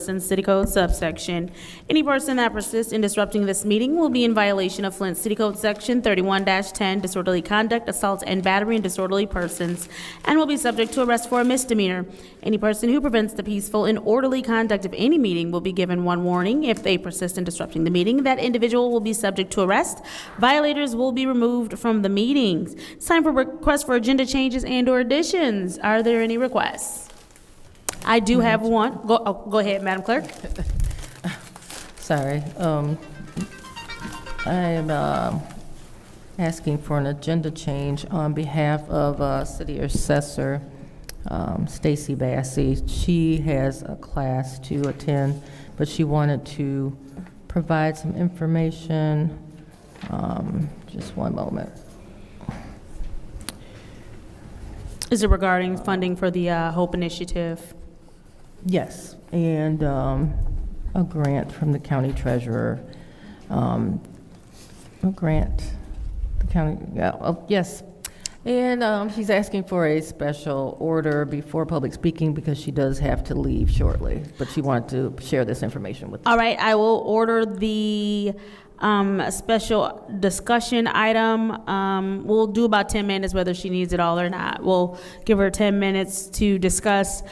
City Code subsection. Any person that persists in disrupting this meeting will be in violation of Flint City Code Section 31-10, disorderly conduct, assault, and battery in disorderly persons, and will be subject to arrest for a misdemeanor. Any person who prevents the peaceful and orderly conduct of any meeting will be given one warning. If they persist in disrupting the meeting, that individual will be subject to arrest. Violators will be removed from the meetings. It's time for requests for agenda changes and/or additions. Are there any requests? I do have one. Go ahead, Madam Clerk. Sorry. I am asking for an agenda change on behalf of City Assessor Stacy Bassey. She has a class to attend, but she wanted to provide some information. Just one moment. Is it regarding funding for the HOPE initiative? Yes, and a grant from the county treasurer. A grant, the county, yes. And she's asking for a special order before public speaking because she does have to leave shortly, but she wanted to share this information with us. All right, I will order the special discussion item. We'll do about 10 minutes, whether she needs it all or not. We'll give her 10 minutes to discuss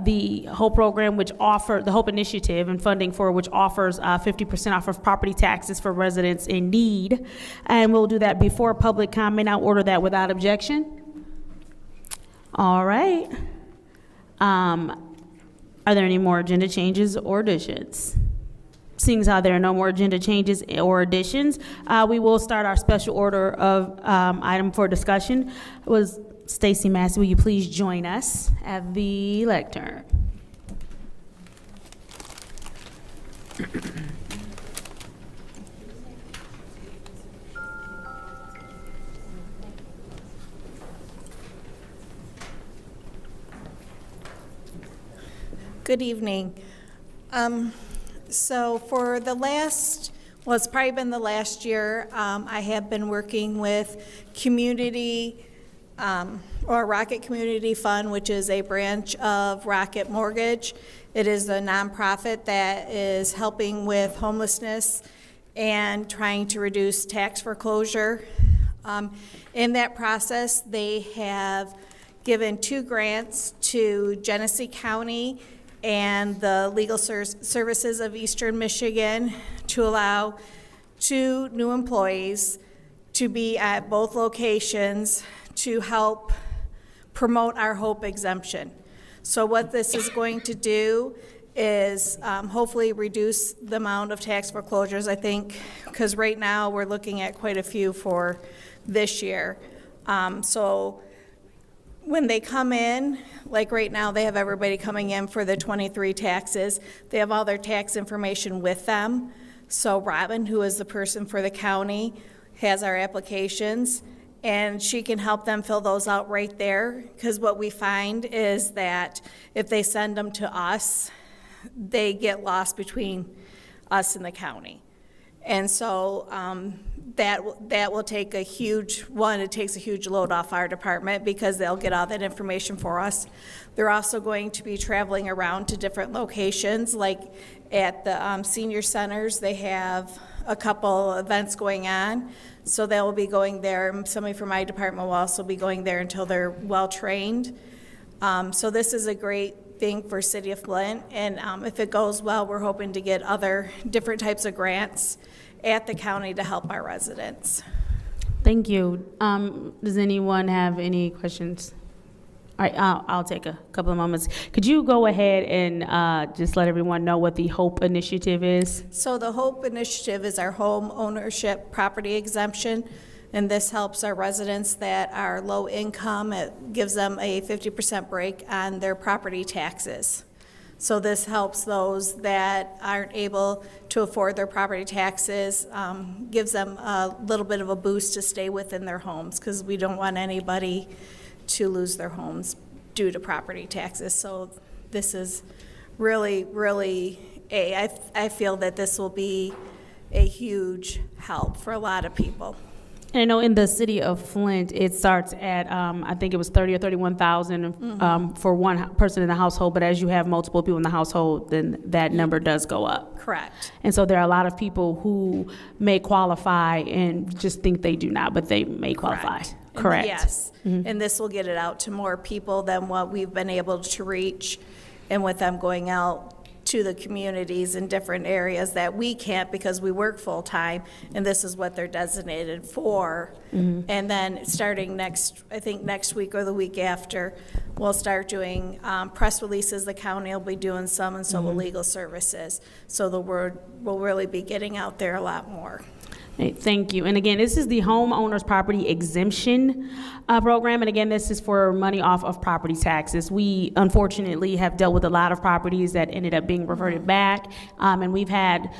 the HOPE program, the HOPE initiative and funding for which offers 50% off of property taxes for residents in need. And we'll do that before public comment. I'll order that without objection. All right. Are there any more agenda changes or additions? Seeing as how there are no more agenda changes or additions, we will start our special order of item for discussion. It was Stacy Massey, will you please join us at the lectern? Good evening. So for the last, well, it's probably been the last year, I have been working with community, or Rocket Community Fund, which is a branch of Rocket Mortgage. It is a nonprofit that is helping with homelessness and trying to reduce tax foreclosure. In that process, they have given 2 grants to Genesee County and the Legal Services of Eastern Michigan to allow 2 new employees to be at both locations to help promote our HOPE exemption. So what this is going to do is hopefully reduce the amount of tax foreclosures, I think, because right now we're looking at quite a few for this year. So when they come in, like right now, they have everybody coming in for the 23 taxes. They have all their tax information with them. So Robin, who is the person for the county, has our applications, and she can help them fill those out right there, because what we find is that if they send them to us, they get lost between us and the county. And so that will take a huge, it takes a huge load off our department because they'll get all that information for us. They're also going to be traveling around to different locations, like at the senior centers, they have a couple events going on. So they'll be going there. Somebody from my department will also be going there until they're well trained. So this is a great thing for City of Flint, and if it goes well, we're hoping to get other different types of grants at the county to help our residents. Thank you. Does anyone have any questions? All right, I'll take a couple of moments. Could you go ahead and just let everyone know what the HOPE initiative is? So the HOPE initiative is our home ownership property exemption, and this helps our residents that are low income. It gives them a 50% break on their property taxes. So this helps those that aren't able to afford their property taxes, gives them a little bit of a boost to stay within their homes, because we don't want anybody to lose their homes due to property taxes. So this is really, really, I feel that this will be a huge help for a lot of people. And I know in the city of Flint, it starts at, I think it was 30 or 31,000 for one person in the household, but as you have multiple people in the household, then that number does go up. Correct. And so there are a lot of people who may qualify and just think they do not, but they may qualify. Correct. Yes, and this will get it out to more people than what we've been able to reach, and with them going out to the communities in different areas that we can't because we work full-time, and this is what they're designated for. And then starting next week or the week after, we'll start doing press releases. The county will be doing some, and so will legal services. So the word will really be getting out there a lot more. Hey, thank you. And again, this is the homeowners property exemption program. And again, this is for money off of property taxes. We unfortunately have dealt with a lot of properties that ended up being reverted back. And we've had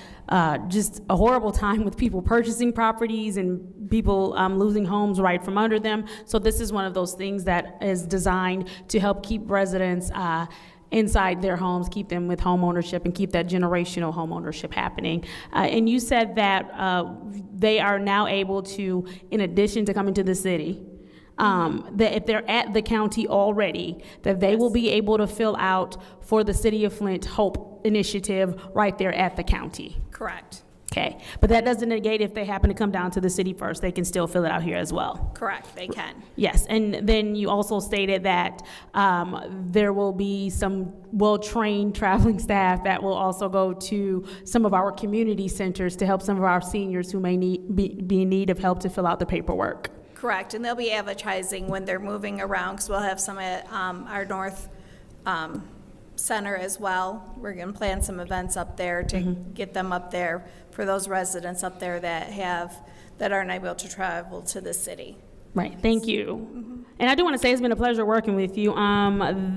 just a horrible time with people purchasing properties and people losing homes right from under them. So this is one of those things that is designed to help keep residents inside their homes, keep them with home ownership, and keep that generational home ownership happening. And you said that they are now able to, in addition to coming to the city, that if they're at the county already, that they will be able to fill out for the City of Flint Hope initiative right there at the county. Correct. Okay, but that doesn't negate if they happen to come down to the city first, they can still fill it out here as well. Correct, they can. Yes, and then you also stated that there will be some well-trained traveling staff that will also go to some of our community centers to help some of our seniors who may be in need of help to fill out the paperwork. Correct, and they'll be advertising when they're moving around, because we'll have some at our north center as well. We're going to plan some events up there to get them up there for those residents up there that aren't able to travel to the city. Right, thank you. And I do want to say it's been a pleasure working with you.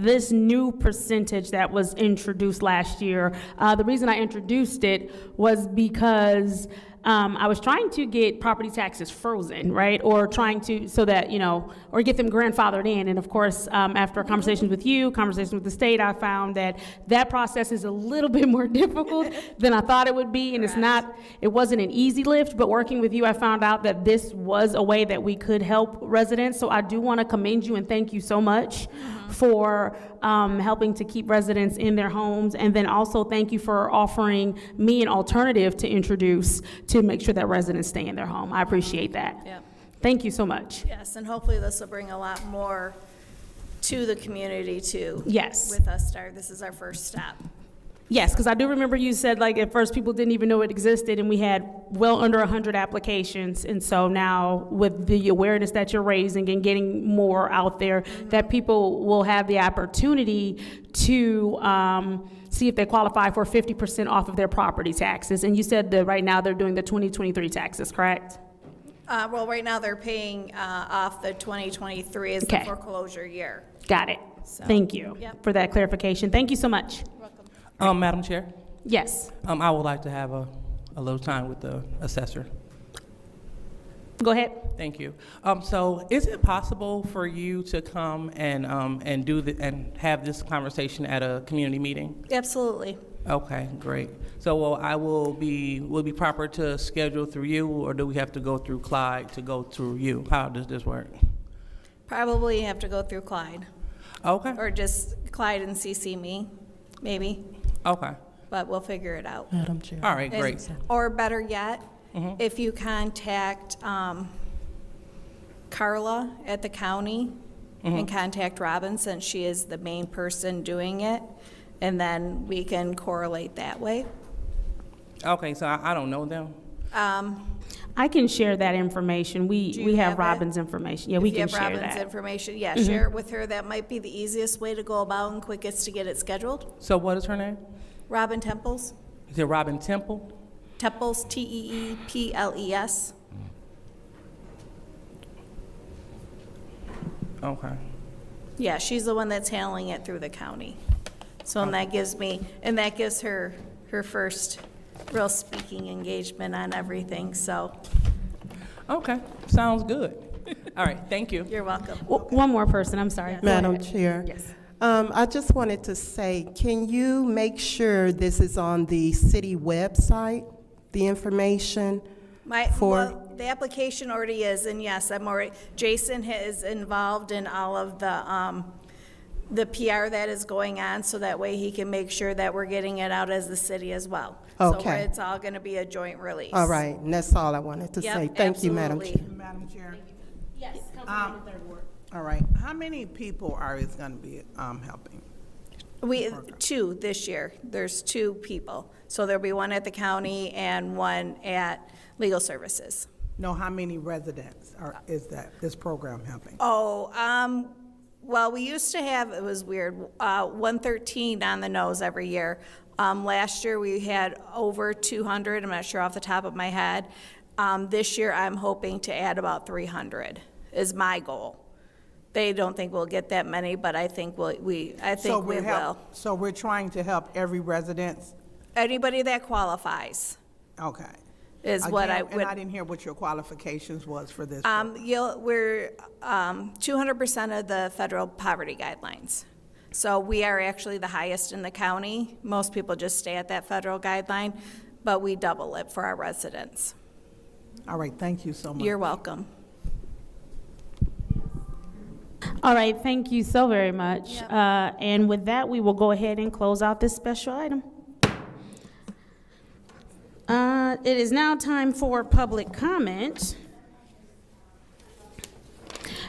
This new percentage that was introduced last year, the reason I introduced it was because I was trying to get property taxes frozen, right? Or trying to, so that, or get them grandfathered in. And of course, after conversations with you, conversations with the state, I found that that process is a little bit more difficult than I thought it would be. And it wasn't an easy lift, but working with you, I found out that this was a way that we could help residents. So I do want to commend you and thank you so much for helping to keep residents in their homes. And then also thank you for offering me an alternative to introduce to make sure that residents stay in their home. I appreciate that. Yep. Thank you so much. Yes, and hopefully this will bring a lot more to the community too. Yes. With us this is our first step. Yes, because I do remember you said at first people didn't even know it existed, and we had well under 100 applications. And so now with the awareness that you're raising and getting more out there, that people will have the opportunity to see if they qualify for 50% off of their property taxes. And you said that right now they're doing the 2023 taxes, correct? Well, right now they're paying off the 2023 as the foreclosure year. Got it. So, thank you for that clarification. Thank you so much. Welcome. Madam Chair, Yes. I would like to have a little time with the assessor. Go ahead. Thank you. So is it possible for you to come and have this conversation at a community meeting? Absolutely. Okay, great. So will be proper to schedule through you, or do we have to go through Clyde to go through you? How does this work? Probably have to go through Clyde. Okay. Or just Clyde and CC me, maybe. Okay. But we'll figure it out. Madam Chair. All right, great. Or better yet, if you contact Carla at the county and contact Robin, since she is the main person doing it, and then we can correlate that way. Okay, so I don't know them. I can share that information. We have have it? Robin's information. Yeah, we can If you share have Robin's that. information, share it with her. That might be the easiest way to go about and quickest to get it scheduled. So what is her name? Robin Temples. Is it Robin Temple? Temples, Teeples. Okay. Yeah, she's the one that's handling it through the county. So, and that gives her first real speaking engagement on everything, so. Okay, sounds good. All right, thank you. You're welcome. One more person, I'm sorry. Go Madam ahead. Chair. Yes. I just wanted to say, can you make sure this is on the city website, the information? The application already is, and yes, Jason is involved in all of the PR that is going on, so that way he can make sure that we're getting it out as the city as well. Okay. So it's all gonna be a joint release. All right, and that's all I wanted to Yep, say. Thank you, Madam absolutely. Chair. Madam Chair? Yes, Councilwoman Third Ward. All right, how many people are is gonna be, helping? Two this year. There's 2 people. So there'll be one at the county and one at Legal Services. No, how many residents is this program helping? Well, we used to have, it was weird, 113 on the nose every year. Last year, we had over 200, I'm not sure off the top of my head. This year, I'm hoping to add about 300 is my goal. They don't think we'll get that many, but I think we will. So we're trying to help every resident? Anybody that qualifies Okay. is what I And would. I didn't hear what your qualifications was for this. We're 200% of the federal poverty guidelines. So we are actually the highest in the county. Most people just stay at that federal guideline, but we double it for our residents. All right, thank you so much. You're welcome. All right, thank you so very much. And with that, we will go ahead and close out this special item. It is now time for public comment.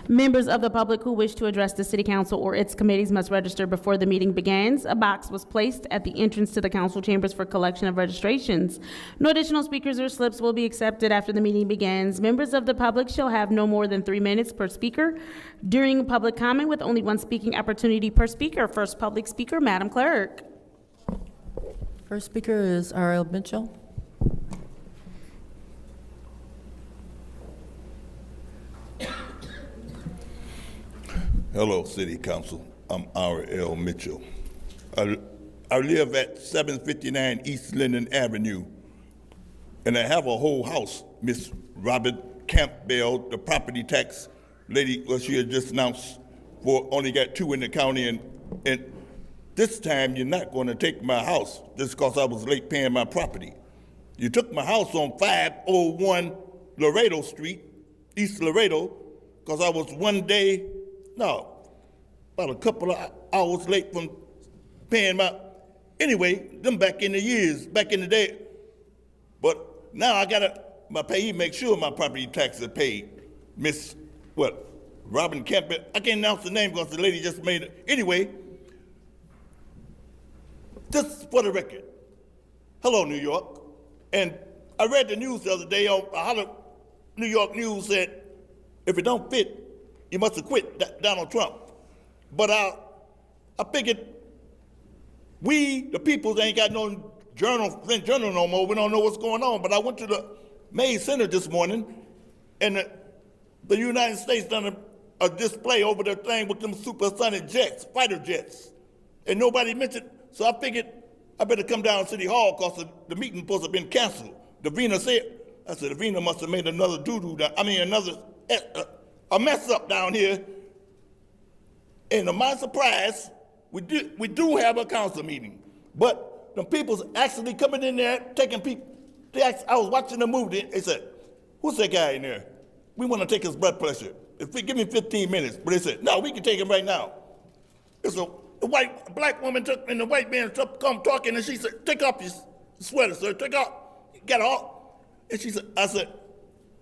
Members of the public who wish to address the city council or its committees must register before the meeting begins. A box was placed at the entrance to the council chambers for collection of registrations. No additional speakers or slips will be accepted after the meeting begins. Members of the public shall have no more than 3 minutes per speaker during public comment, with only 1 speaking opportunity per speaker. First public speaker, Madam Clerk. First speaker is R.L. Mitchell. Hello, City Council. I'm R.L. Mitchell. I live at 759 East Linden Avenue, and I have a whole house. Miss Robert Campbell, the property tax lady, well, she had just announced only got 2 in the county, and this time you're not going to take my house just because I was late paying my property. You took my house on 501 Laredo Street, East Laredo, because I was about a couple of hours late from paying anyway, them back in the day. But now I gotta, my payee make sure my property taxes are paid. Miss, Robin Campbell, I can't announce the name because the lady just made it. Anyway, just for the record, hello, New York. And I read the news the other day on New York News said, if it don't fit, you must have quit Donald Trump. But I figured we, the people, ain't got no Flint Journal no more. We don't know what's going on. But I went to the Mays Center this morning, and the United States done a display over the thing with them supersonic jets, fighter jets. And nobody mentioned, so I figured I better come down to City Hall because the meeting supposed to have been canceled. Davina said, I said, Davina must have made another a mess up down here. And to my surprise, we do have a council meeting. But the people's actually coming in there, taking people. I was watching the movie, they said, who's that guy in there? We want to take his blood pressure. Give me 15 minutes. But they said, no, we can take him right now. It's a black woman took, and the white man come talking, and she said, take off your sweater, sir, take off, get off. And she said, I said,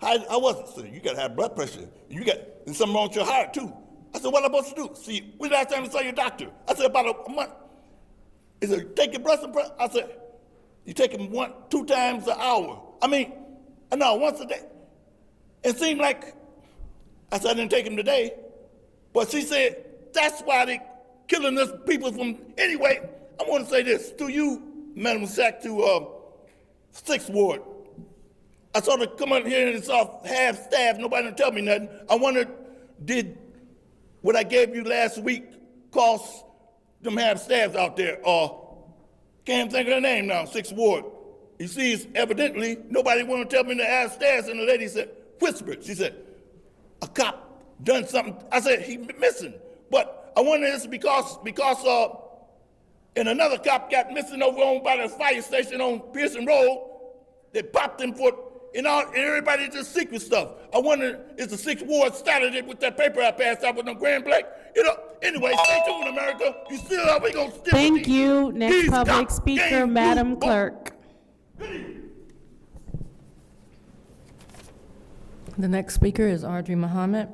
I wasn't, sir. You got to have blood pressure. And something wrong with your heart, too. I said, what am I supposed to do? See, when last time you saw your doctor? I said, about a month. He said, take your blood pressure? I said, you take them 2 times an hour. Once a day. It seemed like, I said, I didn't take him today. But she said, that's why they killing us people from, anyway, I want to say this to you, Madam Sack, to 6th Ward. I saw them come out here and saw half staff, nobody didn't tell me nothing. I wondered, did what I gave you last week cost them half staffs out there? Can't think of her name now, 6th Ward. You see, it's evidently, nobody wanted to tell me to ask staffs, and the lady said, whispered, she said, a cop done something. I said, he missing. But I wonder this because and another cop got missing over on by the fire station on Pearson Road. They popped him and everybody just secret stuff. I wonder, is the Sixth Ward started it with that paper I passed out with them grand black? Anyway, stay tuned, America. You still are, we gonna stick with Thank these- you. Next these public cop speaker, gang Madam dudes. Clerk. The next speaker is Audrey Muhammad.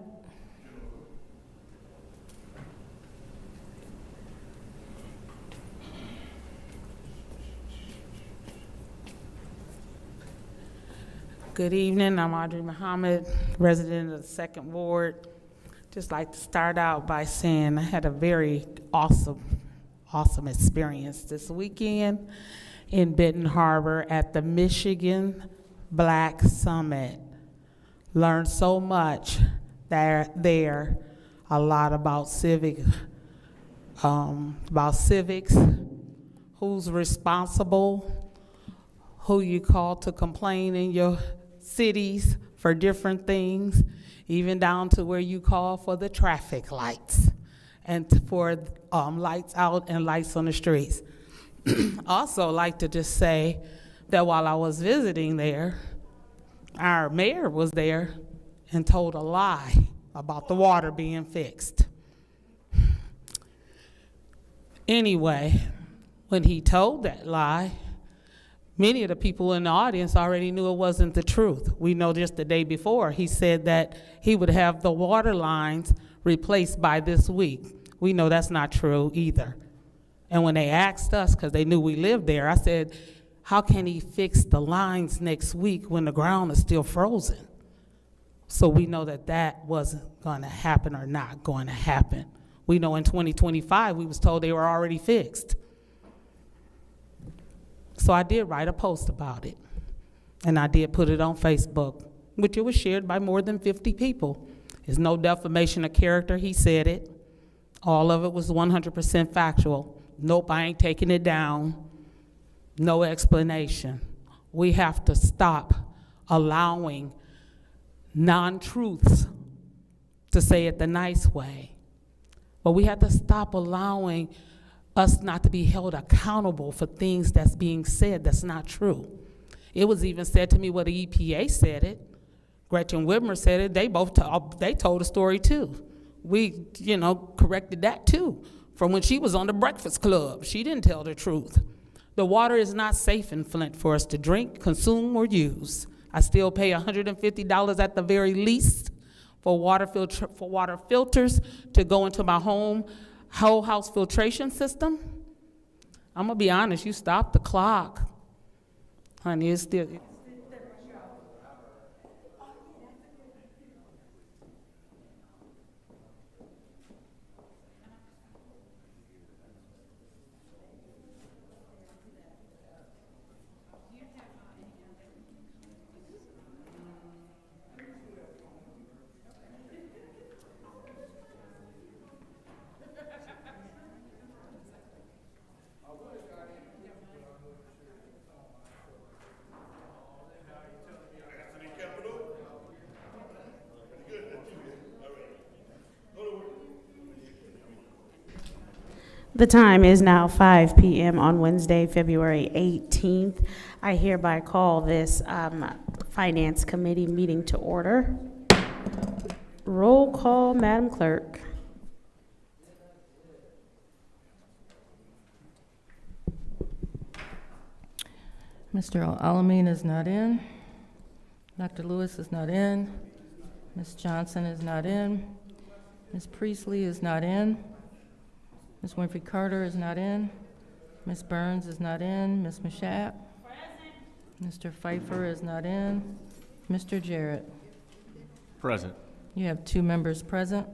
Good evening, I'm Audrey Muhammad, resident of the Second Ward. Just like to start out by saying I had a very awesome experience this weekend in Benton Harbor at the Michigan Black Summit. Learned so much there, a lot about civics, who's responsible, who you call to complain in your cities for different things, even down to where you call for the traffic lights and for lights out and lights on the streets. Also like to just say that while I was visiting there, our mayor was there and told a lie about the water being fixed. Anyway, when he told that lie, many of the people in the audience already knew it wasn't the truth. We know just the day before, he said that he would have the water lines replaced by this week. We know that's not true either. And when they asked us, because they knew we lived there, I said, how can he fix the lines next week when the ground is still frozen? So we know that that wasn't going to happen or not going to happen. We know in 2025, we was told they were already fixed. So I did write a post about it, and I did put it on Facebook, which it was shared by more than 50 people. There's no defamation of character, he said it. All of it was 100% factual. Nope, I ain't taking it down. No explanation. We have to stop allowing non-truths, to say it the nice way. But we have to stop allowing us not to be held accountable for things that's being said that's not true. It was even said to me where the EPA said it. Gretchen Whitmer said it. They both they told a story too. We, corrected that too. From when she was on the Breakfast Club, she didn't tell the truth. The water is not safe in Flint for us to drink, consume, or use. I still pay $150 at the very least for water filters to go into my whole house filtration system. I'm gonna be honest, you stop the clock, honey, it's still. The time is now 5 p.m. on Wednesday, February 18th. I hereby call this Finance Committee meeting to order. Roll call, Madam Clerk. Mr. Alamin is not in. Dr. Lewis is not in. Ms. Johnson is not in. Ms. Priestley is not in. Ms. Winfrey Carter is not in. Ms. Burns is not in. Ms. Mashat? Mr. Pfeiffer is not in. Mr. Jarrett? Present. You have 2 members present.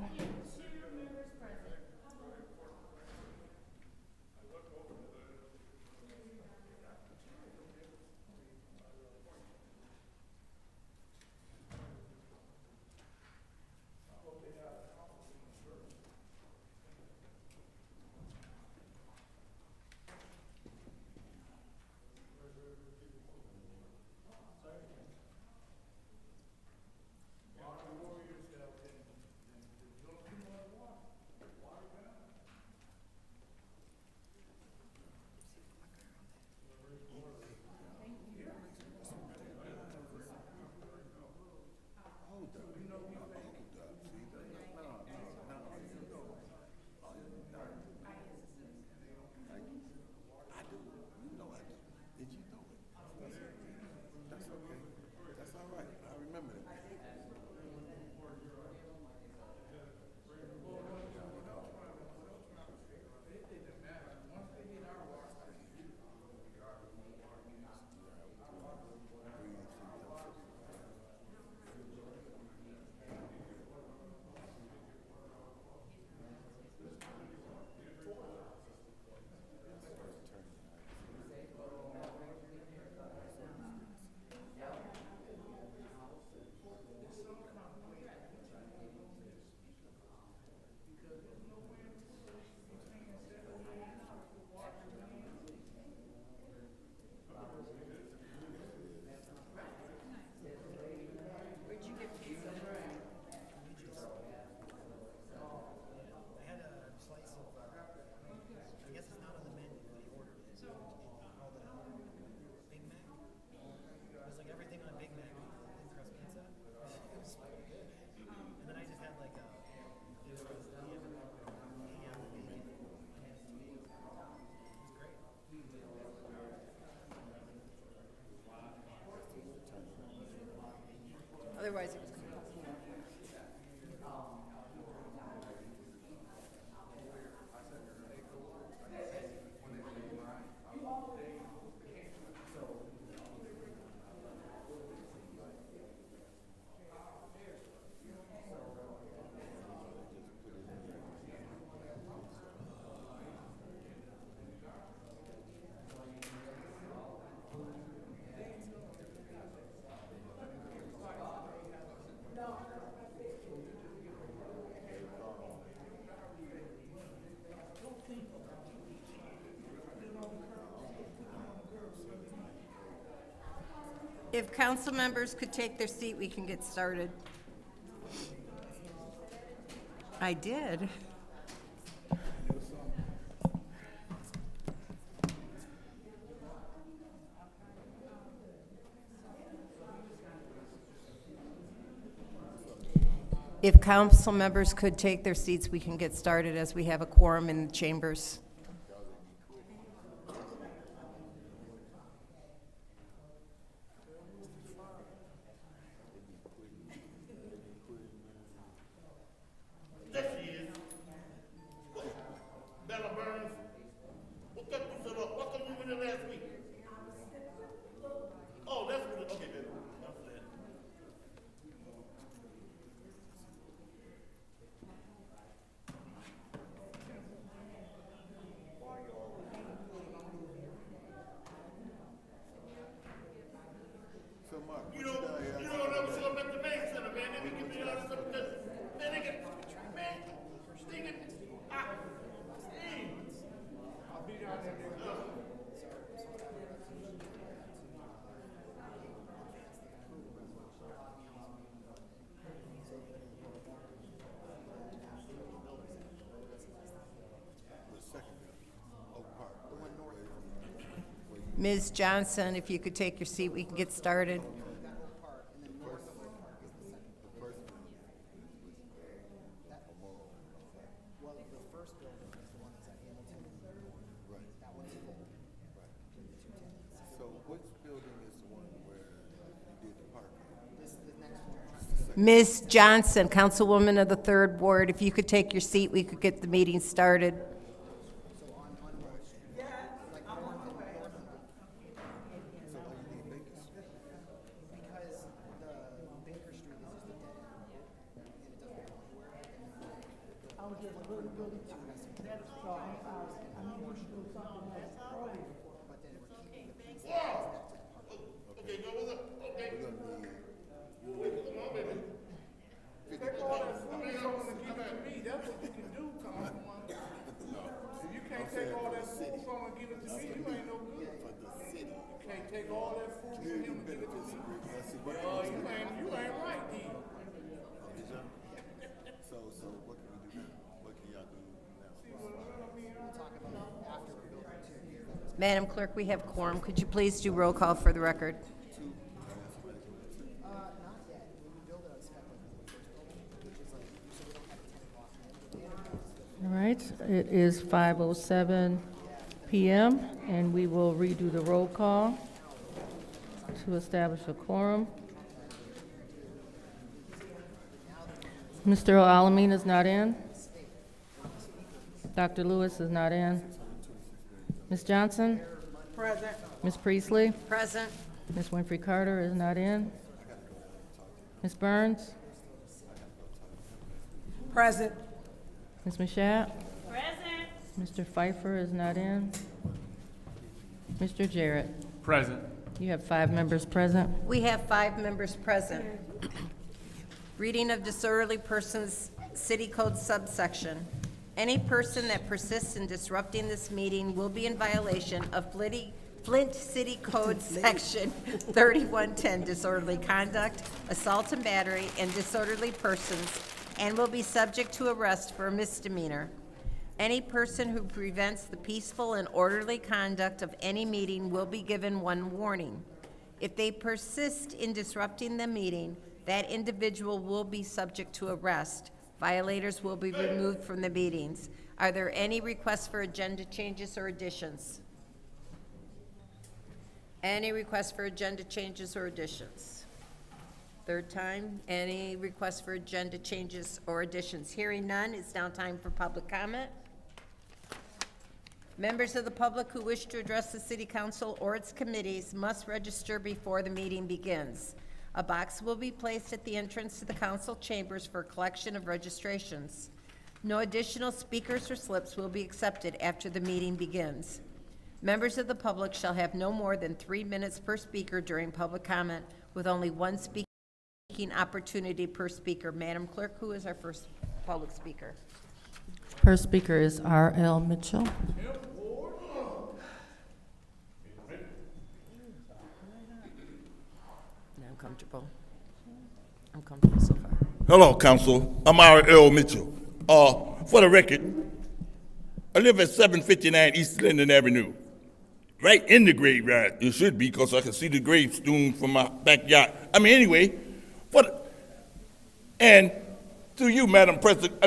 Supervisor. If council members could take their seat, we can get started. I did. If council members could take their seats, we can get started as we have a quorum in the chambers. There she is. Bella Burns. What kept you so up? What come you in there last week? Oh, that's what it, okay, baby. I'm saying. You don't ever show up at the main center, man. They be giving you all this stuff because, man, they get, man, stinking. I'll be down there. Ms. Johnson, if you could take your seat, we can get started. Ms. Johnson, Councilwoman of the 3rd Ward, if you could take your seat, we could get the meeting started. Okay, go with it. Okay. Take all that food from and give it to me, you ain't no good. You can't take all that food from him and give it to me. You ain't right, D. So what can we do now? What can y'all do now? Madam Clerk, we have quorum. Could you please do roll call for the record? All right, it is 5:07 PM, and we will redo the roll call to establish a quorum. Mr. Alamin is not in. Dr. Lewis is not in. Ms. Johnson? Present. Ms. Priestley? Present. Ms. Winfrey Carter is not in. Ms. Burns? Present. Ms. Mashat? Present. Mr. Pfeiffer is not in. Mr. Jarrett? Present. You have 5 members present. We have 5 members present. Reading of disorderly persons, City Code subsection. Any person that persists in disrupting this meeting will be in violation of Flint City Code Section 3110, disorderly conduct, assault and battery, and disorderly persons, and will be subject to arrest for a misdemeanor. Any person who prevents the peaceful and orderly conduct of any meeting will be given 1 warning. If they persist in disrupting the meeting, that individual will be subject to arrest. Violators will be removed from the meetings. Are there any requests for agenda changes or additions? Any requests for agenda changes or additions? third time. Any requests for agenda changes or additions? Hearing none, it's now time for public comment. Members of the public who wish to address the City Council or its committees must register before the meeting begins. A box will be placed at the entrance to the council chambers for collection of registrations. No additional speakers or slips will be accepted after the meeting begins. Members of the public shall have no more than 3 minutes per speaker during public comment, with only one speaking opportunity per speaker. Madam Clerk, who is our first public speaker? First speaker is R.L. Mitchell. I'm comfortable. I'm comfortable so far. Hello, Council. I'm R.L. Mitchell. For the record, I live at 759 East Linden Avenue, right in the graveyard. It should be, because I can see the gravestone from my backyard. Anyway, and to you, Madam President,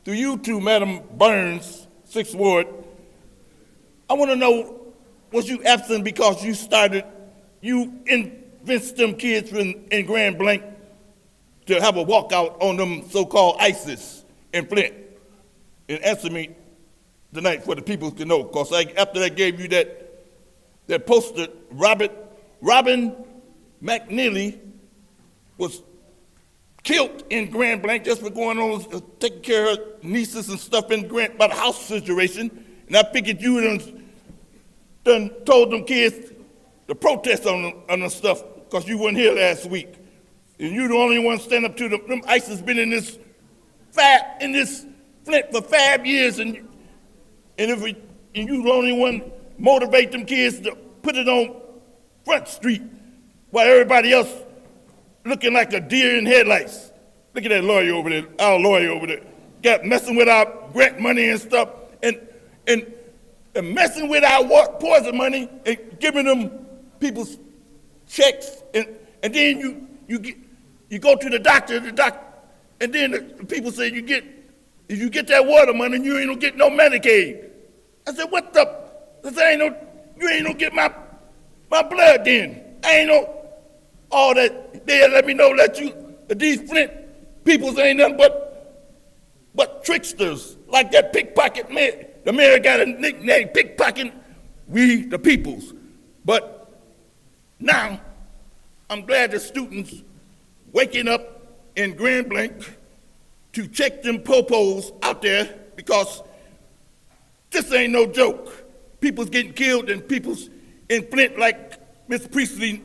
to you too, Madam Burns, 6th Ward, I want to know, was you absent because you convinced them kids in Grand Blanc to have a walkout on them so-called ISIS in Flint? And answer me tonight for the people to know, because after I gave you that poster, Robin McNeely was killed in Grand Blanc just for going on taking care of her nieces and stuff in Grand by the house situation. And I figured you done told them kids to protest on the stuff, because you weren't here last week. And you the only one stand up to them. ISIS been in this Flint for 5 years, and you the only one motivate them kids to put it on Front Street, while everybody else looking like a deer in headlights. Look at that lawyer over there, our lawyer over there, got messing with our grant money and stuff, and messing with our poison money and giving them people's checks, and then you go to the doctor, and then the people say if you get that water money, you ain't gonna get no Medicaid. I said, what the? I said, you ain't gonna get my blood then. I ain't no all that. They let me know that these Flint peoples ain't nothing but tricksters, like that pickpocket man. The mayor got a nickname, pickpocket. We the peoples. But now I'm glad the students waking up in Grand Blanc to check them popos out there, because this ain't no joke. People's getting killed, and people's in Flint, like Miss Priestley's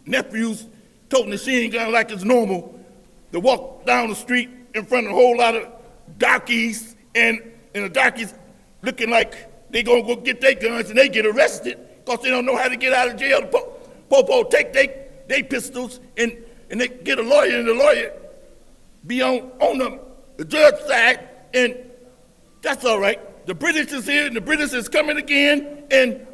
nephews told me she ain't gonna like it's normal to walk down the street in front of a whole lot of darkies, and the darkies looking like they gonna go get their guns and they get arrested because they don't know how to get out of jail. The popo take they pistols and they get a lawyer, and the lawyer be on the judge side, and that's all right. The British is here, and the British is coming again, and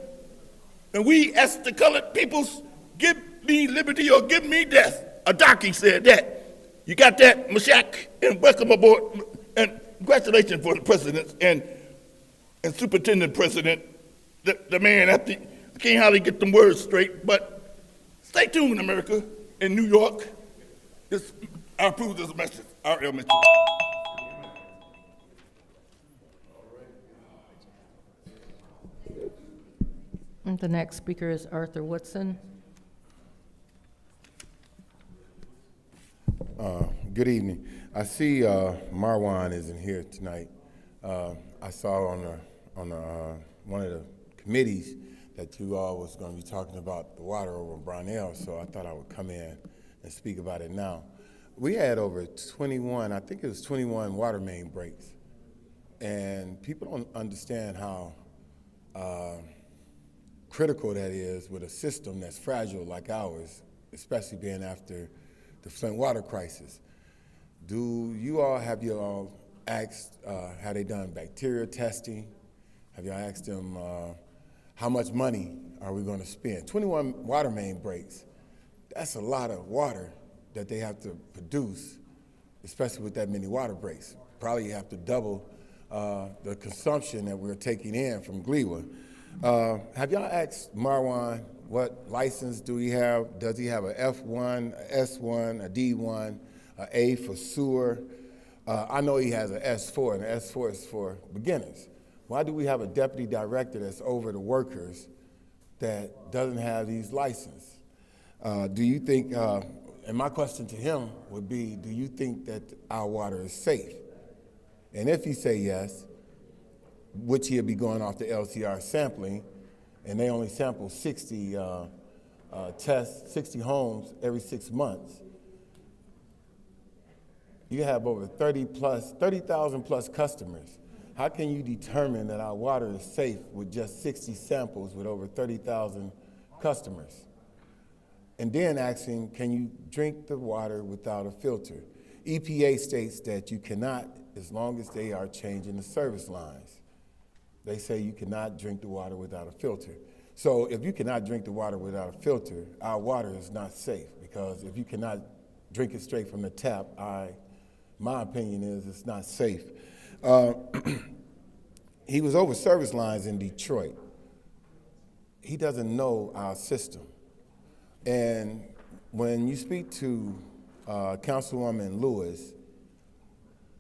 we as the colored peoples, give me liberty or give me death. A darky said that. You got that, Mashak, and welcome aboard, and congratulations for the president and superintendent president, the man, I can't hardly get them words straight, but stay tuned, America, in New York. I approve this message. R.L. Mitchell. The next speaker is Arthur Woodson. Good evening. I see Marwan isn't here tonight. I saw on one of the committees that you all was going to be talking about the water over in Brownell, so I thought I would come in and speak about it now. We had over 21, I think it was 21 water main breaks, and people don't understand how critical that is with a system that's fragile like ours, especially being after the Flint water crisis. Do you all, have you all asked, have they done bacteria testing? Have y'all asked them how much money are we going to spend? 21 water main breaks, that's a lot of water that they have to produce, especially with that many water breaks. Probably you have to double the consumption that we're taking in from Gliwa. Have y'all asked Marwan What license do he have? Does he have a F1, a S1, a D1, a A for sewer? I know he has an S4, and the S4 is for beginners. Why do we have a deputy director that's over the workers that doesn't have these licenses? Do you think, and my question to him would be, do you think that our water is safe? And if he say yes, which he'll be going off the LCR sampling, and they only sample 60 tests, 60 homes every 6 months. You have over 30,000 plus customers. How can you determine that our water is safe with just 60 samples with over 30,000 customers? And then asking, can you drink the water without a filter? EPA states that you cannot, as long as they are changing the service lines. They say you cannot drink the water without a filter. So if you cannot drink the water without a filter, our water is not safe, because if you cannot drink it straight from the tap, my opinion is it's not safe. He was over service lines in Detroit. He doesn't know our system. And when you speak to Councilwoman Lewis,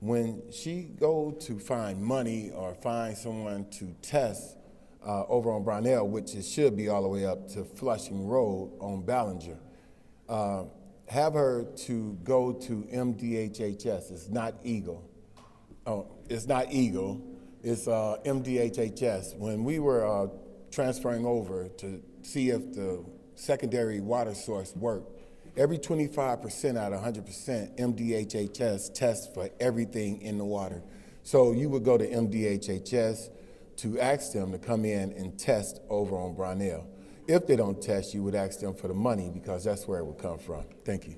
when she go to find money or find someone to test over on Brownell, which it should be all the way up to Flushing Road on Ballinger, have her to go to MDHHS. It's not Eagle. Oh, it's not Eagle. It's MDHHS. When we were transferring over to see if the secondary water source worked, every 25% out of 100%, MDHHS tests for everything in the water. So you would go to MDHHS to ask them to come in and test over on Brownell. If they don't test, you would ask them for the money, because that's where it would come from. Thank you.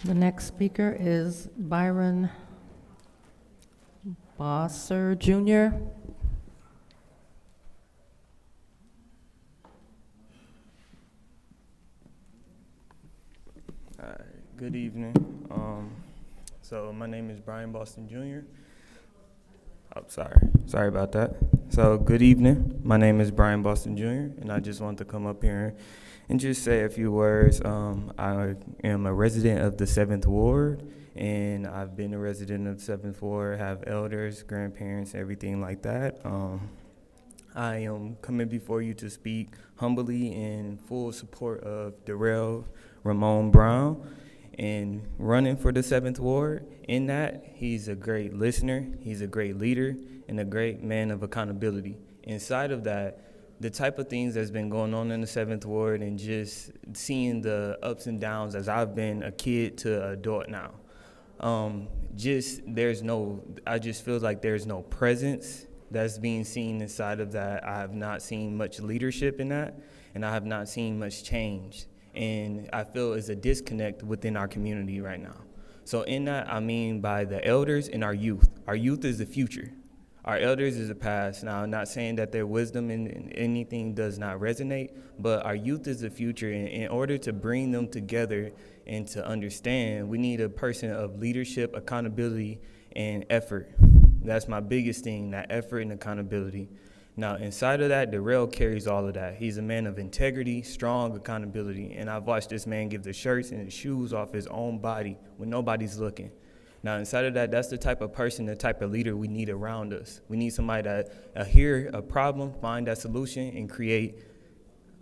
The next speaker is Byron Bosser Jr. Good evening. So my name is Brian Boston Jr. Oh, sorry about that. So good evening. My name is Brian Boston Jr. and I just want to come up here and just say a few words. I am a resident of the 7th Ward, and I've been a resident of the 7th Ward, have elders, grandparents, everything like that. I am coming before you to speak humbly in full support of Darrell Ramon Brown and running for the 7th Ward. In that, he's a great listener, he's a great leader, and a great man of accountability. Inside of that, the type of things that's been going on in the 7th Ward and just seeing the ups and downs as I've been a kid to adult now. I just feel like there's no presence that's being seen inside of that. I have not seen much leadership in that, and I have not seen much change. And I feel it's a disconnect within our community right now. So in that, I mean by the elders and our youth. Our youth is the future. Our elders is the past. Now, I'm not saying that their wisdom in anything does not resonate, but our youth is the future. And in order to bring them together and to understand, we need a person of leadership, accountability, and effort. That's my biggest thing, that effort and accountability. Now, inside of that, Darrell carries all of that. He's a man of integrity, strong accountability, and I've watched this man give the shirts and the shoes off his own body when nobody's looking. Now, inside of that, that's the type of person, the type of leader we need around us. We need somebody that hear a problem, find that solution, and create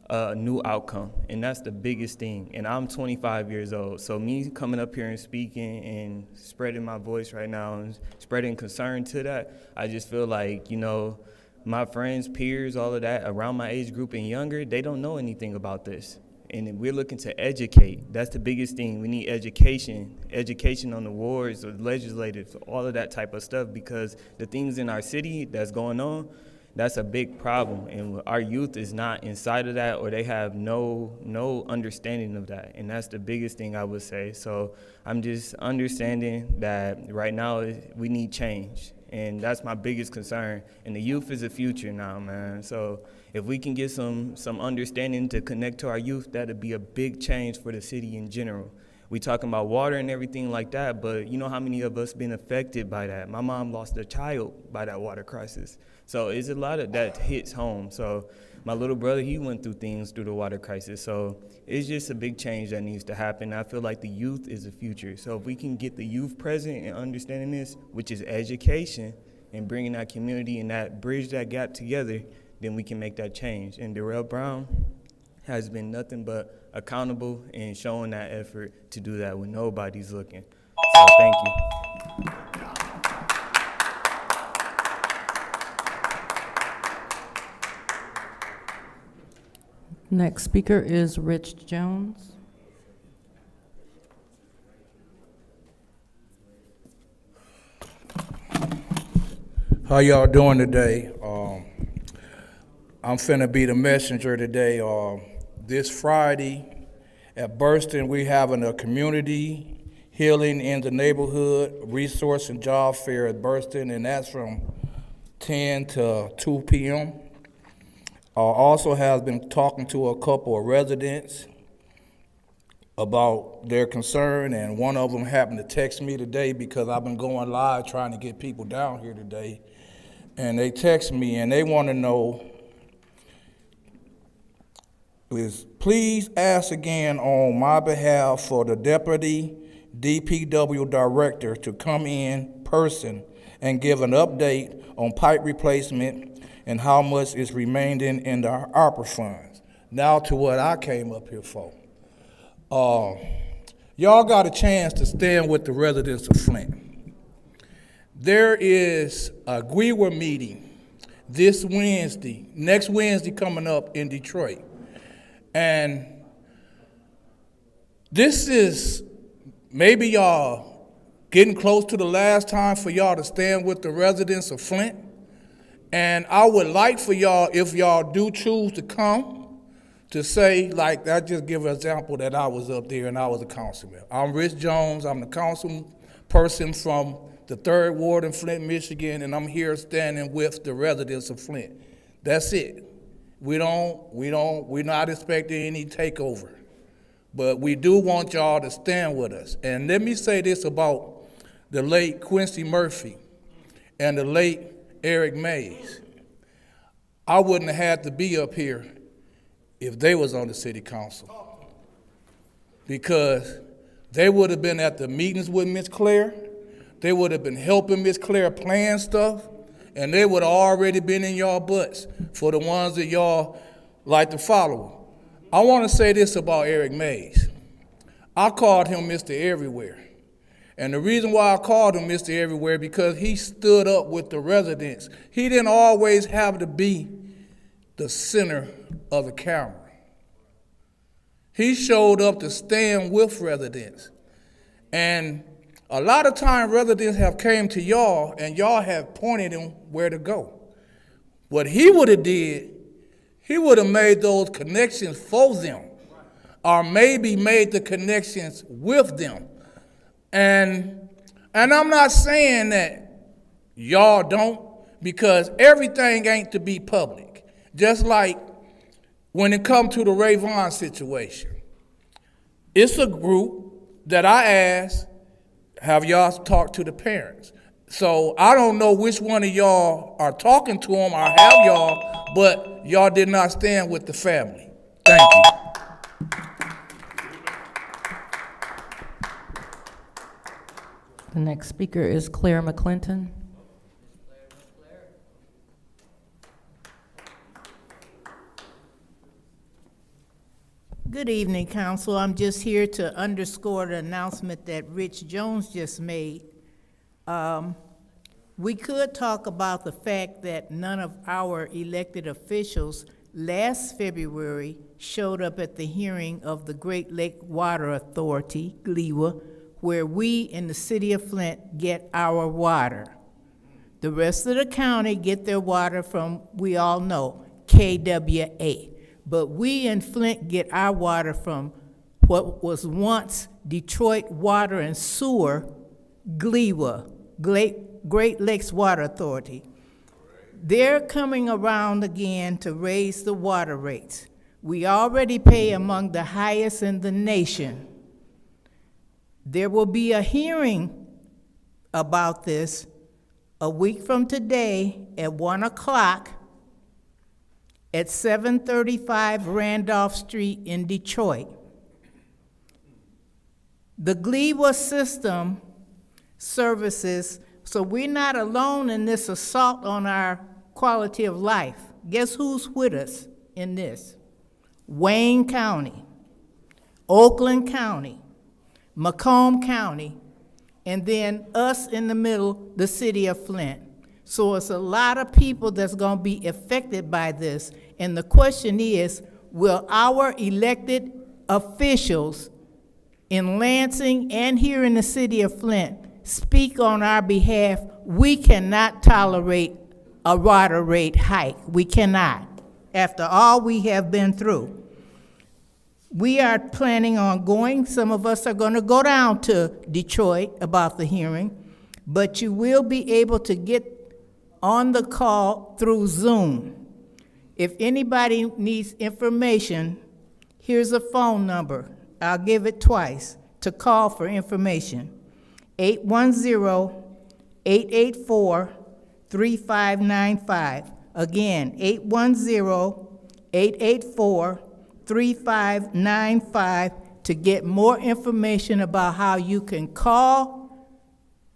a new outcome, and that's the biggest thing. And I'm 25 years old, so me coming up here and speaking and spreading my voice right now and spreading concern to that, I just feel like, my friends, peers, all of that around my age group and younger, they don't know anything about this. And we're looking to educate. That's the biggest thing. We need education on the wards, the legislators, all of that type of stuff, because the things in our city that's going on, that's a big problem. And our youth is not inside of that, or they have no understanding of that. And that's the biggest thing I would say. So I'm just understanding that right now we need change. And that's my biggest concern. And the youth is the future now, man. So if we can get some understanding to connect to our youth, that'd be a big change for the city in general. We talking about water and everything like that, but you know how many of us been affected by that? My mom lost a child by that water crisis. So it's a lot of that hits home. So my little brother, he went through things through the water crisis. So it's just a big change that needs to happen. I feel like the youth is the future. So if we can get the youth present and understanding this, which is education, and bringing that community and that bridge that gap together, then we can make that change. And Darrell Brown has been nothing but accountable and showing that effort to do that when nobody's looking. So thank you. Next speaker is Rich Jones. How y'all doing today? I'm finna be the messenger today. This Friday at Burston, we having a community healing in the neighborhood resource and job fair at Burston, and that's from 10 to 2 p.m. Also has been talking to a couple of residents about their concern, and one of them happened to text me today because I've been going live trying to get people down here today. And they text me and they want to know, please ask again on my behalf for the deputy DPW director to come in person and give an update on pipe replacement and how much is remaining in the ARPA funds. Now to what I came up here for. Y'all got a chance to stand with the residents of Flint. There is a GWEWA meeting this Wednesday, next Wednesday coming up in Detroit. And this is maybe y'all getting close to the last time for y'all to stand with the residents of Flint. And I would like for y'all, if y'all do choose to come, to say, like, I just give an example that I was up there and I was a councilman. I'm Rich Jones, I'm the council person from the 3rd Ward in Flint, Michigan, and I'm here standing with the residents of Flint. That's it. We're not expecting any takeover, but we do want y'all to stand with us. And let me say this about the late Quincy Murphy and the late Eric Mays. I wouldn't have had to be up here if they was on the city council, because they would have been at the meetings with Miss Claire. They would have been helping Miss Claire plan stuff, and they would have already been in y'all butts for the ones that y'all like to follow. I want to say this about Eric Mays. I called him Mr. Everywhere. And the reason why I called him Mr. Everywhere, because he stood up with the residents. He didn't always have to be the center of the camera. He showed up to stand with residents. And a lot of time residents have came to y'all and y'all have pointed them where to go. What he would have did, he would have made those connections for them, or maybe made the connections with them. And I'm not saying that y'all don't, because everything ain't to be public. Just like when it comes to the Ray Vaughn situation. It's a group that I asked, have y'all talked to the parents? So I don't know which one of y'all are talking to them or have y'all, but y'all did not stand with the family. Thank you. The next speaker is Claire McClinton. Good evening, Council. I'm just here to underscore the announcement that Rich Jones just made. We could talk about the fact that none of our elected officials last February showed up at the hearing of the Great Lake Water Authority, GLEWA, where we in the city of Flint get our water. The rest of the county get their water from, we all know, KWA. But we in Flint get our water from what was once Detroit Water and Sewer, GLEWA, Great Lakes Water Authority. They're coming around again to raise the water rates. We already pay among the highest in the nation. There will be a hearing about this a week from today at 1 o'clock at 735 Randolph Street in Detroit. The GLEWA system services, so we're not alone in this assault on our quality of life. Guess who's with us in this? Wayne County, Oakland County, Macomb County, and then us in the middle, the city of Flint. So it's a lot of people that's gonna be affected by this. And the question is, will our elected officials in Lansing and here in the city of Flint speak on our behalf? We cannot tolerate a water rate hike. We cannot, after all we have been through. We are planning on going, some of us are gonna go down to Detroit about the hearing, but you will be able to get on the call through Zoom. If anybody needs information, here's a phone number. I'll give it twice to call for information. 810-884-3595. Again, 810-884-3595 to get more information about how you can call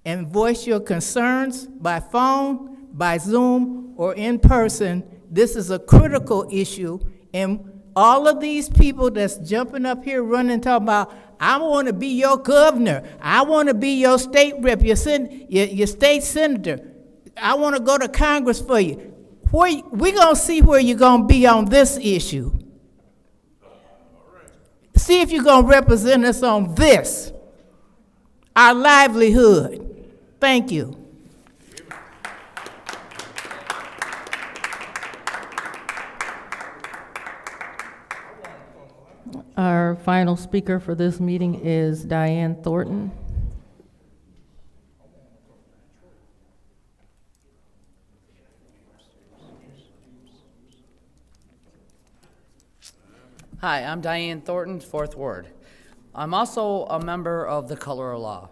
and voice your concerns by phone, by Zoom, or in person. This is a critical issue, and all of these people that's jumping up here running, talking about, I want to be your governor, I want to be your state rep, your state senator, I want to go to Congress for you. We're going to see where you're going to be on this issue. See if you're going to represent us on this, our livelihood. Thank you. Our final speaker for this meeting is Diane Thornton. Hi, I'm Diane Thornton, 4th Ward. I'm also a member of the Color of Law.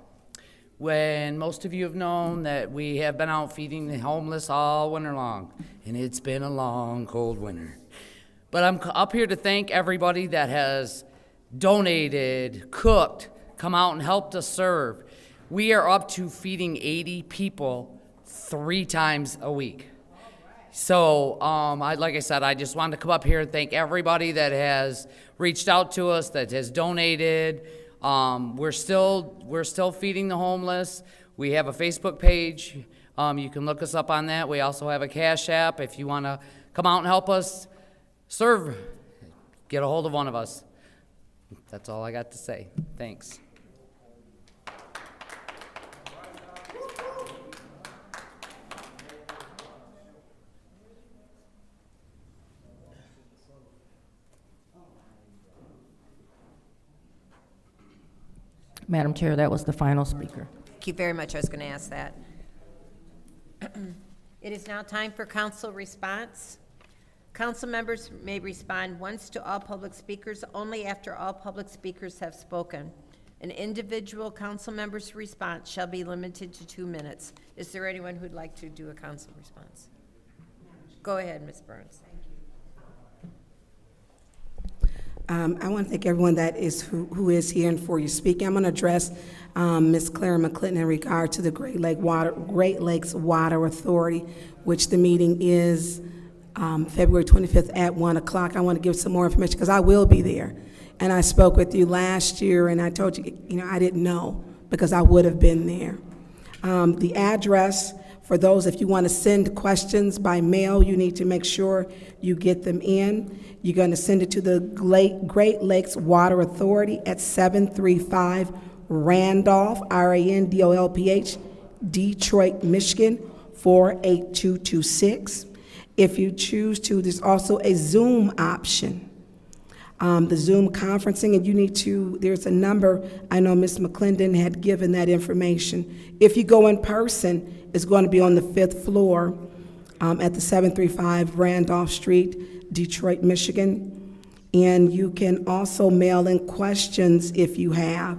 When most of you have known that we have been out feeding the homeless all winter long, and it's been a long, cold winter. But I'm up here to thank everybody that has donated, cooked, come out and helped us serve. We are up to feeding 80 people 3 times a week. So, like I said, I just wanted to come up here and thank everybody that has reached out to us, that has donated. We're still feeding the homeless. We have a Facebook page. You can look us up on that. We also have a Cash App. If you want to come out and help us serve, get a hold of one of us. That's all I got to say. Thanks. Madam Chair, that was the final speaker. Thank you very much. I was going to ask that. It is now time for council response. Council members may respond once to all public speakers only after all public speakers have spoken. An individual council member's response shall be limited to 2 minutes. Is there anyone who'd like to do a council response? Go ahead, Ms. Burns. I want to thank everyone that is who is here and for you speaking. I'm going to address Ms. Clara McClinton in regard to the Great Lakes Water Authority, which the meeting is February 25th at 1 o'clock. I want to give some more information because I will be there. And I spoke with you last year, and I told you, I didn't know because I would have been there. The address for those, if you want to send questions by mail, you need to make sure you get them in. You're going to send it to the Great Lakes Water Authority at 735 Randolph, Randolph, Detroit, Michigan, 48226. If you choose to, there's also a Zoom option. The Zoom conferencing, and you need to, there's a number, I know Ms. McClendon had given that information. If you go in person, it's going to be on the 5th floor at the 735 Randolph Street, Detroit, Michigan. And you can also mail in questions if you have.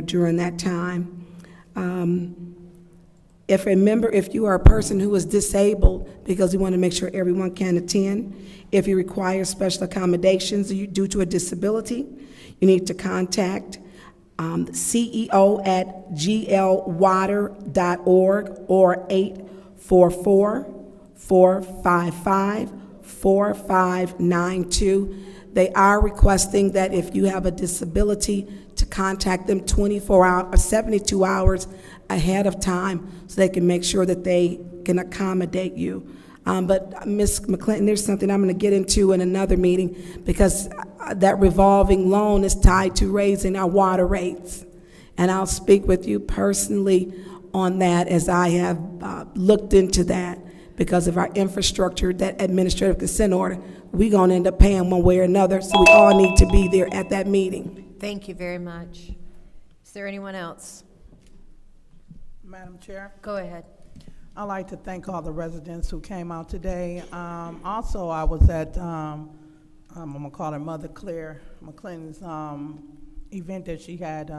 during that time. If you are a person who is disabled, because we want to make sure everyone can attend, if you require special accommodations due to a disability, you need to contact CEO at glwater.org or 844-455-4592. They are requesting that if you have a disability, to contact them 24 hours or 72 hours ahead of time so they can make sure that they can accommodate you. But Ms. McClinton, there's something I'm going to get into in another meeting, because that revolving loan is tied to raising our water rates. And I'll speak with you personally on that, as I have looked into that. Because of our infrastructure, that administrative consent order, we're going to end up paying one way or another, so we all need to be there at that meeting. Thank you very much. Is there anyone else? Madam Chair, Go ahead. I'd like to thank all the residents who came out today. Also, I was at, I'm gonna call her Mother Claire McClinton's event that she had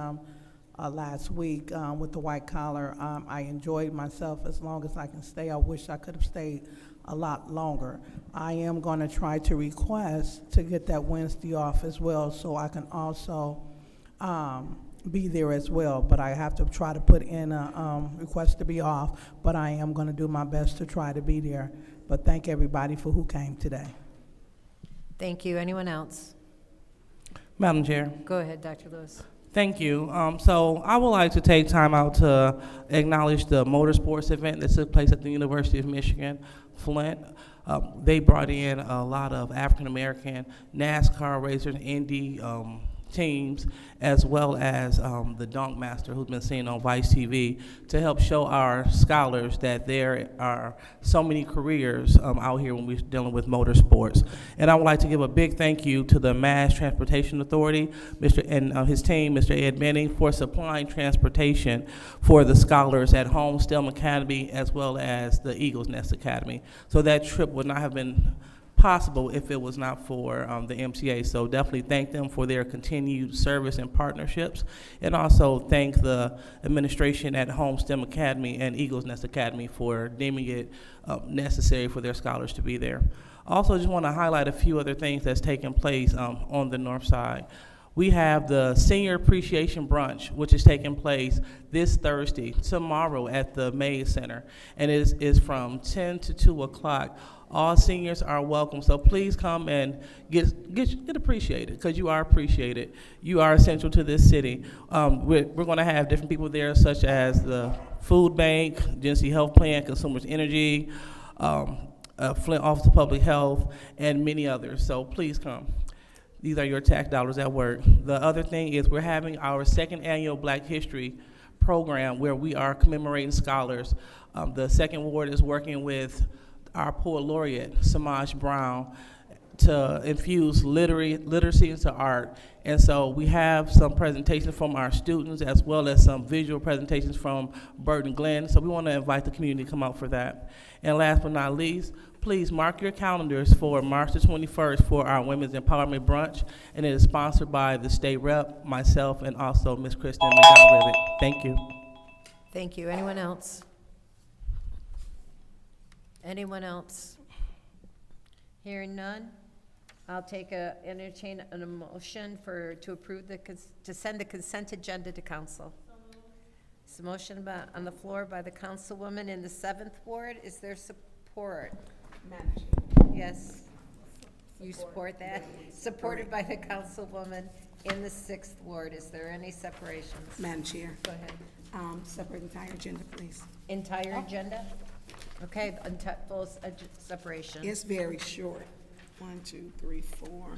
last week with the white collar. I enjoyed myself as long as I can stay. I wish I could have stayed a lot longer. I am going to try to request to get that Wednesday off as well, so I can also be there as well. But I have to try to put in a request to be off, but I am going to do my best to try to be there. But thank everybody for who came today. Thank you. Anyone else? Madam Chair. Go ahead, Dr. Lewis. Thank you. So I would like to take time out to acknowledge the motorsports event that took place at the University of Michigan, Flint. They brought in a lot of African-American NASCAR racers, Indy teams, as well as the dunk master who's been seen on Vice TV, to help show our scholars that there are so many careers out here when we're dealing with motorsports. And I would like to give a big thank you to the Mass Transportation Authority, and his team, Mr. Ed Benning, for supplying transportation for the scholars at Home STEM Academy as well as the Eagles Nest Academy. So that trip would not have been possible if it was not for the MTA. So definitely thank them for their continued service and partnerships, and also thank the administration at Home STEM Academy and Eagles Nest Academy for deeming it necessary for their scholars to be there. Also, just want to highlight a few other things that's taking place on the north side. We have the Senior Appreciation Brunch, which is taking place this Thursday, tomorrow at the Mays Center, and it is from 10 to 2 o'clock. All seniors are welcome, so please come and get appreciated, because you are appreciated. You are essential to this city. We're going to have different people there, such as the Food Bank, Genesee Health Plan, Consumers Energy, Flint Office of Public Health, and many others. So please come. These are your tax dollars at work. The other thing is we're having our second annual Black History program where we are commemorating scholars. The second ward is working with our poet laureate, Samaj Brown, to infuse literacy into art. And so we have some presentations from our students as well as some visual presentations from Burton Glenn. So we want to invite the community to come out for that. And last but not least, please mark your calendars for March the 21st for our Women's Empowerment Brunch. And it is sponsored by the state rep, myself, and also Ms. Kristen McDowell-Rivet. Thank you. Thank you. Anyone else? Anyone else? Hearing none, I'll entertain an motion to approve to send the consent agenda to council. It's a motion on the floor by the councilwoman in the 7th ward. Is there support? Yes. You support that? Supported by the councilwoman in the 6th ward. Is there any separations? Madam Chair. Go ahead. Separate entire agenda, please. Entire agenda? Okay, full separation. It's very short. 1, 2, 3, 4. Okay.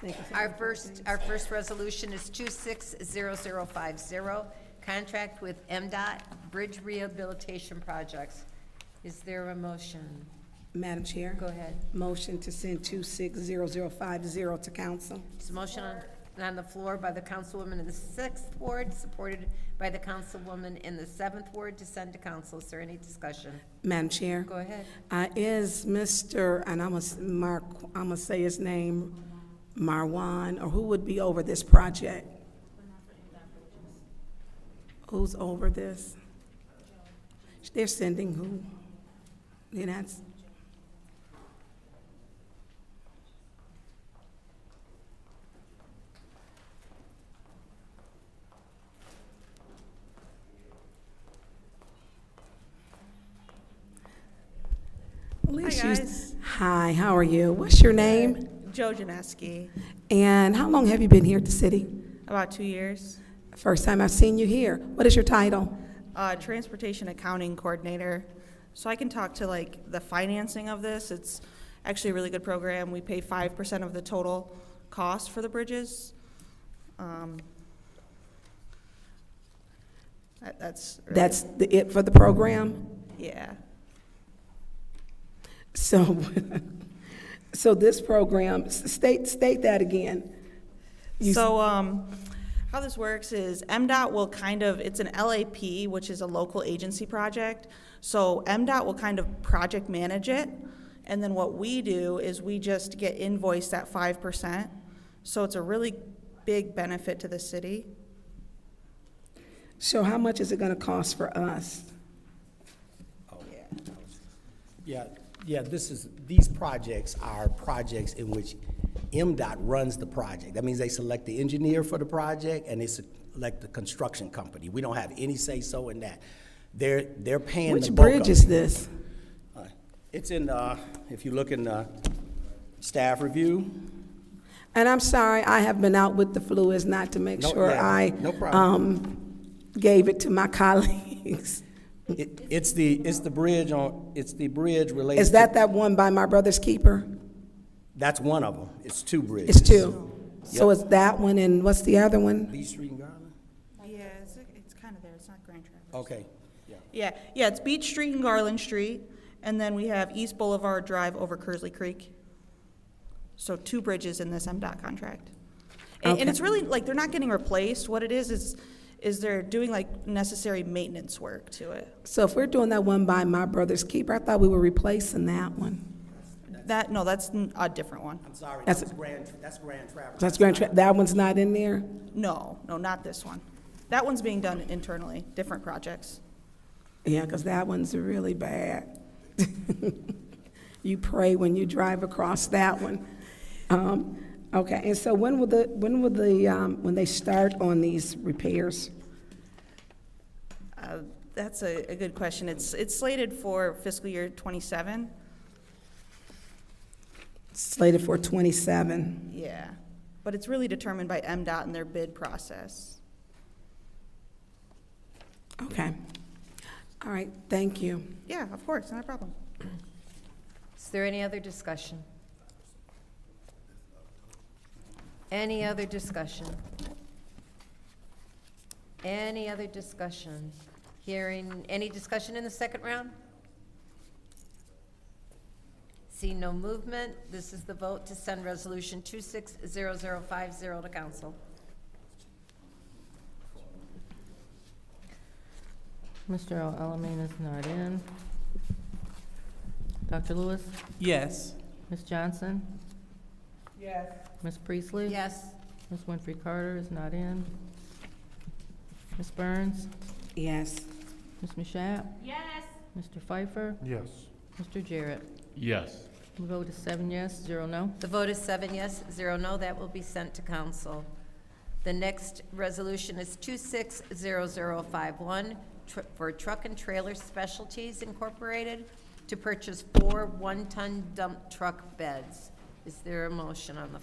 Thank you for Our the first resolution is 260050, contract with MDOT Bridge Rehabilitation Projects. Is there a motion? Madam Chair. Go ahead. Motion to send 260050 to council. It's a motion on the floor by the councilwoman in the 6th ward, supported by the councilwoman in the 7th ward to send to council. Is there any discussion? Madam Chair. Go ahead. Is Mr., and I'm gonna say his name, Marwan, or who would be over this project? Who's over this? They're sending who? Yeah, that's. Hi, guys. Hi, how are you? What's your name? Joe Janeski. And how long have you been here at the city? About 2 years. First time I've seen you here. What is your title? Transportation Accounting Coordinator. So I can talk to like the financing of this. It's actually a really good program. We pay 5% of the total cost for the bridges. That's really, That's it for the program? yeah. So, so this program, state that again. How this works is MDOT will it's an LAP, which is a local agency project. So MDOT will kind of project manage it. And then what we do is we just get invoiced at 5%. So it's a really big benefit to the city. So how much is it gonna cost for us? Yeah, these projects are projects in which MDOT runs the project. That means they select the engineer for the project and they select the construction company. We don't have any say-so in that. They're paying Which the bulk bridge of is it. this? It's in, if you look in the staff review. And I'm sorry, I have been out with the flu, is not to make No, sure yeah, I no problem. gave it to my colleagues. It's the bridge related. Is that one by my brother's keeper? That's one of them. It's two bridges. It's two. So it's that one and what's the other one? Lee Street and Garland? Yeah, it's kind of there. It's not Grand Traverse. Okay, yeah. Yeah, it's Beach Street and Garland Street. And then we have East Boulevard Drive over Kersley Creek. So 2 bridges in this MDOT contract. And it's really, like, they're not getting replaced. What it is they're doing, like, necessary maintenance work to it. So if we're doing that one by my brother's keeper, I thought we were replacing that one. No, that's a different one. I'm sorry, That's that's Grand Traverse. That's that one's not in there? No, not this one. That one's being done internally, different projects. Yeah, because that one's really bad. You pray when you drive across that one. Okay, and so when they start on these repairs? That's a good question. It's slated for fiscal year '27. Slated for 27. Yeah, but it's really determined by MDOT and their bid process. Okay. All right, thank you. Yeah, of course, not a problem. Is there any other discussion? Any other discussion? Any other discussion? Hearing, any discussion in the second round? See no movement. This is the vote to send resolution 260050 to council. Mr. Alamin is not in. Dr. Lewis? Yes. Ms. Johnson? Yes. Ms. Priestley? Yes. Ms. Winfrey Carter is not in. Ms. Burns? Yes. Ms. Mashat? Yes. Mr. Pfeiffer? Yes. Mr. Jarrett? Yes. The vote is 7 yes, 0 no. The vote is 7 yes, 0 no. That will be sent to council. The next resolution is 260051 for Truck and Trailer Specialties Incorporated to purchase 4 one-ton dump truck beds. Is there a motion on the,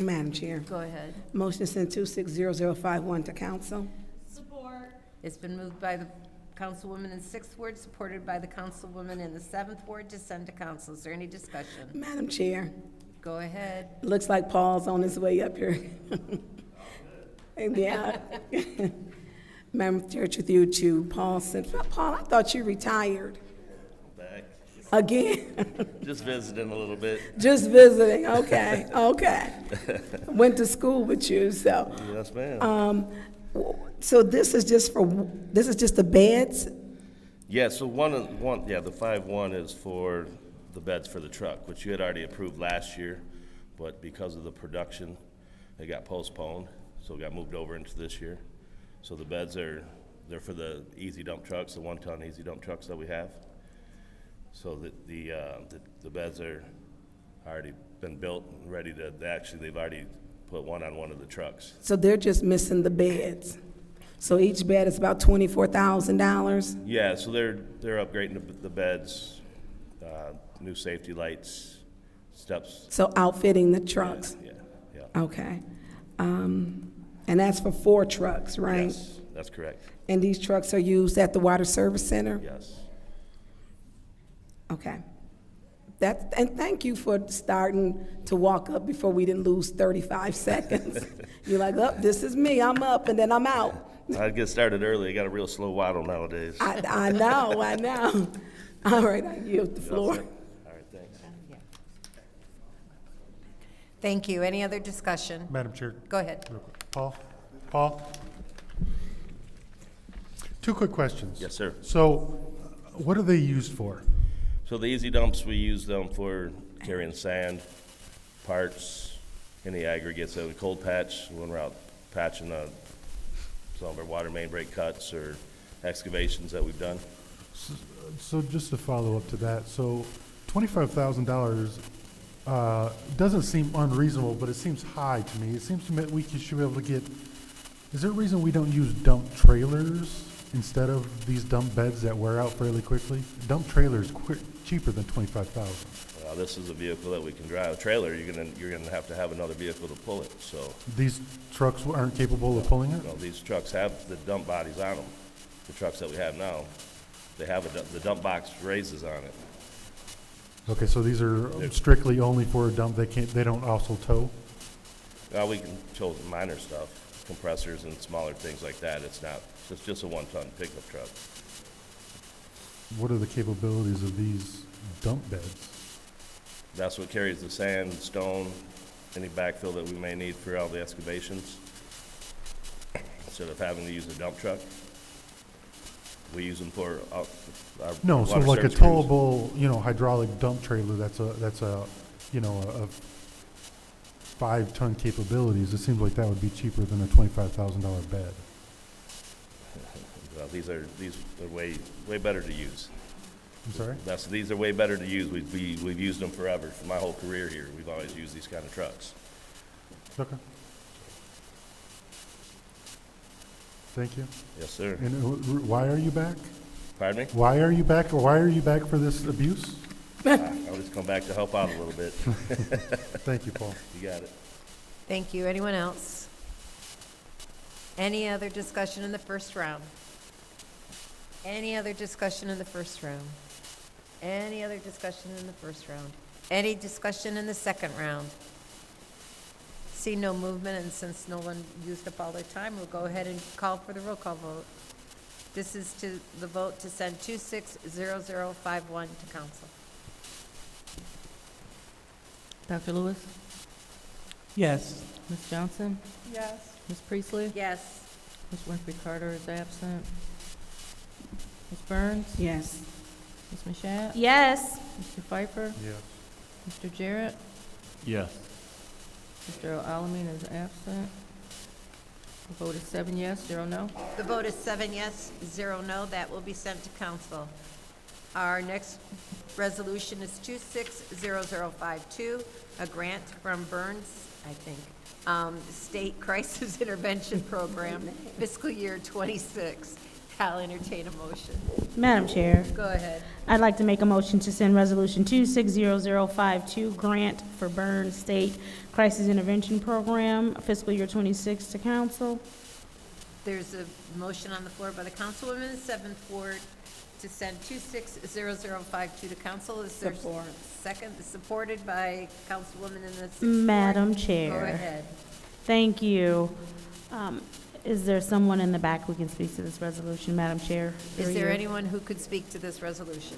Madam Chair. go ahead. Motion to send 260051 to council. Support. It's been moved by the councilwoman in 6th Ward, supported by the councilwoman in the 7th Ward to send to council. Is there any discussion? Madam Chair, Go ahead. looks like Paul's on his way up here. Yeah. Madam Chair, with you to Paul said, Paul, I thought you retired. Back. Again? Just visiting a little bit. Just visiting, okay, okay. Went to school with you, so. Yes, ma'am. So this is just the beds? Yeah, so the 5-1 is for the beds for the truck, which you had already approved last year, but because of the production, it got postponed, so it got moved over into this year. So the beds are they're for the easy dump trucks, the 1-ton easy dump trucks that we have. So the beds are already been built and ready to, they've already put one on one of the trucks. So they're just missing the beds. So each bed is about $24,000? Yeah, so they're upgrading the beds, new safety lights, steps. So outfitting the trucks? Yeah. Okay. And that's for 4 trucks, right? Yes, that's correct. And these trucks are used at the Water Service Center? Yes. Okay. And thank you for starting to walk up before we didn't lose 35 seconds. You're like, oh, this is me, I'm up, and then I'm out. I get started early. I got a real slow waddle nowadays. I know. All right, I yield the floor. All right, thanks. Thank you. Any other discussion? Madam Chair. Go ahead. Real quick. Paul? 2 quick questions. Yes, sir. So, what are they used for? So the easy dumps, we use them for carrying sand, parts, any aggregates that we cold patch when we're out patching some of our water main break cuts or excavations that we've done. So just to follow up to that, so $25,000 doesn't seem unreasonable, but it seems high to me. It seems to me that we should be able to get, is there a reason we don't use dump trailers instead of these dump beds that wear out fairly quickly? Dump trailers cheaper than $25,000. This is a vehicle that we can drive. A trailer, you're gonna have to have another vehicle to pull it, so. These trucks aren't capable of pulling it? No, these trucks have the dump bodies on them. The trucks that we have now, they have the dump box raises on it. Okay, so these are strictly only for a dump, they don't also tow? We can tow minor stuff, compressors and smaller things like that. It's just a 1-ton pickup truck. What are the capabilities of these dump beds? That's what carries the sand, stone, any backfill that we may need for all the excavations. Instead of having to use a dump truck, we use them for our No, so water like a service crews. towable, hydraulic dump trailer, that's a 5-ton capabilities. It seems like that would be cheaper than a $25,000 bed. Well, these are way better to use. I'm sorry? These are way better to use. We've used them forever. For my whole career here, we've always used these kind of trucks. Okay. Thank you. Yes, sir. And why are you back? Pardon me? Why are you back, or why are you back for this abuse? I'll just come back to help out a little bit. Thank you, Paul. You got it. Thank you. Anyone else? Any other discussion in the first round? Any other discussion in the first round? Any other discussion in the first round? Any discussion in the second round? See no movement, and since no one used up all their time, we'll go ahead and call for the roll call vote. This is to the vote to send 260051 to council. Dr. Lewis? Yes. Ms. Johnson? Yes. Ms. Priestley? Yes. Ms. Winfrey Carter is absent. Ms. Burns? Yes. Ms. Mashat? Yes. Mr. Pfeiffer? Yes. Mr. Jarrett? Yes. Mr. Alamin is absent. The vote is 7 yes, 0 no. The vote is 7 yes, 0 no. That will be sent to council. Our next resolution is 260052, a grant from Burns, I think, State Crisis Intervention Program, fiscal year 26. I'll entertain a motion. Madam Chair, Go ahead. I'd like to make a motion to send Resolution 260052, grant for Burns State Crisis Intervention Program, fiscal year 26 to council. There's a motion on the floor by the councilwoman, 7th Ward, to send 260052 to council. Is there Support. second? Supported by councilwoman in the 6th Ward. Madam Chair. Go ahead. Thank you. Is there someone in the back who can speak to this resolution, Madam Chair? Is Through there you. anyone who could speak to this resolution?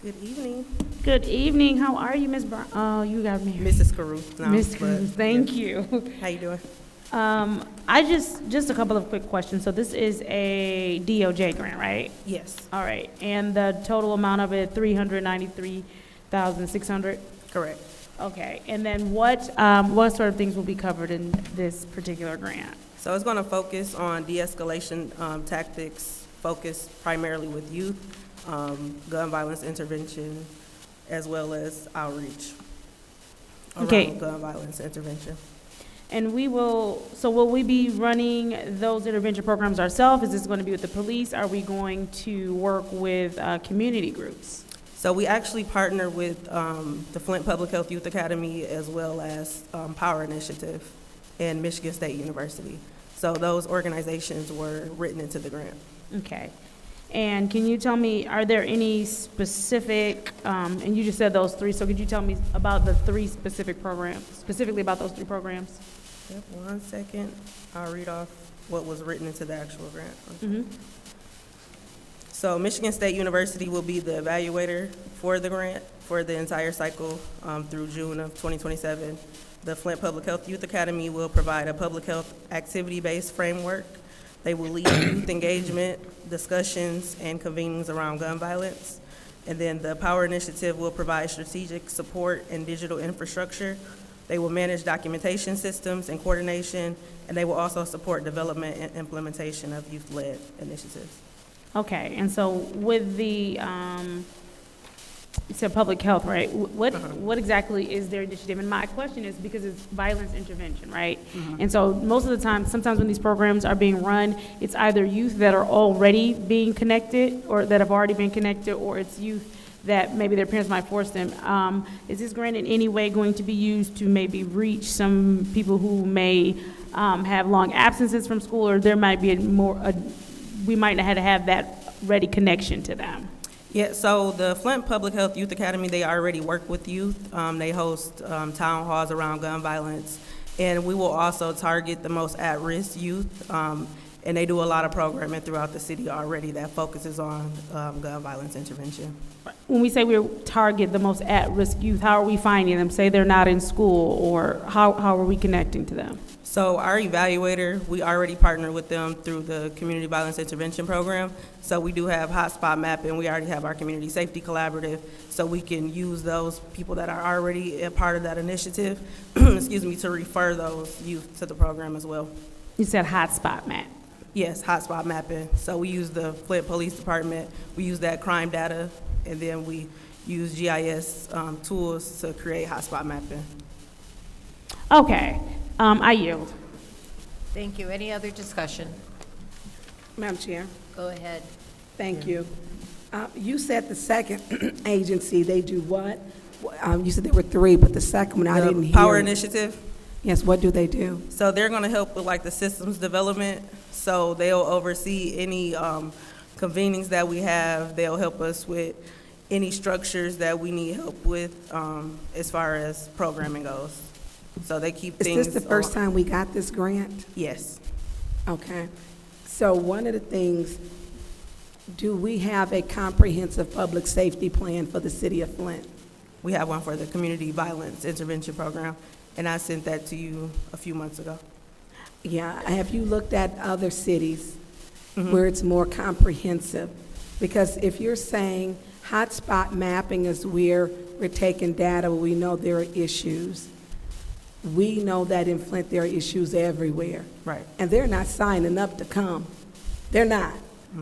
Good evening. Good evening. How are you, Ms. Brown? Oh, you got me. Mrs. Caruth. No, Miss but- Cruz, thank yeah. you. How you doing? I just a couple of quick questions. So this is a DOJ grant, right? Yes. All right. And the total amount of it, 393,600? Correct. Okay. And then what sort of things will be covered in this particular grant? So it's going to focus on de-escalation tactics, focused primarily with youth, gun violence intervention, as well as outreach Okay. around gun violence intervention. And will we be running those intervention programs ourselves? Is this going to be with the police? Are we going to work with community groups? So we actually partner with the Flint Public Health Youth Academy as well as Power Initiative and Michigan State University. So those organizations were written into the grant. Okay. And can you tell me, are there any specific, and you just said those three, so could you tell me about the three specific programs, specifically about those three programs? Yep, 1 second. I'll read off what was written into the actual grant. Mm-hmm. So Michigan State University will be the evaluator for the grant for the entire cycle through June of 2027. The Flint Public Health Youth Academy will provide a public health activity-based framework. They will lead youth engagement, discussions, and convenings around gun violence. And then the Power Initiative will provide strategic support and digital infrastructure. They will manage documentation systems and coordination, and they will also support development and implementation of youth-led initiatives. Okay, and so with the, you said public health, right? What exactly is their initiative? And my question is because it's violence intervention, right? And so most of the time, sometimes when these programs are being run, it's either youth that are already being connected or that have already been connected, or it's youth that maybe their parents might force them. Is this grant in any way going to be used to maybe reach some people who may have long absences from school, or there might be we might not have to have that ready connection to them? Yeah, so the Flint Public Health Youth Academy, they already work with youth. They host town halls around gun violence, and we will also target the most at-risk youth, and they do a lot of programming throughout the city already that focuses on gun violence intervention. When we say we target the most at-risk youth, how are we finding them? Say they're not in school, or how are we connecting to them? So our evaluator, we already partner with them through the Community Violence Intervention Program. So we do have hotspot mapping. We already have our Community Safety Collaborative. So we can use those people that are already a part of that initiative, excuse me, to refer those youth to the program as well. You said hotspot map. Yes, hotspot mapping. So we use the Flint Police Department. We use that crime data, and then we use GIS tools to create hotspot mapping. Okay. I yield. Thank you. Any other discussion? Madam Chair, Go ahead. thank you. You said the second agency, they do what? You said there were three, but the second one, I didn't hear. Power Initiative. Yes, what do they do? So they're going to help with like the systems development. So they'll oversee any convenings that we have. They'll help us with any structures that we need help with as far as programming goes. So they keep things. Is this the first time we got this grant? Yes. Okay. So one of the things, do we have a comprehensive public safety plan for the city of Flint? We have one for the Community Violence Intervention Program, and I sent that to you a few months ago. Yeah, have you looked at other cities where it's more comprehensive? Because if you're saying hotspot mapping is where we're taking data, we know there are issues. We know that in Flint there are issues everywhere. Right. And they're not signing up to come. They're not.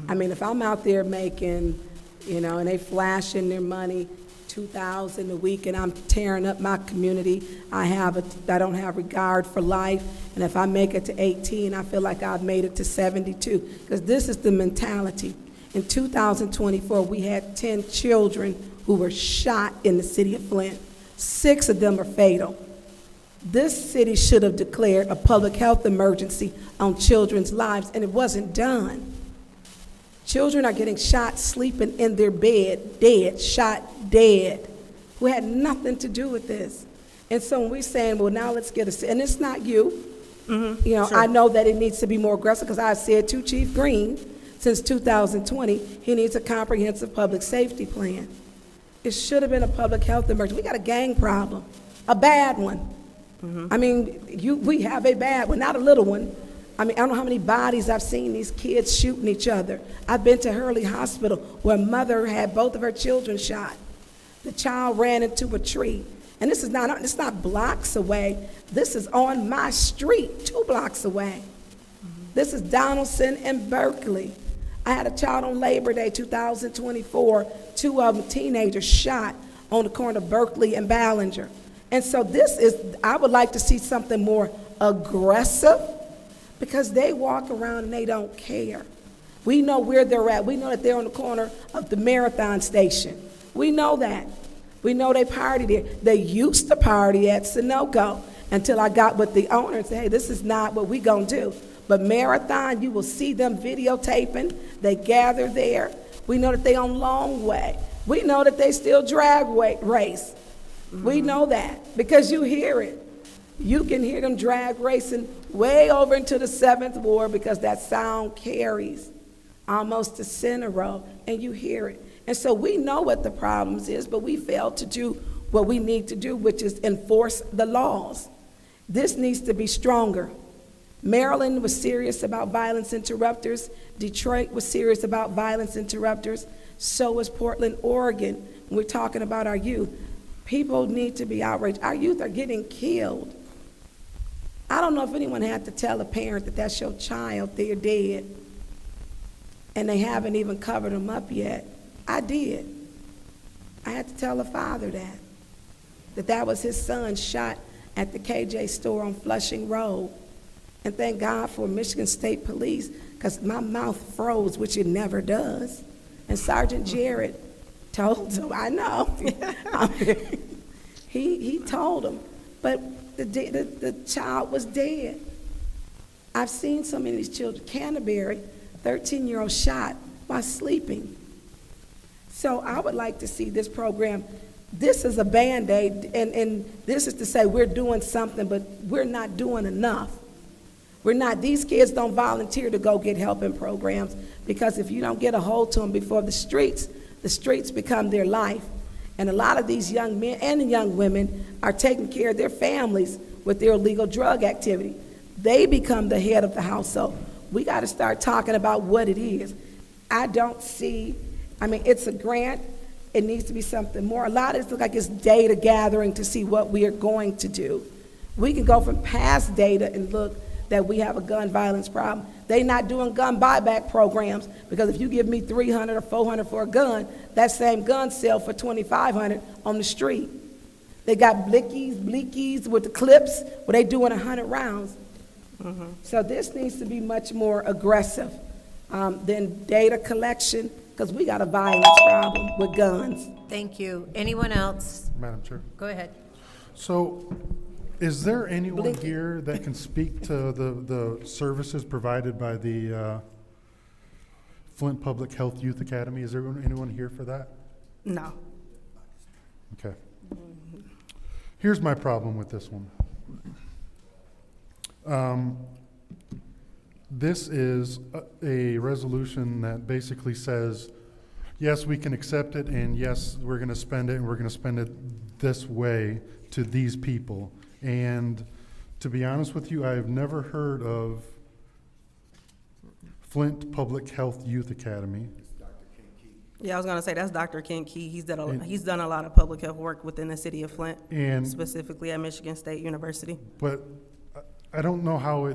I mean, if I'm out there making, and they flashing their money, $2,000 a week, and I'm tearing up my community, I don't have regard for life, and if I make it to 18, I feel like I've made it to 72, because this is the mentality. In 2024, we had 10 children who were shot in the city of Flint. 6 of them are fatal. This city should have declared a public health emergency on children's lives, and it wasn't done. Children are getting shot sleeping in their bed, dead, shot dead, who had nothing to do with this. And so when we're saying, well, now let's get and it's not you. Sure. I know that it needs to be more aggressive, because I've said to Chief Green since 2020, he needs a comprehensive public safety plan. It should have been a public health emergency. We got a gang problem, a bad one. I mean, we have a bad one, not a little one. I mean, I don't know how many bodies I've seen these kids shooting each other. I've been to Hurley Hospital where a mother had both of her children shot. The child ran into a tree. And this is not, it's not blocks away. This is on my street, 2 blocks away. This is Donaldson and Berkeley. I had a child on Labor Day 2024, 2 of them teenagers shot on the corner of Berkeley and Ballinger. And so I would like to see something more aggressive, because they walk around and they don't care. We know where they're at. We know that they're on the corner of the Marathon Station. We know that. We know they party there. They used to party at Sunoco until I got with the owner and said, hey, this is not what we gonna do. But Marathon, you will see them videotaping. They gather there. We know that they on Long Way. We know that they still drag race. We know that because you hear it. You can hear them drag racing way over into the 7th Ward because that sound carries almost to Center Road, and you hear it. And so we know what the problems is, but we fail to do what we need to do, which is enforce the laws. This needs to be stronger. Maryland was serious about violence interrupters. Detroit was serious about violence interrupters. So was Portland, Oregon. We're talking about our youth. People need to be outraged. Our youth are getting killed. I don't know if anyone had to tell a parent that that's your child, they're dead, and they haven't even covered them up yet. I did. I had to tell a father that was his son shot at the KJ store on Flushing Road. And thank God for Michigan State Police, because my mouth froze, which it never does. And Sergeant Jarrett told him, I know. he told him, but the child was dead. I've seen so many of these children. Canterbury, 13-year-old shot while sleeping. So I would like to see this program. This is a Band-Aid, and this is to say we're doing something, but we're not doing enough. These kids don't volunteer to go get help in programs, because if you don't get a hold to them before the streets become their life. And a lot of these young men and young women are taking care of their families with their illegal drug activity. They become the head of the household. We got to start talking about what it is. It's a grant. It needs to be something more. A lot of it looks like it's data gathering to see what we are going to do. We can go from past data and look that we have a gun violence problem. They're not doing gun buyback programs, because if you give me $300 or $400 for a gun, that same gun sell for $2,500 on the street. They got blickies with the clips where they doing 100 rounds. So this needs to be much more aggressive than data collection, because we got a violence problem with guns. Thank you. Anyone else? Madam Chair. Go ahead. So, is there anyone here that can speak to the services provided by the Flint Public Health Youth Academy? Is there anyone here for that? No. Okay. Here's my problem with this one. This is a resolution that basically says, yes, we can accept it, and yes, we're going to spend it, and we're going to spend it this way to these people. And to be honest with you, I have never heard of Flint Public Health Youth Academy. Yeah, I was going to say, that's Dr. Ken Key. He's done a lot of public health work within the city of Flint, and specifically at Michigan State University. But I don't know how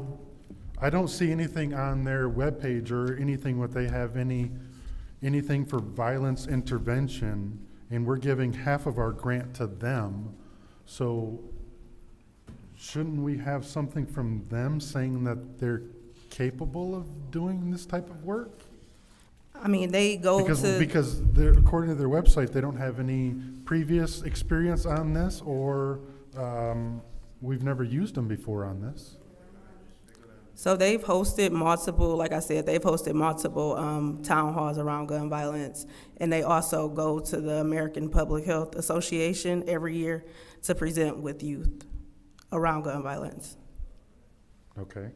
I don't see anything on their webpage or anything what they have anything for violence intervention, and we're giving half of our grant to them. So shouldn't we have something from them saying that they're capable of doing this type of work? I mean, they go because according to their website, they don't have any previous experience on this, or we've never used them before on this. So they've hosted multiple, like I said, town halls around gun violence, and they also go to the American Public Health Association every year to present with youth around gun violence. Okay.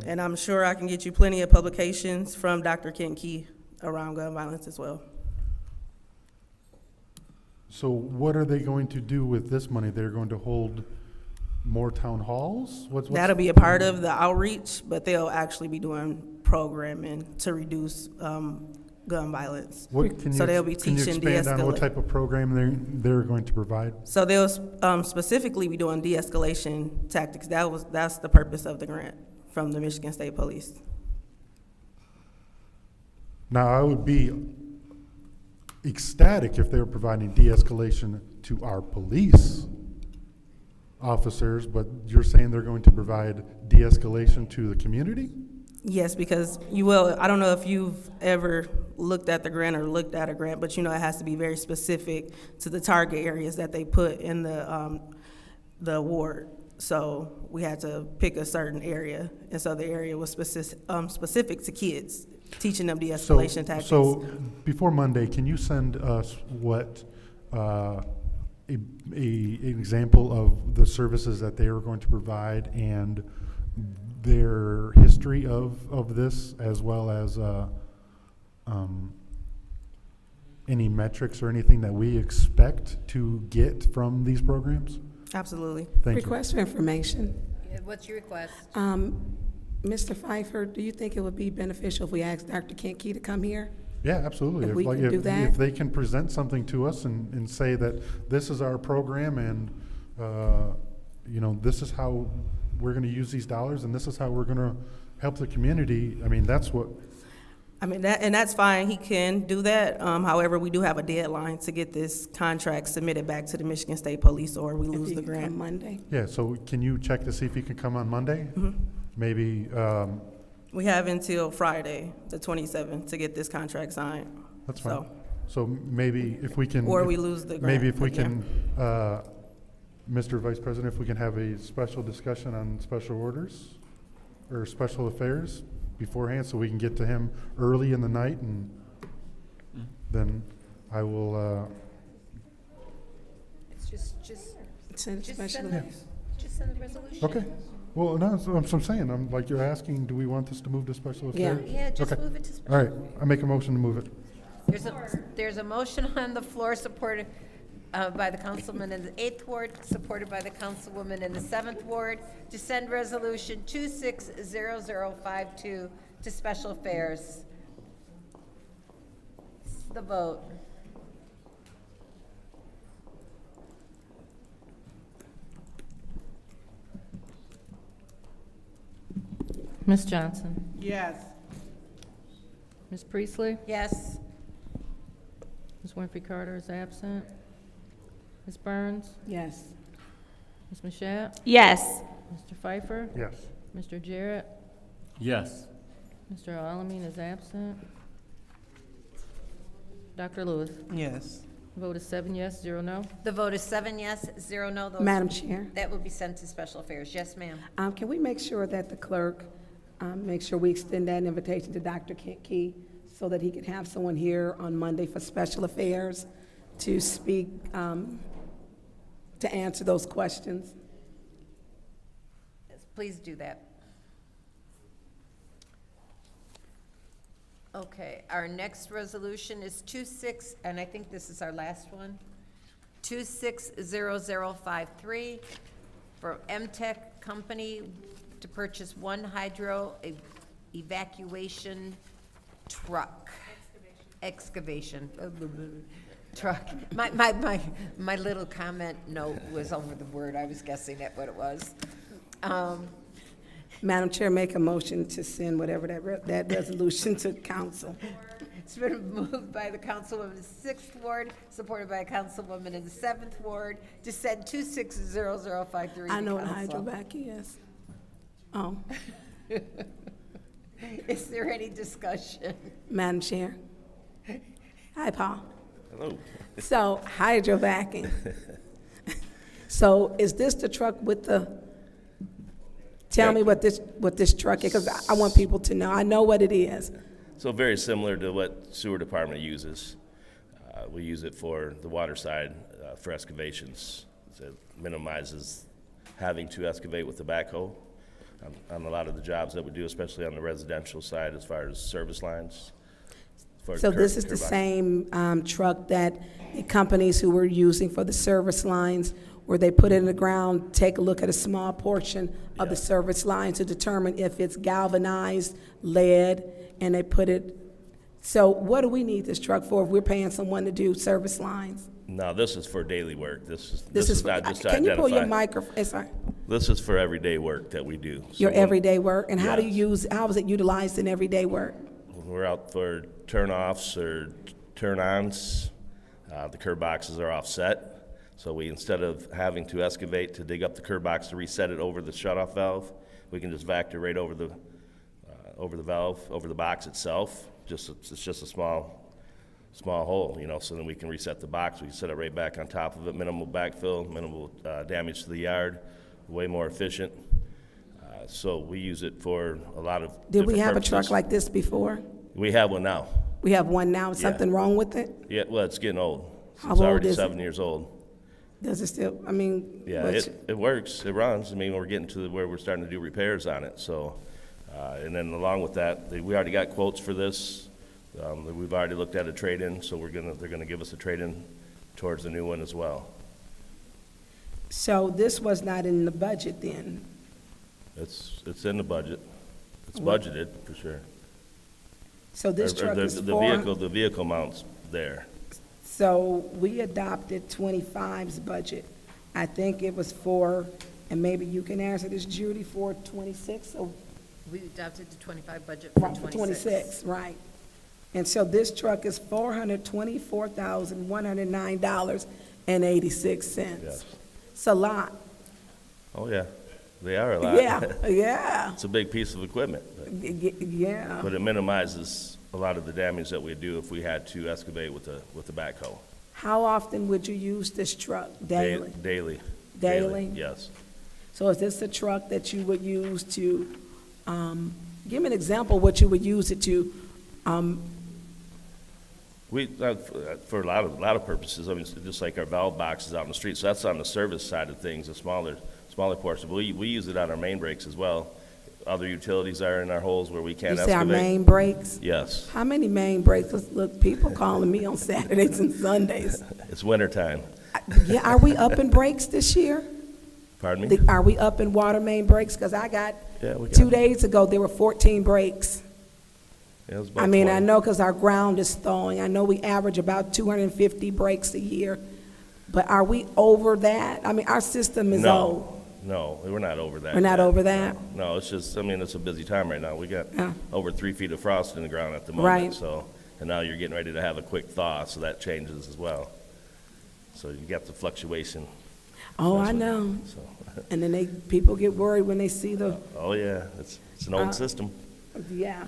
And I'm sure I can get you plenty of publications from Dr. Ken Key around gun violence as well. So what are they going to do with this money? They're going to hold more town halls? That'll be a part of the outreach, but they'll actually be doing programming to reduce gun violence. So they'll be Can you teaching expand on what de-escalation. type of program they're going to provide? So they'll specifically be doing de-escalation tactics. That's the purpose of the grant from the Michigan State Police. Now, I would be ecstatic if they were providing de-escalation to our police officers, but you're saying they're going to provide de-escalation to the community? Yes, because I don't know if you've ever looked at the grant or looked at a grant, but you know it has to be very specific to the target areas that they put in the award. So we had to pick a certain area, and so the area was specific to kids, teaching them de-escalation tactics. So before Monday, can you send us what an example of the services that they are going to provide and their history of this, as well as any metrics or anything that we expect to get from these programs? Absolutely. Thank you. Request for information. What's your request? Mr. Pfeiffer, do you think it would be beneficial if we asked Dr. Kentke to come here? Yeah, absolutely. If we can do that? If they can present something to us and say that this is our program and, this is how we're gonna use these dollars and this is how we're gonna help the community, I mean, that's what. I mean, that's fine, he can do that. However, we do have a deadline to get this contract submitted back to the Michigan State Police or we lose the grant. Monday. Yeah, so can you check to see if he can come on Monday? Mhm. Maybe, We have until Friday, the 27th, to get this contract signed. that's fine. So maybe if we can. Or we lose the Maybe grant, if we but yeah. can, Mr. Vice President, if we can have a special discussion on special orders or special affairs beforehand, so we can get to him early in the night, and then I will, It's just Send it just special send affairs. just send the resolution. okay. Well, no, that's what I'm saying. I'm like, you're asking, do we want this to move to special Yeah. affairs? Yeah, just Okay. move it to special. All right, I make a motion to move it. There's a motion on the floor supported by the councilman in the 8th ward, supported by the councilwoman in the 7th ward, to send resolution 260052 to special affairs. The vote. Ms. Johnson? Yes. Ms. Priestley? Yes. Ms. Winfrey Carter is absent. Ms. Burns? Yes. Ms. Mashat? Yes. Mr. Pfeiffer? Yes. Mr. Jarrett? Yes. Mr. Alamin is absent. Dr. Lewis? Yes. Vote is 7 yes, 0 no. The vote is 7 yes, 0 no. Those- Madam Chair. That will be sent to special affairs. Yes, ma'am. Can we make sure that the clerk, make sure we extend that invitation to Dr. Kentke so that he can have someone here on Monday for special affairs to speak, to answer those questions? Yes, please do that. Okay, our next resolution is 26, and I think this is our last one, 260053 for MTech Company to purchase one hydro evacuation truck. Excavation. Truck. My little comment note was over the word. I was guessing at what it was. Madam Chair, make a motion to send whatever that resolution to council. It's been moved by the councilwoman in the 6th ward, supported by a councilwoman in the 7th ward, to send 260053 to I know what council. hydrovac is. Oh, Is there any discussion? Madam Chair. Hi, Paul. Hello. So hydrovacing. So is this the truck with the, tell me what this truck is, because I want people to know. I know what it is. So very similar to what sewer department uses. We use it for the water side for excavations. So it minimizes having to excavate with the backhoe on a lot of the jobs that we do, especially on the residential side as far as service lines. for So this is the curb box. same truck that the companies who were using for the service lines, where they put it in the ground, take a look at a small portion of the service line to determine if it's galvanized, lead, and they put it. So what do we need this truck for if we're paying someone to do service lines? No, this is for daily work. This This is not just to Can you pull your identify. microphone? Sorry. This is for everyday work that we do. So Your when everyday work, and how do Yes. you use, how is it utilized in everyday work? we're out for turn-offs or turn-ons, the curb boxes are offset. So we, instead of having to excavate to dig up the curb box to reset it over the shut-off valve, we can just vac it right over the valve, over the box itself. It's just a small hole, you know, so then we can reset the box. We can set it right back on top of it, minimal backfill, minimal damage to the yard, way more efficient. So we use it for a lot of Did we different have a purposes. truck like this before? We have one now. We have one now. Is Yeah. something wrong with it? Yeah, well, it's getting old. How It's old already is it? 7 years old. Does it still, I mean? Yeah, what's- it works, it runs. I mean, we're getting to where we're starting to do repairs on it, so. And then along with that, we already got quotes for this. We've already looked at a trade-in, so they're gonna give us a trade-in towards the new one as well. So this was not in the budget then? It's in the budget. It's budgeted, for sure. So this Or truck is the vehicle amount's there. So we adopted 25's budget. I think it was for, and maybe you can answer this, Judy, for 26, or We adopted the 25 budget right, for 26, right? And so this truck is $424,109.86. Yes. It's a lot. Oh, yeah, they are a lot. Yeah, yeah, It's a big piece of equipment, yeah. but it minimizes a lot of the damage that we do if we had to excavate with the backhoe. How often would you use this truck? Daily? Daily. Daily? Yes. So is this a truck that you would use to, give me an example of what you would use it to? We, for a lot of purposes, I mean, it's just like our valve boxes out in the street, so that's on the service side of things, a smaller portion. But we use it on our main breaks as well. Other utilities are in our holes where we can't You excavate. say our main breaks? Yes. How many main breaks? Look, people calling me on Saturdays and Sundays. It's winter time. Yeah, are we up in breaks this year? Pardon me? Are we up in water main breaks? Because I got, Yeah, we got 2 days ago, there were 14 breaks. Yeah, it was about I mean, 20. I know because our ground is thawing. I know we average about 250 breaks a year. But are we over that? I mean, our system is old. No, we're not over that. We're not yet. over that? No, it's just, I mean, it's a busy time right now. We got Yeah. over 3 feet of frost in the ground at the moment. Right. So, and now you're getting ready to have a quick thaw, so that changes as well. So you got the fluctuation. Oh, I That's what- know. So, And then people get worried when they see the, oh yeah, it's an old system. yeah.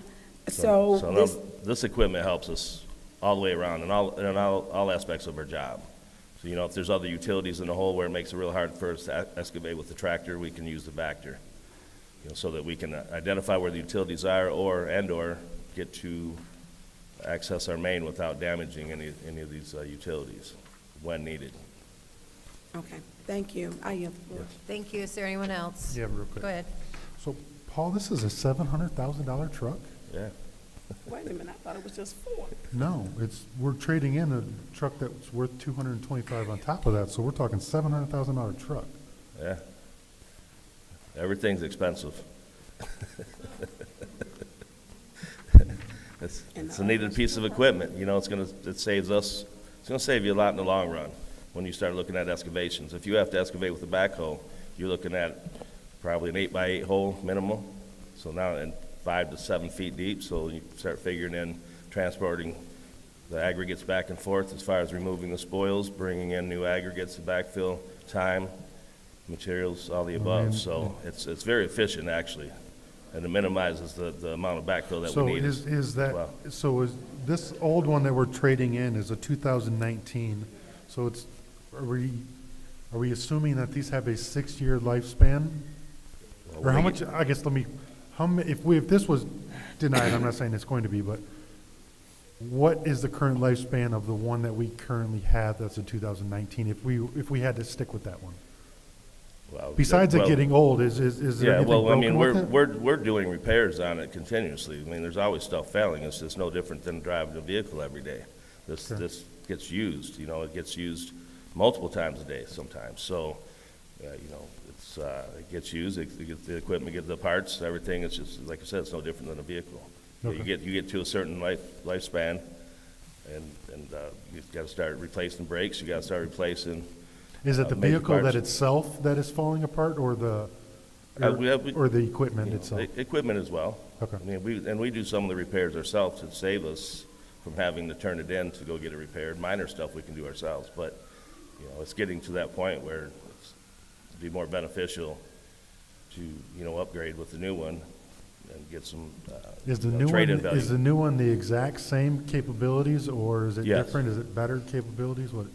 So no, this, this equipment helps us all the way around in all aspects of our job. So, you know, if there's other utilities in the hole where it makes it real hard for us to excavate with the tractor, we can use the Vector. You know, so that we can identify where the utilities are or get to access our main without damaging any of these utilities when needed. okay, thank you. I yield the floor. Thank you. Is there anyone else? Yeah, real quick. Go ahead. So, Paul, this is a $700,000 truck? Yeah. Wait a minute, I thought it was just 4. No, we're trading in a truck that's worth 225 on top of that, so we're talking $700,000 truck. Yeah. Everything's expensive. It's a needed piece of equipment, you know, it's gonna save you a lot in the long run when you start looking at excavations. If you have to excavate with a backhoe, you're looking at probably an 8x8 hole minimum. So now, and 5 to 7 feet deep, so you start figuring in transporting the aggregates back and forth as far as removing the spoils, bringing in new aggregates to backfill, time, materials, all the above. So it's very efficient, actually, and it minimizes the amount of backfill that So we need. is that, well. so is this old one that we're trading in is a 2019, so are we assuming that these have a 6-year lifespan? Or how much, I guess, if this was denied, I'm not saying it's going to be, but what is the current lifespan of the one that we currently have that's a 2019, if we had to stick with that one? Well, Besides it well, getting old, is there yeah, anything well, I mean, broken with it? we're doing repairs on it continuously. I mean, there's always stuff failing. It's just no different than driving a vehicle every day. This gets used, you know, it gets used multiple times a day sometimes. So, you know, it gets used, the equipment, get the parts, everything. It's just, like I said, it's no different than a vehicle. Okay. You get to a certain lifespan, and you've got to start replacing brakes. You got to start replacing. Is it the major vehicle parts. that itself that is falling apart, or or the equipment You know, itself? Equipment as well. Okay. I mean, we do some of the repairs ourselves to save us from having to turn it in to go get it repaired. Minor stuff we can do ourselves, but, you know, it's getting to that point where it'd be more beneficial to, you know, upgrade with the new one and get some, Is the you know, new one, trade-in value. is the new one the exact same capabilities, or is it Yes. different? Is it better capabilities? What?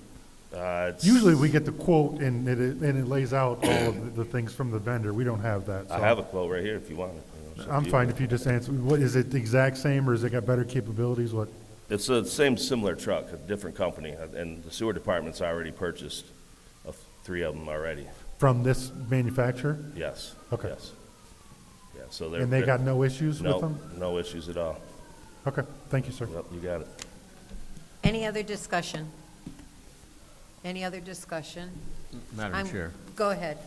It's- Usually we get the quote and it lays out all of the things from the vendor. We don't have that. I so. have a quote right here if you want it. You know, so I'm fine if you just answer. What, is it the exact same, or has it got better capabilities? What? It's the same similar truck, a different company, and the sewer department's already purchased 3 of them already. From this manufacturer? Yes. Okay. Yes. Yeah, so And they got no issues with them? No issues at all. Okay, thank you, sir. Yep, you got it. Any other discussion? Any other discussion? Madam Chair. Go ahead.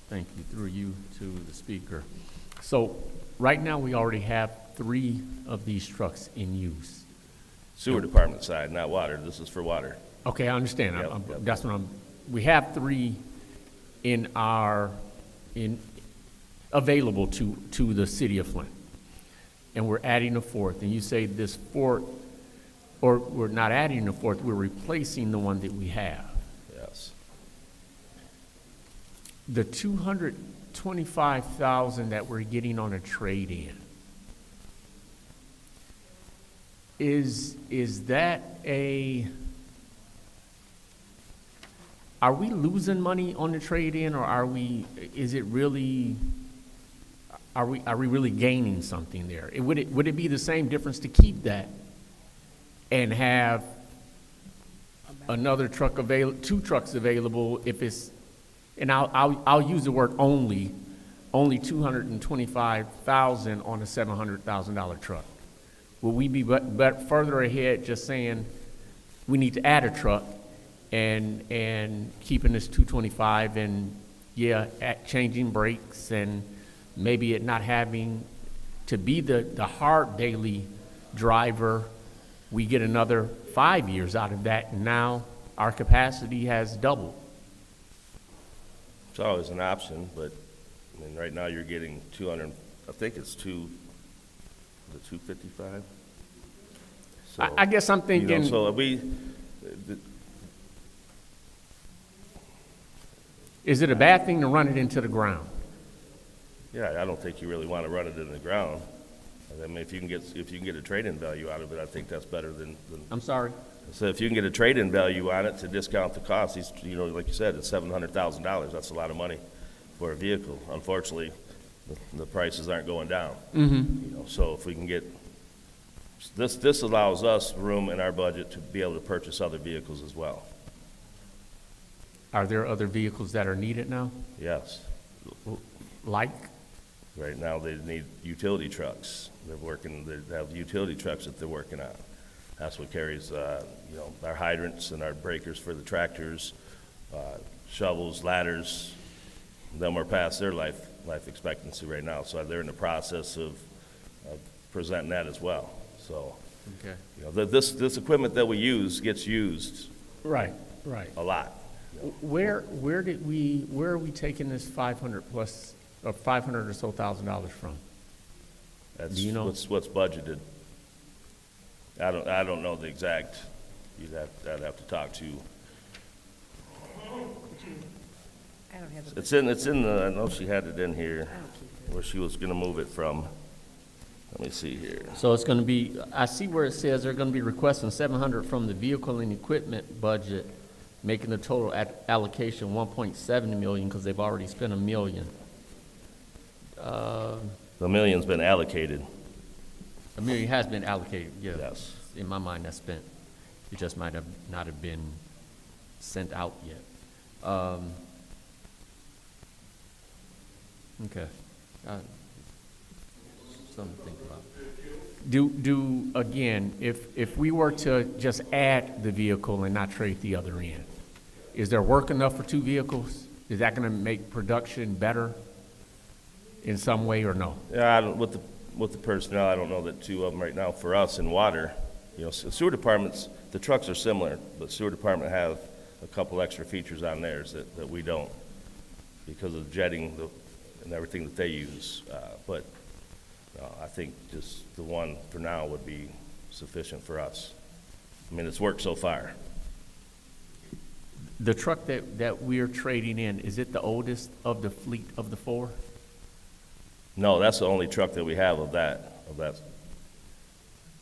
Thank you, through you to the speaker. So, right now, we already have 3 of these trucks in use. Sewer department side, not water. This is for water. Okay, I understand. Yep, yep. That's what we have 3 available to the city of Flint. And we're adding a 4th, and you say this 4th, or we're not adding a 4th, we're replacing the one that we have. Yes. The $225,000 that we're getting on a trade-in, is that are we losing money on the trade-in, or are we really gaining something there? Would it be the same difference to keep that and have another truck 2 trucks available if it's, and I'll use the word only $225,000 on a $700,000 truck? Will we be but further ahead just saying we need to add a truck and keeping this 225 and changing brakes and maybe it not having to be the hard daily driver? We get another 5 years out of that, and now our capacity has doubled. It's always an option, but, I mean, right now you're getting 200, I think it's 255? So, I guess I'm thinking. You know, so is it a bad thing to run it into the ground? Yeah, I don't think you really want to run it in the ground. I mean, if you can get a trade-in value out of it, I think that's better than. I'm sorry? So if you can get a trade-in value on it to discount the cost, you know, like you said, it's $700,000. That's a lot of money for a vehicle. Unfortunately, the prices aren't going down. Mm-hmm. You know, so if we can get, this allows us room in our budget to be able to purchase other vehicles as well. Are there other vehicles that are needed now? Yes. Like? Right now, they need utility trucks. They have utility trucks that they're working on. That's what carries, you know, our hydrants and our breakers for the tractors, shovels, ladders. Them are past their life expectancy right now, so they're in the process of presenting that as well. So, okay, you know, this equipment that we use gets used. Right. A lot. Where are we taking this 500 plus, or 500 or so $1,000 from? That's Do you know? what's budgeted. I don't know the exact. I'd have to talk to. I don't have It's in the. I know she had it in here, where she was going to move it from. Let me see here. So it's going to be, I see where it says they're going to be requesting 700 from the vehicle and equipment budget, making the total allocation 1.7 million because they've already spent $1 million. The $1 million's been allocated. $1 million has been allocated, yeah. Yes. In my mind, that's spent. It just might have not have been sent out yet. Okay. Something to think about. Again, if we were to just add the vehicle and not trade the other in, is there work enough for 2 vehicles? Is that gonna make production better in some way or no? Yeah, with the personnel, I don't know that 2 of them right now for us in water, sewer departments, the trucks are similar, but sewer department have a couple extra features on theirs that we don't because of jetting and everything that they use. But I think just the one for now would be sufficient for us. I mean, it's worked so far. The truck that we're trading in, is it the oldest of the fleet of the 4? No, that's the only truck that we have of that.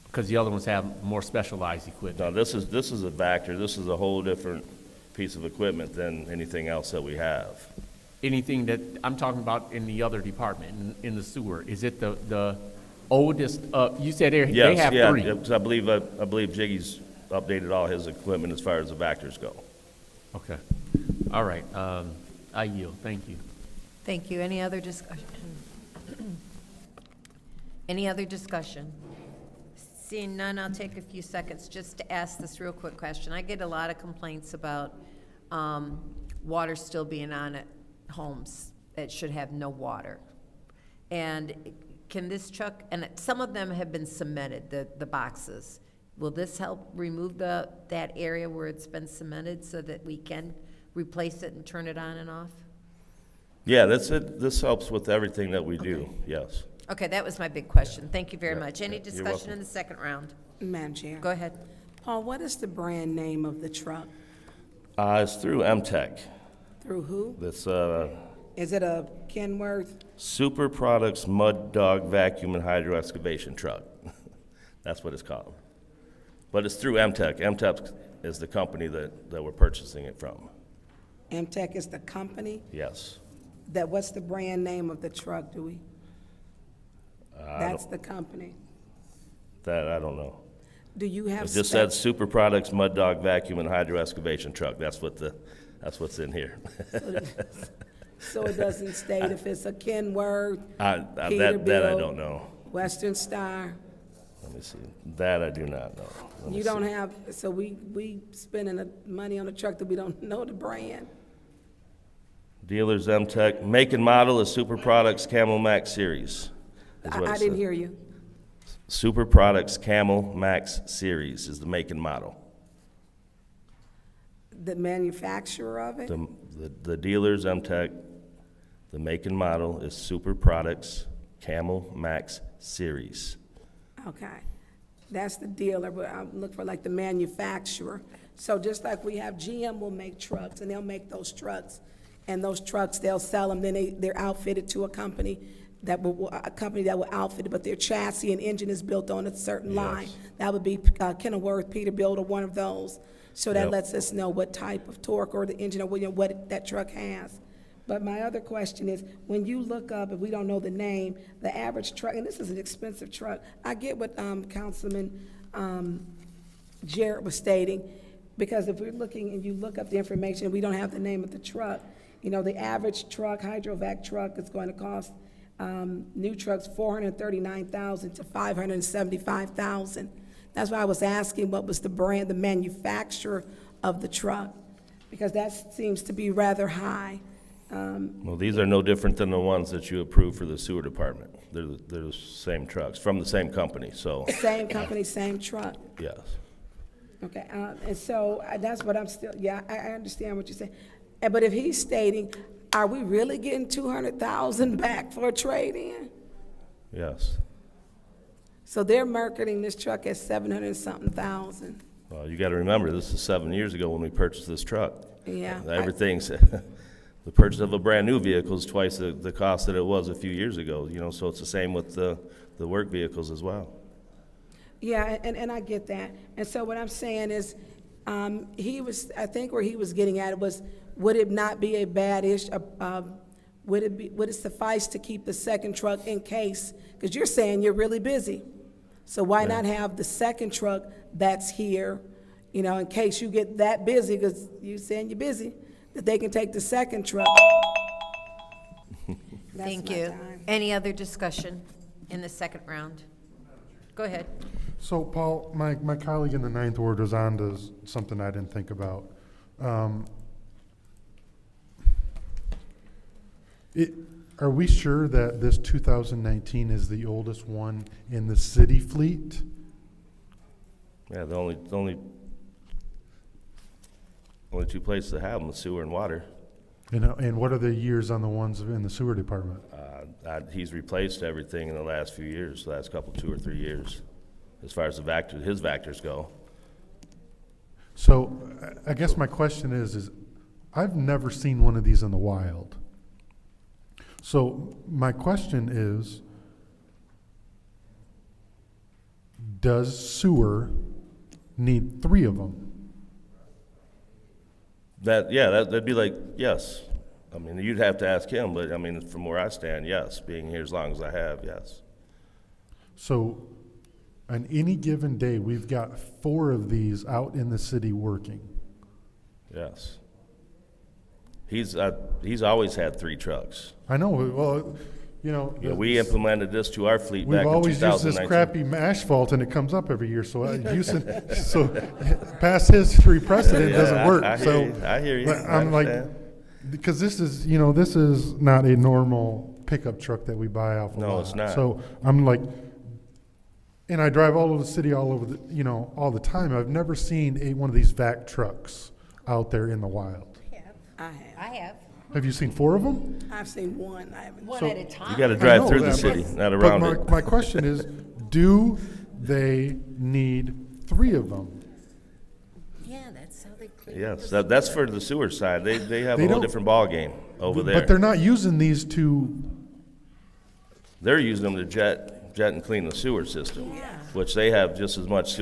Because the other ones have more specialized equipment. No, this is a Vector. This is a whole different piece of equipment than anything else that we have. Anything that I'm talking about in the other department, in the sewer, is it the oldest? You said they have 3. Yes, I believe Jiggy's updated all his equipment as far as the Vectors go. Okay. All right. I yield. Thank you. Thank you. Any other discussion? Any other discussion? Seeing none, I'll take a few seconds just to ask this real quick question. I get a lot of complaints about water still being on at homes that should have no water. And can this truck, and some of them have been cemented, the boxes. Will this help remove that area where it's been cemented so that we can replace it and turn it on and off? Yeah, that's it. This helps with everything that we do, yes. Okay, that was my big question. Thank you very much. Any you're discussion welcome. in the second round? Madam Chair. Go ahead. Paul, what is the brand name of the truck? It's through MTech. Through who? This Is it a Kenworth? Super Products Mud Dog Vacuum and Hydro Excavation Truck. That's what it's called. But it's through MTech. MTech is the company that we're purchasing it from. MTech is the company? Yes. What's the brand name of the truck, Dewey? That's the company. That I don't know. Do you have? It just said Super Products Mud Dog Vacuum and Hydro Excavation Truck. That's what's in here. So it doesn't state if it's a Kenworth, that I Peterbilt, don't know. Western Star? Let me see. That I do not know. Let me You don't see. have, so we spending the money on a truck that we don't know the brand? Dealers MTech. Make and model is Super Products Camel Max Series. is what I it didn't said. hear you. Super Products Camel Max Series is the make and model. The manufacturer of it? The dealers MTech, the make and model is Super Products Camel Max Series. Okay, that's the dealer, but I'm looking for like the manufacturer. So just like we have, GM will make trucks, and they'll make those trucks, and those trucks, they'll sell them, then they're outfitted to a company that will outfit it, but their chassis and engine is built on a certain line. That would be Kenilworth, Peterbilt, or one of those. So that lets us know what type of torque or the engine or what that truck has. But my other question is, when you look up, if we don't know the name, the average truck, and this is an expensive truck, I get what Councilman Jarrett was stating, because if we're looking and you look up the information, we don't have the name of the truck. You know, the average truck, hydrovac truck, is going to cost new trucks $439,000 to $575,000. That's why I was asking what was the brand, the manufacturer of the truck, because that seems to be rather high. Well, these are no different than the ones that you approved for the sewer department. They're the same trucks, from the same company, so. Same company, same truck. Yes. Okay, and so that's what I'm still, I understand what you're saying. But if he's stating, are we really getting $200,000 back for a trade-in? Yes. So they're marketing this truck at $700-something. Well, you gotta remember, this is 7 years ago when we purchased this truck. Yeah. Everything's, the purchase of a brand-new vehicle is twice the cost that it was a few years ago, so it's the same with the work vehicles as well. Yeah, and I get that. And so what I'm saying is, I think where he was getting at it was, would it not be a bad issue, would it suffice to keep the second truck in case, because you're saying you're really busy. So why not have the second truck that's here, in case you get that busy, because you're saying you're busy, that they can take the second truck. Thank you. Any other discussion in the second round? Go ahead. So, Paul, my colleague in the Ninth Ward was on to something I didn't think about. Are we sure that this 2019 is the oldest one in the city fleet? Yeah, the only two places that have them is sewer and water. And what are the years on the ones in the sewer department? He's replaced everything in the last few years, the last couple, 2 or 3 years, as far as his vectors go. So I guess my question is I've never seen one of these in the wild. So my question is, does sewer need 3 of them? That'd be like, yes. I mean, you'd have to ask him, but I mean, from where I stand, yes. Being here as long as I have, yes. So on any given day, we've got 4 of these out in the city working. Yes. He's always had 3 trucks. I know. Well, you know. Yeah, we implemented this to our fleet We've back in 2019. always used this crappy asphalt, and it comes up every year. So so past history precedent doesn't work. I hear you. I'm like, because this is not a normal pickup truck that we buy off. No, it's not. So I'm like, and I drive all over the city, all over the, all the time. I've never seen one of these vac trucks out there in the wild. I have. Have you seen 4 of them? I've seen one. I haven't. One at a time. You got to drive through the city, not around it. My question is, do they need 3 of them? Yeah, that's how they clean. Yes, that's for the sewer side. They have a whole different ball game over there. But they're not using these to. They're using them to jet and clean the sewer system, which they have just as much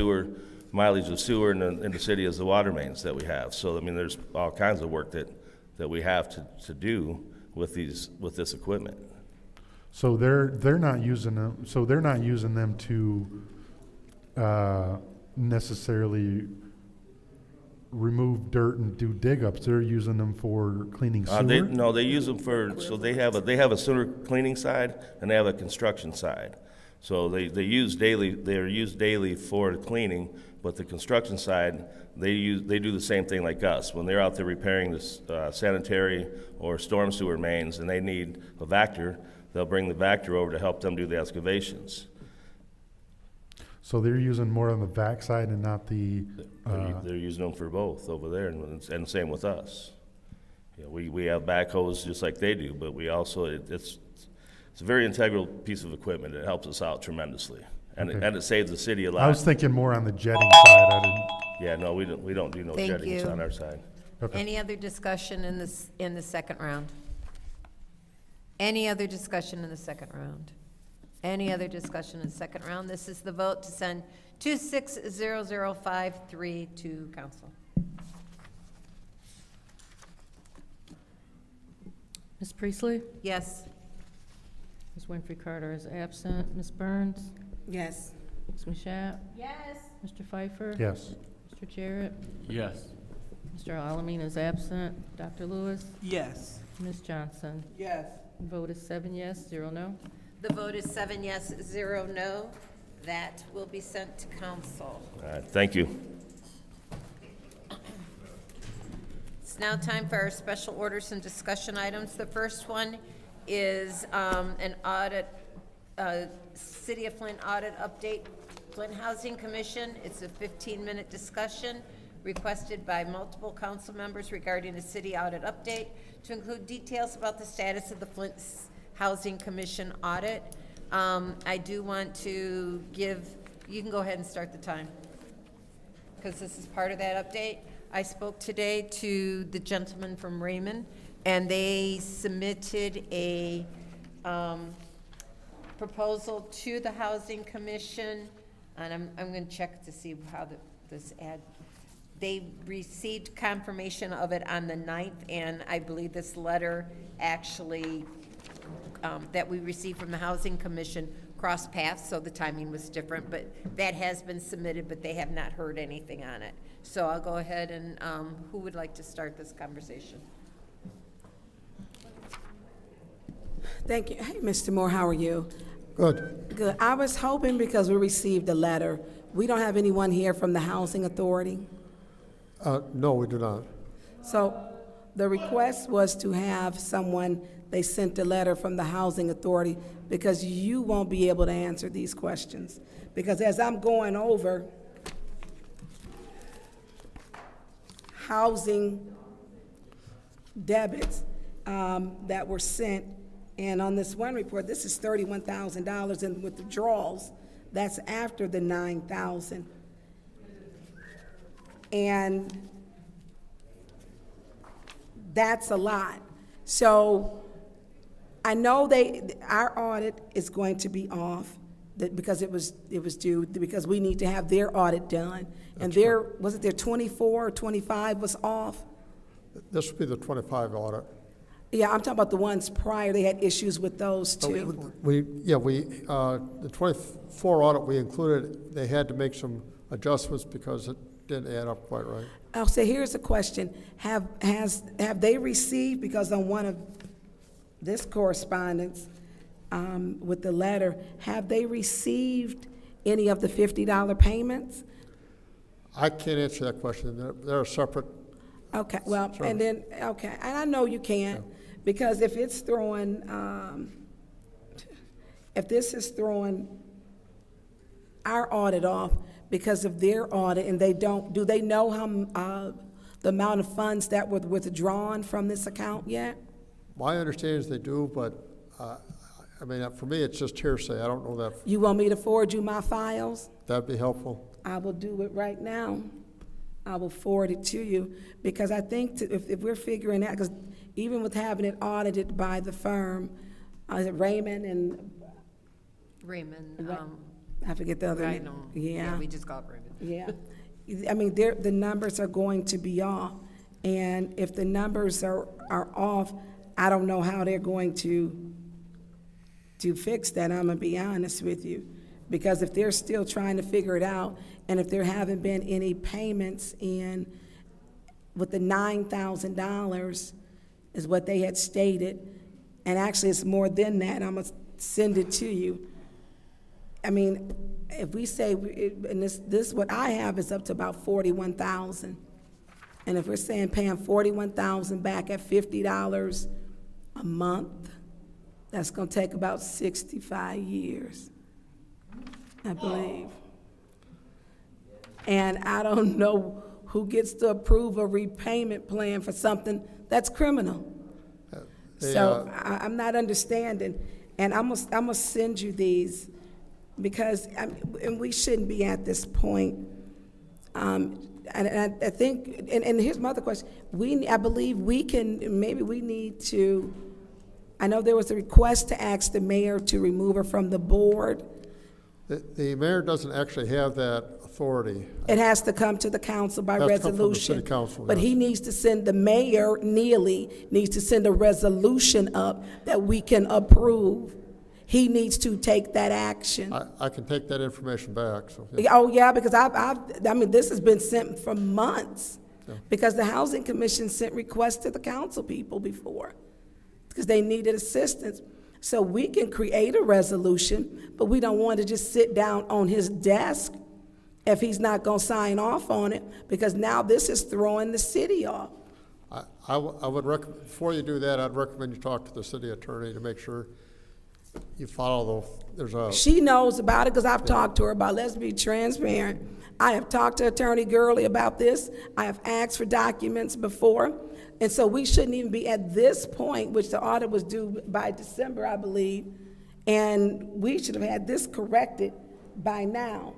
mileage of sewer in the city as the water mains that we have. So I mean, there's all kinds of work that we have to do with this equipment. So they're not using them. So they're not using them to necessarily remove dirt and do dig ups. They're using them for cleaning sewer. They use them so they have a sewer cleaning side and they have a construction side. So they're used daily for cleaning, but the construction side, they do the same thing like us. When they're out there repairing the sanitary or storm sewer mains and they need a vector, they'll bring the vector over to help them do the excavations. So they're using more on the vac side and not the. They're using them for both over there, and same with us. We have backhoes just like they do, but we also it's a very integral piece of equipment. It helps us out tremendously, and it saves the city a lot. I was thinking more on the jetting side. Yeah, no, we don't do no jettings on our side. Okay. Any other discussion in the second round? Any other discussion in the second round? Any other discussion in the second round? This is the vote to send 260053 to council. Ms. Priestley? Yes. Ms. Winfrey Carter is absent. Ms. Burns? Yes. Ms. Mashat? Yes. Mr. Pfeiffer? Yes. Mr. Jarrett? Yes. Mr. Alamin is absent. Dr. Lewis? Yes. Ms. Johnson? Yes. Vote is 7 yes, 0 no. The vote is 7 yes, 0 no. That will be sent to council. All right, thank you. It's now time for our special orders and discussion items. The first one is an audit, City of Flint audit update. Flint Housing Commission, it's a 15-minute discussion requested by multiple council members regarding the city audit update to include details about the status of the Flint Housing Commission audit. I do want to you can go ahead and start the time, because this is part of that update. I spoke today to the gentleman from Raymond, and they submitted a proposal to the Housing Commission, and I'm going to check to see how this ad. They received confirmation of it on the 9th, and I believe this letter actually that we received from the Housing Commission crossed paths, so the timing was different, but that has been submitted, but they have not heard anything on it. So I'll go ahead and who would like to start this conversation? Thank you. Hey, Mr. Moore, how are you? Good. Good. I was hoping because we received a letter. We don't have anyone here from the Housing Authority. No, we do not. So the request was to have someone, they sent a letter from the Housing Authority because you won't be able to answer these questions. Because as I'm going over housing debits that were sent, and on this one report, this is $31,000 in withdrawals. That's after the $9,000. And that's a lot. So I know our audit is going to be off because it was due, because we need to have their audit done. And was it their 24 or 25 was off? This would be the 25 audit. Yeah, I'm talking about the ones prior. They had issues with those too. The 24 audit we included, they had to make some adjustments because it didn't add up quite right. Oh, so here's a question. Have they received, because on one of this correspondence with the letter, have they received any of the $50 payments? I can't answer that question. They're a separate. Okay, well, and then, okay, and I know you can't, because if it's throwing, if this is throwing our audit off because of their audit, and do they know how, the amount of funds that were withdrawn from this account yet? My understanding is they do, but, I mean, for me, it's just hearsay. I don't know that. You want me to forward you my files? That'd be helpful. I will do it right now. I will forward it to you, because I think if we're figuring out, because even with having it audited by the firm, is it Raymond and? I forget the other name. Yeah, we just got Raymond. Yeah. I mean, the numbers are going to be off, and if the numbers are off, I don't know how they're going to fix that. I'm gonna be honest with you. Because if they're still trying to figure it out, and if there haven't been any payments in with the $9,000 is what they had stated, and actually it's more than that, I'm gonna send it to you. I mean, if we say, and this what I have is up to about $41,000. And if we're saying paying $41,000 back at $50 a month, that's gonna take about 65 years. I believe. And I don't know who gets to approve a repayment plan for something that's criminal. I'm not understanding, and I'm gonna send you these, because, and we shouldn't be at this point. And I think, and here's my other question. I believe maybe we need to, I know there was a request to ask the mayor to remove her from the board. The mayor doesn't actually have that authority. It has to come to the council by resolution. Come from the city council, but yes. he needs to send, the mayor, Neely, needs to send a resolution up that we can approve. He needs to take that action. I can take that information back, so. Yeah. Oh, yeah, because I mean, this has been sent for months. Yeah. Because the Housing Commission sent requests to the council people before, because they needed assistance. So we can create a resolution, but we don't want to just sit down on his desk if he's not going to sign off on it, because now this is throwing the city off. I would recommend, before you do that, I'd recommend you talk to the city attorney to make sure you follow She knows about it, because I've talked to her about, let's be transparent. I have talked to Attorney Gurley about this. I have asked for documents before. And so we shouldn't even be at this point, which the audit was due by December, I believe. And we should have had this corrected by now.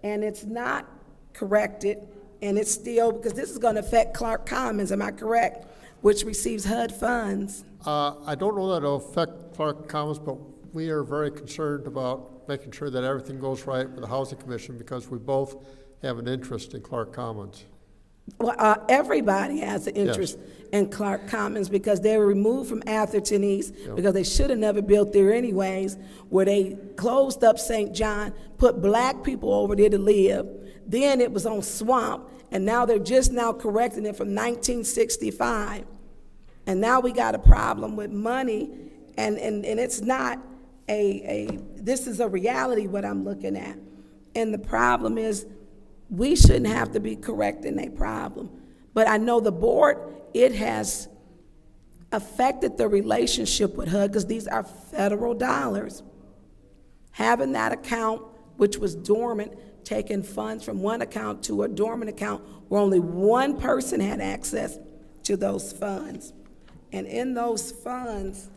And it's not corrected, and it's still, because this is going to affect Clark Commons, am I correct, which receives HUD funds. I don't know that it'll affect Clark Commons, but we are very concerned about making sure that everything goes right with the Housing Commission, because we both have an interest in Clark Commons. Well, everybody has an interest in Clark Commons, because they were removed from Atherton East, because they should have never built there anyways, where they closed up St. John, put black people over there to live. Then it was on Swamp, and now they're just now correcting it from 1965. And now we got a problem with money And it's not this is a reality what I'm looking at. And the problem is, we shouldn't have to be correcting a problem. But I know the board, it has affected the relationship with HUD because these are federal dollars. Having that account, which was dormant, taking funds from one account to a dormant account where only one person had access to those funds. And in those funds,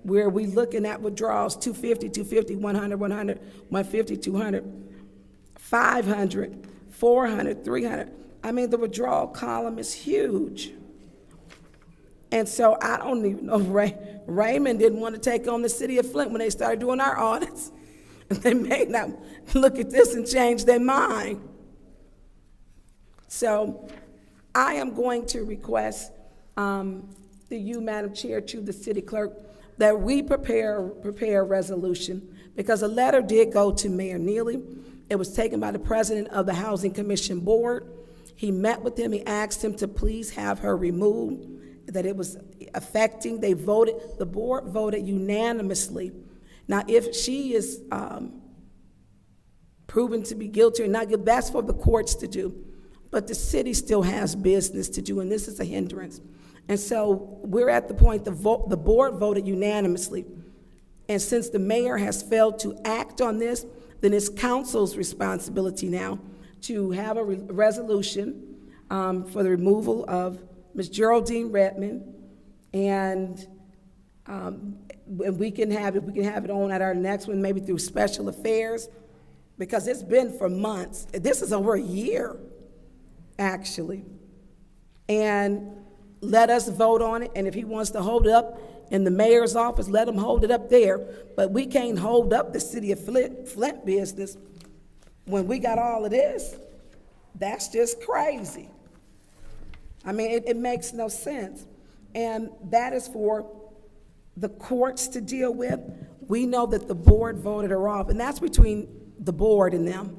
where we looking at withdrawals, 250, 250, 100, 100, 150, 200, 500, 400, 300. I mean, the withdrawal column is huge. And so I don't even know, Raymond didn't want to take on the city of Flint when they started doing our audits. They may not look at this and change their mind. So I am going to request you, Madam Chair, to the city clerk, that we prepare a resolution, because a letter did go to Mayor Neely. It was taken by the president of the Housing Commission Board. He met with him, he asked him to please have her removed, that it was affecting, the board voted unanimously. Now, if she is proven to be guilty or not guilty, that's for the courts to do. But the city still has business to do, and this is a hindrance. And so we're at the point the board voted unanimously. And since the mayor has failed to act on this, then it's council's responsibility now to have a resolution for the removal of Ms. Geraldine Redmond, and we can have it on at our next one, maybe through special affairs, because it's been for months. This is over a year, actually. And let us vote on it, and if he wants to hold it up in the mayor's office, let him hold it up there. But we can't hold up the city of Flint business when we got all of this. That's just crazy. I mean, it makes no sense. And that is for the courts to deal with. We know that the board voted her off, and that's between the board and them.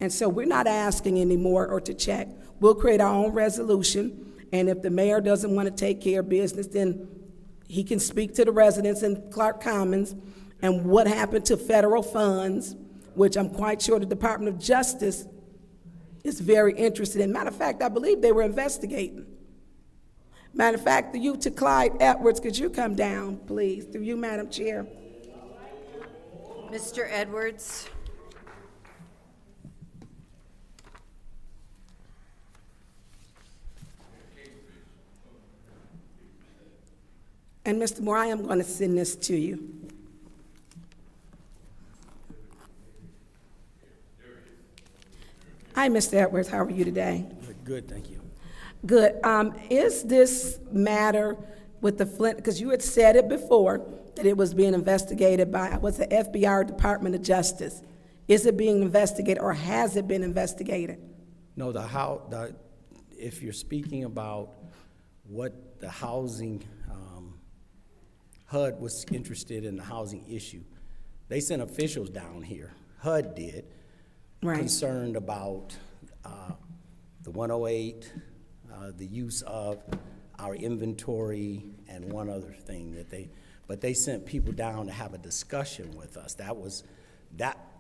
And so we're not asking anymore or to check. We'll create our own resolution, and if the mayor doesn't want to take care of business, then he can speak to the residents in Clark Commons and what happened to federal funds, which I'm quite sure the Department of Justice is very interested in. Matter of fact, I believe they were investigating. Matter of fact, through you to Clyde Edwards, could you come down, please? Through you, Madam Chair. Mr. Edwards. And Mr. Moore, I am going to send this to you. Hi, Mr. Edwards, how are you today? Good, thank you. Good. Is this matter with the Flint, because you had said it before, that it was being investigated by, what's the FBI or Department of Justice? Is it being investigated, or has it been investigated? No, if you're speaking about what the housing, HUD was interested in the housing issue, they sent officials down here, HUD did, right, concerned about the 108, the use of our inventory, and one other thing but they sent people down to have a discussion with us.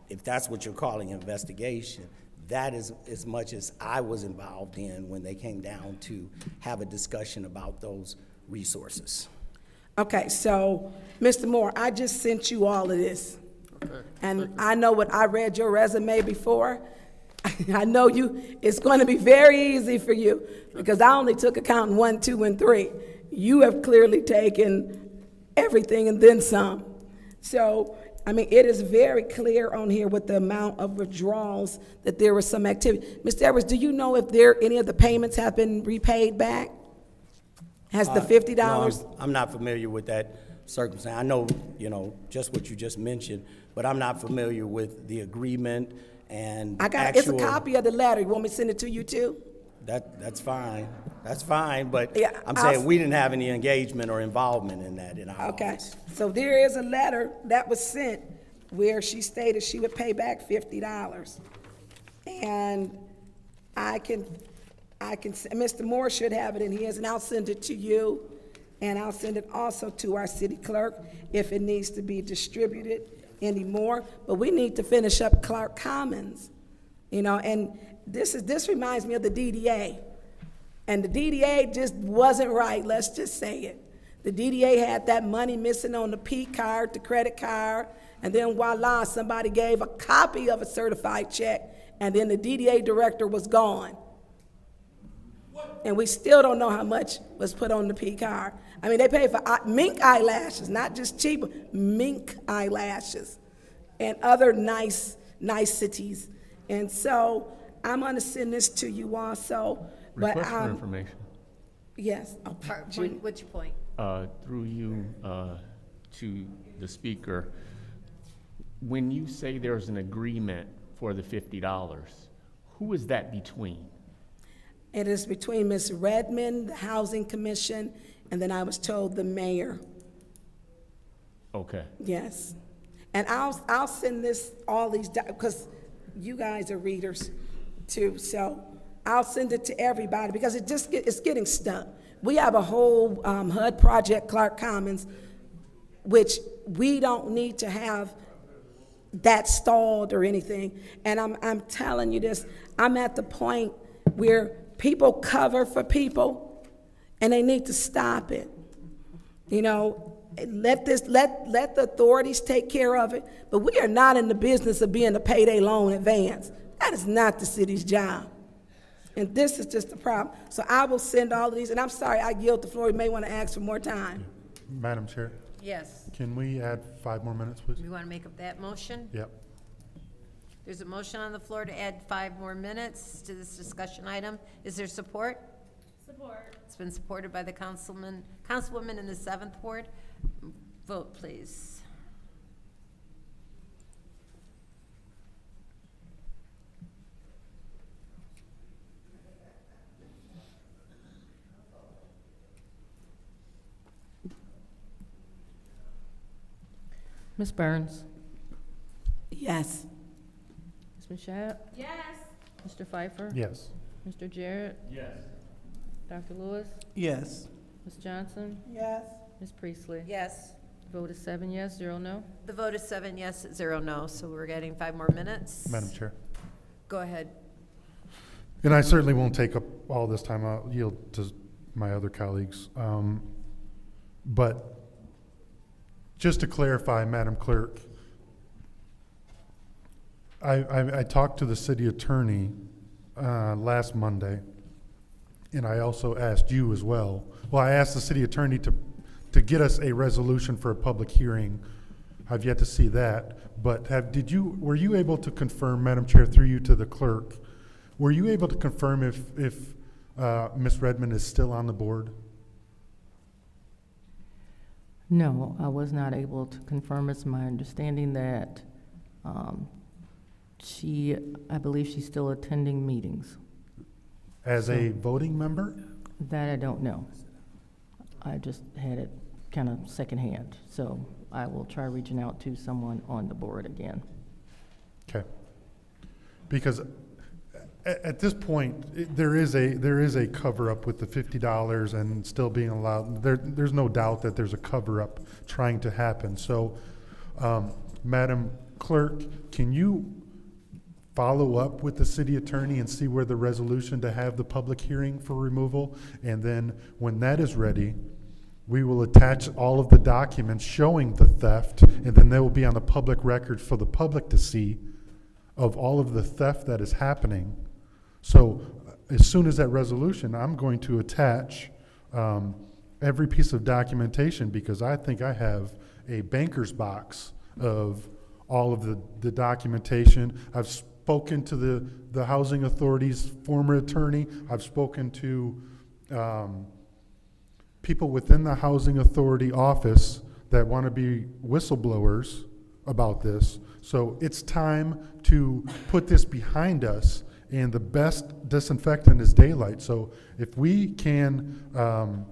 If that's what you're calling investigation, that is as much as I was involved in when they came down to have a discussion about those resources. Okay, so, Mr. Moore, I just sent you all of this. Okay. And I know what I read your resume before. I know it's going to be very easy for you, because I only took account 1, 2, and 3. You have clearly taken everything and then some. So, I mean, it is very clear on here with the amount of withdrawals that there was some activity. Mr. Edwards, do you know if any of the payments have been repaid back? Has the $50? No, I'm not familiar with that circumstance. I know, just what you just mentioned, but I'm not familiar with the agreement and it's a copy of the letter. You want me to send it to you too? That's fine. That's fine, but yeah, I'm saying we didn't have any engagement or involvement in that in our office. So there is a letter that was sent where she stated she would pay back $50. And I can, Mr. Moore should have it in his, and I'll send it to you. and I'll send it also to our city clerk if it needs to be distributed anymore. But we need to finish up Clark Commons, you know, and this reminds me of the DDA. And the DDA just wasn't right, let's just say it. The DDA had that money missing on the P card, the credit card, and then voila, somebody gave a copy of a certified check, and then the DDA director was gone. And we still don't know how much was put on the P card. I mean, they paid for mink eyelashes, not just cheap, mink eyelashes, and other niceties. And so I'm gonna send this to you also. Request for information. Yes. Oh, What's your point? Through you to the speaker, when you say there's an agreement for the $50, who is that between? It is between Ms. Redmond, the Housing Commission, and then I was told the mayor. Okay. Yes. And I'll send this, all these, because you guys are readers too, so I'll send it to everybody because it's getting stuck. We have a whole HUD project, Clark Commons, which we don't need to have that stalled or anything. And I'm telling you this, I'm at the point where people cover for people and they need to stop it. You know, let the authorities take care of it, but we are not in the business of being a payday loan advance. That is not the city's job. And this is just the problem. So I will send all of these, and I'm sorry, I yield the floor. You may want to ask for more time. Madam Chair, Yes. can we add 5 more minutes, please? We want to make up that motion? Yep. There's a motion on the floor to add 5 more minutes to this discussion item. Is there support? Support. It's been supported by the councilwoman in the 7th Ward. Vote, please. Ms. Burns? Yes. Ms. Machad? Yes. Mr. Pfeiffer? Yes. Mr. Jarrett? Yes. Dr. Lewis? Yes. Ms. Johnson? Yes. Ms. Priestley? Yes. Vote is 7 yes, 0 no. The vote is 7 yes, 0 no, so we're getting 5 more minutes. Madam Chair. Go ahead. And I certainly won't take up all this time. I'll yield to my other colleagues. But just to clarify, Madam Clerk, I talked to the city attorney last Monday, and I also asked you as well. Well, I asked the city attorney to get us a resolution for a public hearing. I've yet to see that, but were you able to confirm, Madam Chair, through you to the clerk, were you able to confirm if Ms. Redmond is still on the board? No, I was not able to confirm. It's my understanding that I believe she's still attending meetings. As a voting member? That I don't know. I just had it kind of secondhand, so I will try reaching out to someone on the board again. Okay. Because at this point, there is a cover-up with the $50 and still being allowed. There's no doubt that there's a cover-up trying to happen. So, Madam Clerk, can you follow up with the city attorney and see where the resolution to have the public hearing for removal? And then when that is ready, we will attach all of the documents showing the theft, and then they will be on the public record for the public to see of all of the theft that is happening. So as soon as that resolution, I'm going to attach every piece of documentation, because I think I have a banker's box of all of the documentation. I've spoken to the Housing Authority's former attorney. I've spoken to people within the Housing Authority office that want to be whistleblowers about this. So it's time to put this behind us, and the best disinfectant is daylight. So if we can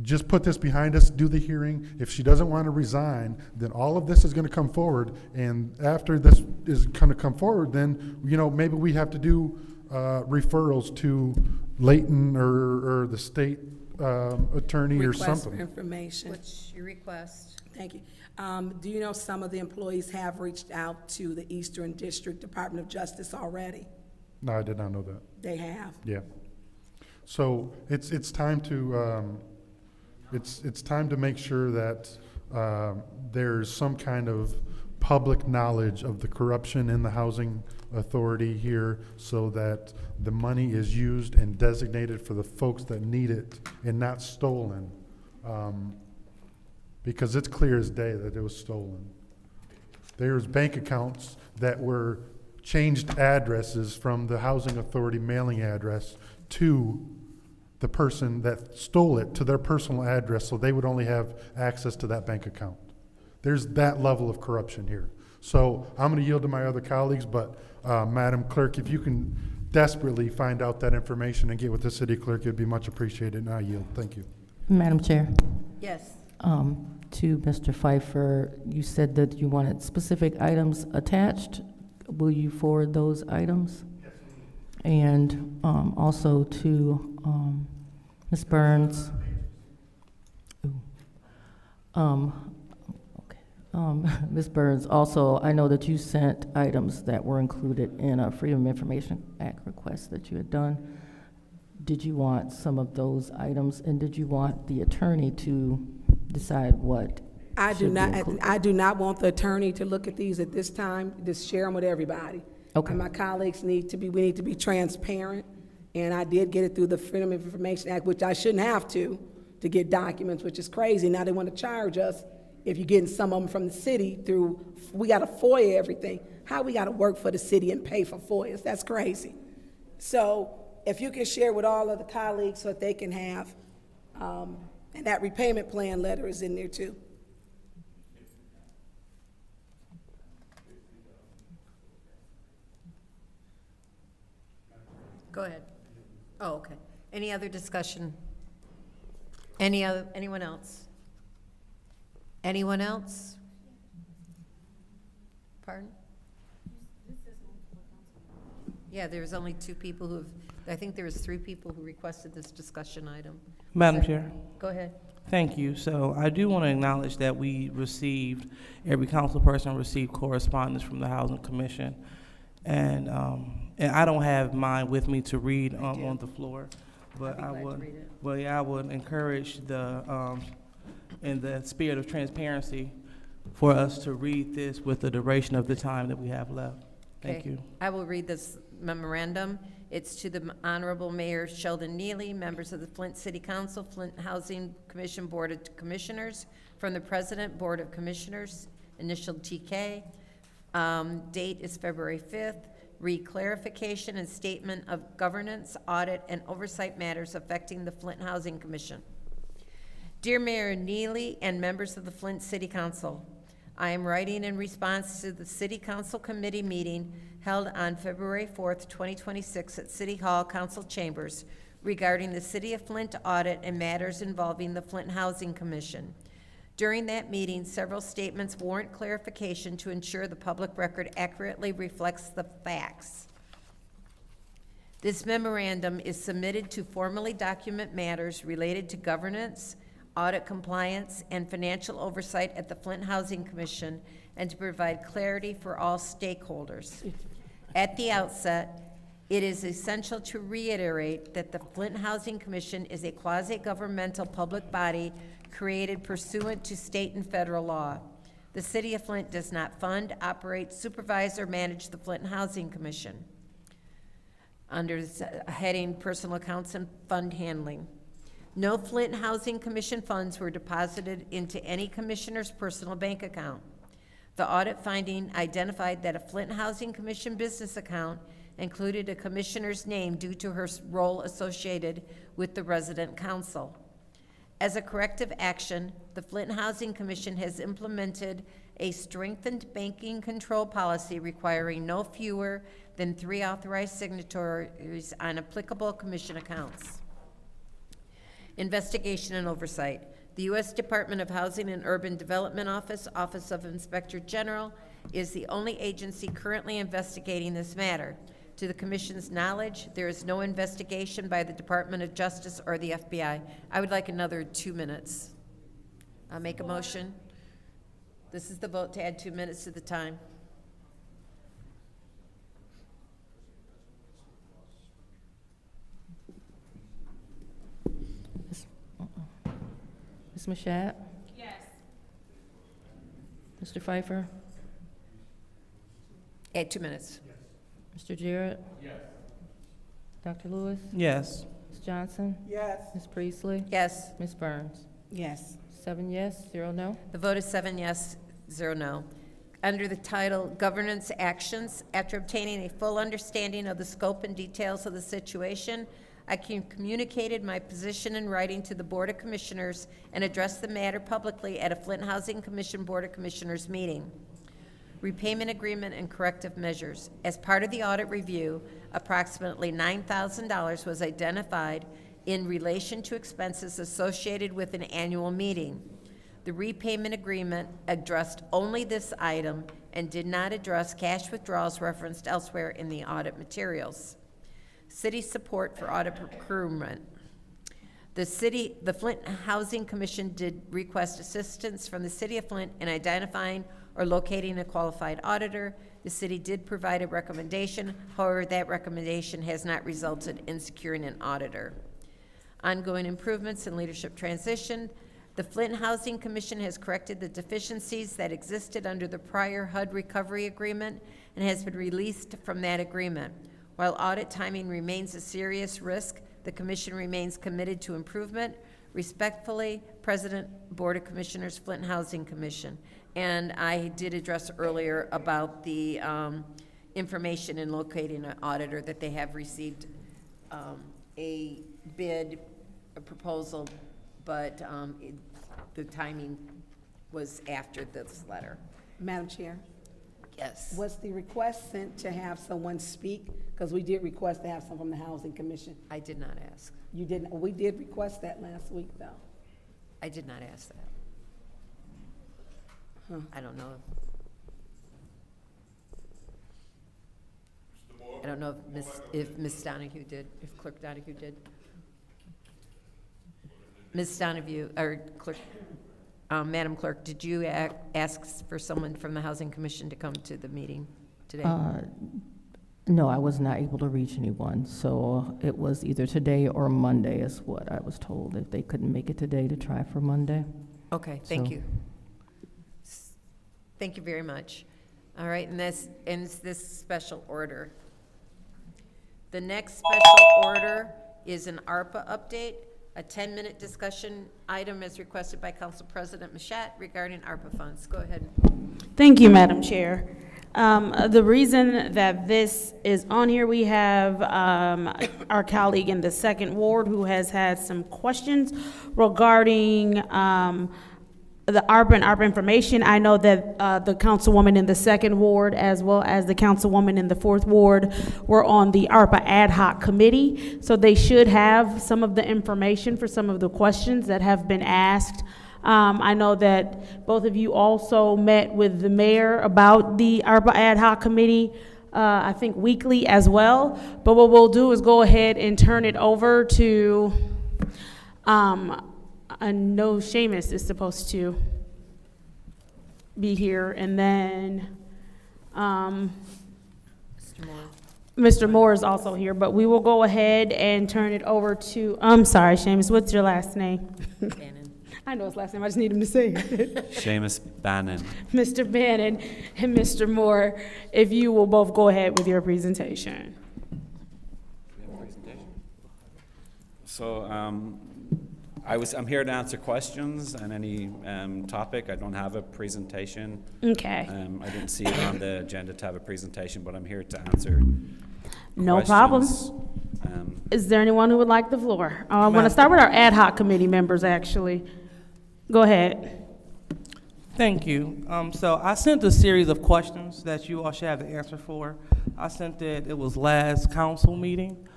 just put this behind us, do the hearing. If she doesn't want to resign, then all of this is going to come forward, and after this is going to come forward, then maybe we have to do referrals to Layton or the state attorney or Request something. for information. What's your request? Thank you. Do you know some of the employees have reached out to the Eastern District Department of Justice already? No, I did not know that. They have. Yeah. So it's time to it's time to make sure that there's some kind of public knowledge of the corruption in the housing authority here, so that the money is used and designated for the folks that need it and not stolen. Because it's clear as day that it was stolen. There's bank accounts that were changed addresses from the housing authority mailing address to the person that stole it to their personal address, so they would only have access to that bank account. There's that level of corruption here. So I'm going to yield to my other colleagues, but Madam Clerk, if you can desperately find out that information and get with the city clerk, it'd be much appreciated, and I yield. Thank you. Madam Chair. Yes. To Mr. Pfeiffer, you said that you wanted specific items attached. Will you forward those items? Yes. And also to Ms. Burns. Ms. Burns, also, I know that you sent items that were included in a Freedom of Information Act request that you had done. Did you want some of those items, and did you want the attorney to decide what I do should be not. included? I do not want the attorney to look at these at this time. Just share them with everybody. Okay. And my colleagues need to be. We need to be transparent. And I did get it through the Freedom of Information Act, which I shouldn't have to get documents, which is crazy. Now they want to charge us if you're getting some of them from the city through. We got to FOIA everything. How we got to work for the city and pay for FOIAs? That's crazy. So if you can share with all of the colleagues so that they can have, and that repayment plan letter is in there too. Go ahead. Oh, okay. Any other discussion? Anyone else? Anyone else? Pardon? Yeah, there was only 2 people who have, I think there was 3 people who requested this discussion item. Madam Chair. Go ahead. Thank you. So I do want to acknowledge that we received, every council person received correspondence from the Housing Commission. And I don't have mine with me to read on the floor, but I would encourage in the spirit of transparency, for us to read this with the duration of the time that we have left. Thank you. I will read this memorandum. It's to the Honorable Mayor Sheldon Neely, members of the Flint City Council, Flint Housing Commission Board of Commissioners, from the President, Board of Commissioners, initial TK. Date is February 5th. Re-clarification and statement of governance, audit, and oversight matters affecting the Flint Housing Commission. Dear Mayor Neely and members of the Flint City Council, I am writing in response to the City Council Committee meeting held on February 4th, 2026 at City Hall Council Chambers regarding the City of Flint audit and matters involving the Flint Housing Commission. During that meeting, several statements warrant clarification to ensure the public record accurately reflects the facts. This memorandum is submitted to formally document matters related to governance, audit compliance, and financial oversight at the Flint Housing Commission, and to provide clarity for all stakeholders. At the outset, it is essential to reiterate that the Flint Housing Commission is a quasi-governmental public body created pursuant to state and federal law. The City of Flint does not fund, operate, supervise, or manage the Flint Housing Commission under the heading Personal Accounts and Fund Handling. No Flint Housing Commission funds were deposited into any commissioner's personal bank account. The audit finding identified that a Flint Housing Commission business account included a commissioner's name due to her role associated with the resident council. As a corrective action, the Flint Housing Commission has implemented a strengthened banking control policy requiring no fewer than 3 authorized signatories on applicable commission accounts. Investigation and oversight. The U.S. Department of Housing and Urban Development Office, Office of Inspector General, is the only agency currently investigating this matter. To the Commission's knowledge, there is no investigation by the Department of Justice or the FBI. I would like another 2 minutes. I'll make a motion. This is the vote to add 2 minutes to the time. Ms. Mashat? Yes. Mr. Pfeiffer? Add 2 minutes. Mr. Jarrett? Yes. Dr. Lewis? Yes. Ms. Johnson? Yes. Ms. Priestley? Yes. Ms. Burns? Yes. 7 yes, 0 no. The vote is 7 yes, 0 no. Under the title Governance Actions, after obtaining a full understanding of the scope and details of the situation, I communicated my position in writing to the Board of Commissioners and addressed the matter publicly at a Flint Housing Commission Board of Commissioners meeting. Repayment agreement and corrective measures. As part of the audit review, approximately $9,000 was identified in relation to expenses associated with an annual meeting. The repayment agreement addressed only this item and did not address cash withdrawals referenced elsewhere in the audit materials. City support for audit procurement. The Flint Housing Commission did request assistance from the City of Flint in identifying or locating a qualified auditor. The city did provide a recommendation. However, that recommendation has not resulted in securing an auditor. Ongoing improvements in leadership transition. The Flint Housing Commission has corrected the deficiencies that existed under the prior HUD recovery agreement and has been released from that agreement. While audit timing remains a serious risk, the Commission remains committed to improvement. Respectfully, President, Board of Commissioners, Flint Housing Commission. And I did address earlier about the information in locating an auditor, that they have received a bid, a proposal, but the timing was after this letter. Madam Chair, Yes. was the request sent to have someone speak? Because we did request to have someone from the Housing Commission. I did not ask. You didn't, we did request that last week, though. I did not ask that. Huh. I don't know. I don't know if Ms. Donahue did, if Clerk Donahue did. Ms. Donahue, or Clerk, Madam Clerk, did you ask for someone from the Housing Commission to come to the meeting today? No, I was not able to reach anyone, so it was either today or Monday is what I was told. If they couldn't make it today, to try for Monday. Okay, thank So- you. Thank you very much. All right, and this ends this special order. The next special order is an ARPA update. A 10-minute discussion item is requested by Council President Mashat regarding ARPA funds. Go ahead. Thank you, Madam Chair. The reason that this is on here, we have our colleague in the second ward who has had some questions regarding the ARPA and ARPA information. I know that the councilwoman in the second ward, as well as the councilwoman in the fourth ward, were on the ARPA ad hoc committee, so they should have some of the information for some of the questions that have been asked. I know that both of you also met with the mayor about the ARPA ad hoc committee, I think weekly as well. But what we'll do is go ahead and turn it over to, I know Seamus is supposed to be here, and then Mr. Moore is also here, but we will go ahead and turn it over to, I'm sorry, Seamus, what's your last name? Bannon. I know his last name, I just need him to say it. Seamus Bannon. Mr. Bannon and Mr. Moore, if you will both go ahead with your presentation. So I'm here to answer questions on any topic. I don't have a presentation. Okay. I didn't see it on the agenda to have a presentation, but I'm here to answer No problem. Is there anyone who would like the floor? I want to start with our ad hoc committee members, actually. Go ahead. Thank you. So I sent a series of questions that you all should have the answer for. I sent it was last council meeting.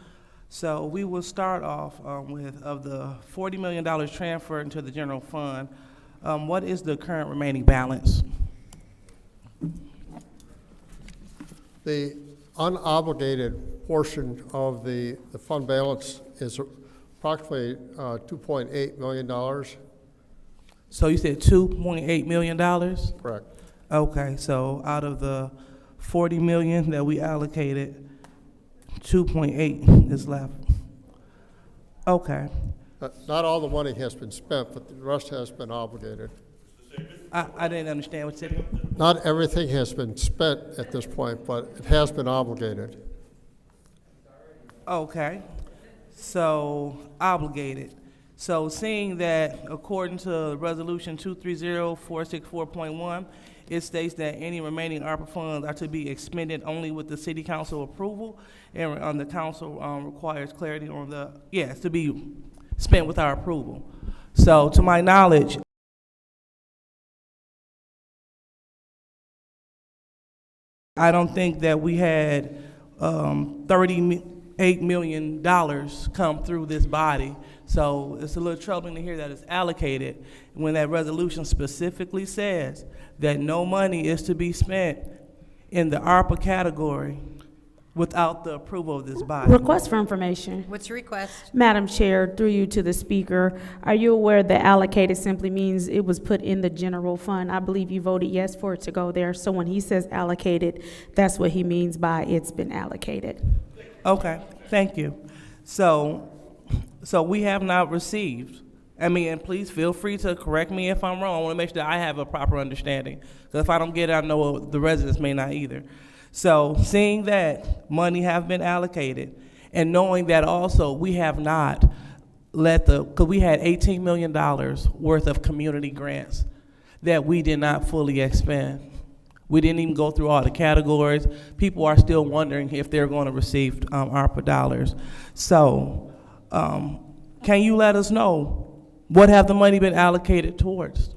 So we will start off with, of the $40 million transferred into the general fund, what is the current remaining balance? The unobligated portion of the fund balance is approximately $2.8 million. So you said $2.8 million? Correct. Okay, so out of the 40 million that we allocated, 2.8 is left. Okay. Not all the money has been spent, but the rest has been obligated. I didn't understand what you said. Not everything has been spent at this point, but it has been obligated. Okay, so obligated. So seeing that according to Resolution 230-464.1, it states that any remaining ARPA funds are to be expended only with the city council approval, and the council requires clarity on it's to be spent with our approval. So to my knowledge, I don't think that we had $38 million come through this body. So it's a little troubling to hear that it's allocated when that resolution specifically says that no money is to be spent in the ARPA category without the approval of this body. Request for information. What's your request? Madam Chair, through you to the speaker, are you aware that allocated simply means it was put in the general fund? I believe you voted yes for it to go there. So when he says allocated, that's what he means by it's been allocated. Okay, thank you. So we have not received, and please feel free to correct me if I'm wrong. I want to make sure that I have a proper understanding. Because if I don't get it, I know the residents may not either. So seeing that money have been allocated and knowing that also we have not because we had $18 million worth of community grants that we did not fully expend. We didn't even go through all the categories. People are still wondering if they're going to receive ARPA dollars. So can you let us know what have the money been allocated towards?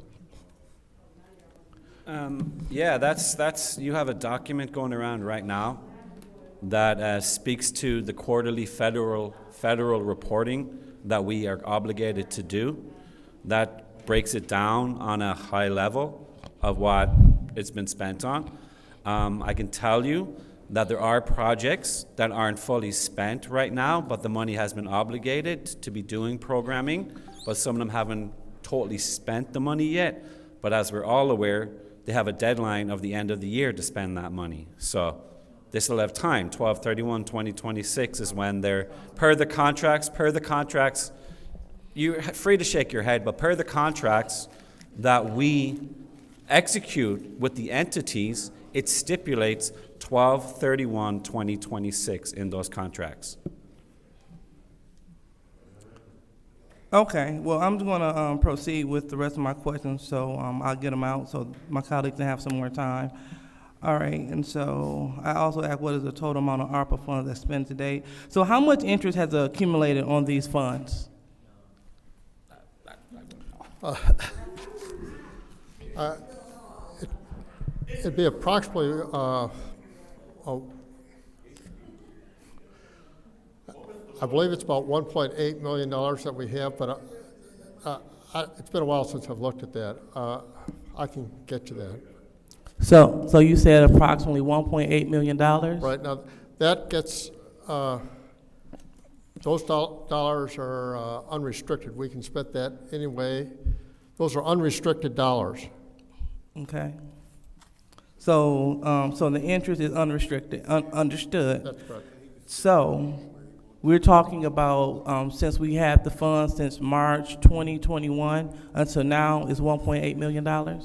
That's you have a document going around right now that speaks to the quarterly federal reporting that we are obligated to do. That breaks it down on a high level of what it's been spent on. I can tell you that there are projects that aren't fully spent right now, but the money has been obligated to be doing programming, but some of them haven't totally spent the money yet. But as we're all aware, they have a deadline of the end of the year to spend that money. So they still have time. 12/31/2026 is when they're, per the contracts, you're free to shake your head, but per the contracts that we execute with the entities, it stipulates 12/31/2026 in those contracts. Okay, well, I'm going to proceed with the rest of my questions, so I'll get them out so my colleagues can have some more time. All right, and so I also asked what is the total amount of ARPA funds that's spent to date. So how much interest has accumulated on these funds? It'd be approximately I believe it's about $1.8 million that we have, but it's been a while since I've looked at that. I can get to that. So you said approximately $1.8 million? Right, now, that gets, those dollars are unrestricted. We can spend that anyway. Those are unrestricted dollars. Okay. So the interest is unrestricted, understood. That's correct. So we're talking about, since we had the funds since March 2021 until now, is $1.8 million? I'm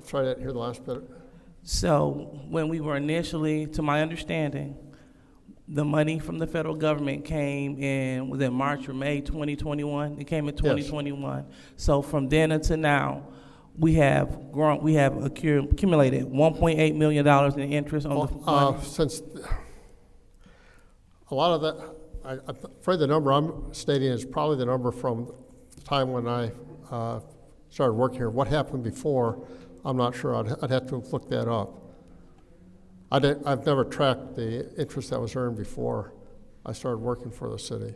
sorry, I didn't hear the last bit. So when we were initially, to my understanding, the money from the federal government came in, was it March or May 2021? It came in 2021. Yes. So from then until now, we have grown, we have accumulated $1.8 million in interest on the money. Since a lot of that, I'm afraid the number I'm stating is probably the number from the time when I started working here. What happened before, I'm not sure. I'd have to look that up. I've never tracked the interest that was earned before I started working for the city.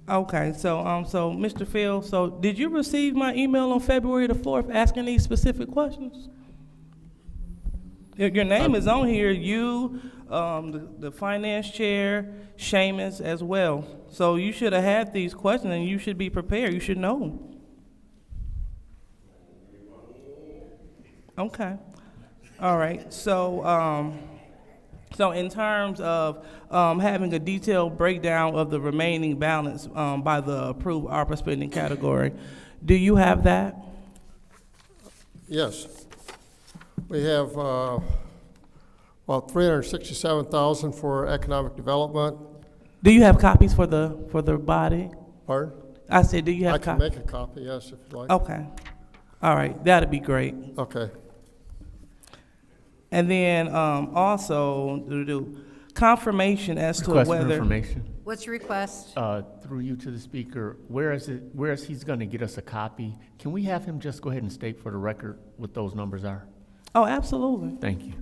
Okay, so Mr. Phil, so did you receive my email on February the 4th asking these specific questions? Your name is on here, you, the finance chair, Seamus as well. So you should have had these questions and you should be prepared, you should know. Okay, all right, so in terms of having a detailed breakdown of the remaining balance by the approved ARPA spending category, do you have that? Yes. We have, well, $367,000 for economic development. Do you have copies for the body? Pardon? I said, do you have I can copies? make a copy, yes, if you like. Okay, all right, that'd be great. Okay. And then also, confirmation as to Request for whether. information. What's your request? Through you to the speaker, where is he's going to get us a copy? Can we have him just go ahead and state for the record what those numbers are? Oh, absolutely. Thank you.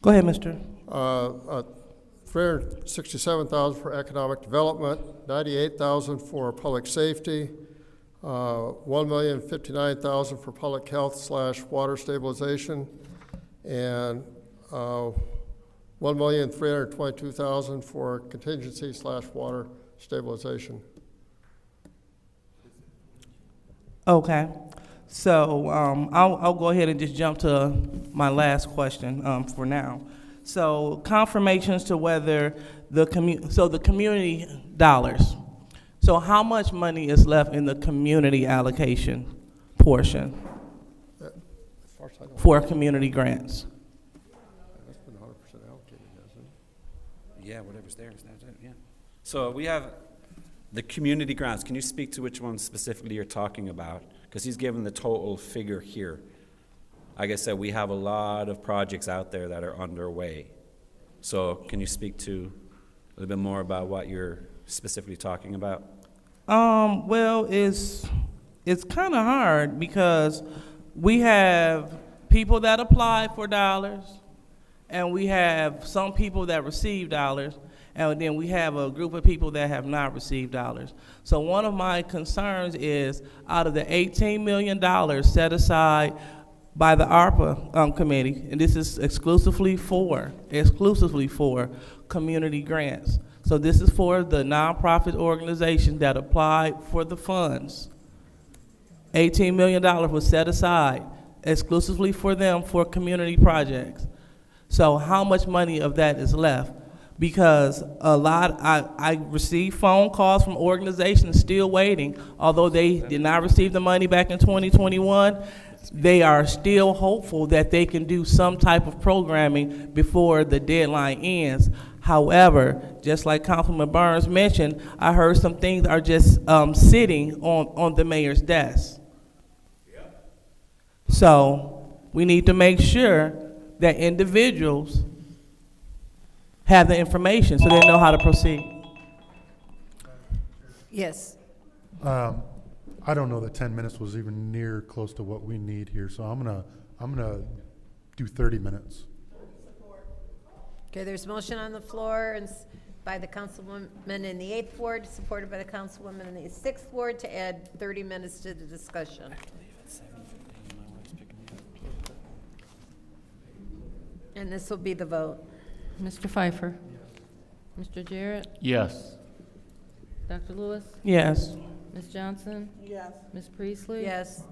Go ahead, Mr. $367,000 for economic development, $98,000 for public safety, $1,059,000 for public health / water stabilization, and $1,322,000 for contingency / water stabilization. Okay, so I'll go ahead and just jump to my last question for now. So confirmations to whether the community dollars. So how much money is left in the community allocation portion for community grants? That's been 100% allocated, hasn't it? Yeah, whatever's there is that, yeah. So we have the community grants. Can you speak to which one specifically you're talking about? Because he's given the total figure here. Like I said, we have a lot of projects out there that are underway. So can you speak to a little bit more about what you're specifically talking about? Well, it's kind of hard because we have people that apply for dollars, and we have some people that receive dollars, and then we have a group of people that have not received dollars. So one of my concerns is out of the $18 million set aside by the ARPA committee, and this is exclusively for community grants. So this is for the nonprofit organizations that applied for the funds. $18 million was set aside exclusively for them for community projects. So how much money of that is left? Because I received phone calls from organizations still waiting, although they did not receive the money back in 2021, they are still hopeful that they can do some type of programming before the deadline ends. However, just like Councilman Burns mentioned, I heard some things are just sitting on the mayor's desk. So we need to make sure that individuals have the information so they know how to proceed. Yes. I don't know that 10 minutes was even near close to what we need here, so I'm gonna do 30 minutes. Okay, there's motion on the floor and by the councilwoman in the 8th ward, supported by the councilwoman in the 6th ward to add 30 minutes to the discussion. And this will be the vote. Mr. Pfeiffer? Mr. Jarrett? Yes. Dr. Lewis? Yes. Ms. Johnson? Yes. Ms. Priestley? Yes.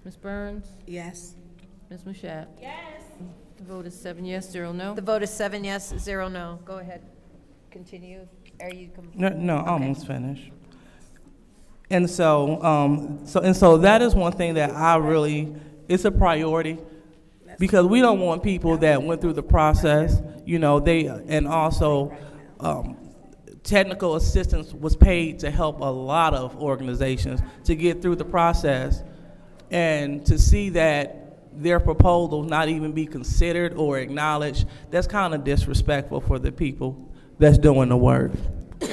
Ms. Burns? Yes. Ms. Mashat? Yes. The vote is 7 yes, 0 no. The vote is 7 yes, 0 no. Go ahead. Continue. Are you? No, almost finished. And so that is one thing that it's a priority, because we don't want people that went through the process, and also technical assistance was paid to help a lot of organizations to get through the process, and to see that their proposals not even be considered or acknowledged, that's kind of disrespectful for the people that's doing the work.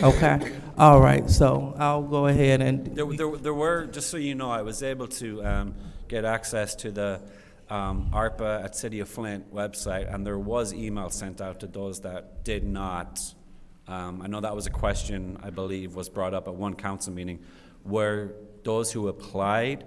Okay? All right, so I'll go ahead and... There were, just so you know, I was able to get access to the ARPA at City of Flint website, and there was email sent out to those that did not. I know that was a question, I believe, was brought up at one council meeting, where those who applied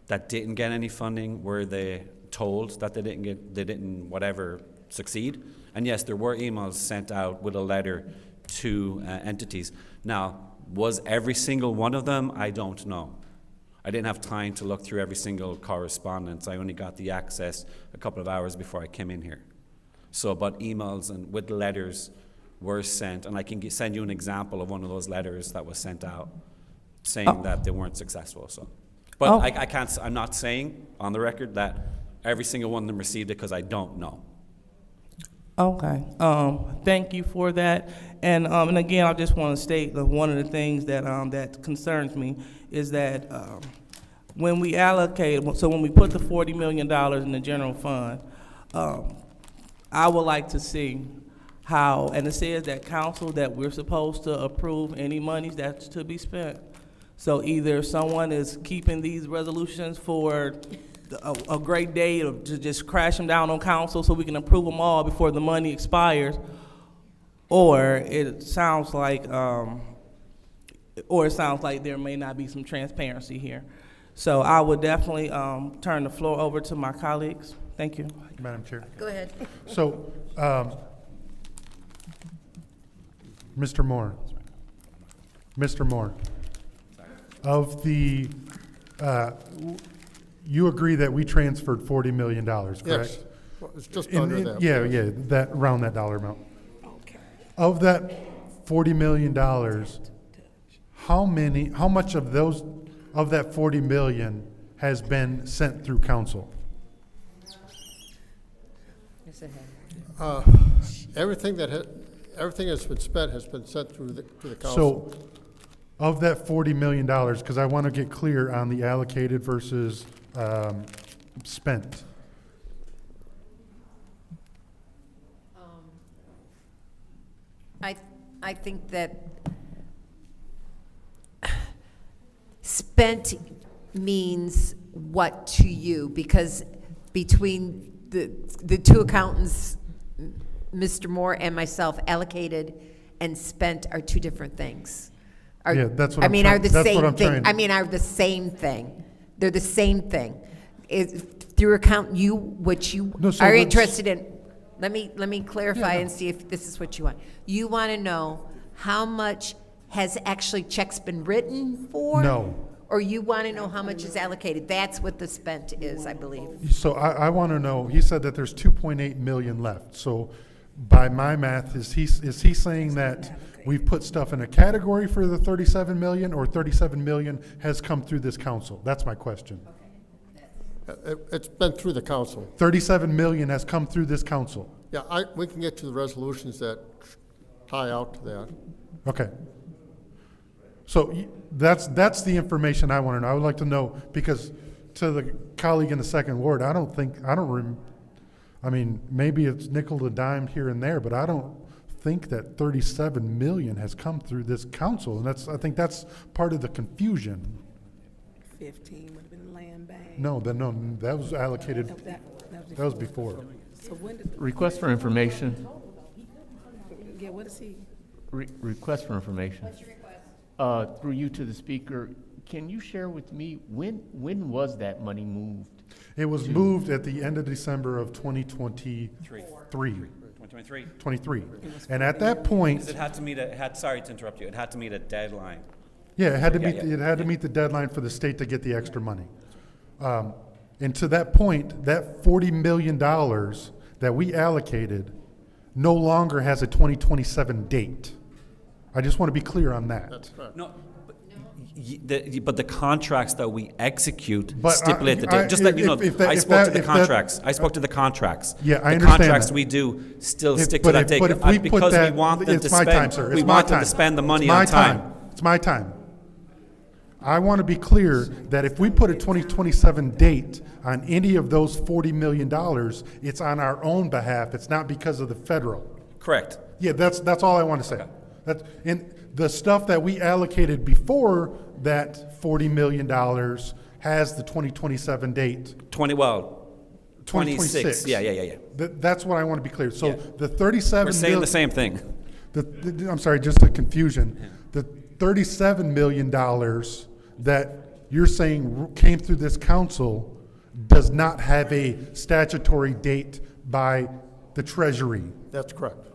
that didn't get any funding, were they told that they didn't whatever succeed. And yes, there were emails sent out with a letter to entities. Now, was every single one of them? I don't know. I didn't have time to look through every single correspondence. I only got the access a couple of hours before I came in here. So, but emails and with letters were sent, and I can send you an example of one of those letters that was sent out saying that they weren't successful. So, but I can't. I'm not saying on the record that every single one of them received it because I don't know. Okay. Thank you for that. And again, I just want to state that one of the things that that concerns me is that when we allocate, so when we put the $40 million in the general fund, I would like to see how, and it says that council that we're supposed to approve any monies that's to be spent. So either someone is keeping these resolutions for a great day to just crash them down on council so we can approve them all before the money expires, or it sounds like there may not be some transparency here. So I would definitely turn the floor over to my colleagues. Thank you. Madam Chair. Go ahead. So, Mr. Moore, of the, you agree that we transferred $40 million, correct? Yes, well, it's just under that. Yeah, that, around that dollar amount. Okay. Of that $40 million, how much of that 40 million has been sent through council? Everything that's been spent has been sent through the council. So, of that $40 million, because I want to get clear on the allocated versus spent. I think that spent means what to you? Because between the two accountants, Mr. Moore and myself, allocated and spent are two different things. Yeah, that's what I mean, are the same thing. trying. I mean, are the same thing. They're the same thing. Through account, what you are interested in. Let me clarify and see if this is what you want. You want to know how much has actually checks been written for? No. Or you want to know how much is allocated? That's what the spent is, I believe. So I want to know, he said that there's 2.8 million left. So by my math, is he saying that we've put stuff in a category for the 37 million, or 37 million has come through this council? That's my question. It's been through the council. 37 million has come through this council. Yeah, we can get to the resolutions that tie out to that. Okay. So that's the information I want to know. I would like to know, because to the colleague in the second ward, I mean, maybe it's nickel and dime here and there, but I don't think that 37 million has come through this council, and I think that's part of the confusion. 15 would have been land bank. No, that was allocated. That was before. So when did Request for information. yeah, what is he? Request for information. What's your request? Through you to the speaker, can you share with me when was that money moved? It was moved at the end of December of 2023. 23. And at that point, It had to meet sorry to interrupt you. It had to meet a deadline. yeah, it had to meet the deadline for the state to get the extra money. And to that point, that $40 million that we allocated no longer has a 2027 date. I just want to be clear on that. That's right. No, but the contracts that we execute But stipulate the date. Just let you know, I spoke to the contracts. I spoke to the contracts. Yeah, I the understand contracts that. we do still stick But to that date if we put because that, we want them to it's my spend. time, sir. We It's my want them time. to spend the money It's my on time. It's my time. I want to be clear that if we put a 2027 date on any of those $40 million, it's on our own behalf. It's not because of the federal. Correct. Yeah, that's all I want to say. And the stuff that we allocated before that $40 million has the 2027 date. 26. Yeah. That's what I want to be clear. So Yeah. the 37 We're saying the same thing. I'm sorry, just a confusion. The $37 million that you're saying came through this council does not have a statutory date by the Treasury. That's correct.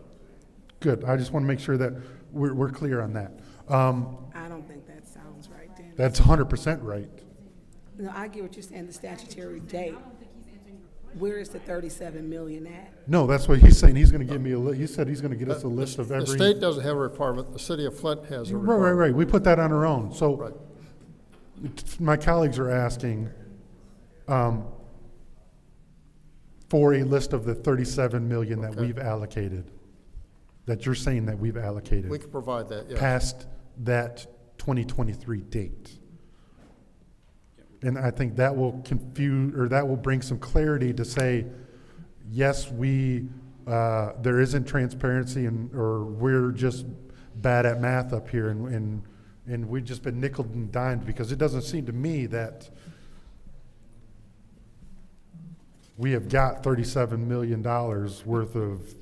Good, I just want to make sure that we're clear on that. I don't think that sounds right, Dan. That's 100% right. No, I get what you're saying, the statutory date. Where is the 37 million at? No, that's what he's saying. He's going to give me he said he's going to get us a list of every. The state doesn't have a requirement, the city of Flint has a Right, requirement. right. We put that on our own. So Right. my colleagues are asking for a list of the 37 million that we've allocated, that you're saying that we've allocated. We can provide that, yes. Past that 2023 date. And I think that will confuse, or that will bring some clarity to say, yes, there isn't transparency, or we're just bad at math up here, and we've just been nickeled and dimed, because it doesn't seem to me that we have got $37 million worth of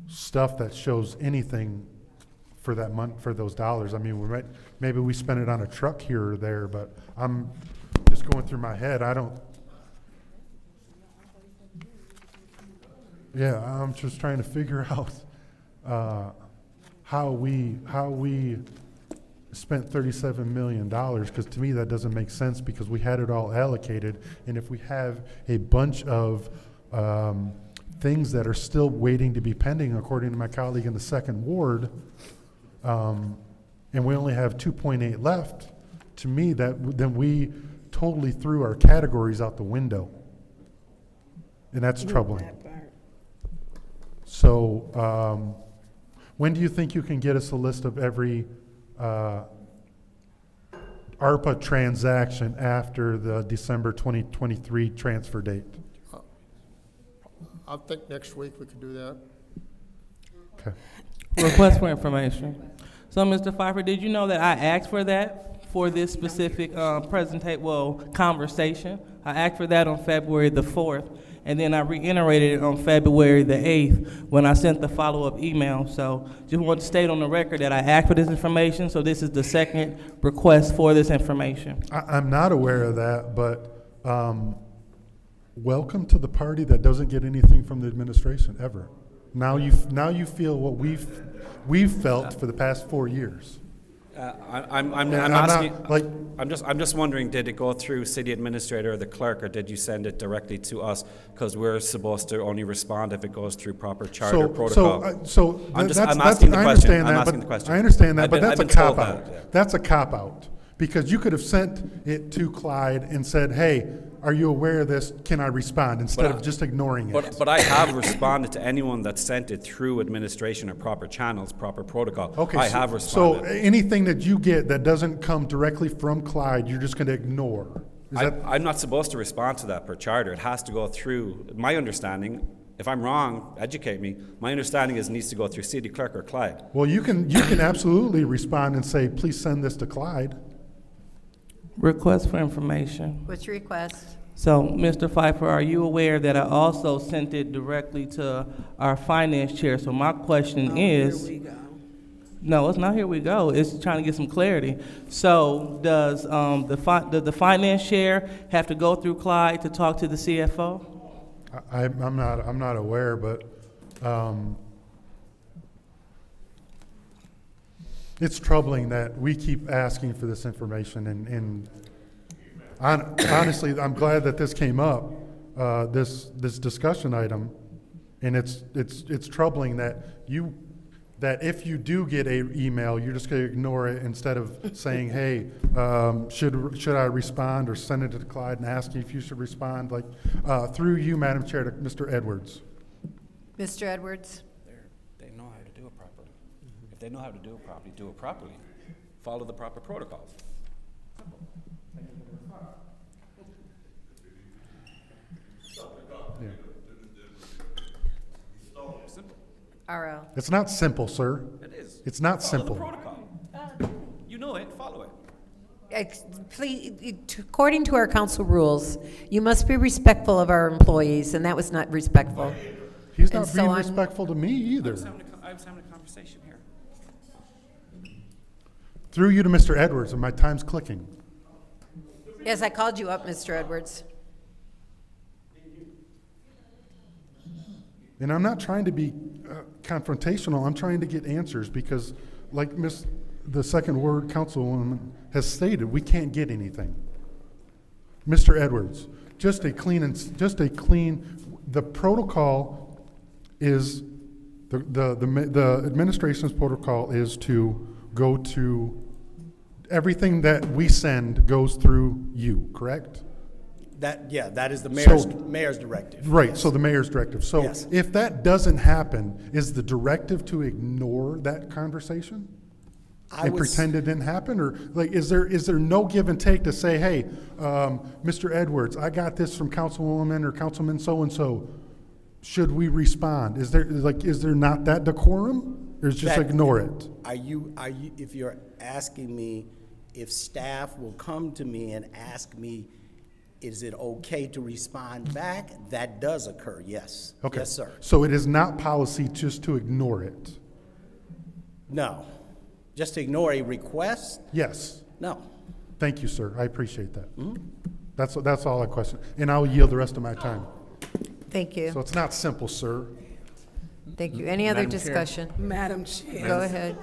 stuff that shows anything for that month, for those dollars. I mean, maybe we spend it on a truck here or there, but I'm just going through my head. I'm just trying to figure out how we spent $37 million, because to me that doesn't make sense, because we had it all allocated, and if we have a bunch of things that are still waiting to be pending, according to my colleague in the second ward, and we only have 2.8 left, to me then we totally threw our categories out the window, and that's troubling. So when do you think you can get us a list of every ARPA transaction after the December 2023 transfer date? I think next week we could do that. Okay. Request for information. So, Mr. Pfeiffer, did you know that I asked for that for this specific conversation? I asked for that on February the 4th, and then I reiterated it on February the 8th when I sent the follow-up email. So just want to state on the record that I asked for this information, so this is the second request for this information. I'm not aware of that, but welcome to the party that doesn't get anything from the administration ever. Now you feel what we've felt for the past 4 years. I'm just wondering, did it go through city administrator or the clerk, or did you send it directly to us? Because we're supposed to only respond if it goes through proper charter protocol. I'm asking the question. I understand that, but that's a cop out. Yeah. That's a cop out, because you could have sent it to Clyde and said, "Hey, are you aware of this? Can I respond?" Instead of just ignoring it. But I have responded to anyone that sent it through administration or proper channels, proper protocol. Okay, I have responded. So anything that you get that doesn't come directly from Clyde, you're just going to ignore. I'm not supposed to respond to that per charter. It has to go through, my understanding, if I'm wrong, educate me, my understanding is it needs to go through city clerk or Clyde. Well, you can absolutely respond and say, "Please send this to Clyde." Request for information. What's your request? So, Mr. Pfeiffer, are you aware that I also sent it directly to our finance chair? So my question is... Here we go. No, it's not here we go. It's trying to get some clarity. So does the finance chair have to go through Clyde to talk to the CFO? I'm not aware, but it's troubling that we keep asking for this information, and honestly, I'm glad that this came up, this discussion item, and it's troubling that if you do get a email, you're just going to ignore it instead of saying, "Hey, should I respond?" or send it to Clyde and ask you if you should respond, like through you, Madam Chair, to Mr. Edwards. Mr. Edwards? They know how to do it properly. If they know how to do it properly, do it properly. Follow the proper protocols. Yeah. RO. It's not simple, sir. It is. It's not Follow simple. the protocol. You know it, follow it. Please, according to our council rules, you must be respectful of our employees, and that was not respectful. He's not being respectful to me either. I was having a conversation here. Through you to Mr. Edwards, and my time's clicking. Yes, I called you up, Mr. Edwards. And I'm not trying to be confrontational. I'm trying to get answers because, like the second word councilwoman has stated, we can't get anything. Mr. Edwards, the protocol is, the administration's protocol is to go to, everything that we send goes through you, correct? That is the mayor's directive. Right, Yes. so the mayor's directive. So Yes. if that doesn't happen, is the directive to ignore that conversation? And pretend it didn't happen? Or like, is there no give and take to say, hey, Mr. Edwards, I got this from Councilwoman or Councilman so-and-so. Should we respond? Is there not that decorum? Or just ignore it? Are you, if you're asking me if staff will come to me and ask me, is it okay to respond back? That does occur, yes. Okay. Yes, sir. So it is not policy just to ignore it? No. Just to ignore a request? Yes. No. Thank you, sir. I appreciate that. That's all I question. And I'll yield the rest of my time. Thank you. So it's not simple, sir. Thank you. Any other Madam Chair. discussion? Madam Chair. Go ahead.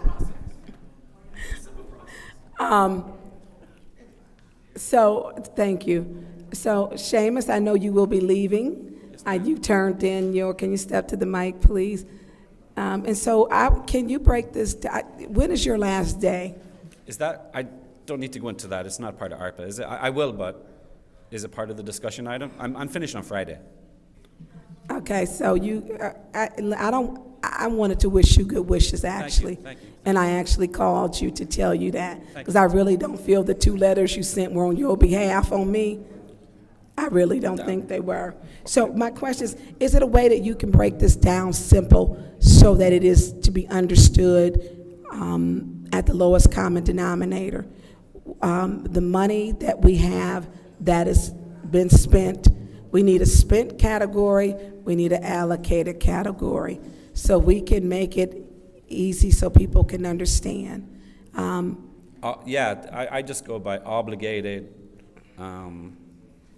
So, thank you. So, Seamus, I know you will be leaving. You turned in can you step to the mic, please? And so, can you break this, when is your last day? Is that, I don't need to go into that, it's not part of ARPA, is it? I will, but is it part of the discussion item? I'm finished on Friday. Okay, so I wanted to wish you good wishes, actually. Thank you. And I actually called you to tell you that, because I really don't feel the 2 letters you sent were on your behalf on me. I really don't think they were. So my question is it a way that you can break this down simple so that it is to be understood at the lowest common denominator? The money that we have that has been spent, we need a spent category, we need an allocated category, so we can make it easy so people can understand. I just go by obligated,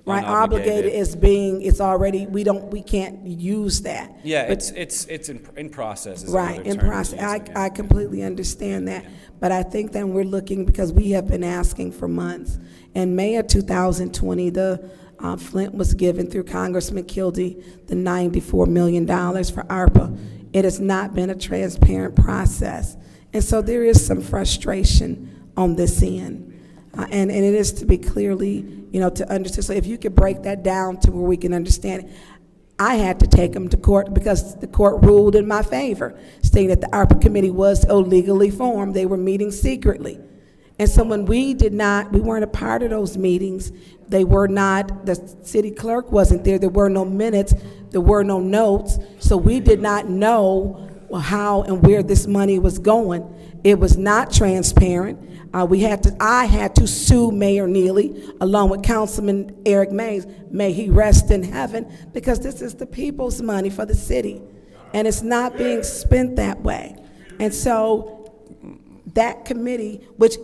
Right, unobligated. obligated is being, it's already, we can't use that. Yeah, But- it's in process. is Right, another in term to process, use again. I completely understand that. But I think then we're looking, because we have been asking for months. In May of 2020, Flint was given through Congressman Kildee the $94 million for ARPA. It has not been a transparent process. And so there is some frustration on this end. And it is to be clearly, to understand. So if you could break that down to where we can understand it. I had to take them to court because the court ruled in my favor, stating that the ARPA committee was illegally formed. They were meeting secretly. And so when we weren't a part of those meetings. They were not, the city clerk wasn't there. There were no minutes. There were no notes. So we did not know how and where this money was going. It was not transparent. I had to sue Mayor Neely along with Councilman Eric Mays. May he rest in heaven, because this is the people's money for the city. And it's not being spent that way. And so that committee, which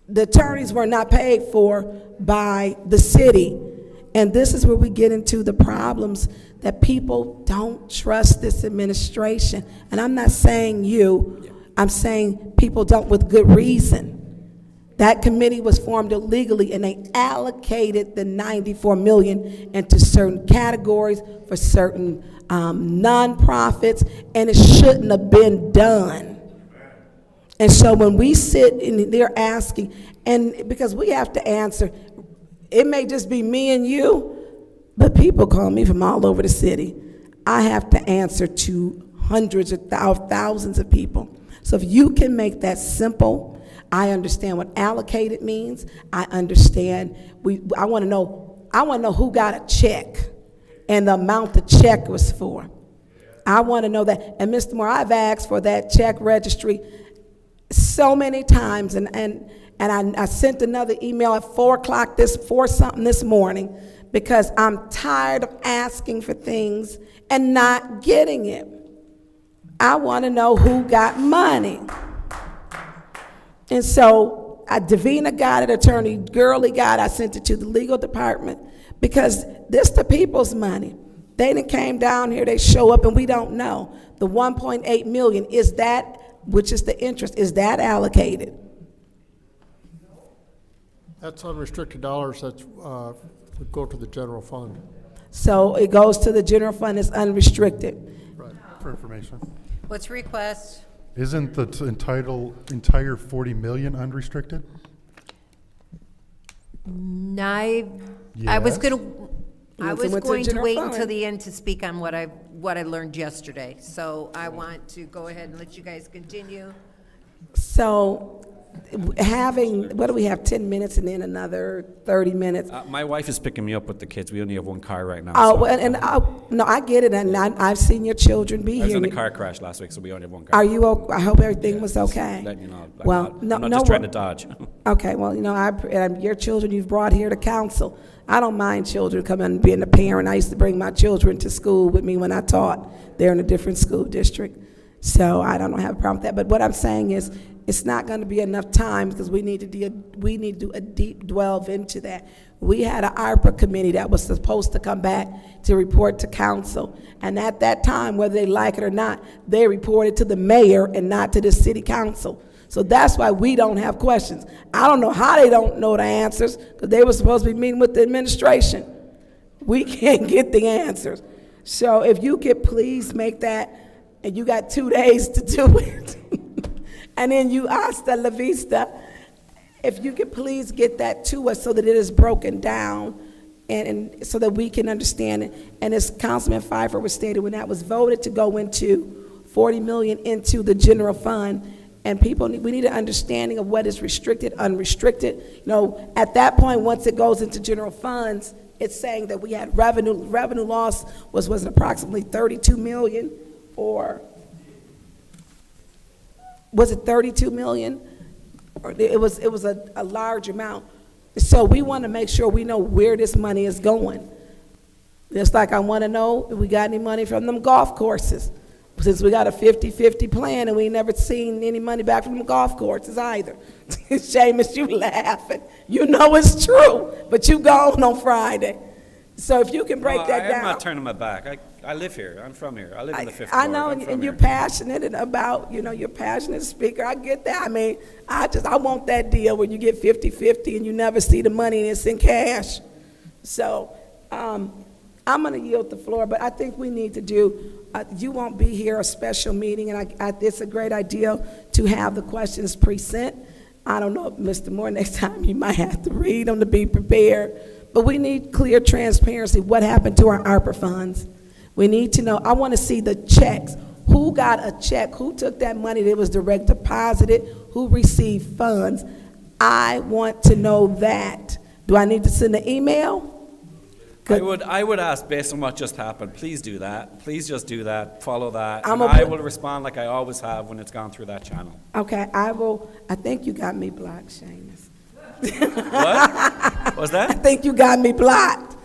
the attorneys were not paid for by the city. And this is where we get into the problems that people don't trust this administration. And I'm not saying you, I'm saying people don't with good reason. That committee was formed illegally, and they allocated the $94 million into certain categories for certain nonprofits, and it shouldn't have been done. And so when we sit and they're asking, and because we have to answer, it may just be me and you, but people call me from all over the city. I have to answer to hundreds of thousands of people. So if you can make that simple, I understand what allocated means. I understand. I want to know who got a check and the amount the check was for. I want to know that. And Mr. Moore, I've asked for that check registry so many times, and I sent another email at 4 something this morning, because I'm tired of asking for things and not getting it. I want to know who got money. And so Davina got it, Attorney Gurley got it, I sent it to the legal department, because this the people's money. They done came down here, they show up, and we don't know. The 1.8 million, is that, which is the interest, is that allocated? That's unrestricted dollars that would go to the general fund. So it goes to the general fund, it's unrestricted. Right, for information. What's request? Isn't the entire 40 million unrestricted? I was Yes. gonna, I Once it was went to going to general wait fund. until the end to speak on what I learned yesterday. So I want to go ahead and let you guys continue. So having, what do we have, 10 minutes and then another 30 minutes? My wife is picking me up with the kids. We only have one car right now. Oh, so, well, and no, I get it, and I've seen your children be I was here. in a car crash last week, so we only have one car. Are you, I hope everything was okay? Letting you know, Well, I'm no, not no just trying wor- to dodge. Okay, well, you know, and your children you've brought here to council. I don't mind children coming and being a parent. I used to bring my children to school with me when I taught. They're in a different school district. So I don't have a problem with that. But what I'm saying is, it's not going to be enough time because we need to do a deep delve into that. We had an ARPA committee that was supposed to come back to report to council. And at that time, whether they like it or not, they reported to the mayor and not to the city council. So that's why we don't have questions. I don't know how they don't know the answers, because they were supposed to be meeting with the administration. We can't get the answers. So if you could please make that, and you got 2 days to do it, and then you hasta la vista, if you could please get that to us so that it is broken down, and so that we can understand it. And as Councilman Pfeiffer was stated, when that was voted to go into 40 million into the general fund, and we need an understanding of what is restricted, unrestricted. You know, at that point, once it goes into general funds, it's saying that we had revenue loss was approximately 32 million, or was it 32 million? Or it was a large amount. So we want to make sure we know where this money is going. Just like I want to know if we got any money from them golf courses, since we got a 50-50 plan and we never seen any money back from the golf courses either. Seamus, you laughing. You know it's true, but you gone on Friday. So if you can break that down. I'm not turning my back. I live here. I'm from here. I live in the fifth I ward. know, I'm from and you're here. passionate about, you're a passionate speaker. I get that. I mean, I want that deal where you get 50-50 and you never see the money and it's in cash. So I'm going to yield the floor, but I think we need to do, you won't be here, a special meeting, and it's a great idea to have the questions present. I don't know, Mr. Moore, next time you might have to read them to be prepared. But we need clear transparency. What happened to our ARPA funds? We need to know. I want to see the checks. Who got a check? Who took that money that was direct deposited? Who received funds? I want to know that. Do I need to send an email? I would ask, based on what just happened, please do that. Please just do that, follow that, I'm and gonna I put- will respond like I always have when it's gone through that channel. Okay, I will. I think you got me blocked, Seamus. What? Was I that? think you got me blocked.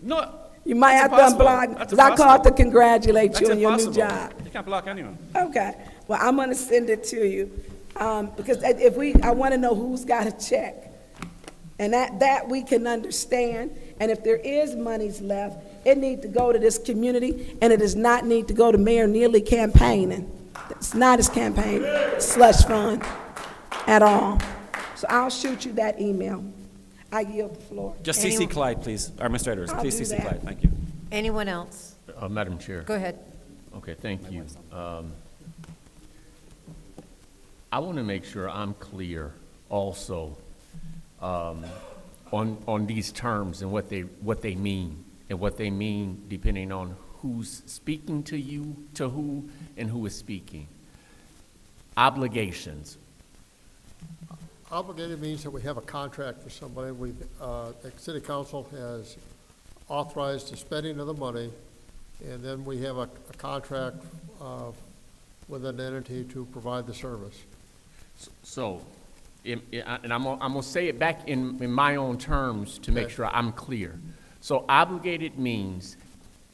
No. You might have That's to unblock impossible. me, That's because I called to impossible. congratulate That's you on your new impossible. job. You can't block anyone. Okay, well, I'm gonna send it to you, because I wanna know who's got a check. And that we can understand, and if there is monies left, it needs to go to this community, and it does not need to go to Mayor Neely campaigning. It's not his campaign slush fund at all. So I'll shoot you that email. I yield the floor. Just CC Clyde, please. Our administrators, I'll please do CC that. Clyde. Thank you. Anyone else? Madam Chair. Go ahead. Okay, thank you. I want to make sure I'm clear also on these terms and what they mean, and what they mean depending on who's speaking to you, to who, and who is speaking. Obligations. Obligated means that we have a contract for somebody. The city council has authorized the spending of the money, and then we have a contract with an entity to provide the service. So, and I'm gonna say it back in my own terms to make sure I'm clear. So obligated means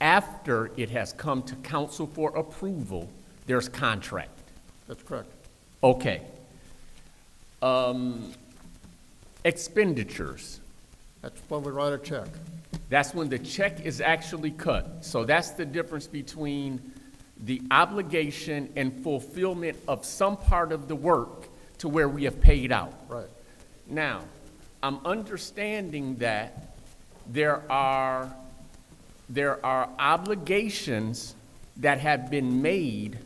after it has come to council for approval, there's contract. That's correct. Okay. expenditures. That's when we write a check. That's when the check is actually cut. So that's the difference between the obligation and fulfillment of some part of the work to where we have paid out. Right. Now, I'm understanding that there are obligations that have been made,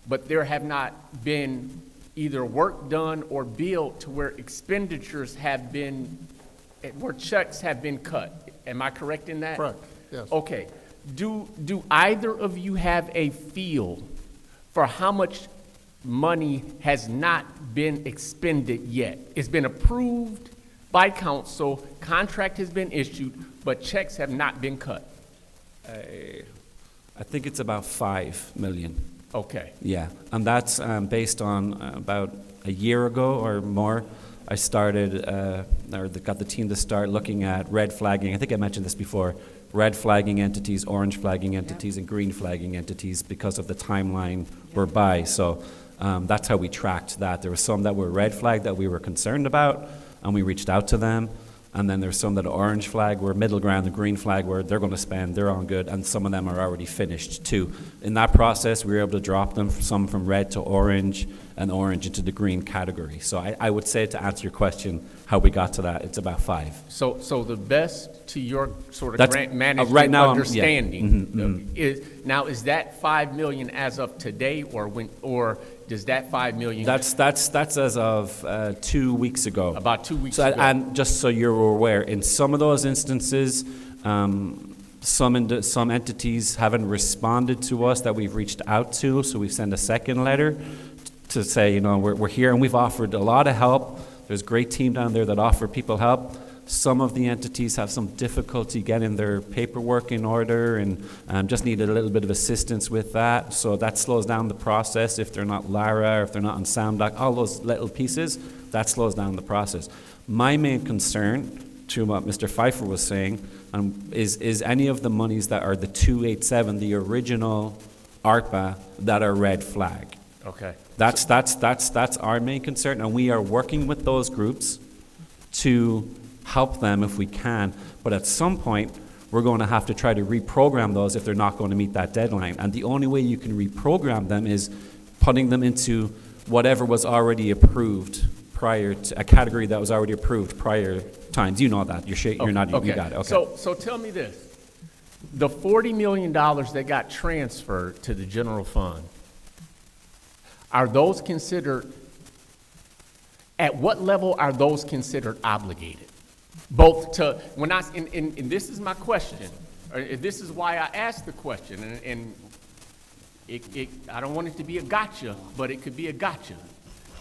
but there have not been either work done or billed to where expenditures have been, where checks have been cut. Am I correct in that? Correct, yes. Okay. Do either of you have a feel for how much money has not been expended yet? It's been approved by council, contract has been issued, but checks have not been cut. I think it's about 5 million. Okay. Yeah, and that's based on about a year ago or more. I started, got the team to start looking at red flagging. I think I mentioned this before. Red flagging entities, orange flagging entities, and green flagging entities because of the timeline we're by. So that's how we tracked that. There were some that were red flagged that we were concerned about, and we reached out to them. And then there's some that are orange flag, were middle ground, the green flag, where they're going to spend, they're on good, and some of them are already finished too. In that process, we were able to drop them, some from red to orange, and orange into the green category. So I would say, to answer your question, how we got to that, it's about 5. So the best to your sort of That's- grant management right now, understanding is that 5 million as of today, or does that 5 million? That's as of 2 weeks ago. About 2 weeks So, ago. and just so you're aware, in some of those instances, some entities haven't responded to us that we've reached out to, so we've sent a second letter to say, you know, we're here, and we've offered a lot of help. There's a great team down there that offer people help. Some of the entities have some difficulty getting their paperwork in order and just needed a little bit of assistance with that. So that slows down the process. If they're not Lara, or if they're not on Sound Doc, all those little pieces, that slows down the process. My main concern, to what Mr. Pfeiffer was saying, is any of the monies that are the 287, the original ARPA, that are red flag. Okay. That's our main concern, and we are working with those groups to help them if we can. But at some point, we're going to have to try to reprogram those if they're not going to meet that deadline. And the only way you can reprogram them is putting them into whatever was already approved prior to, a category that was already approved prior times. You know that. You're not. Okay. You got it. Okay. So tell me this: the $40 million that got transferred to the general fund, are those considered? At what level are those considered obligated? Both to, when I, and this is my question, or this is why I asked the question, and I don't want it to be a gotcha, but it could be a gotcha.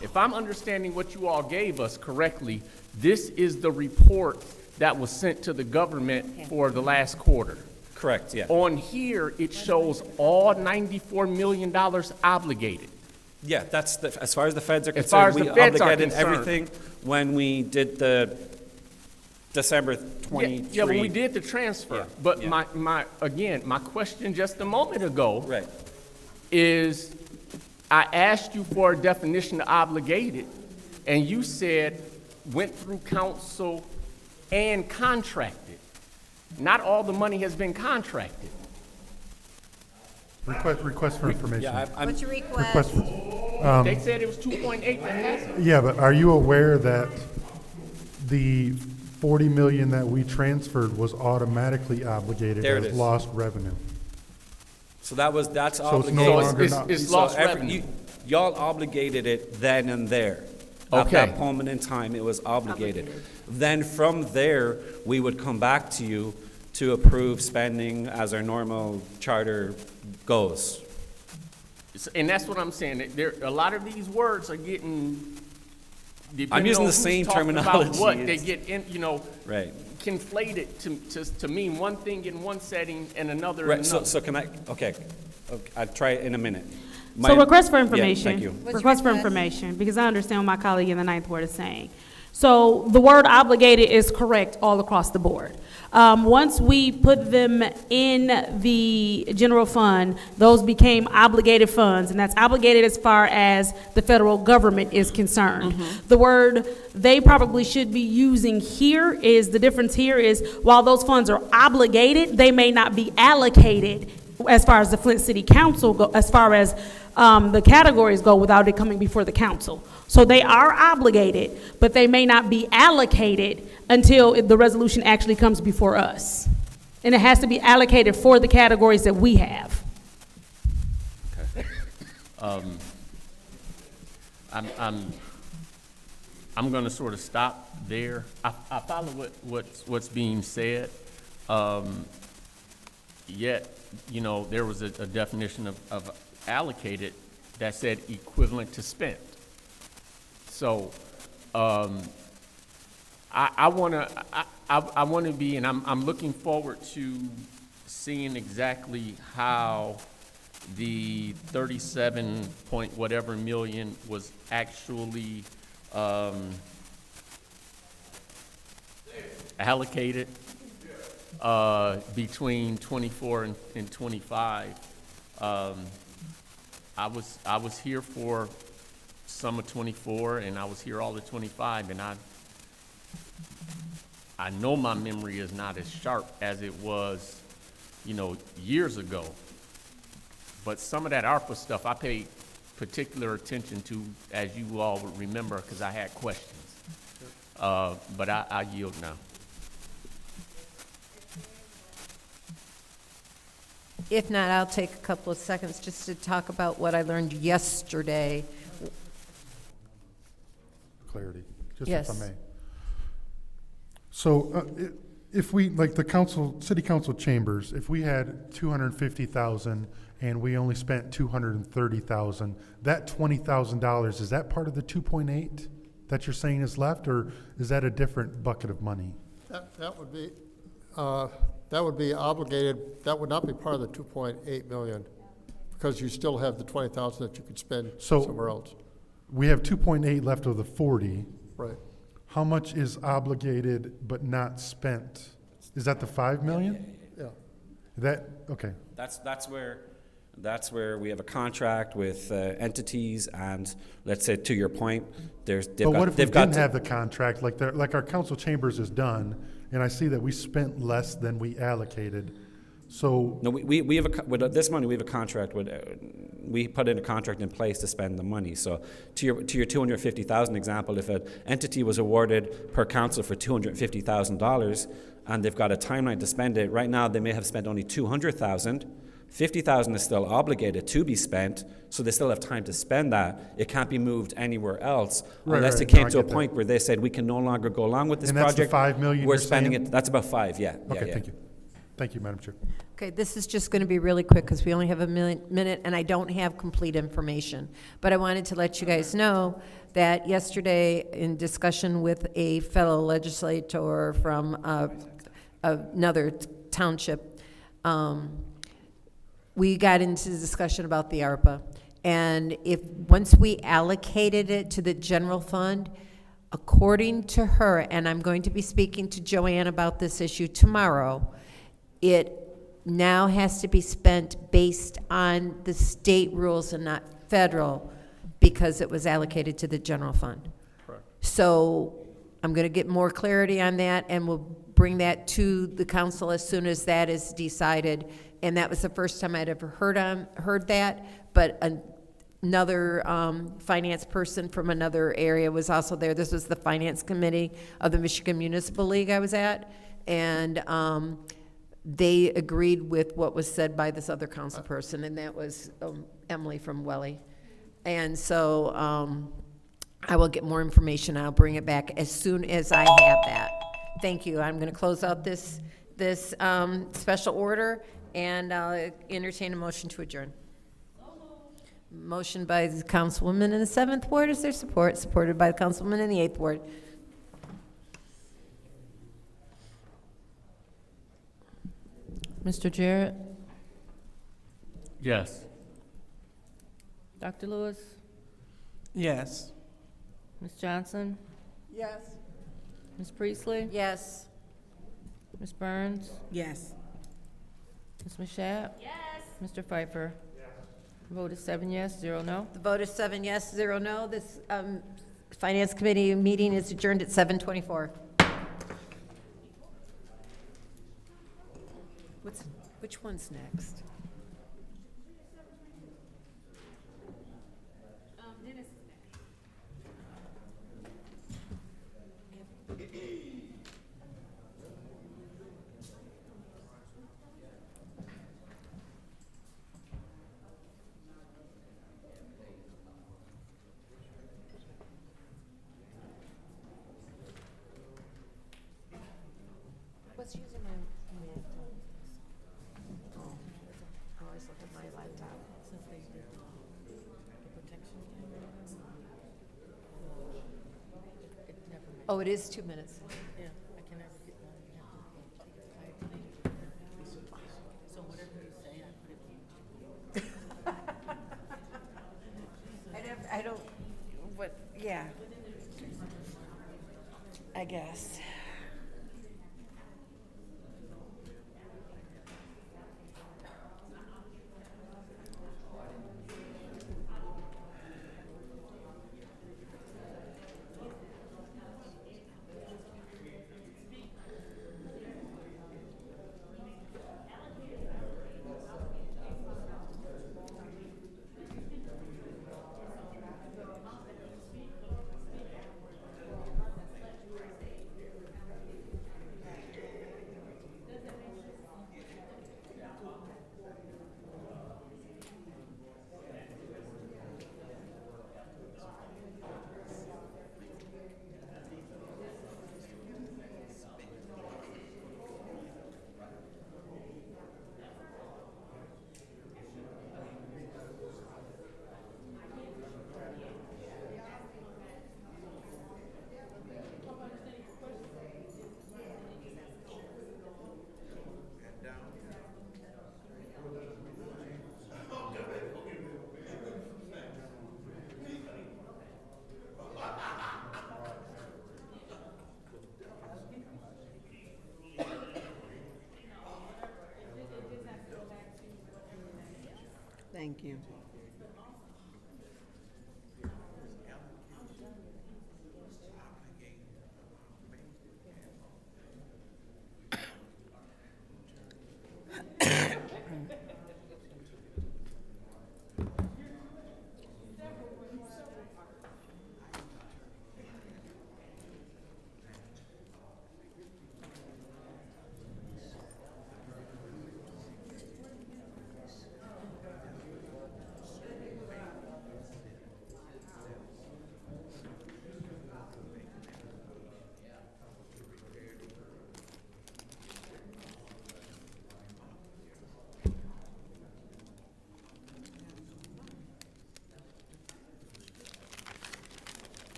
If I'm understanding what you all gave us correctly, this is the report that was sent to the government for the last quarter. Correct, yeah. On here, it shows all $94 million obligated. Yeah, that's as far as the feds are As far concerned. as We the feds are obligated concerned. everything when we did the December 23. Yeah, when we did the transfer. Yeah, But yeah. my question just a moment ago Right. is, I asked you for a definition of obligated, and you said went through council and contracted. Not all the money has been contracted. Request for information. Yeah, What's your request? They said it was 2.8 that hasn't. Yeah, but are you aware that the 40 million that we transferred was automatically obligated There it as is. lost revenue? So that's So it's obligated. no longer not. It's So lost revenue. Y'all obligated it then and there. At Okay. that moment in time, it was obligated. Then from there, we would come back to you to approve spending as our normal charter goes. And that's what I'm saying. A lot of these words are getting. I'm depending using on the who's same talking terminology. About what they It's- get in, Right. conflated to mean one thing in one setting and another in Right, another. so can I, okay, I'll try it in a minute. So request for Yeah, information. thank you. What's Request for your request? information, because I understand what my colleague in the Ninth Ward is saying. So the word obligated is correct all across the board. Once we put them in the general fund, those became obligated funds, and that's obligated as far as the federal government is concerned. The word they probably should be using here is, the difference here is, while those funds are obligated, they may not be allocated as far as the Flint City Council go, as far as the categories go, without it coming before the council. So they are obligated, but they may not be allocated until the resolution actually comes before us. And it has to be allocated for the categories that we have. Okay. I'm going to sort of stop there. I follow what's being said. Yet, you know, there was a definition of allocated that said equivalent to spent. So I want to be, and I'm looking forward to seeing exactly how the 37 point whatever million was actually allocated between 24 and 25. I was here for some of 24, and I was here all of 25, and I know my memory is not as sharp as it was, you know, years ago. But some of that ARPA stuff I paid particular attention to, as you all would remember, because I had questions. But I yield now. If not, I'll take a couple of seconds just to talk about what I learned yesterday. Clarity, just Yes. if I may. So if we, like the council, city council chambers, if we had 250,000 and we only spent 230,000, that $20,000, is that part of the 2.8 that you're saying is left, or is that a different bucket of money? That would be obligated, that would not be part of the 2.8 million, because you still have the 20,000 that you could spend somewhere else. We have 2.8 left of the 40. Right. How much is obligated but not spent? Is that the 5 million? Yeah. That, okay. That's where we have a contract with entities, and let's say, to your point, But what if we didn't have the contract, like our council chambers is done, and I see that we spent less than we allocated, so. No, we have with this money, we have a contract with, we put in a contract in place to spend the money. So to your 250,000 example, if an entity was awarded per council for $250,000 and they've got a timeline to spend it, right now they may have spent only 200,000. 50,000 is still obligated to be spent, so they still have time to spend that. It can't be moved anywhere else unless it came to a point where they said we can no longer go along with this project. And that's the 5 million we're you're spending saying? it. That's about 5. Yeah. Okay, yeah. thank you. Thank you, Madam Chair. Okay, this is just going to be really quick because we only have a minute and I don't have complete information. But I wanted to let you guys know that yesterday, in discussion with a fellow legislator from another township, we got into the discussion about the ARPA. And once we allocated it to the general fund, according to her, and I'm going to be speaking to Joanne about this issue tomorrow, it now has to be spent based on the state rules and not federal, because it was allocated to the general fund. Correct. So I'm going to get more clarity on that, and we'll bring that to the council as soon as that is decided. And that was the first time I'd ever heard that, but another finance person from another area was also there. This was the finance committee of the Michigan Municipal League I was at, and they agreed with what was said by this other council person, and that was Emily from Welly. And so I will get more information. I'll bring it back as soon as I have that. Thank you. I'm going to close out this special order, and I'll entertain a motion to adjourn. Motion by the councilwoman in the 7th ward. Is there support? Supported by the councilwoman in the 8th ward. Mr. Jarrett? Yes. Dr. Lewis? Yes. Ms. Johnson? Yes. Ms. Priestley? Yes. Ms. Burns? Yes. Ms. Mashat? Yes. Mr. Pfeiffer? Vote is 7 yes, 0 no. The vote is 7 yes, 0 no. This Finance Committee meeting is adjourned at 7:24. Which one's next? Dennis. What's using my I always look at my laptop. Oh, it is 2 minutes. Yeah, I can never get one. So whatever you say, I put it. I don't, what, yeah. I guess. Thank you.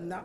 No.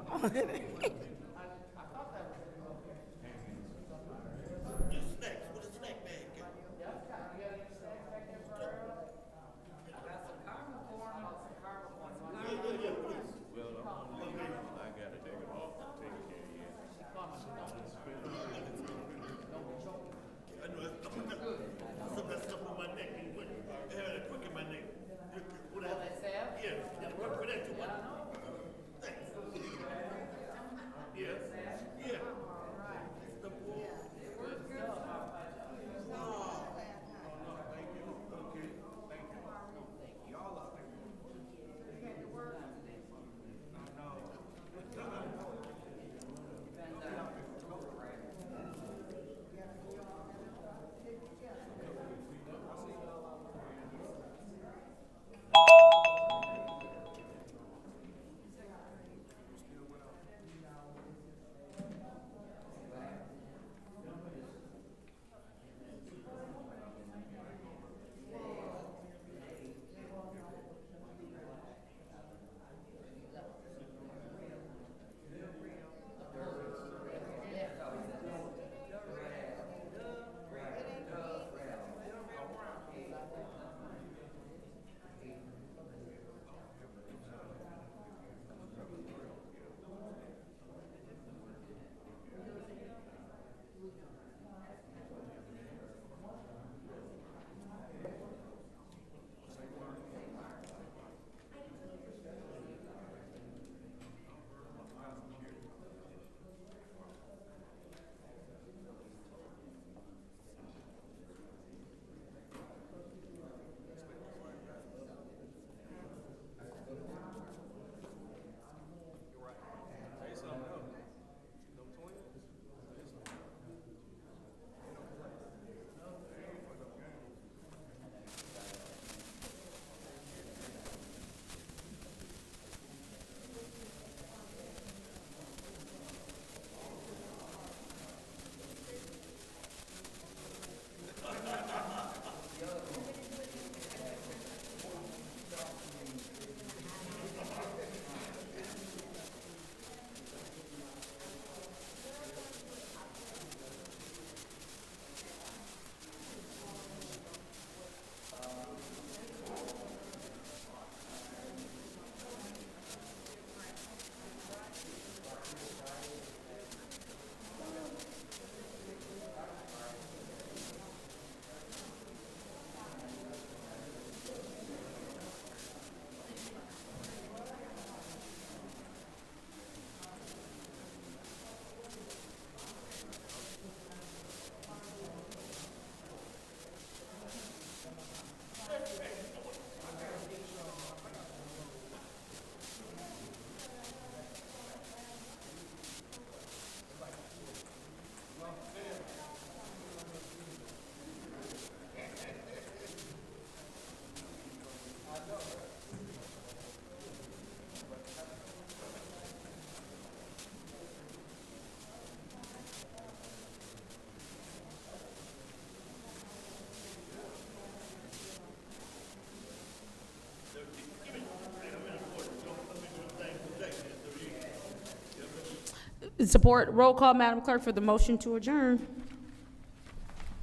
Support. Roll call, Madam Clerk, for the motion to adjourn.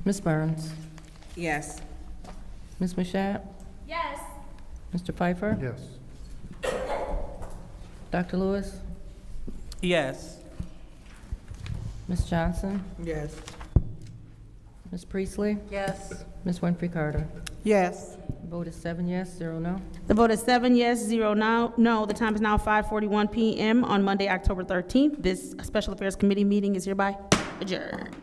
Ms. Burns? Yes. Ms. Mashat? Yes. Mr. Pfeiffer? Yes. Dr. Lewis? Yes. Ms. Johnson? Yes. Ms. Priestley? Yes. Ms. Winfrey Carter? Yes. Vote is 7 yes, 0 no. The vote is 7 yes, 0 no. The time is now 5:41 p.m. on Monday, October 13th. This Special Affairs Committee meeting is hereby adjourned.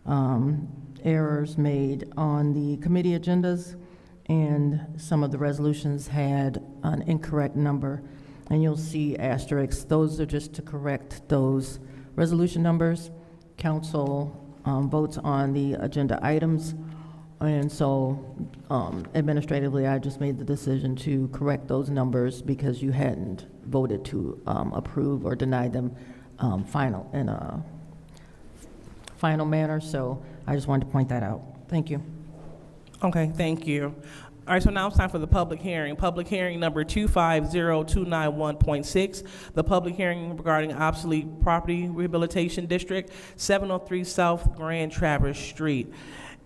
errors made on the committee agendas, and some of the resolutions had an incorrect number. And you'll see asterisks. Those are just to correct those resolution numbers. Council votes on the agenda items. And so administratively, I just made the decision to correct those numbers because you hadn't voted to approve or deny them in a final manner. So I just wanted to point that out. Thank you. Okay, thank you. All right, so now it's time for the public hearing. Public hearing number 250291.6, the public hearing regarding obsolete property rehabilitation district, 703 South Grand Traverse Street.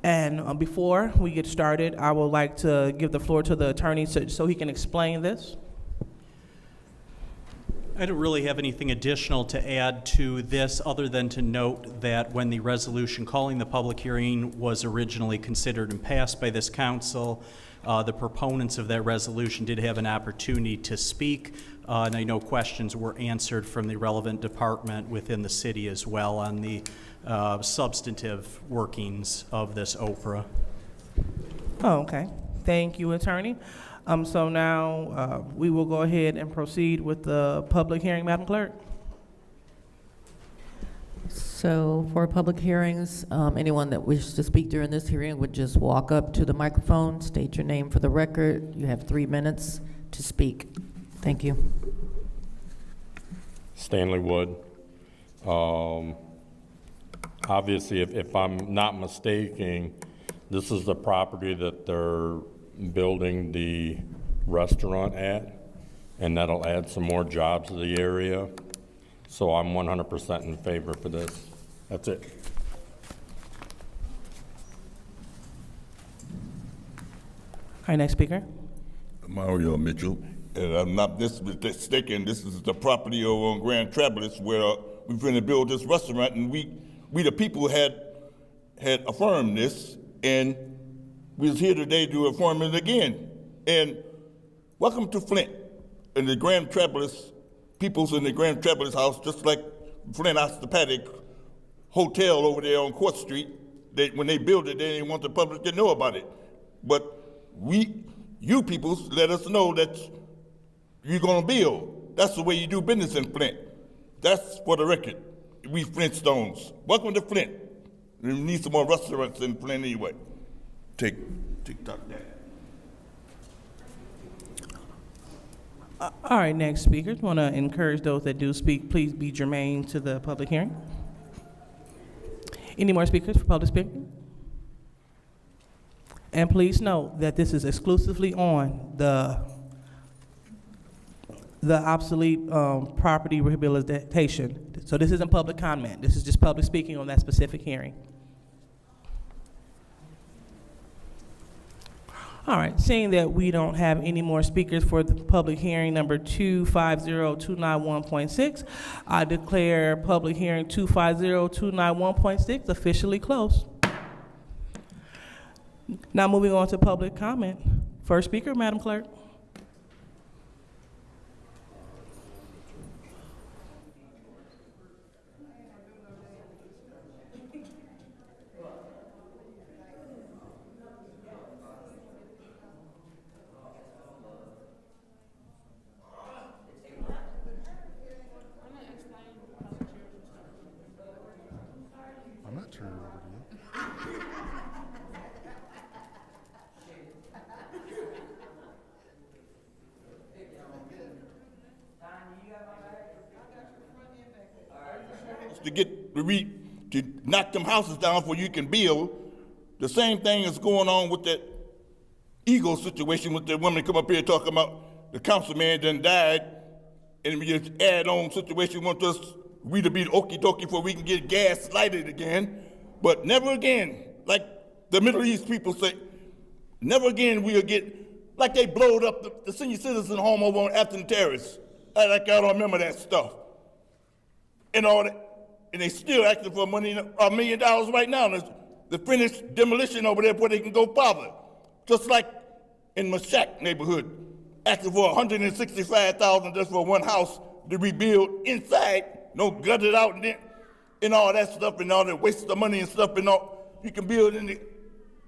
And before we get started, I would like to give the floor to the attorney so he can explain this. I don't really have anything additional to add to this other than to note that when the resolution calling the public hearing was originally considered and passed by this council, the proponents of that resolution did have an opportunity to speak, and I know questions were answered from the relevant department within the city as well on the substantive workings of this OPRA. Oh, okay. Thank you, attorney. So now we will go ahead and proceed with the public hearing, Madam Clerk. So for public hearings, anyone that wishes to speak during this hearing would just walk up to the microphone, state your name for the record. You have 3 minutes to speak. Thank you. Stanley Wood. Obviously, if I'm not mistaken, this is the property that they're building the restaurant at, and that'll add some more jobs to the area. So I'm 100% in favor for this. That's it. All right, next speaker. Mario Mitchell. And I'm not mistaken, this is the property over on Grand Traverse where we're going to build this restaurant, and we the people had affirmed this, and we was here today to affirm it again. And welcome to Flint and the Grand Traverse, people's in the Grand Traverse house, just like Flint Osteopathic Hotel over there on Court Street. When they built it, they didn't want the public to know about it. But you peoples let us know that you're gonna build. That's the way you do business in Flint. That's for the record. We Flintstones. Welcome to Flint. We need some more restaurants in Flint anyway. Take that. All right, next speaker. I want to encourage those that do speak, please be germane to the public hearing. Any more speakers for public speaking? And please note that this is exclusively on the obsolete property rehabilitation. So this isn't public comment. This is just public speaking on that specific hearing. All right, seeing that we don't have any more speakers for the public hearing number 250291.6, I declare public hearing 250291.6 officially closed. Now moving on to public comment. First speaker, Madam Clerk. I'm not turning it over to you. To knock them houses down before you can build. The same thing is going on with that Eagle situation with the woman come up here talking about the councilman done died, and we just add on situation want us we to be okie dokie before we can get gas lighted again. But never again, like the Middle East people say, never again we'll get, like they blowed up the senior citizen home over on Afton Terrace. Like I don't remember that stuff. And all that. And they still asking for money, $1 million right now. The finished demolition over there where they can go farther. Just like in Mashak neighborhood, asking for $165,000 just for one house to rebuild inside, no gutted out, and then and all that stuff and all that waste of money and stuff and all. You can build in the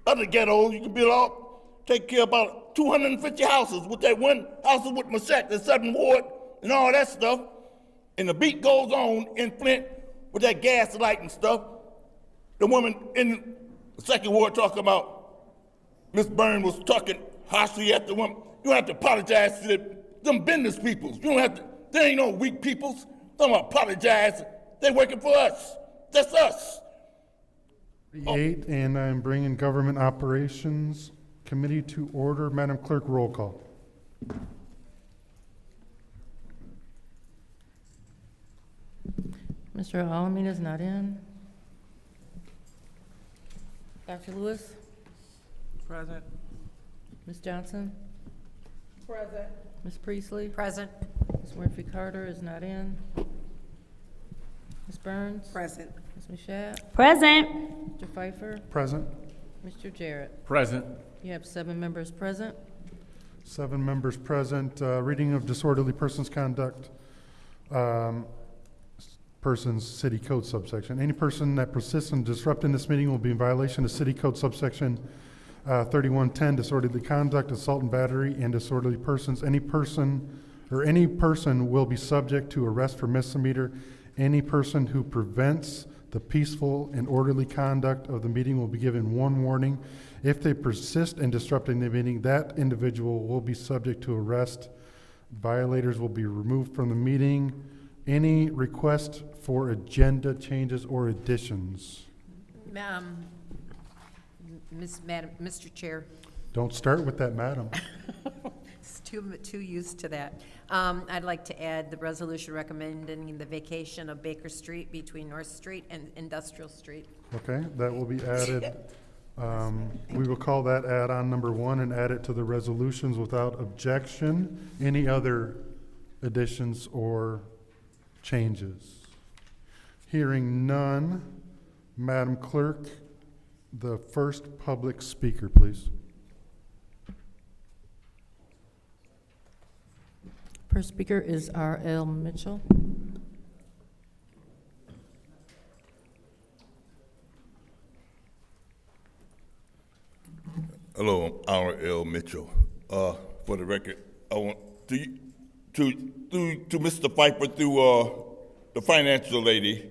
other ghettos, you can build all, take care of about 250 houses with that one house with Massac, the 7th Ward, and all that stuff. And the beat goes on in Flint with that gas light and stuff. The woman in the 2nd Ward talking about, Miss Byrne was talking harshly at the woman. You don't have to apologize to them business peoples. You don't have to, they ain't no weak peoples. Don't apologize. They working for us. That's us. 8, and I'm bringing Government Operations Committee to order. Madam Clerk, roll call. Mr. Alameda is not in. Dr. Lewis? Present. Ms. Johnson? Present. Ms. Priestley? Present. Ms. Murphy Carter is not in. Ms. Burns? Present. Ms. Mashat? Present. Mr. Pfeiffer? Present. Mr. Jarrett? Present. You have 7 members present. 7 members present. Reading of disorderly persons conduct. Persons City Code subsection. Any person that persists in disrupting this meeting will be in violation of City Code subsection 3110, disorderly conduct, assault and battery, and disorderly persons. Any person will be subject to arrest for misdemeanor. Any person who prevents the peaceful and orderly conduct of the meeting will be given 1 warning. If they persist in disrupting the meeting, that individual will be subject to arrest. Violators will be removed from the meeting. Any request for agenda changes or additions? Mr. Chair. Don't start with that, madam. It's too used to that. I'd like to add the resolution recommending the vacation of Baker Street between North Street and Industrial Street. Okay, that will be added. We will call that add-on number 1 and add it to the resolutions without objection. Any other additions or changes? Hearing none, Madam Clerk, the first public speaker, please. First speaker is R.L. Mitchell. Hello, I'm R.L. Mitchell. For the record, I want to Mr. Pfeiffer through the financial lady,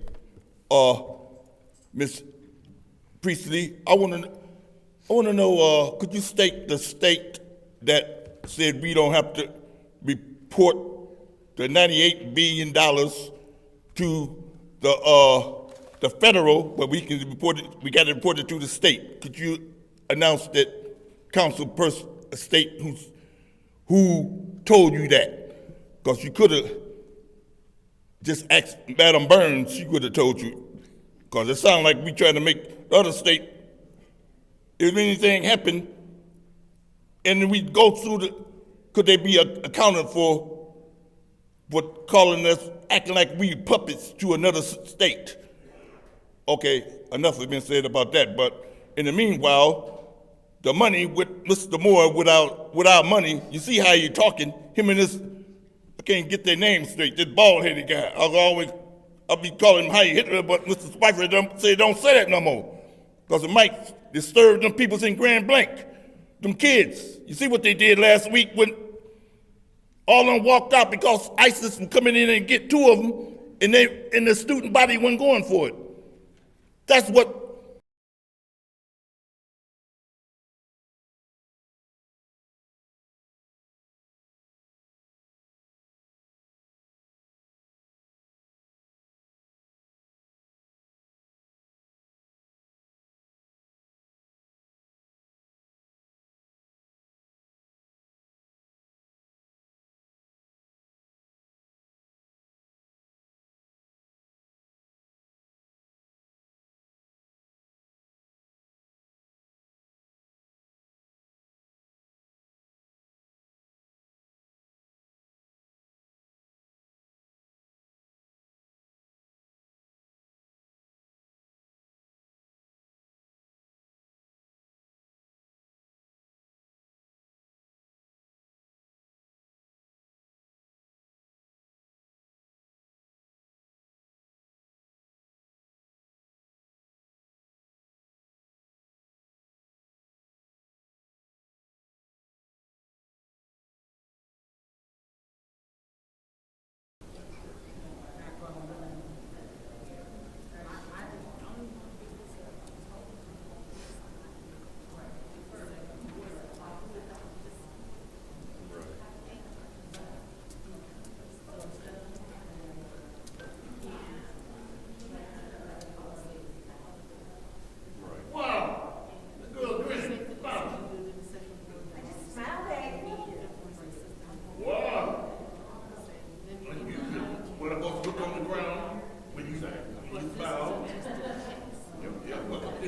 Miss Priestley. I want to know. Could you state the state that said we don't have to report the $98 billion to the federal, but we can report it? We got to report it to the state. Could you announce that? Council person, a state who told you that? Because you could have just asked Madam Burns, she could have told you. Because it sounds like we trying to make the other state, if anything happened, and we go through could they be accounted for what calling us, acting like we puppets to another state? Okay, enough has been said about that, but in the meanwhile, the money with Mr. Moore, without money, you see how you're talking, him and this, I can't get their name straight, this bald-headed guy. I'll be calling him Heil Hitler, but Mr. Spicer don't say that no more. Because it might disturb them peoples in Grand Blanc, them kids. You see what they did last week when all of them walked out because ISIS was coming in and get 2 of them, and the student body wasn't going for it. That's what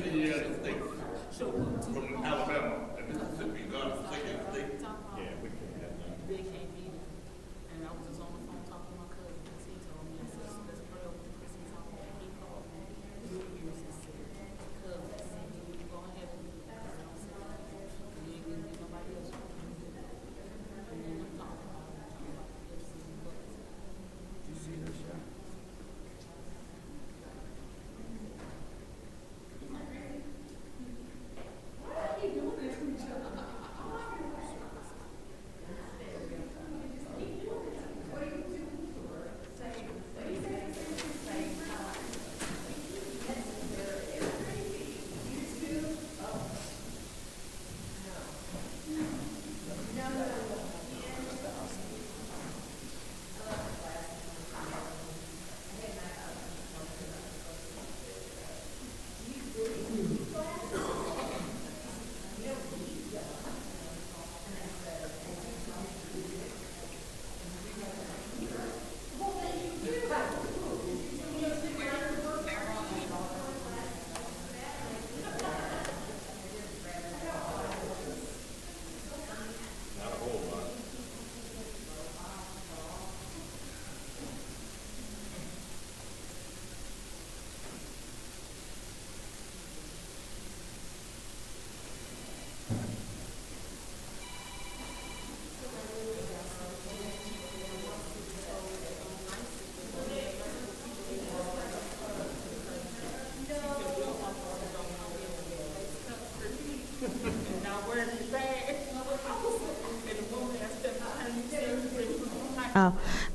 United States. So from Alabama and Mississippi, God is second state. Yeah, we can have that. They can't beat it. And I was just on the phone talking to my cousin, because he told me, I said, let's pray over the Christmas holiday. He called me, New Year's, and said, because I said, you go ahead and do it. I said, you ain't gonna get nobody else to do it. And then I'm talking about gifts and books. You see her shot?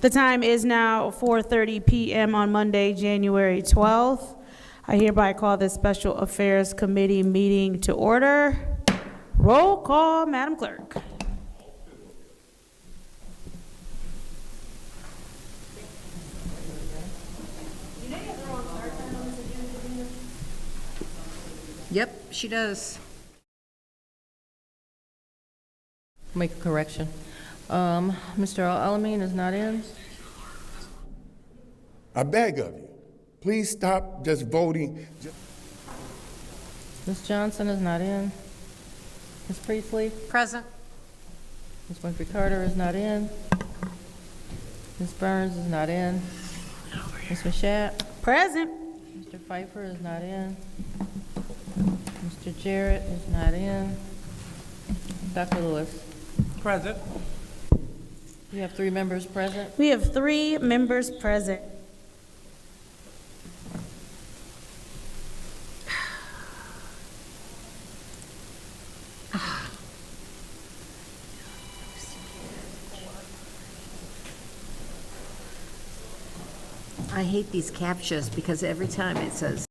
The time is now 4:30 p.m. on Monday, January 12th. I hereby call this Special Affairs Committee meeting to order. Roll call, Madam Clerk. Yep, she does. Make a correction. Mr. Alamin is not in. I beg of you, please stop just voting. Ms. Johnson is not in. Ms. Priestley? Present. Ms. Winfrey Carter is not in. Ms. Burns is not in. Ms. Mashat? Present. Mr. Pfeiffer is not in. Mr. Jarrett is not in. Dr. Lewis? Present. You have 3 members present. We have 3 members present. I hate these captchas because every time it says.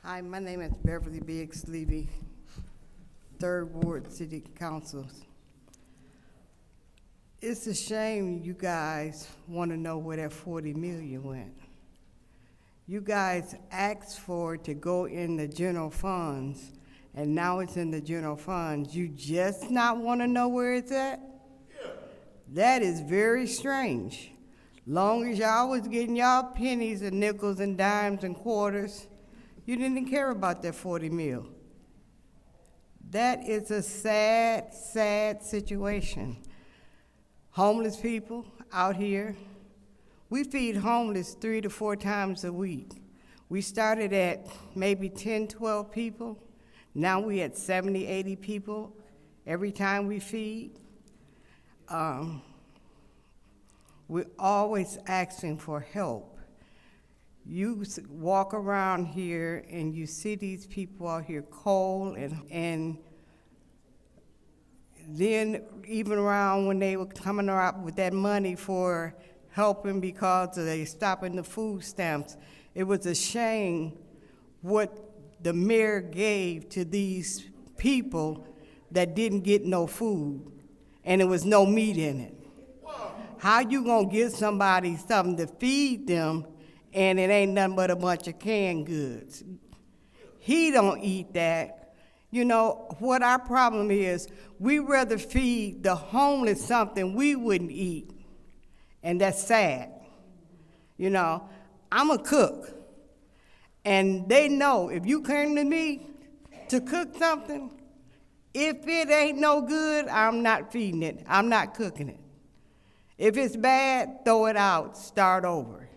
Hi, my name is Beverly Biggs Levy, 3rd Ward City Council. It's a shame you guys want to know where that 40 million went. You guys asked for it to go in the general funds, and now it's in the general funds. You just not want to know where it's at? Yeah. That is very strange. Long as y'all was getting y'all pennies and nickels and dimes and quarters, you didn't care about that 40 mil. That is a sad, sad situation. Homeless people out here, we feed homeless 3 to 4 times a week. We started at maybe 10, 12 people. Now we at 70, 80 people every time we feed. we're always asking for help. You walk around here and you see these people out here cold and then even around when they were coming around with that money for helping because they stopping the food stamps, it was a shame what the mayor gave to these people that didn't get no food, and there was no meat in it. How you gonna give somebody something to feed them and it ain't nothing but a bunch of canned goods? He don't eat that. You know, what our problem is, we rather feed the homeless something we wouldn't eat, and that's sad. You know, I'm a cook, and they know if you came to me to cook something, if it ain't no good, I'm not feeding it. I'm not cooking it. If it's bad, throw it out, start over.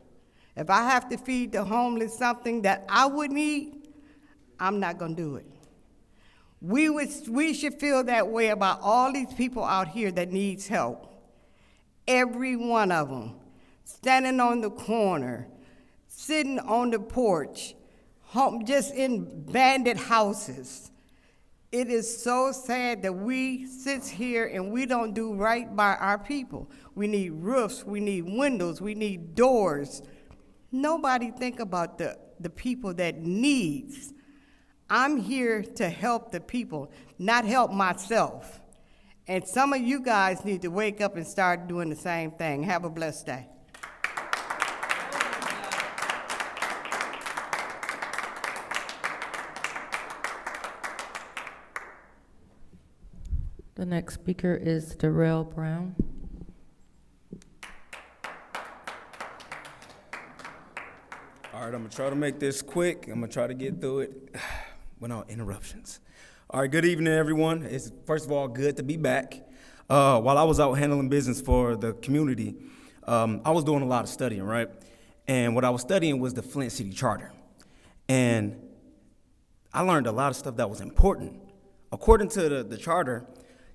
If I have to feed the homeless something that I wouldn't eat, I'm not gonna do it. We should feel that way about all these people out here that needs help. Every one of them, standing on the corner, sitting on the porch, home, just in bandit houses. It is so sad that we sit here and we don't do right by our people. We need roofs, we need windows, we need doors. Nobody think about the people that needs. I'm here to help the people, not help myself. And some of you guys need to wake up and start doing the same thing. Have a blessed day. The next speaker is Darrell Brown. All right, I'm gonna try to make this quick. I'm gonna try to get through it without interruptions. All right, good evening, everyone. It's first of all good to be back. While I was out handling business for the community, I was doing a lot of studying, right? And what I was studying was the Flint City Charter. And I learned a lot of stuff that was important. According to the charter,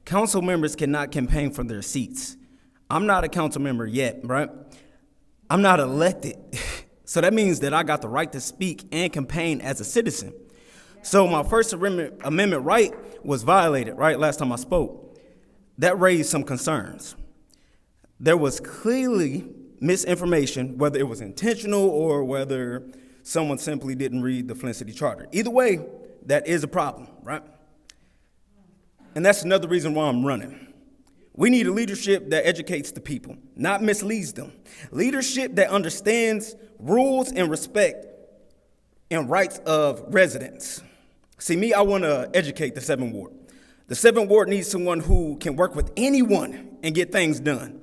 council members cannot campaign from their seats. I'm not a council member yet, right? I'm not elected. So that means that I got the right to speak and campaign as a citizen. So my First Amendment right was violated, right, last time I spoke. That raised some concerns. There was clearly misinformation, whether it was intentional or whether someone simply didn't read the Flint City Charter. Either way, that is a problem, right? And that's another reason why I'm running. We need a leadership that educates the people, not misleads them. Leadership that understands rules and respect and rights of residents. See, me, I want to educate the 7th Ward. The 7th Ward needs someone who can work with anyone and get things done.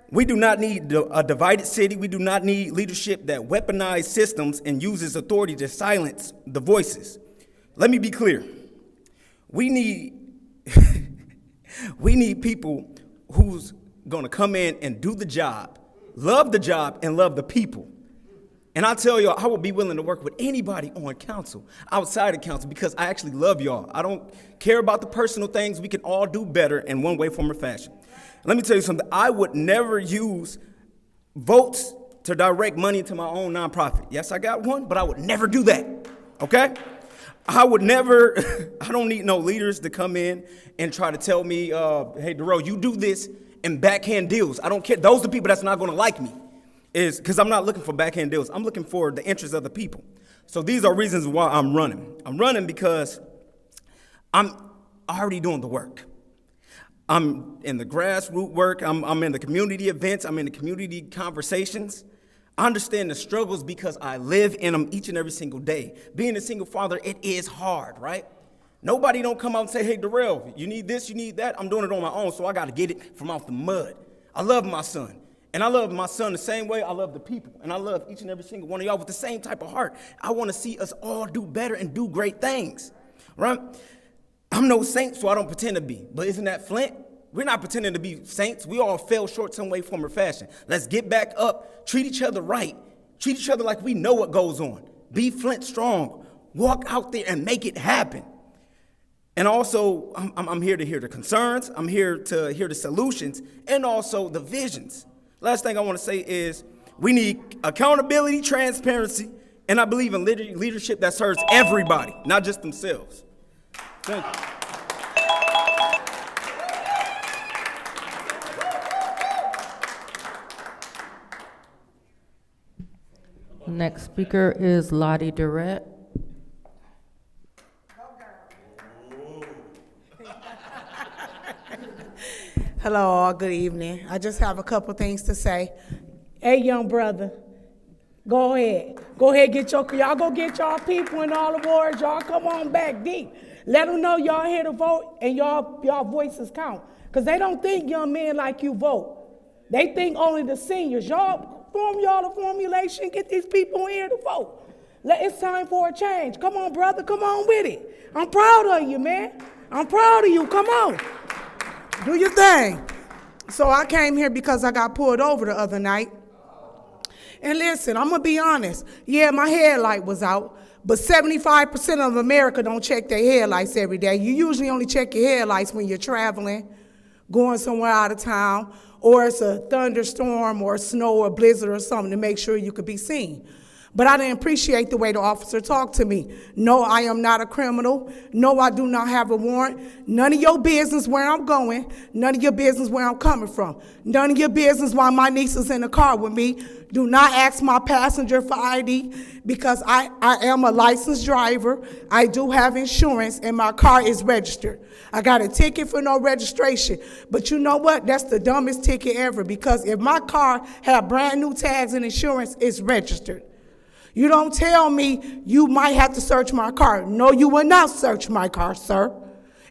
We do not need a divided city. We do not need leadership that weaponizes systems and uses authority to silence the voices. Let me be clear. We need people who's gonna come in and do the job, love the job, and love the people. And I tell y'all, I would be willing to work with anybody on council, outside of council, because I actually love y'all. I don't care about the personal things. We can all do better in one way, form, or fashion. Let me tell you something. I would never use votes to direct money to my own nonprofit. Yes, I got one, but I would never do that, okay? I would never, I don't need no leaders to come in and try to tell me, hey, Darrell, you do this and backhand deals. I don't care. Those are the people that's not gonna like me. Is because I'm not looking for backhand deals. I'm looking for the interests of the people. So these are reasons why I'm running. I'm running because I'm already doing the work. I'm in the grassroots work. I'm in the community events. I'm in the community conversations. I understand the struggles because I live in them each and every single day. Being a single father, it is hard, right? Nobody don't come out and say, hey, Darrell, you need this, you need that. I'm doing it on my own, so I got to get it from off the mud. I love my son. And I love my son the same way I love the people. And I love each and every single one of y'all with the same type of heart. I want to see us all do better and do great things, right? I'm no saint, so I don't pretend to be. But isn't that Flint? We're not pretending to be saints. We all fell short some way, form, or fashion. Let's get back up, treat each other right, treat each other like we know what goes on. Be Flint strong. Walk out there and make it happen. And also, I'm here to hear the concerns. I'm here to hear the solutions and also the visions. Last thing I want to say is we need accountability, transparency, and I believe in leadership that serves everybody, not just themselves. Thank you. Next speaker is Lottie Durrett. Hello, all. Good evening. I just have a couple things to say. Hey, young brother, go ahead. Go ahead, y'all go get y'all people in all the wards. Y'all come on back deep. Let them know y'all here to vote and y'all voices count. Because they don't think young men like you vote. They think only the seniors. Y'all form y'all a formulation, get these people here to vote. It's time for a change. Come on, brother, come on with it. I'm proud of you, man. I'm proud of you. Come on. Do your thing. So I came here because I got pulled over the other night. And listen, I'm going to be honest. Yeah, my headlight was out, but 75% of America don't check their headlights every day. You usually only check your headlights when you're traveling, going somewhere out of town, or it's a thunderstorm or snow or blizzard or something to make sure you could be seen. But I didn't appreciate the way the officer talked to me. No, I am not a criminal. No, I do not have a warrant. None of your business where I'm going. None of your business where I'm coming from. None of your business why my niece is in the car with me. Do not ask my passenger for ID because I am a licensed driver. I do have insurance and my car is registered. I got a ticket for no registration. But you know what? That's the dumbest ticket ever because if my car had brand new tags and insurance, it's registered. You don't tell me you might have to search my car. No, you will not search my car, sir.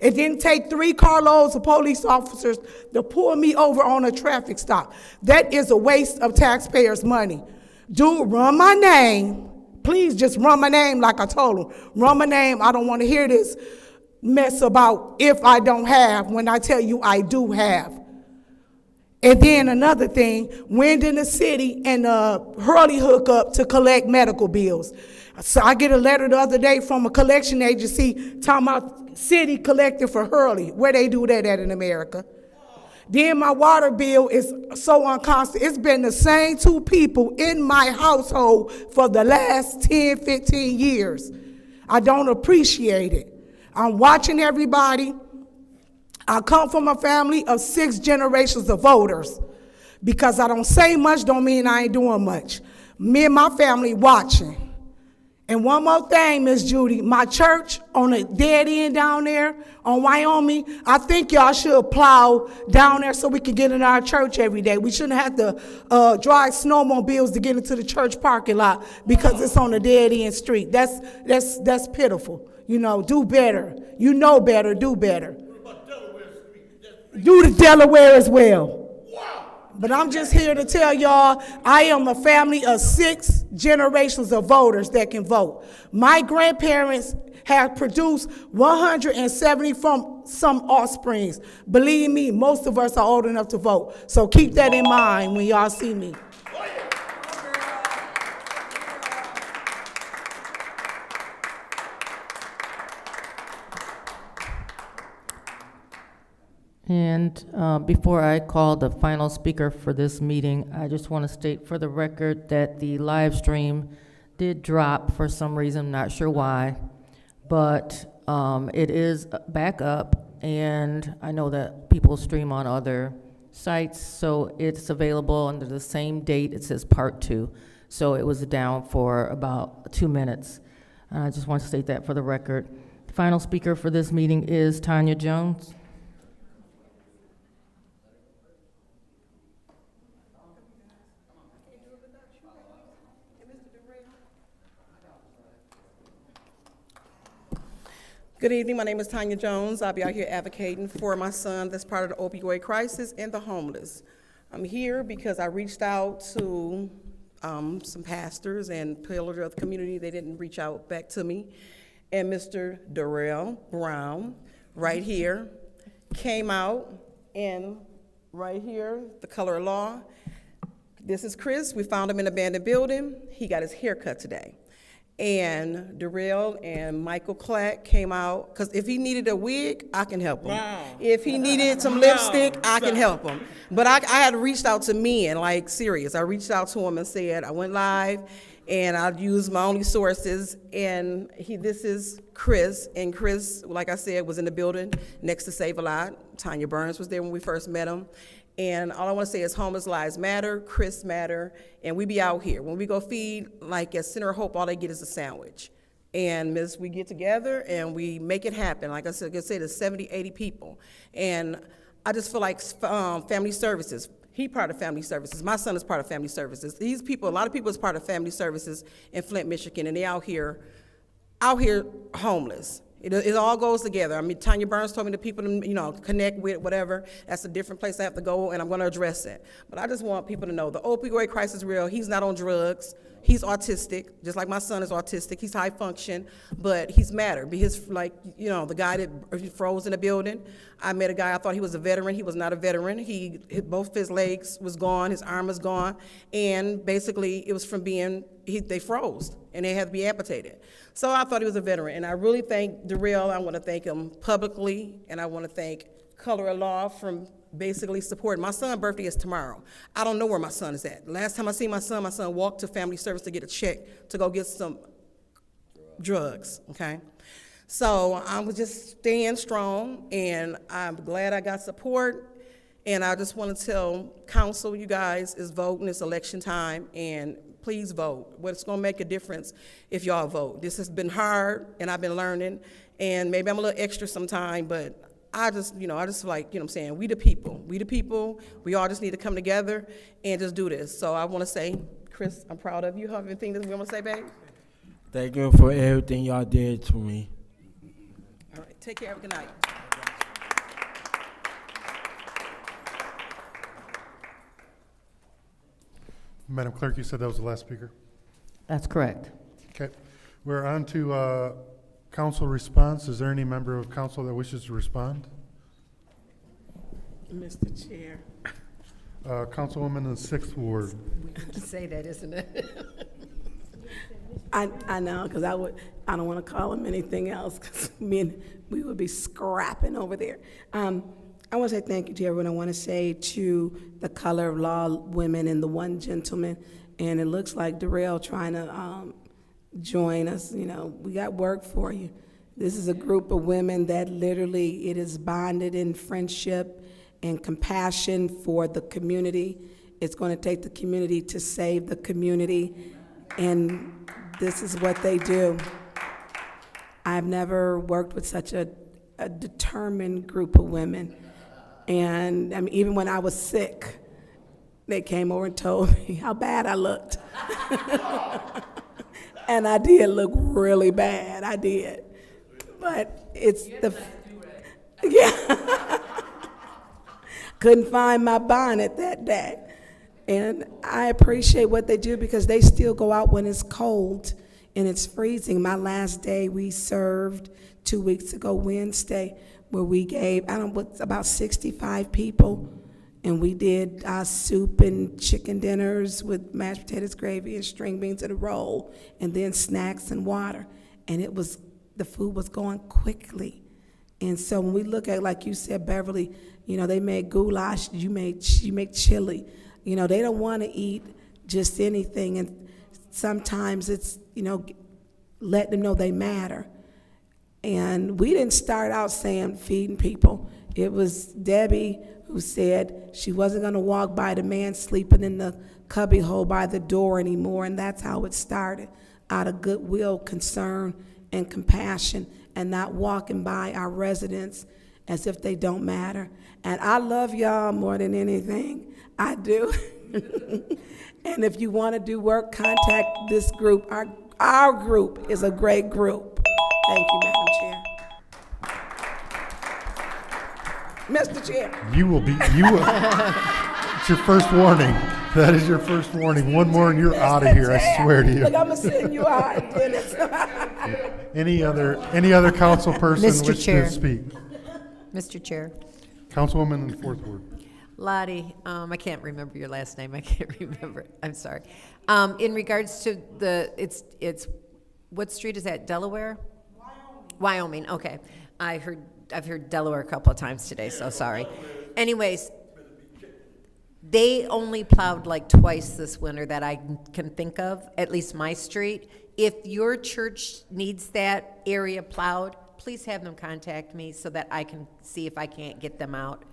It didn't take 3 carloads of police officers to pull me over on a traffic stop. That is a waste of taxpayers' money. Dude, run my name. Please just run my name like I told him. Run my name. I don't want to hear this mess about if I don't have when I tell you I do have. And then another thing, went in the city and Hurley hook up to collect medical bills. So I get a letter the other day from a collection agency talking about city collecting for Hurley. Where they do that at in America? Then my water bill is so unconstant. It's been the same 2 people in my household for the last 10, 15 years. I don't appreciate it. I'm watching everybody. I come from a family of 6 generations of voters. Because I don't say much don't mean I ain't doing much. Me and my family watching. And one more thing, Miss Judy, my church on the dead end down there on Wyoming, I think y'all should plow down there so we can get in our church every day. We shouldn't have to drive snowmobiles to get into the church parking lot because it's on a dead end street. That's pitiful. You know, do better. You know better, do better. Do the Delaware as well. But I'm just here to tell y'all, I am a family of 6 generations of voters that can vote. My grandparents have produced 170 from some offsprings. Believe me, most of us are old enough to vote. So keep that in mind when y'all see me. And before I call the final speaker for this meeting, I just want to state for the record that the live stream did drop for some reason, not sure why, but it is back up, and I know that people stream on other sites, so it's available under the same date. It says part 2, so it was down for about 2 minutes. I just want to state that for the record. The final speaker for this meeting is Tanya Jones. Good evening, my name is Tanya Jones. I'll be out here advocating for my son that's part of the opioid crisis and the homeless. I'm here because I reached out to some pastors and pillars of the community. They didn't reach out back to me. And Mr. Darrell Brown, right here, came out in right here, the color of law. This is Chris. We found him in an abandoned building. He got his hair cut today. And Darrell and Michael Clack came out, because if he needed a wig, I can help him. Wow. If he needed some lipstick, I can help him. But I had reached out to men, like serious. I reached out to him and said, I went live, and I used my only sources, and this is Chris, and Chris, like I said, was in the building next to Save a Lot. Tanya Burns was there when we first met him. And all I want to say is homeless lives matter, Chris matter, and we be out here. When we go feed, like at Center of Hope, all they get is a sandwich. And we get together and we make it happen. Like I said, there's 70, 80 people. And I just feel like family services. He part of family services. My son is part of family services. These people, a lot of people is part of family services in Flint, Michigan, and they out here homeless. It all goes together. I mean, Tanya Burns told me the people to, connect with, whatever. That's a different place I have to go, and I'm going to address it. But I just want people to know the opioid crisis is real. He's not on drugs. He's autistic, just like my son is autistic. He's high function, but he's matter. The guy that froze in the building, I met a guy, I thought he was a veteran. He was not a veteran. Both his legs was gone, his arm was gone, and basically it was from they froze, and they had to be amputated. So I thought he was a veteran, and I really thank Darrell. I want to thank him publicly, and I want to thank Color of Law from basically supporting. My son's birthday is tomorrow. I don't know where my son is at. Last time I seen my son walked to family service to get a check to go get some drugs, okay? So I was just staying strong, and I'm glad I got support, and I just want to tell council, you guys, is voting, it's election time, and please vote. What's going to make a difference if y'all vote? This has been hard, and I've been learning, and maybe I'm a little extra sometime, but I just feel like, what I'm saying, we the people, we all just need to come together and just do this. So I want to say, Chris, I'm proud of you. Have anything that you want to say, babe? Thank you for everything y'all did to me. All right, take care, have a good night. Madam Clerk, you said that was the last speaker? That's correct. Okay. We're on to council response. Is there any member of council that wishes to respond? Mr. Chair. Councilwoman in the 6th Ward. Say that, isn't it? I know, because I don't want to call him anything else, because we would be scrapping over there. I want to say thank you to everyone. I want to say to the Color of Law women and the one gentleman, and it looks like Darrell trying to join us. We got work for you. This is a group of women that literally it is bonded in friendship and compassion for the community. It's going to take the community to save the community, and this is what they do. I've never worked with such a determined group of women. And I mean, even when I was sick, they came over and told me how bad I looked. And I did look really bad, I did. But it's yeah. Couldn't find my bonnet that day. And I appreciate what they do because they still go out when it's cold and it's freezing. My last day we served 2 weeks ago, Wednesday, where we gave, about 65 people, and we did soup and chicken dinners with mashed potatoes, gravy, and string beans and a roll, and then snacks and water. And the food was going quickly. And so when we look at, like you said, Beverly, they made goulash, you make chili. They don't want to eat just anything, and sometimes it's, let them know they matter. And we didn't start out saying feeding people. It was Debbie who said she wasn't going to walk by the man sleeping in the cubby hole by the door anymore, and that's how it started, out of goodwill, concern, and compassion, and not walking by our residents as if they don't matter. And I love y'all more than anything. I do. And if you want to do work, contact this group. Our group is a great group. Thank you, Madam Chair. Mr. Chair. You will. It's your first warning. That is your first warning. One more and you're out of here, I swear to you. Look, I'm going to send you out, Dennis. Any other council person wish to speak? Mr. Chair. Councilwoman in the 4th Ward. Lottie, I can't remember your last name. I can't remember it. I'm sorry. In regards to it's what street is that, Delaware? Wyoming, okay. I've heard Delaware a couple of times today, so sorry. Anyways, they only plowed like twice this winter that I can think of, at least my street. If your church needs that area plowed, please have them contact me so that I can see if I can't get them out.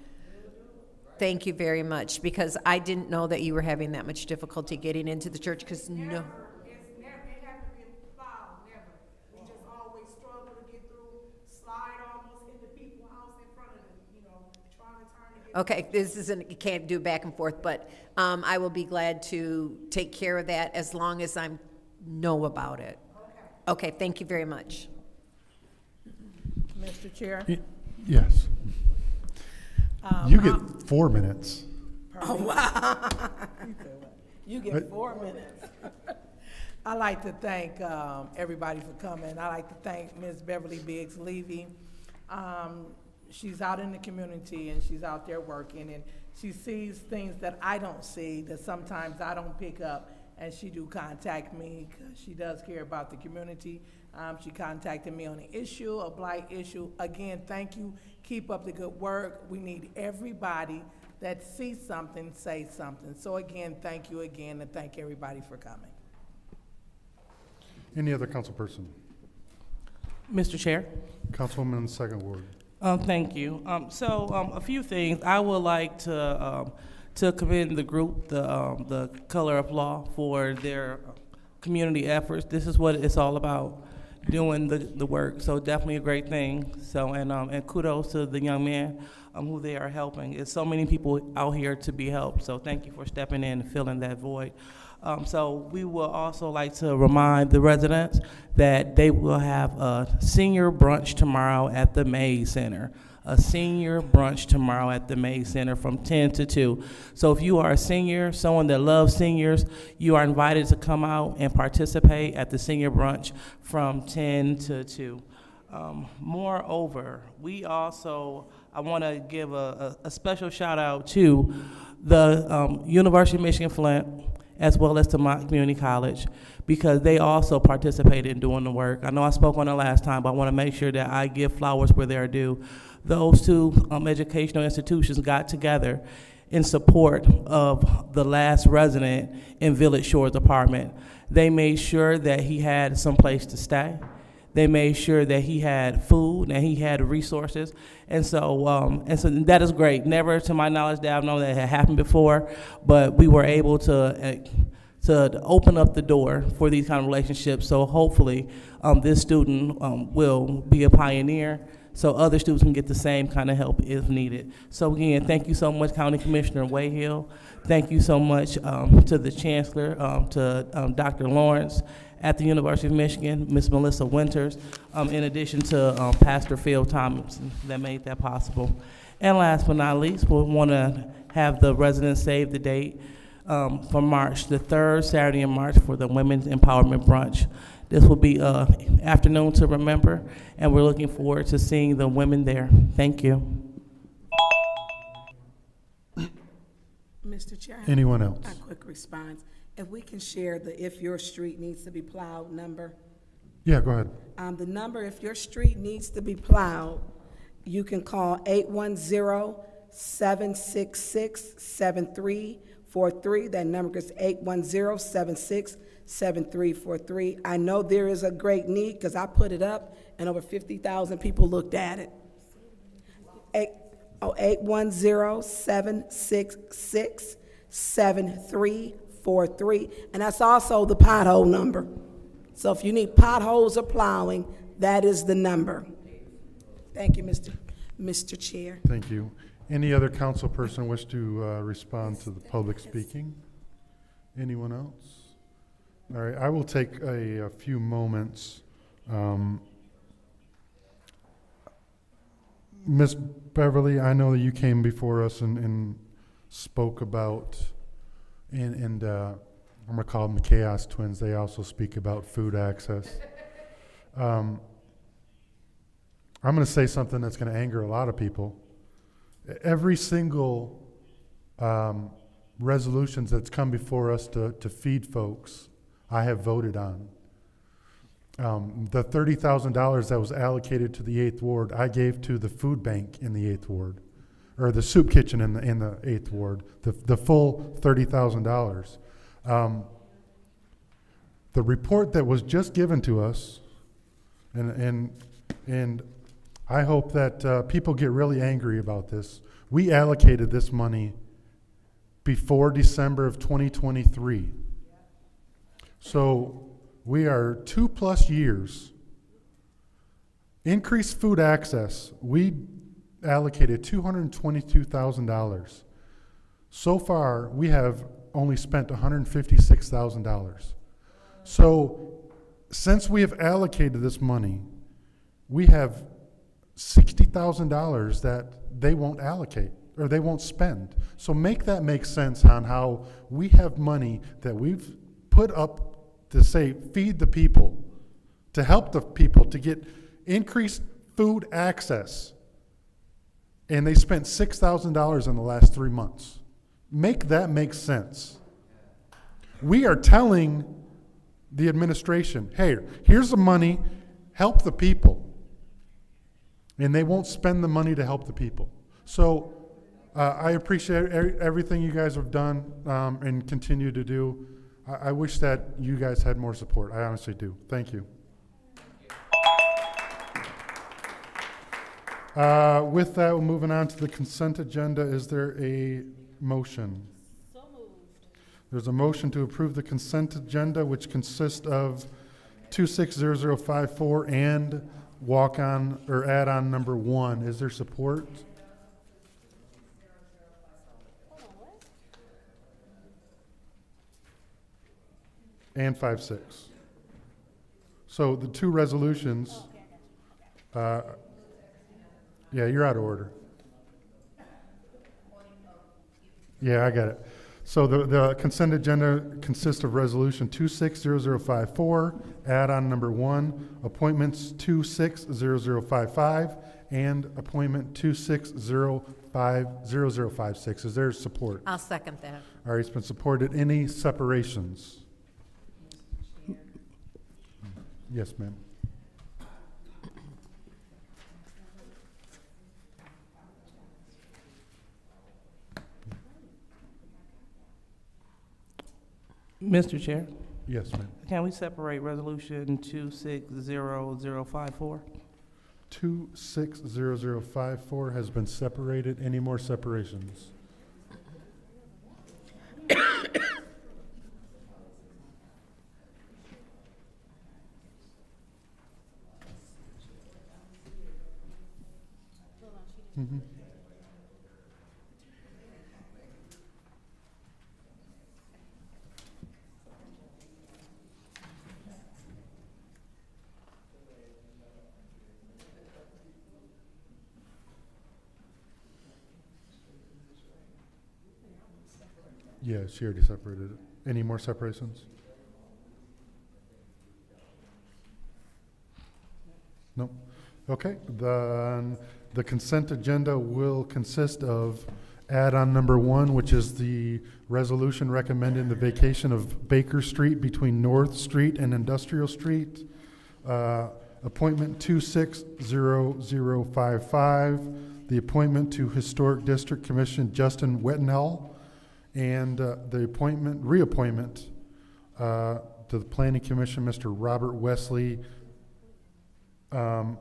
Thank you very much, because I didn't know that you were having that much difficulty getting into the church, because no. Okay, this isn't, you can't do back and forth, but I will be glad to take care of that as long as I know about it. Okay, thank you very much. Mr. Chair? Yes. You get 4 minutes. Oh, wow. You get 4 minutes. I'd like to thank everybody for coming. I'd like to thank Ms. Beverly Biggs Levy. She's out in the community and she's out there working, and she sees things that I don't see, that sometimes I don't pick up, and she do contact me because she does care about the community. She contacted me on an issue, a blight issue. Again, thank you. Keep up the good work. We need everybody that sees something, say something. So again, thank you again, and thank everybody for coming. Any other council person? Mr. Chair? Councilwoman in the second ward. Thank you. A few things. I would like to commend the group, the Color of Law, for their community efforts. This is what it's all about, doing the work. So definitely a great thing. So and kudos to the young men who they are helping. It's so many people out here to be helped. So thank you for stepping in and filling that void. So we will also like to remind the residents that they will have a senior brunch tomorrow at the Mays Center. A senior brunch tomorrow at the Mays Center from 10 to 2. So if you are a senior, someone that loves seniors, you are invited to come out and participate at the senior brunch from 10 to 2. Moreover, I want to give a special shout out to the University of Michigan Flint, as well as to Mott Community College, because they also participated in doing the work. I know I spoke on it last time, but I want to make sure that I give flowers where they're due. Those two educational institutions got together in support of the last resident in Village Shores apartment. They made sure that he had some place to stay. They made sure that he had food and he had resources. And so that is great. Never, to my knowledge, that I've known that had happened before, but we were able to open up the door for these kind of relationships. So hopefully this student will be a pioneer, so other students can get the same kind of help if needed. So again, thank you so much, County Commissioner Wayhill. Thank you so much to the Chancellor, to Dr. Lawrence at the University of Michigan, Ms. Melissa Winters, in addition to Pastor Phil Thompson that made that possible. And last but not least, we want to have the residents save the date for March, the third Saturday in March, for the Women's Empowerment Brunch. This will be an afternoon to remember, and we're looking forward to seeing the women there. Thank you. Mr. Chair. Anyone else? A quick response. If we can share the if your street needs to be plowed number. Yeah, go ahead. The number, if your street needs to be plowed, you can call 810-766-7343. That number is 810-766-7343. I know there is a great need because I put it up and over 50,000 people looked at it. 810-766-7343. And that's also the pothole number. So if you need potholes or plowing, that is the number. Thank you, Mr. Chair. Thank you. Any other council person wish to respond to the public speaking? Anyone else? All right, I will take a few moments. Ms. Beverly, I know that you came before us and spoke about, and I'm going to call them the Chaos Twins. They also speak about food access. I'm going to say something that's going to anger a lot of people. Every single resolutions that's come before us to feed folks, I have voted on. The $30,000 that was allocated to the 8th Ward, I gave to the food bank in the 8th Ward, or the soup kitchen in the 8th Ward, the full $30,000. The report that was just given to us, and I hope that people get really angry about this. We allocated this money before December of 2023. So we are 2+ years. Increased food access, we allocated $222,000. So far, we have only spent $156,000. So since we have allocated this money, we have $60,000 that they won't allocate or they won't spend. So make that make sense on how we have money that we've put up to say feed the people, to help the people, to get increased food access. And they spent $6,000 in the last 3 months. Make that make sense. We are telling the administration, hey, here's the money, help the people. And they won't spend the money to help the people. So I appreciate everything you guys have done and continue to do. I wish that you guys had more support. I honestly do. Thank you. With that, we're moving on to the consent agenda. Is there a motion? So moved. There's a motion to approve the consent agenda, which consists of 260054 and walk-on or add-on number 1. Is there support? And 56. So the two resolutions, yeah, you're out of order. Yeah, I got it. So the consent agenda consists of resolution 260054, add-on number 1, appointments 260055, and appointment 260056. Is there support? I'll second that. All right, it's been supported. Any separations? Yes, ma'am. Mr. Chair, Yes, ma'am. can we separate resolution 260054? 260054 has been separated. Any more separations? Mm-hmm. Yeah, she already separated it. Any more separations? No? Okay, then the consent agenda will consist of add-on number 1, which is the resolution recommending the vacation of Baker Street between North Street and Industrial Street. Appointment 260055, the appointment to Historic District Commission Justin Wettenell, and the reappointment to the Planning Commission, Mr. Robert Wesley. Then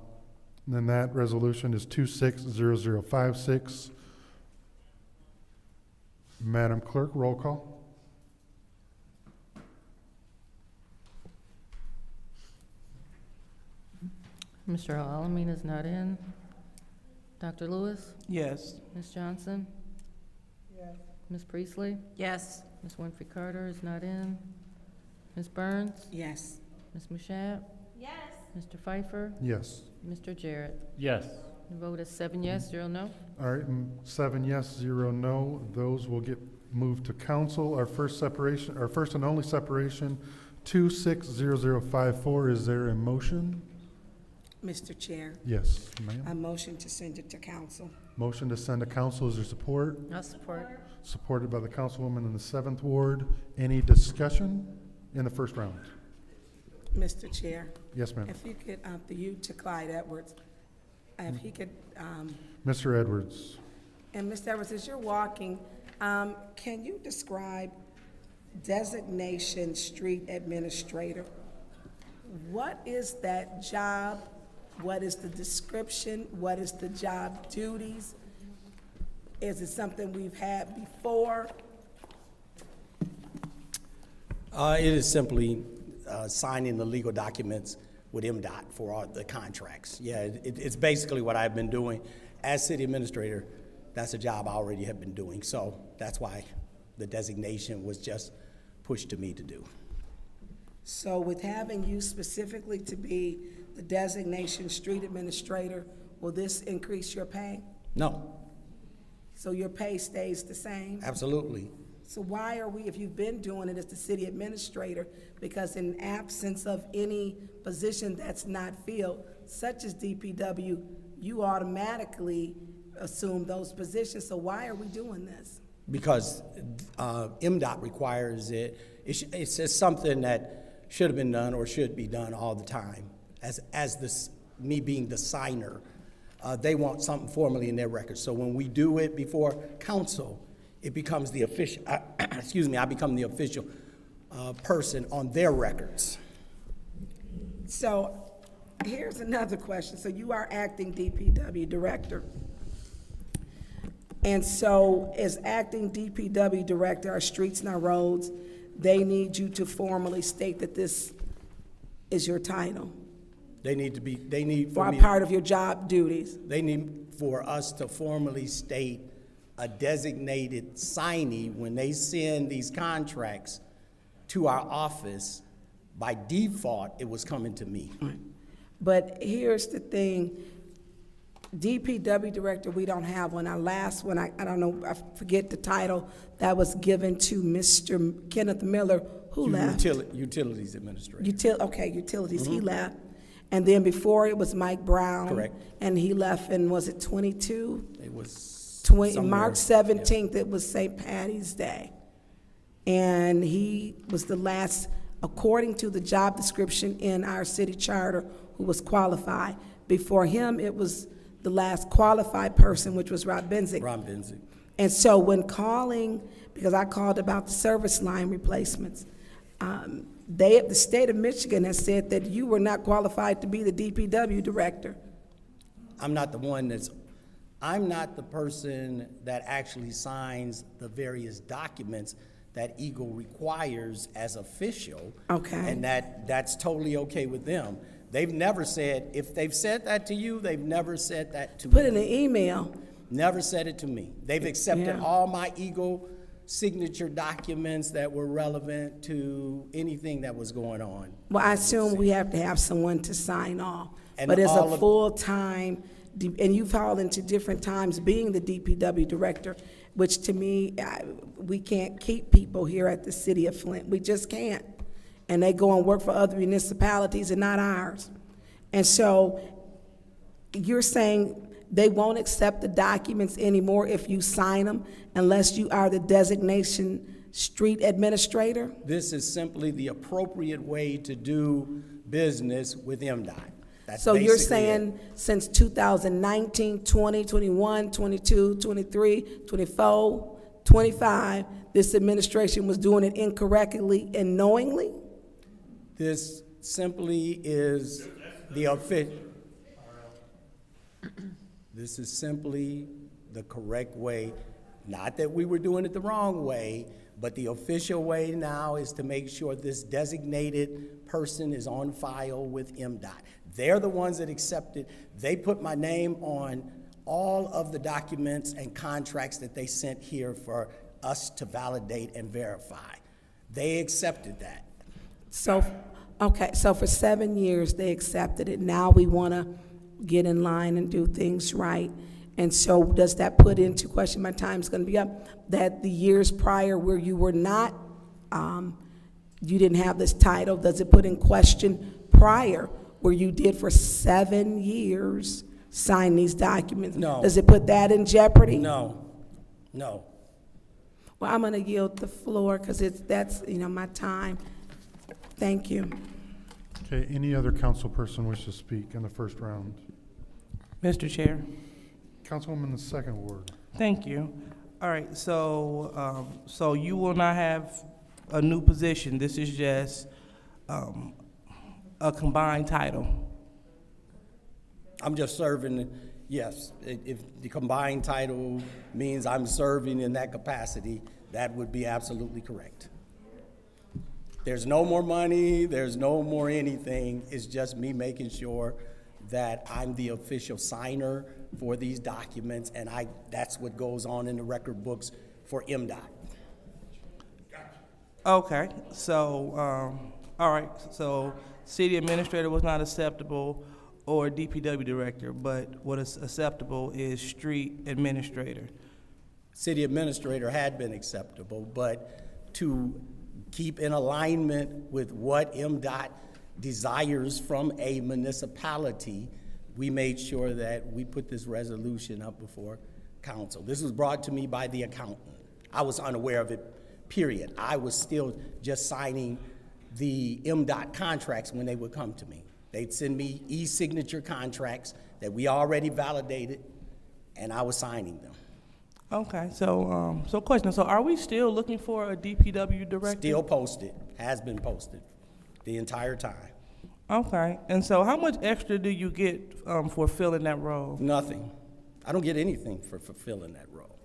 that resolution is 260056. Madam Clerk, roll call. Mr. Alamin is not in. Dr. Lewis? Yes. Ms. Johnson? Yes. Ms. Priestley? Yes. Ms. Winfrey Carter is not in. Ms. Burns? Yes. Ms. Mushat? Yes. Mr. Pfeiffer? Yes. Mr. Jarrett? Yes. The vote is 7 yes, 0 no. All right, 7 yes, 0 no. Those will get moved to council. Our first separation, our first and only separation, 260054. Is there a motion? Mr. Chair, Yes, a ma'am. motion to send it to council. Motion to send to council. Is there support? I'll support. Supported by the councilwoman in the 7th Ward. Any discussion in the first round? Mr. Chair. Yes, ma'am. If you could, for you to Clyde Edwards, if he could, Mr. Edwards. and Mr. Edwards, as you're walking, can you describe designation street administrator? What is that job? What is the description? What is the job duties? Is it something we've had before? It is simply signing the legal documents with MDOT for all the contracts. Yeah, it's basically what I've been doing. As city administrator, that's a job I already have been doing. So that's why the designation was just pushed to me to do. So with having you specifically to be the designation street administrator, will this increase your pay? No, So your pay stays the same? absolutely. So why are we, if you've been doing it as the city administrator, because in absence of any position that's not filled, such as DPW, you automatically assume those positions, so why are we doing this? Because MDOT requires it. It's just something that should have been done or should be done all the time. As this, me being the signer, they want something formally in their records. So when we do it before council, it becomes the official, excuse me, I become the official person on their records. So here's another question. So you are acting DPW director. And so as acting DPW director, our streets and our roads, they need you to formally state that this is your title. They need For a part of your job duties. They need for us to formally state a designated signee when they send these contracts to our office. By default, it was coming to me. But here's the thing, DPW director, we don't have one. Our last one, I don't know, I forget the title, that was given to Mr. Kenneth Miller, who left. Utilities administrator. Utilities, he left. And then before it was Mike Brown. Correct. And he left in, was it 22? It was March 17th, it was St. Patty's Day. And he was the last, according to the job description in our city charter, who was qualified. Before him, it was the last qualified person, which was Rob Benzick. Rob Benzick. And so when calling, because I called about the service line replacements, the state of Michigan has said that you were not qualified to be the DPW director. I'm not the person that actually signs the various documents that Eagle requires as official. Okay. And that's totally okay with them. They've never said, if they've said that to you, they've never said that to me. Put in an email. Never said it to me. They've accepted all my Eagle signature documents that were relevant to anything that was going on. Well, I assume we have to have someone to sign off. And But as a all of- full-time, and you've hauled into different times being the DPW director, which to me, we can't keep people here at the city of Flint. We just can't. And they go and work for other municipalities and not ours. And so you're saying they won't accept the documents anymore if you sign them unless you are the designation street administrator? This is simply the appropriate way to do business with MDOT. That's So you're basically it. saying since 2019, 20, 21, 22, 23, 24, 25, this administration was doing it incorrectly and knowingly? This simply is the official. This is simply the correct way. Not that we were doing it the wrong way, but the official way now is to make sure this designated person is on file with MDOT. They're the ones that accept it. They put my name on all of the documents and contracts that they sent here for us to validate and verify. They accepted that. So, okay, so for 7 years, they accepted it. Now we want to get in line and do things right. And so does that put into question, my time's going to be up, that the years prior where you were not, you didn't have this title, does it put in question prior where you did for 7 years sign these documents? No. Does it put that in jeopardy? No, no. Well, I'm going to yield the floor because that's, my time. Thank you. Okay, any other council person wish to speak in the first round? Mr. Chair. Councilwoman in the second ward. Thank you. All right, so, so you will not have a new position. This is just, a combined title. I'm just serving, yes, if the combined title means I'm serving in that capacity, that would be absolutely correct. There's no more money, there's no more anything, it's just me making sure that I'm the official signer for these documents, and that's what goes on in the record books for MDOT. Okay, so, all right, so city administrator was not acceptable or DPW director, but what is acceptable is street administrator. City administrator had been acceptable, but to keep in alignment with what MDOT desires from a municipality, we made sure that we put this resolution up before council. This was brought to me by the accountant. I was unaware of it, period. I was still just signing the MDOT contracts when they would come to me. They'd send me e-signature contracts that we already validated, and I was signing them. Okay, so, so question, so are we still looking for a DPW director? Still posted, has been posted the entire time. Okay, and so how much extra do you get for filling that role? Nothing. I don't get anything for fulfilling that role.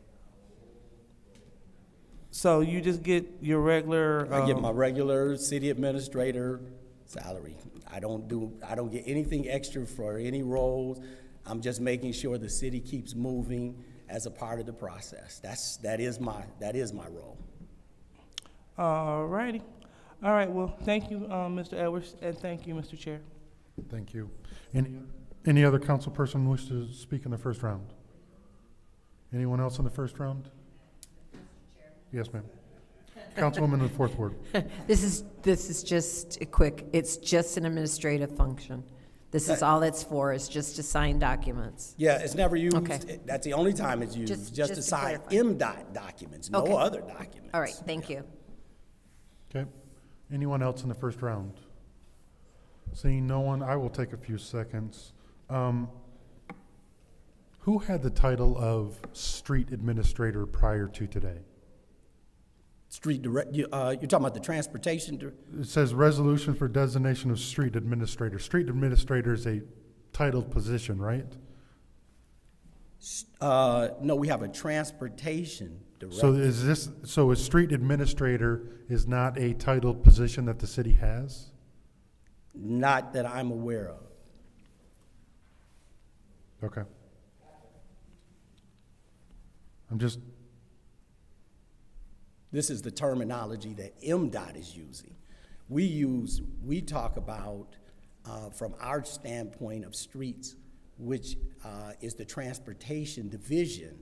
So you just get your regular? I get my regular city administrator salary. I don't get anything extra for any roles. I'm just making sure the city keeps moving as a part of the process. That is my role. All righty. All right, well, thank you, Mr. Edwards, and thank you, Mr. Chair. Thank you. Any other council person wish to speak in the first round? Anyone else in the first round? Yes, ma'am. Councilwoman in the fourth ward. This is just a quick, it's just an administrative function. This is all it's for, is just to sign documents. Yeah, it's never used. Okay. That's the only time it's used, just to sign clarify. MDOT documents, no Okay. other documents. All right, thank you. Okay. Anyone else in the first round? Seeing no one, I will take a few seconds. Who had the title of street administrator prior to today? Street direct, you're talking about the transportation? It says resolution for designation of street administrator. Street administrator is a titled position, right? No, we have a transportation director. So a street administrator is not a titled position that the city has? Not that I'm aware of. Okay. This is the terminology that MDOT is using. We talk about, from our standpoint of streets, which is the transportation division,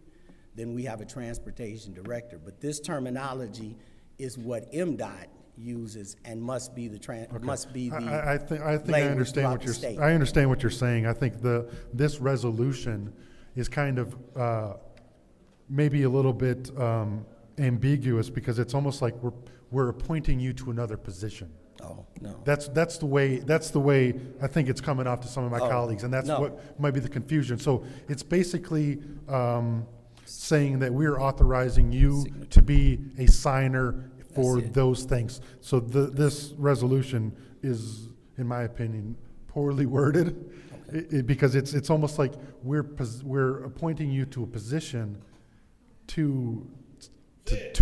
then we have a transportation director. But this terminology is what MDOT uses and must be the I think I understand what I understand what you're saying. I think this resolution is kind of maybe a little bit ambiguous, because it's almost like we're appointing you to another position. Oh, no. That's the way I think it's coming off to some of my colleagues, and that's what might be the confusion. So it's basically saying that we're authorizing you to be a signer for those things. So this resolution is, in my opinion, poorly worded, because it's almost like we're appointing you to a position to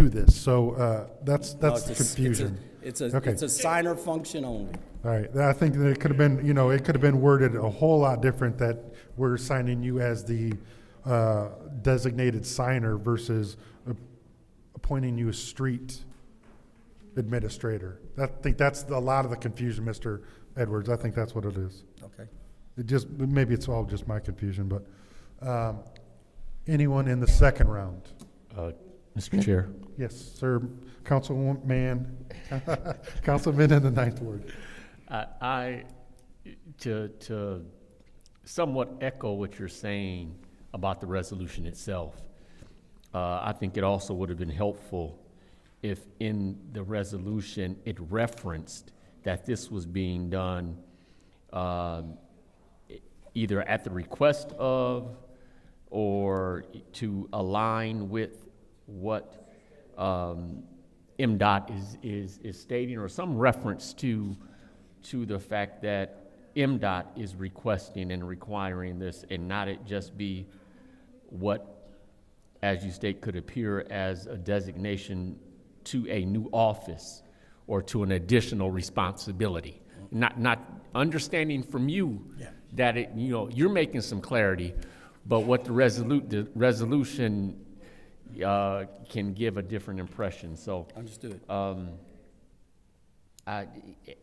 this. So that's the confusion. It's a signer function only. All right. I think that it could have been worded a whole lot different, that we're signing you as the designated signer versus appointing you a street administrator. I think that's a lot of the confusion, Mr. Edwards. I think that's what it is. Okay. Maybe it's all just my confusion, but anyone in the second round? Mr. Chair. Yes, sir. Councilman in the ninth ward. To somewhat echo what you're saying about the resolution itself, I think it also would have been helpful if in the resolution it referenced that this was being done either at the request of or to align with what MDOT is stating, or some reference to the fact that MDOT is requesting and requiring this, and not it just be what, as you state, could appear as a designation to a new office or to an additional responsibility. Not understanding from you that it, you're making some clarity, but what the resolution can give a different impression. So Understood.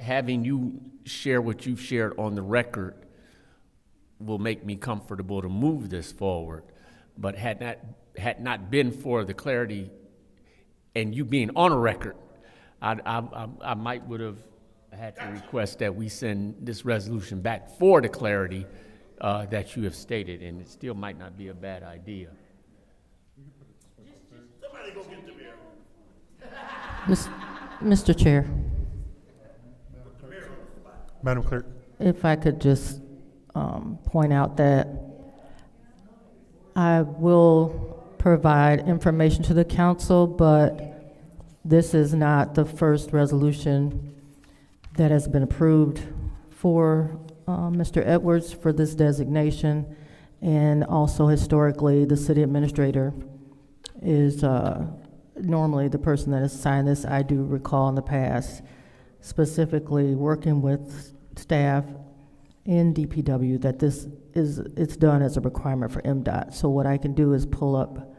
Having you share what you've shared on the record will make me comfortable to move this forward. But had not been for the clarity and you being on a record, I might would have had to request that we send this resolution back for the clarity that you have stated, and it still might not be a bad idea. Somebody go get the beer. Mr. Chair, Madam Clerk. if I could just point out that I will provide information to the council, but this is not the first resolution that has been approved for Mr. Edwards for this designation. And also historically, the city administrator is normally the person that has signed this. I do recall in the past specifically working with staff in DPW that it's done as a requirement for MDOT. So what I can do is pull up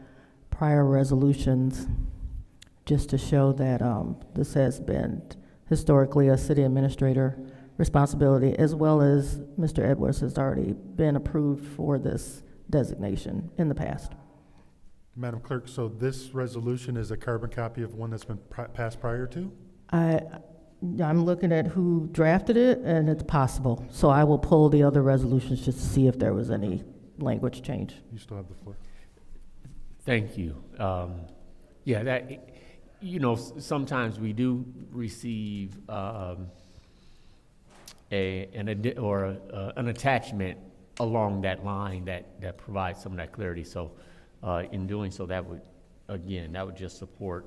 prior resolutions just to show that this has been historically a city administrator responsibility, as well as Mr. Edwards has already been approved for this designation in the past. Madam Clerk, so this resolution is a carbon copy of one that's been passed prior to? I'm looking at who drafted it, and it's possible. So I will pull the other resolutions just to see if there was any language change. You still have the floor. Thank you. Yeah, that, sometimes we do receive an attachment along that line that provides some of that clarity. So in doing so, that would just support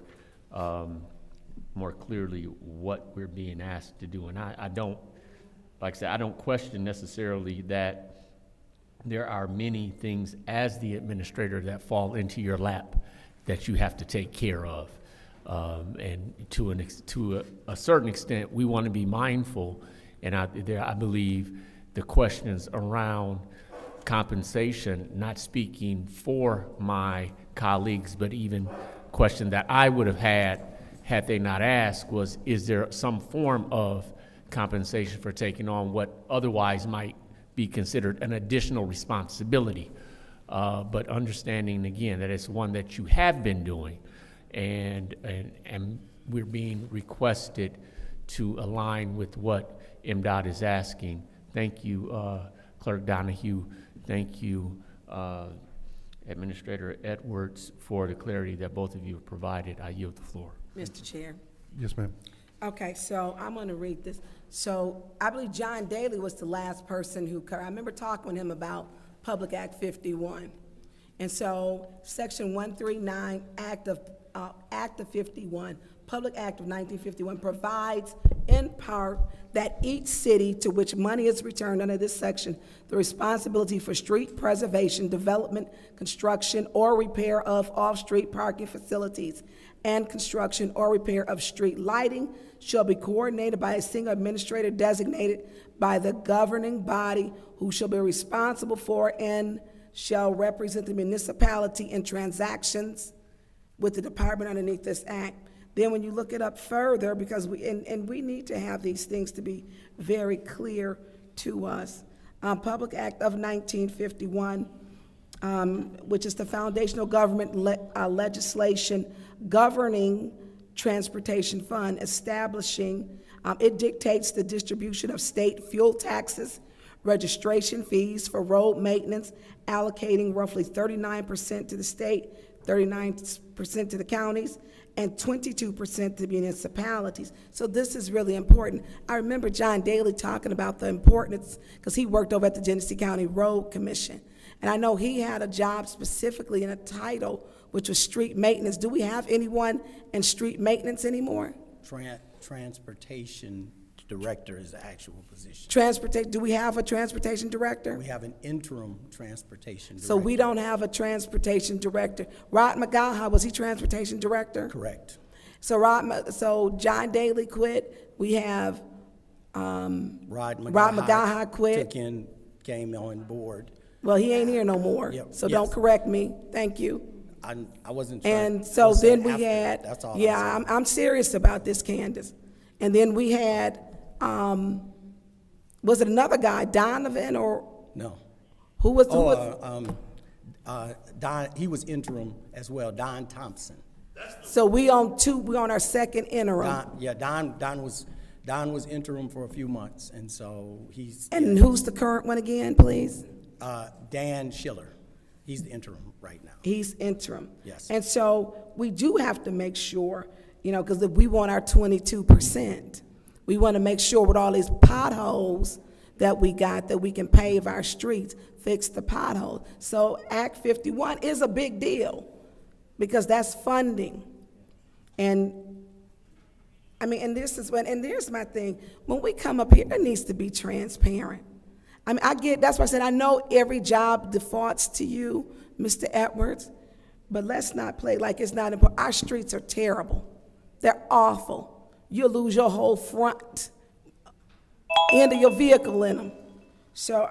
more clearly what we're being asked to do. And I don't, like I said, I don't question necessarily that there are many things as the administrator that fall into your lap that you have to take care of. And to a certain extent, we want to be mindful. And I believe the questions around compensation, not speaking for my colleagues, but even question that I would have had they not asked was, is there some form of compensation for taking on what otherwise might be considered an additional responsibility? But understanding, again, that it's one that you have been doing, and we're being requested to align with what MDOT is asking. Thank you, Clerk Donahue. Thank you, Administrator Edwards, for the clarity that both of you have provided. I yield the floor. Mr. Chair. Yes, ma'am. Okay, so I'm going to read this. So I believe John Daly was the last person who, I remember talking with him about Public Act 51. And so Section 139, Act of 51, Public Act of 1951 provides in part that each city to which money is returned under this section, the responsibility for street preservation, development, construction, or repair of off-street parking facilities and construction or repair of street lighting shall be coordinated by a single administrator designated by the governing body who shall be responsible for and shall represent the municipality in transactions with the department underneath this act. Then when you look it up further, because we need to have these things to be very clear to us. Public Act of 1951, which is the foundational government legislation governing transportation fund, establishing, it dictates the distribution of state fuel taxes, registration fees for road maintenance, allocating roughly 39% to the state, 39% to the counties, and 22% to municipalities. So this is really important. I remember John Daly talking about the importance, because he worked over at the Genesee County Road Commission. And I know he had a job specifically in a title, which was street maintenance. Do we have anyone in street maintenance anymore? Transportation director is the actual position. Do we have a transportation director? We have an interim transportation director. So we don't have a transportation director. Rod McGaha, was he transportation director? Correct. So John Daly quit. We have Rod McGaha quit. Came on board. Well, he ain't here no more. Yep. So Yes. don't correct me. Thank you. I wasn't trying. And so then we had, That's all. yeah, I'm serious about this, Candace. And then we had, was it another guy, Donovan, or? No. Who was? Don, he was interim as well, Don Thompson. So we on our second interim. Don was interim for a few months, and so he's. And who's the current one again, please? Dan Schiller. He's the interim right now. He's interim. Yes. And so we do have to make sure, because if we want our 22%, we want to make sure with all these potholes that we got, that we can pave our streets, fix the potholes. So Act 51 is a big deal, because that's funding. And and there's my thing. When we come up here, it needs to be transparent. That's why I said, I know every job defaults to you, Mr. Edwards, but let's not play like it's not important. Our streets are terrible. They're awful. You'll lose your whole front end of your vehicle in them. So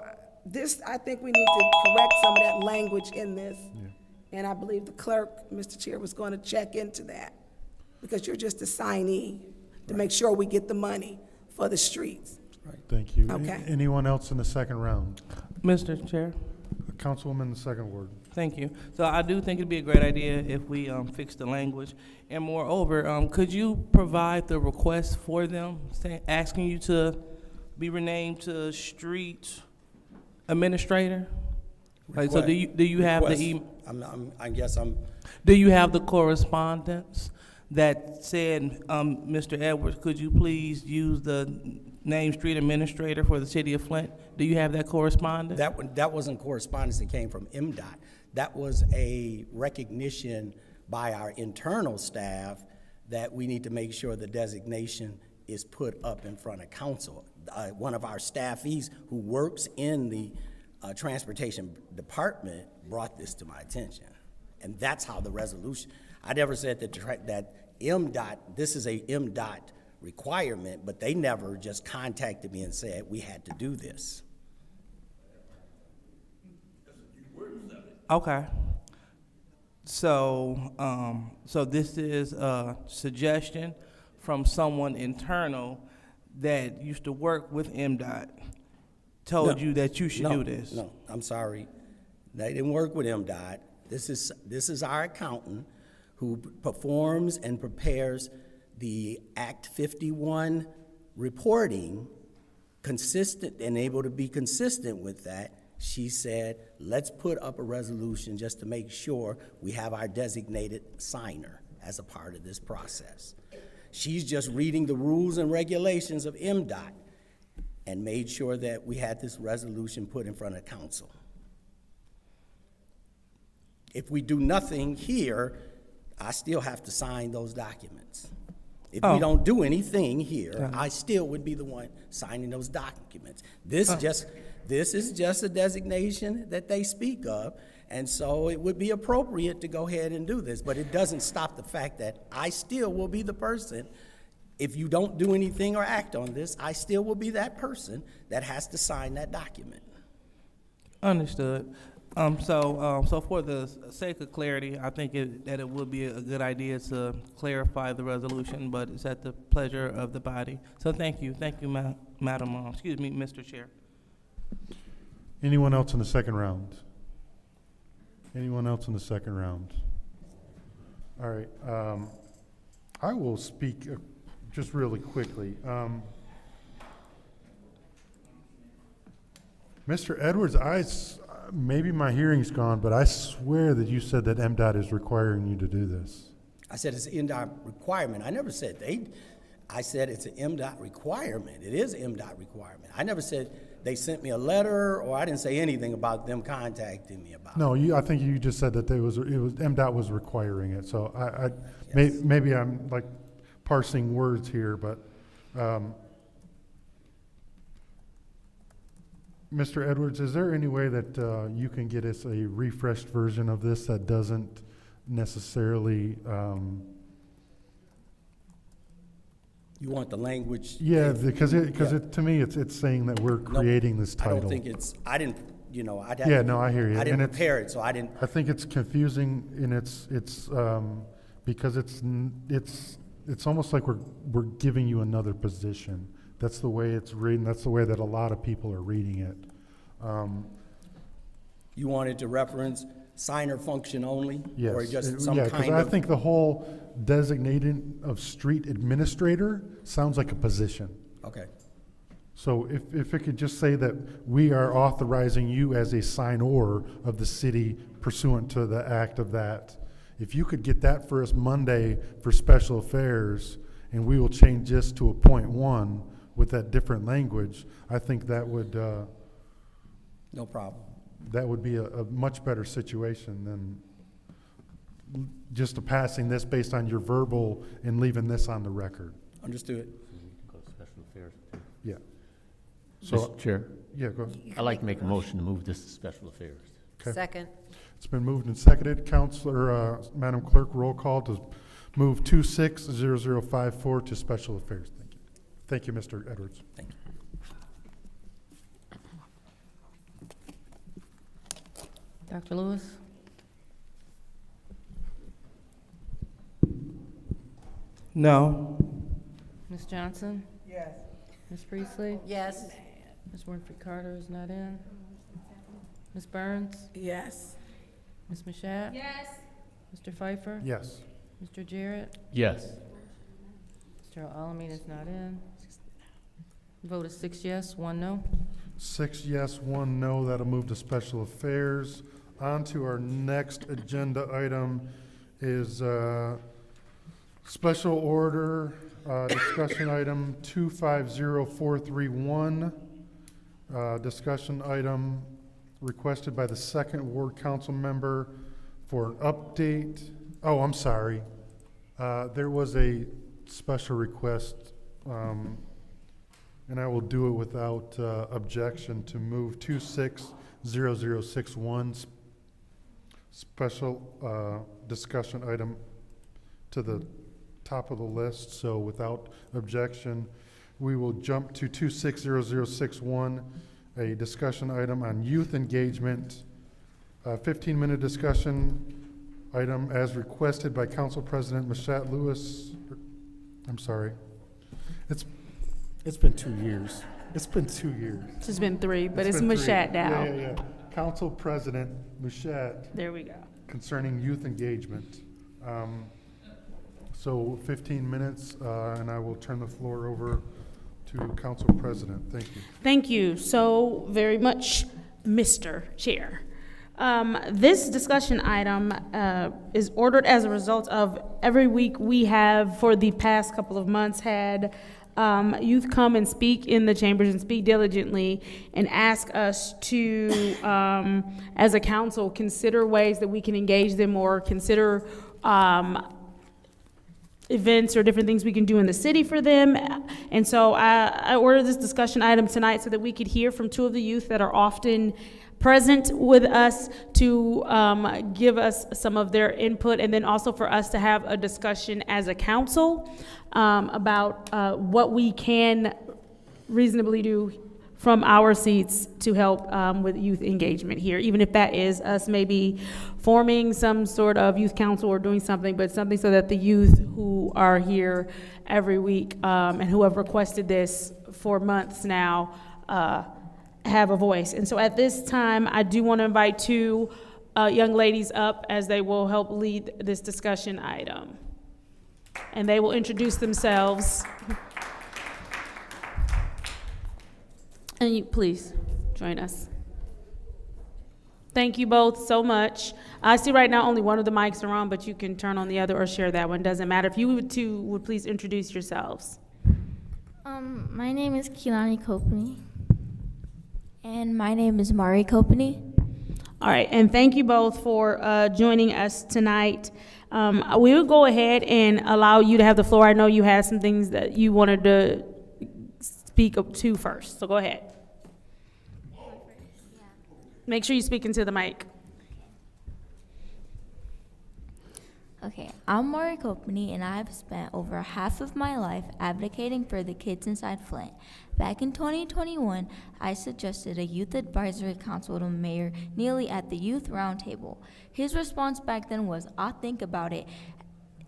I think we need to correct some of that language in this. Yeah. And I believe the clerk, Mr. Chair, was going to check into that, because you're just a signee to make sure we get the money for the streets. Right. Thank you. Okay. Anyone else in the second round? Mr. Chair. Councilwoman, the second word. Thank you. So I do think it'd be a great idea if we fix the language. And moreover, could you provide the request for them, asking you to be renamed to street administrator? Like, so do you have the do you have the correspondence that said, Mr. Edwards, could you please use the name street administrator for the city of Flint? Do you have that correspondence? That wasn't correspondence that came from MDOT. That was a recognition by our internal staff that we need to make sure the designation is put up in front of council. One of our staffies who works in the transportation department brought this to my attention. And that's how the resolution, I never said that MDOT, this is a MDOT requirement, but they never just contacted me and said we had to do this. Okay. So, so this is a suggestion from someone internal that used to work with MDOT, told you that you should do this. No, I'm sorry. They didn't work with MDOT. This is our accountant who performs and prepares the Act 51 reporting, consistent and able to be consistent with that. She said, let's put up a resolution just to make sure we have our designated signer as a part of this process. She's just reading the rules and regulations of MDOT and made sure that we had this resolution put in front of council. If we do nothing here, I still have to sign those documents. If we don't do anything here, I still would be the one signing those documents. This is just a designation that they speak of, and so it would be appropriate to go ahead and do this, but it doesn't stop the fact that I still will be the person. If you don't do anything or act on this, I still will be that person that has to sign that document. Understood. So for the sake of clarity, I think that it would be a good idea to clarify the resolution, but it's at the pleasure of the body. So thank you, Madam, excuse me, Mr. Chair. Anyone else in the second round? Anyone else in the second round? All right, I will speak just really quickly. Mr. Edwards, maybe my hearing's gone, but I swear that you said that MDOT is requiring you to do this. I said it's an MDOT requirement. I never said I said it's an MDOT requirement. It is an MDOT requirement. I never said they sent me a letter, or I didn't say anything about them contacting me about it. No, I think you just said that it was MDOT was requiring it. So maybe I'm like parsing words here, but Mr. Edwards, is there any way that you can get us a refreshed version of this that doesn't necessarily? You want the language? Yeah, because to me it's saying that we're creating this title. I don't think it's. I didn't. You know, I'd have. Yeah, no, I hear you. I didn't And prepare it, so I didn't. I think it's confusing, and it's because it's almost like we're giving you another position. That's the way it's reading. That's the way that a lot of people are reading it. You wanted to reference signer function only? Yes. Or just some Yeah, kind because of? I think the whole designating of street administrator sounds like a position. Okay. So if it could just say that we are authorizing you as a signor of the city pursuant to the act of that, if you could get that for us Monday for special affairs, and we will change this to a .1 with that different language, I think that would No problem. that would be a much better situation than just passing this based on your verbal and leaving this on the record. Understood. Go to special affairs. Yeah. Mr. Chair. Yeah, go ahead. I'd like to make a motion to move this to special affairs. Okay. Second. It's been moved and seconded. Counselor, Madam Clerk, roll call to move 260054 to special affairs. Thank you. Thank you, Mr. Edwards. Thank you. Dr. Lewis? No. Ms. Johnson? Yes. Ms. Priestley? Yes. Ms. Winfrey Carter is not in. Ms. Burns? Yes. Ms. Mashat? Yes. Mr. Pfeiffer? Yes. Mr. Jarrett? Yes. Mr. Alamin is not in. Vote is 6 yes, 1 no. 6 yes, 1 no. That'll move to special affairs. On to our next agenda item is special order discussion item 250431. Discussion item requested by the second ward council member for an update. Oh, I'm sorry. There was a special request, and I will do it without objection, to move 260061 special discussion item to the top of the list. So without objection, we will jump to 260061, a discussion item on youth engagement, 15-minute discussion item as requested by Council President Mashat Lewis. I'm sorry. It's been 2 years. It's been 2 years. It's been 3, but it's been 3. Mashat now. Yeah. Council President Mashat There we go. concerning youth engagement. So 15 minutes, and I will turn the floor over to Council President. Thank you. Thank you so very much, Mr. Chair. This discussion item is ordered as a result of every week we have, for the past couple of months, had youth come and speak in the chambers and speak diligently and ask us to, as a council, consider ways that we can engage them, or consider events or different things we can do in the city for them. And so I ordered this discussion item tonight so that we could hear from 2 of the youth that are often present with us to give us some of their input, and then also for us to have a discussion as a council about what we can reasonably do from our seats to help with youth engagement here, even if that is us maybe forming some sort of youth council or doing something, but something so that the youth who are here every week and who have requested this for months now have a voice. And so at this time, I do want to invite 2 young ladies up, as they will help lead this discussion item. And they will introduce themselves. And you please join us. Thank you both so much. I see right now only one of the mics are on, but you can turn on the other or share that one. Doesn't matter. If you two would please introduce yourselves. My name is Keelani Copney. And my name is Mari Copney. All right, and thank you both for joining us tonight. We will go ahead and allow you to have the floor. I know you had some things that you wanted to speak up to first, so go ahead. Make sure you speak into the mic. Okay, I'm Mari Copney, and I've spent over half of my life advocating for the kids inside Flint. Back in 2021, I suggested a youth advisory council to Mayor Neely at the Youth Roundtable. His response back then was, I'll think about it.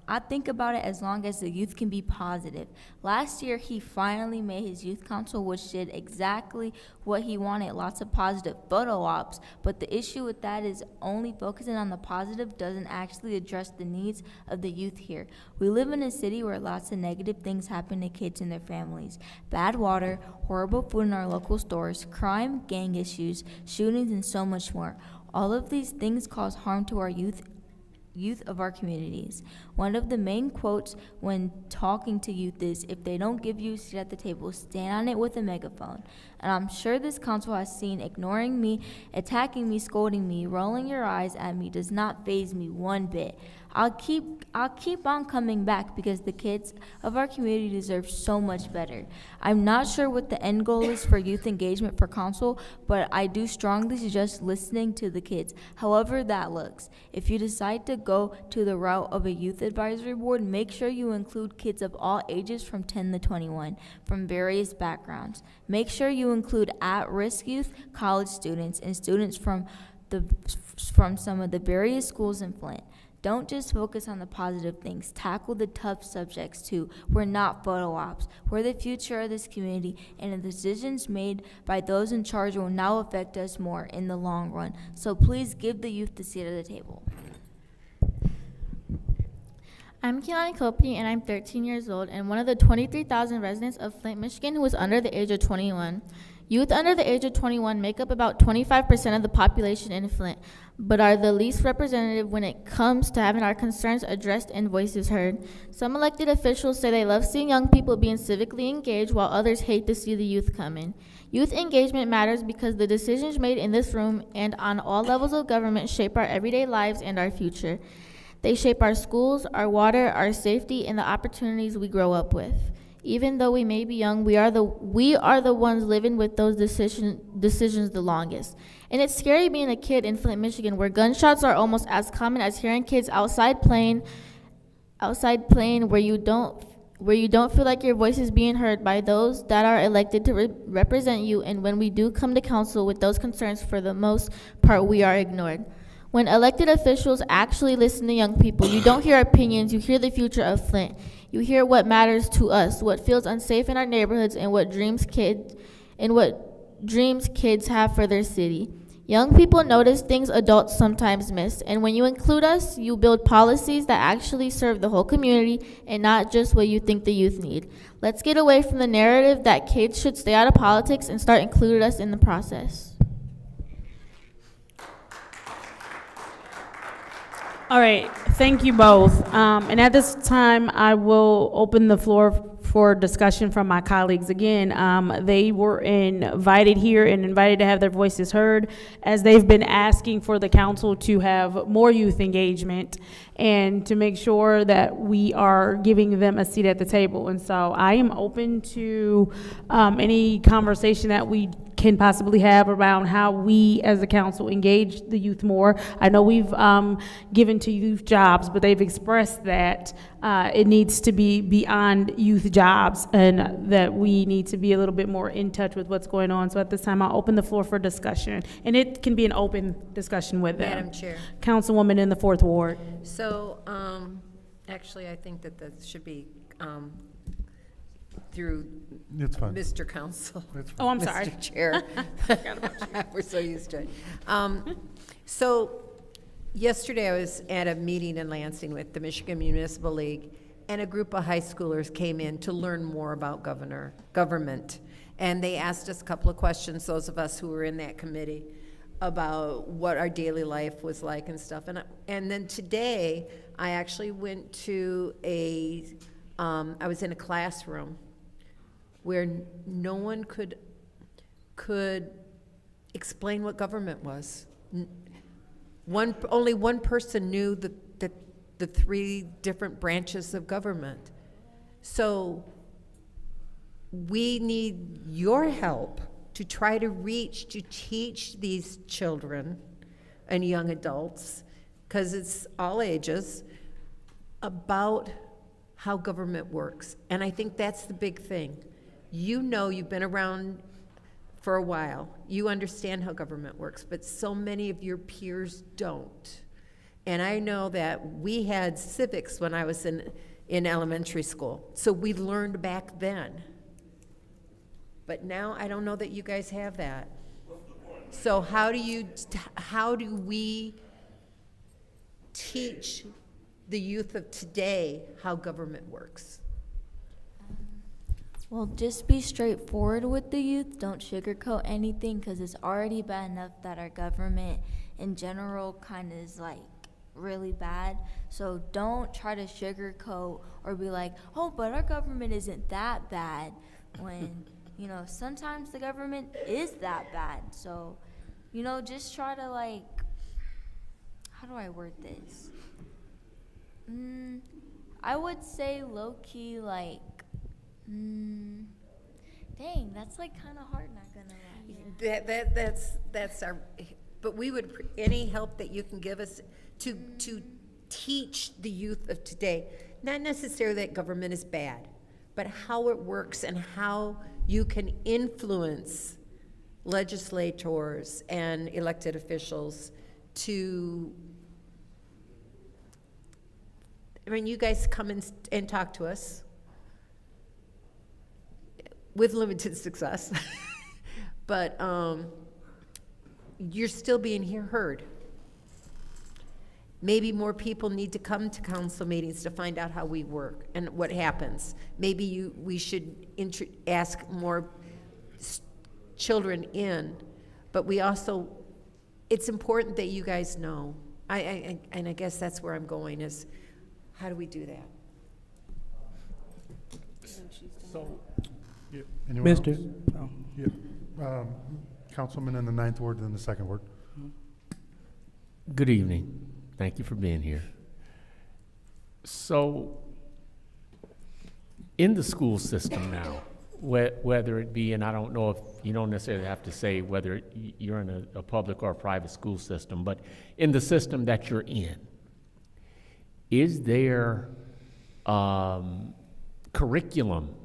I think about it as long as the youth can be positive. Last year, he finally made his youth council, which did exactly what he wanted, lots of positive photo ops. But the issue with that is only focusing on the positive doesn't actually address the needs of the youth here. We live in a city where lots of negative things happen to kids and their families. Bad water, horrible food in our local stores, crime, gang issues, shootings, and so much more. All of these things cause harm to our youth of our communities. One of the main quotes when talking to youth is, if they don't give you a seat at the table, stand on it with a megaphone. And I'm sure this council has seen ignoring me, attacking me, scolding me, rolling your eyes at me does not faze me one bit. I'll keep on coming back because the kids of our community deserve so much better. I'm not sure what the end goal is for youth engagement for council, but I do strongly suggest listening to the kids, however that looks. If you decide to go to the route of a youth advisory board, make sure you include kids of all ages from 10 to 21 from various backgrounds. Make sure you include at-risk youth, college students, and students from some of the various schools in Flint. Don't just focus on the positive things. Tackle the tough subjects too. We're not photo ops. We're the future of this community, and the decisions made by those in charge will now affect us more in the long run. So please give the youth the seat at the table. I'm Keelani Copney, and I'm 13 years old and one of the 23,000 residents of Flint, Michigan who is under the age of 21. Youth under the age of 21 make up about 25% of the population in Flint, but are the least representative when it comes to having our concerns addressed and voices heard. Some elected officials say they love seeing young people being civically engaged, while others hate to see the youth come in. Youth engagement matters because the decisions made in this room and on all levels of government shape our everyday lives and our future. They shape our schools, our water, our safety, and the opportunities we grow up with. Even though we may be young, we are the ones living with those decisions the longest. And it's scary being a kid in Flint, Michigan, where gunshots are almost as common as hearing kids outside playing where you don't feel like your voice is being heard by those that are elected to represent you. And when we do come to council with those concerns, for the most part, we are ignored. When elected officials actually listen to young people, you don't hear opinions, you hear the future of Flint. You hear what matters to us, what feels unsafe in our neighborhoods, and what dreams kids have for their city. Young people notice things adults sometimes miss, and when you include us, you build policies that actually serve the whole community and not just what you think the youth need. Let's get away from the narrative that kids should stay out of politics and start including us in the process. All right, thank you both. And at this time, I will open the floor for discussion from my colleagues. Again, they were invited here and invited to have their voices heard, as they've been asking for the council to have more youth engagement and to make sure that we are giving them a seat at the table. And so I am open to any conversation that we can possibly have around how we as a council engage the youth more. I know we've given to youth jobs, but they've expressed that it needs to be beyond youth jobs and that we need to be a little bit more in touch with what's going on. So at this time, I'll open the floor for discussion, and it can be an open discussion with them. Madam Chair. Councilwoman in the 4th Ward. So, actually, I think that should be through It's fine. Mr. Council. Oh, I'm sorry. Mr. Chair. We're so used to it. So yesterday I was at a meeting in Lansing with the Michigan Municipal League, and a group of high schoolers came in to learn more about government. And they asked us a couple of questions, those of us who were in that committee. about what our daily life was like and stuff. And then today, I actually went to I was in a classroom where no one could explain what government was. Only one person knew the three different branches of government. So we need your help to try to teach these children and young adults, because it's all ages, about how government works. And I think that's the big thing. You know, you've been around for a while. You understand how government works, but so many of your peers don't. And I know that we had civics when I was in elementary school, so we learned back then. But now I don't know that you guys have that. So how do we teach the youth of today how government works? Well, just be straightforward with the youth. Don't sugarcoat anything, because it's already bad enough that our government in general kind of is like really bad. So don't try to sugarcoat or be like, oh, but our government isn't that bad, when you know, sometimes the government is that bad. So, you know, just try to, like, how do I word this? I would say low-key, like, dang, that's, like, kind of hard, not gonna lie. That's our, but we would, any help that you can give us to teach the youth of today, not necessarily that government is bad, but how it works and how you can influence legislators and elected officials to, I mean, you guys come and talk to us with limited success, but you're still being heard. Maybe more people need to come to council meetings to find out how we work and what happens. Maybe we should ask more children in, but we also, it's important that you guys know. And I guess that's where I'm going, is how do we do that? So, yeah, anyone Mr. else? Oh. Yeah. Councilman in the 9th ward and the 2nd ward. Good evening. Thank you for being here. So, in the school system now, whether it be, and I don't know if you don't necessarily have to say whether you're in a public or a private school system, but in the system that you're in, is there curriculum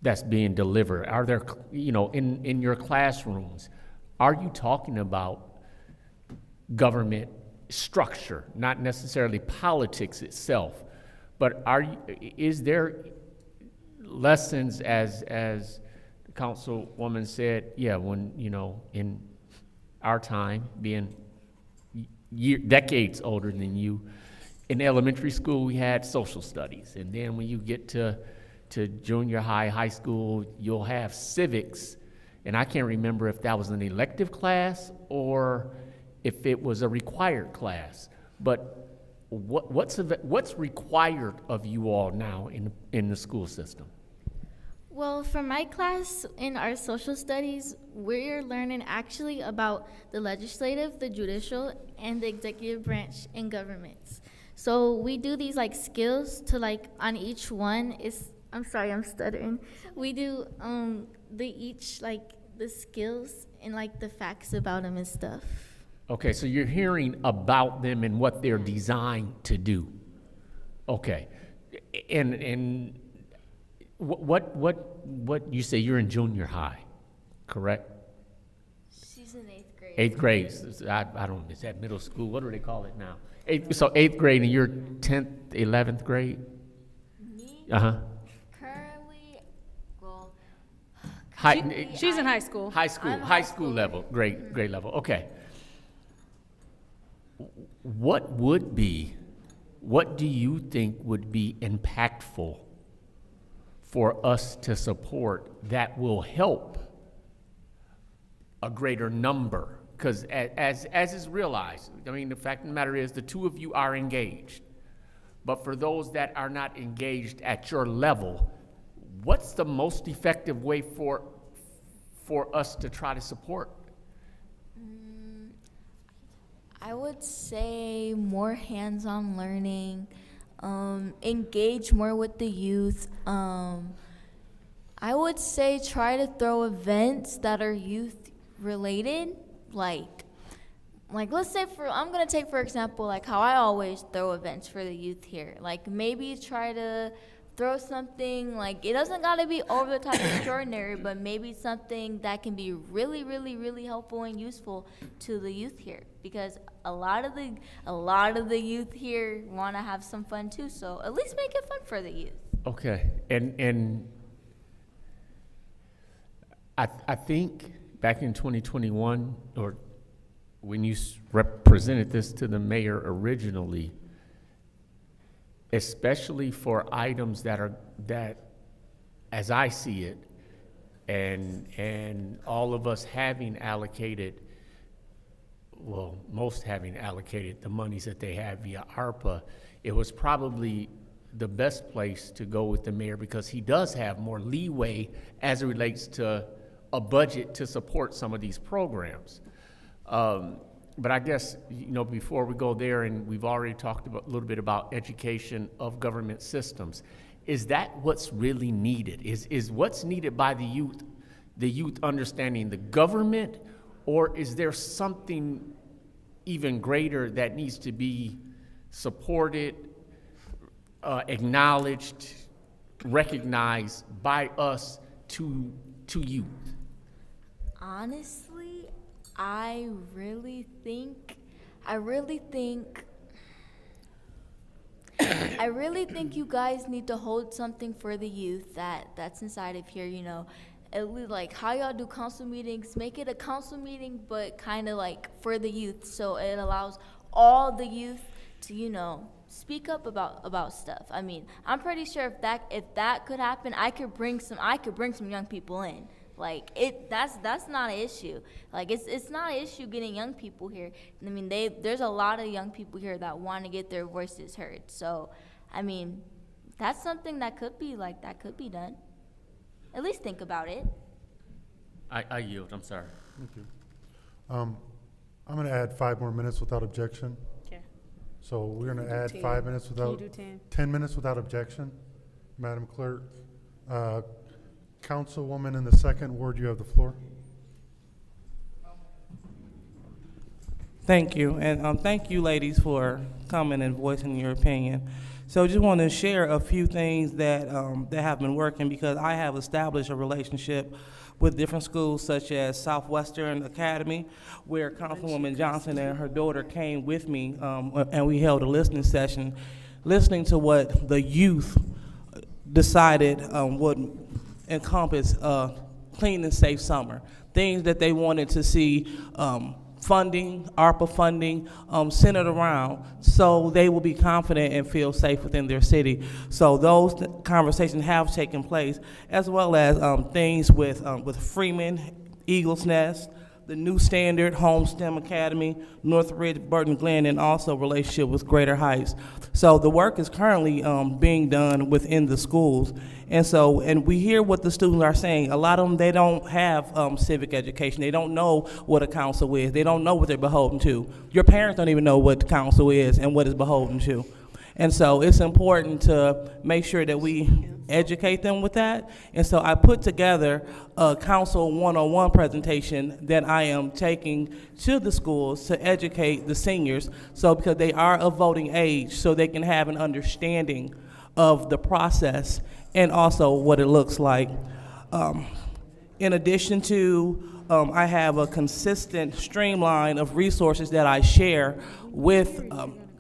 that's being delivered? Are there, you know, in your classrooms, are you talking about government structure, not necessarily politics itself, but is there lessons, as the councilwoman said, yeah, when, you know, in our time, being decades older than you, in elementary school we had social studies, and then when you get to junior high, high school, you'll have civics, and I can't remember if that was an elective class or if it was a required class. But what's required of you all now in the school system? Well, for my class in our social studies, we're learning actually about the legislative, the judicial, and the executive branch in governments. So we do these like skills to like on each one is, I'm sorry, I'm stuttering. We do the skills and like the facts about them and stuff. Okay, so you're hearing about them and what they're designed to do. Okay, and what you say, you're in junior high, correct? She's in 8th grade. 8th grade. I don't. Is that middle school? What do they call it now? So 8th grade, and you're 10th, 11th grade. Me? Currently, well. She's in high school. High school level, grade level. Okay. What do you think would be impactful for us to support that will help a greater number Because as is realized, I mean, the fact of the matter is the two of you are engaged. But for those that are not engaged at your level, what's the most effective way for us to try to support? I would say more hands-on learning, engage more with the youth. I would say try to throw events that are youth related, like let's say I'm gonna take for example like how I always throw events for the youth here. Like maybe try to throw something, like it doesn't gotta be over the top extraordinary, but maybe something that can be really, really, really helpful and useful to the youth here, because a lot of the youth here want to have some fun too. So at least make it fun for the youth. Okay, and I think back in 2021, or when you represented this to the mayor originally, especially for items that, as I see it, and all of us having allocated, well, most having allocated the monies that they have via ARPA, it was probably the best place to go with the mayor because he does have more leeway as it relates to a budget to support some of these programs. But I guess, before we go there, and we've already talked a little bit about education of government systems, is that what's really needed? Is what's needed by the youth understanding the government, or is there something even greater that needs to be supported, acknowledged, recognized by us to youth? Honestly, I really think you guys need to hold something for the youth that's inside of here, At least like how y'all do council meetings, make it a council meeting, but kind of like for the youth, so it allows all the youth to, speak up about stuff. I mean, I'm pretty sure if that could happen, I could bring some young people in. Like that's not an issue. Like it's not an issue getting young people here. I mean, there's a lot of young people here that want to get their voices heard. So, I mean, that's something that could be done. At least think about it. I yield. I'm sorry. Thank you. I'm going to add 5 more minutes without objection. Okay. So we're going to add 5 minutes without. Can you do 10? 10 minutes without objection, Madam Clerk. Councilwoman in the second ward, you have the floor. Thank you, and thank you, ladies, for coming and voicing your opinion. So just want to share a few things that have been working, because I have established a relationship with different schools such as Southwestern Academy, where Councilwoman Johnson and her daughter came with me, and we held a listening session, listening to what the youth decided would encompass clean and safe summer, things that they wanted to see funding, ARPA funding, centered around, so they will be confident and feel safe within their city. So those conversations have taken place, as well as things with Freeman, Eagles Nest, the New Standard, Home STEM Academy, Northridge, Burton Glen, and also relationship with Greater Heights. So the work is currently being done within the schools. And we hear what the students are saying. A lot of them, they don't have civic education. They don't know what a council is. They don't know what they're beholden to. Your parents don't even know what the council is and what it's beholden to. And so it's important to make sure that we educate them with that. And so I put together a Council 101 presentation that I am taking to the schools to educate the seniors, so because they are of voting age, so they can have an understanding of the process and also what it looks like. In addition to, I have a consistent streamline of resources that I share with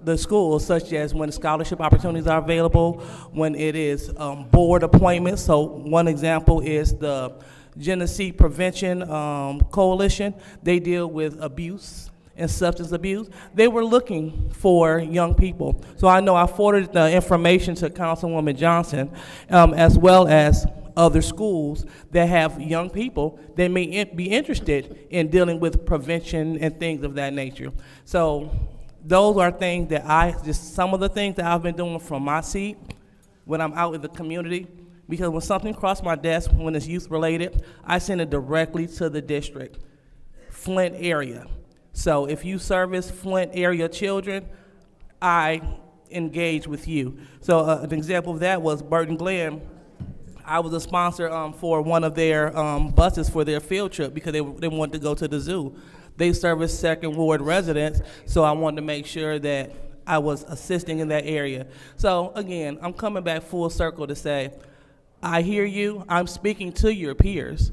the schools, such as when scholarship opportunities are available, when it is board appointments. So one example is the Genocide Prevention Coalition. They deal with abuse and substance abuse. They were looking for young people. So I know I forwarded the information to Councilwoman Johnson, as well as other schools that have young people that may be interested in dealing with prevention and things of that nature. So those are things that just some of the things that I've been doing from my seat when I'm out in the community, because when something crosses my desk, when it's youth related, I send it directly to the district, Flint area. So if you service Flint area children, I engage with you. So an example of that was Burton Glen. I was a sponsor for one of their buses for their field trip because they wanted to go to the zoo. They service Second Ward residents, so I wanted to make sure that I was assisting in that area. So again, I'm coming back full circle to say, I hear you, I'm speaking to your peers,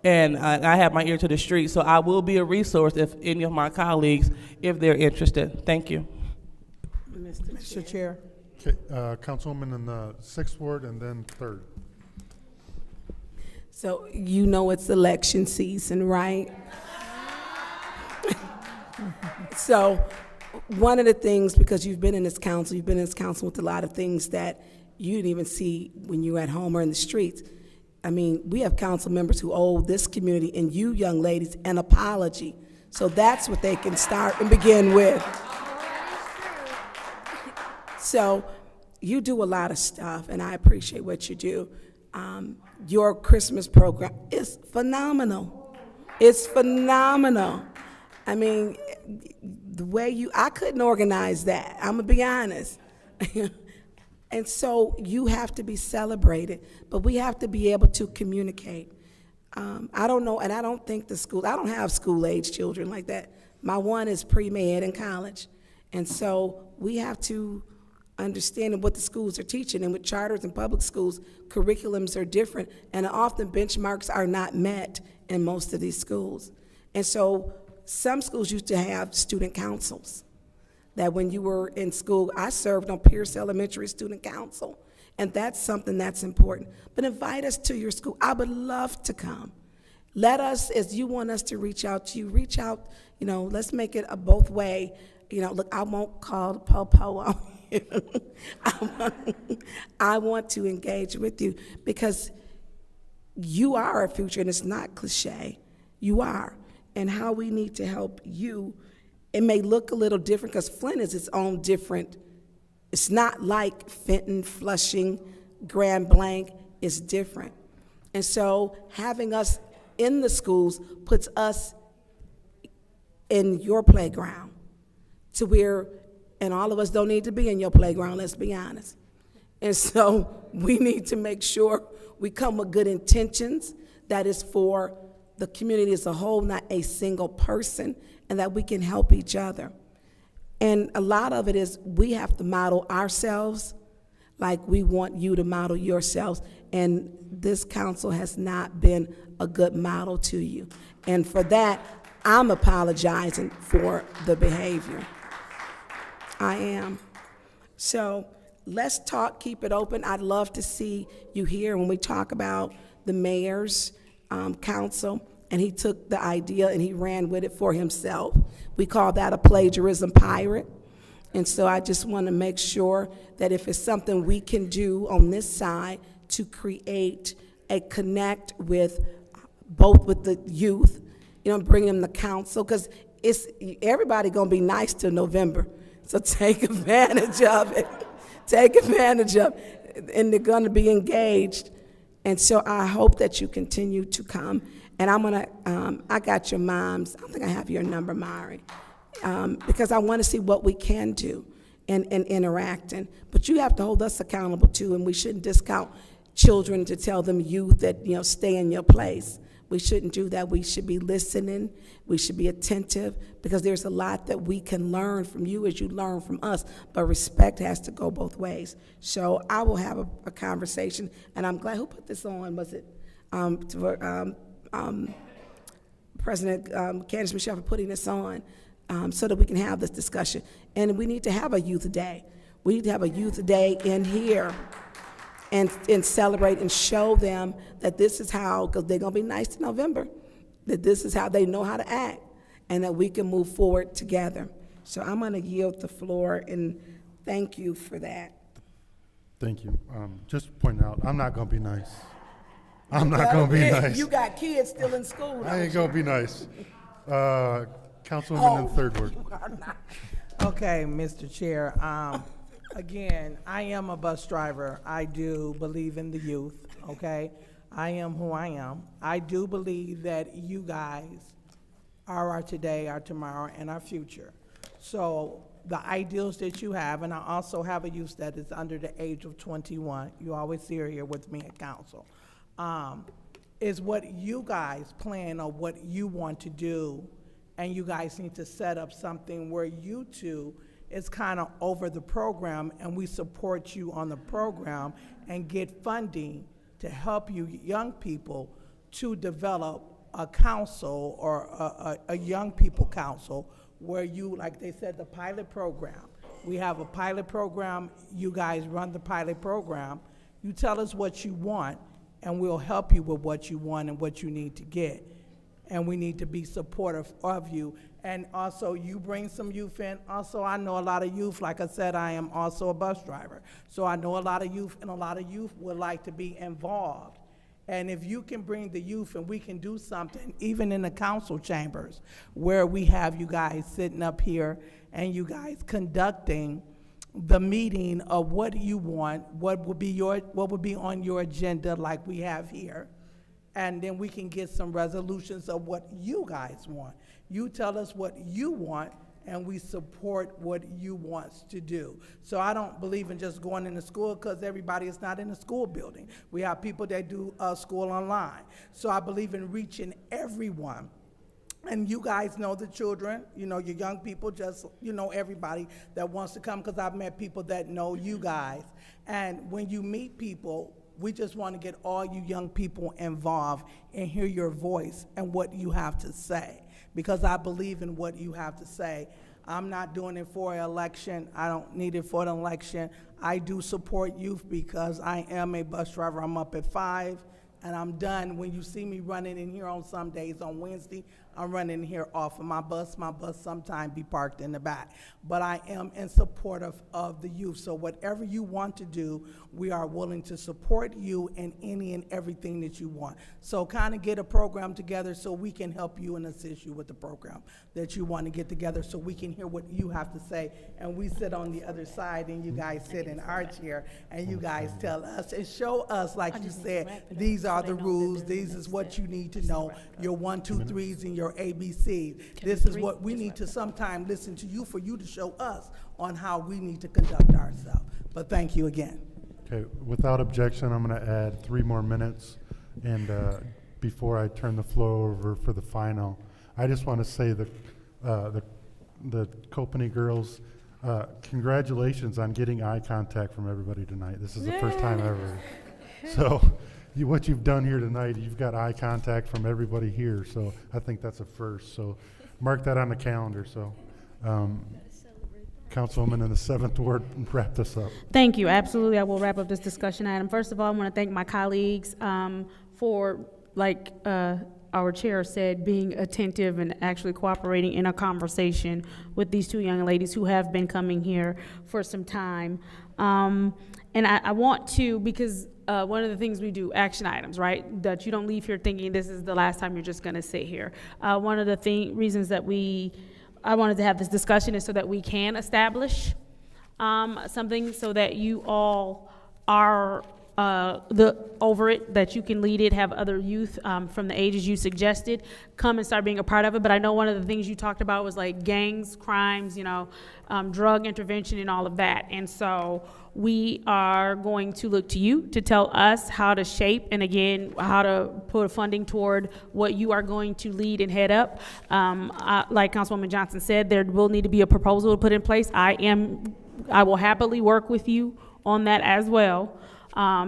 and I have my ear to the street, so I will be a resource if any of my colleagues, if they're interested. Thank you. Mr. Chair. Okay, Councilwoman in the 6th Ward and then 3rd. So you know it's election season, right? So one of the things, because you've been in this council with a lot of things that you didn't even see when you were at home or in the streets. I mean, we have council members who owe this community and you young ladies an apology. So that's what they can start and begin with. So you do a lot of stuff, and I appreciate what you do. Your Christmas program is phenomenal. It's phenomenal. I mean, the way I couldn't organize that, I'm gonna be honest. And so you have to be celebrated, but we have to be able to communicate. I don't know, and I don't think I don't have school-age children like that. My one is pre-med in college. And so we have to understand what the schools are teaching, and with charters and public schools, curriculums are different, and often benchmarks are not met in most of these schools. And so some schools used to have student councils, that when you were in school, I served on Pierce Elementary Student Council, and that's something that's important. But invite us to your school. I would love to come. Let us, as you want us to reach out to you, reach out, let's make it a both way. Look, I won't call the po-po on you. I want to engage with you because you are our future, and it's not cliche. You are. And how we need to help you, it may look a little different because Flint is its own different. It's not like Fenton, Flushing, Grand Blanc. It's different. And so having us in the schools puts us in your playground to where, and all of us don't need to be in your playground, let's be honest. And so we need to make sure we come with good intentions that is for the community as a whole, not a single person, and that we can help each other. And a lot of it is we have to model ourselves like we want you to model yourselves. And this council has not been a good model to you. And for that, I'm apologizing for the behavior. I am. So let's talk, keep it open. I'd love to see you here when we talk about the mayor's council, and he took the idea and he ran with it for himself. We call that a plagiarism pirate. And so I just want to make sure that if it's something we can do on this side to create a connect with both with the youth, bring them to council, because everybody gonna be nice till November. So take advantage of it. Take advantage of it. And they're gonna be engaged. And so I hope that you continue to come. And I'm gonna, I got your mom's, I don't think I have your number, Mari, because I wanna see what we can do in interacting. But you have to hold us accountable too, and we shouldn't discount children to tell them youth that, stay in your place. We shouldn't do that. We should be listening. We should be attentive, because there's a lot that we can learn from you as you learn from us, but respect has to go both ways. So I will have a conversation, and I'm glad, who put this on? Was it President Candace Michelle for putting this on so that we can have this discussion. And we need to have a youth day. We need to have a youth day in here and celebrate and show them that this is how, because they're going to be nice in November, that this is how they know how to act, and that we can move forward together. So I'm going to yield the floor, and thank you for that. Thank you. Just pointing out, I'm not going to be nice. I'm not gonna be nice. You got kids still in school. I ain't gonna be nice. Councilwoman in the third ward. Okay, Mr. Chair. Again, I am a bus driver. I do believe in the youth, okay? I am who I am. I do believe that you guys are our today, our tomorrow, and our future. So the ideals that you have, and I also have a youth that is under the age of 21. You always see her here with me at council. Is what you guys plan or what you want to do, and you guys need to set up something where you two is kind of over the program, and we support you on the program and get funding to help you young people to develop a council or a young people council where you, like they said, the pilot program. We have a pilot program. You guys run the pilot program. You tell us what you want, and we'll help you with what you want and what you need to get. And we need to be supportive of you. And also, you bring some youth in. Also, I know a lot of youth. Like I said, I am also a bus driver. So I know a lot of youth, and a lot of youth would like to be involved. And if you can bring the youth and we can do something, even in the council chambers, where we have you guys sitting up here and you guys conducting the meeting of what you want, what would be on your agenda like we have here. And then we can get some resolutions of what you guys want. You tell us what you want, and we support what you want to do. So I don't believe in just going into school, because everybody is not in a school building. We have people that do school online. So I believe in reaching everyone. And you guys know the children, you know, your young people, just, you know, everybody that wants to come, because I've met people that know you guys. And when you meet people, we just want to get all you young people involved and hear your voice and what you have to say, because I believe in what you have to say. I'm not doing it for an election. I don't need it for an election. I do support youth because I am a bus driver. I'm up at 5 and I'm done. When you see me running in here on some days, on Wednesday, I'm running here off of my bus. My bus sometimes be parked in the back. But I am in support of the youth. So whatever you want to do, we are willing to support you in any and everything that you want. So kind of get a program together so we can help you and assist you with the program that you want to get together, so we can hear what you have to say. And we sit on the other side and you guys sit in our chair and you guys tell us and show us, like you said, these are the rules, this is what you need to know, your 1, 2, 3s and your ABCs. This is what we need to sometime listen to you, for you to show us on how we need to conduct ourselves. But thank you again. Okay, without objection, I'm going to add 3 more minutes. And before I turn the floor over for the final, I just want to say that the Copany girls, congratulations on getting eye contact from everybody tonight. This is the first time ever. So what you've done here tonight, you've got eye contact from everybody here. So I think that's a first. So mark that on the calendar. So Councilwoman in the 7th Ward, wrap this up. Thank you. Absolutely. I will wrap up this discussion item. First of all, I want to thank my colleagues for, like our chair said, being attentive and actually cooperating in a conversation with these 2 young ladies who have been coming here for some time. And I want to, because one of the things we do, action items, right? That you don't leave here thinking this is the last time you're just going to sit here. One of the reasons that I wanted to have this discussion is so that we can establish something, so that you all are over it, that you can lead it, have other youth from the ages you suggested come and start being a part of it. But I know one of the things you talked about was like gangs, crimes, you know, drug intervention and all of that. And so we are going to look to you to tell us how to shape, and again, how to put funding toward what you are going to lead and head up. Like Councilwoman Johnson said, there will need to be a proposal to put in place. I will happily work with you on that as well.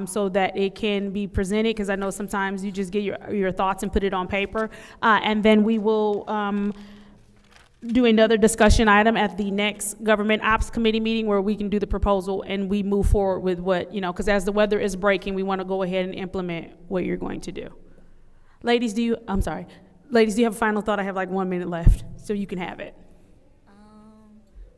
So that it can be presented, because I know sometimes you just get your thoughts and put it on paper. And then we will do another discussion item at the next Government Ops Committee meeting, where we can do the proposal and we move forward with what, you know, because as the weather is breaking, we want to go ahead and implement what you're going to do. Ladies, do you have a final thought? I have like 1 minute left, so you can have it.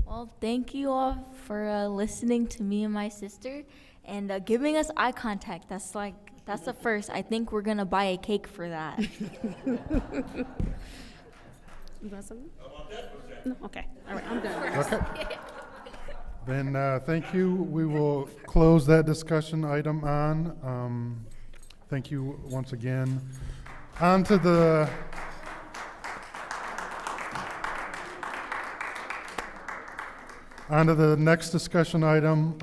Well, thank you all for listening to me and my sister, and giving us eye contact. That's like That's the first. I think we're gonna buy a cake for that. You want something? No? Okay, all right, I'm done. Okay. Then, thank you. We will close that discussion item on. Thank you once again. On to the next discussion item,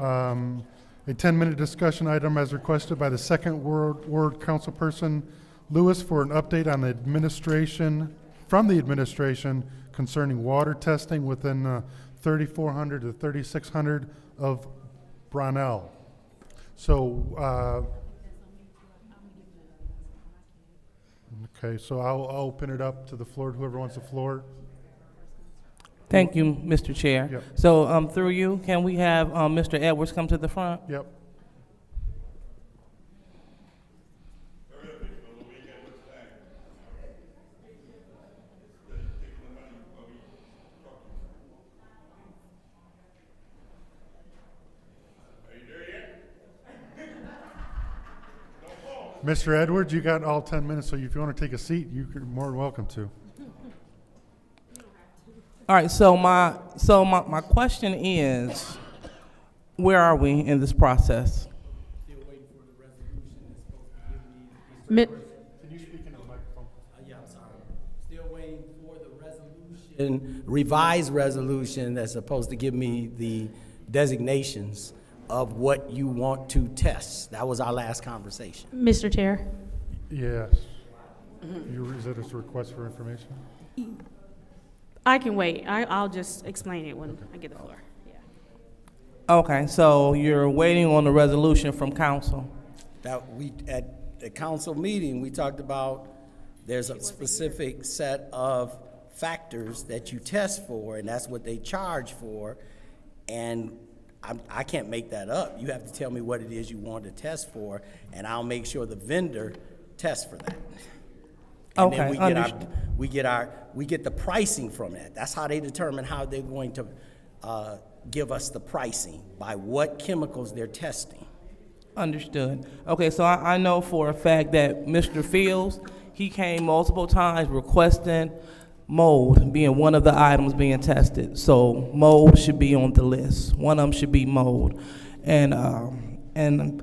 a 10-minute discussion item as requested by the Second Ward Councilperson Lewis for an update on the administration, from the administration concerning water testing within 3,400 to 3,600 of Brownell. So, okay, so I'll open it up to the floor, whoever wants the floor. Thank you, Mr. Chair. Yep. So through you, can we have Mr. Edwards come to the front? Yep. Mr. Edwards, you got all 10 minutes, so if you want to take a seat, you're more than welcome to. All right, so my question is, where are we in this process? Still waiting for the resolution that's supposed to give me. Can you speak into the microphone? Yeah, I'm sorry. Still waiting for the resolution, revised resolution that's supposed to give me the designations of what you want to test. That was our last conversation. Mr. Chair? Yes. Is that a request for information? I can wait. I'll just explain it when I get the floor. Okay, so you're waiting on the resolution from council. That we, at the council meeting, we talked about there's a specific set of factors that you test for, and that's what they charge for. And I can't make that up. You have to tell me what it is you want to test for, and I'll make sure the vendor tests for that. And Okay, then we get the pricing from that. That's how they determine how they're going to give us the pricing, by what chemicals they're testing. Understood. Okay, so I know for a fact that Mr. Fields, he came multiple times requesting mold being one of the items being tested. So mold should be on the list. One of them should be mold. And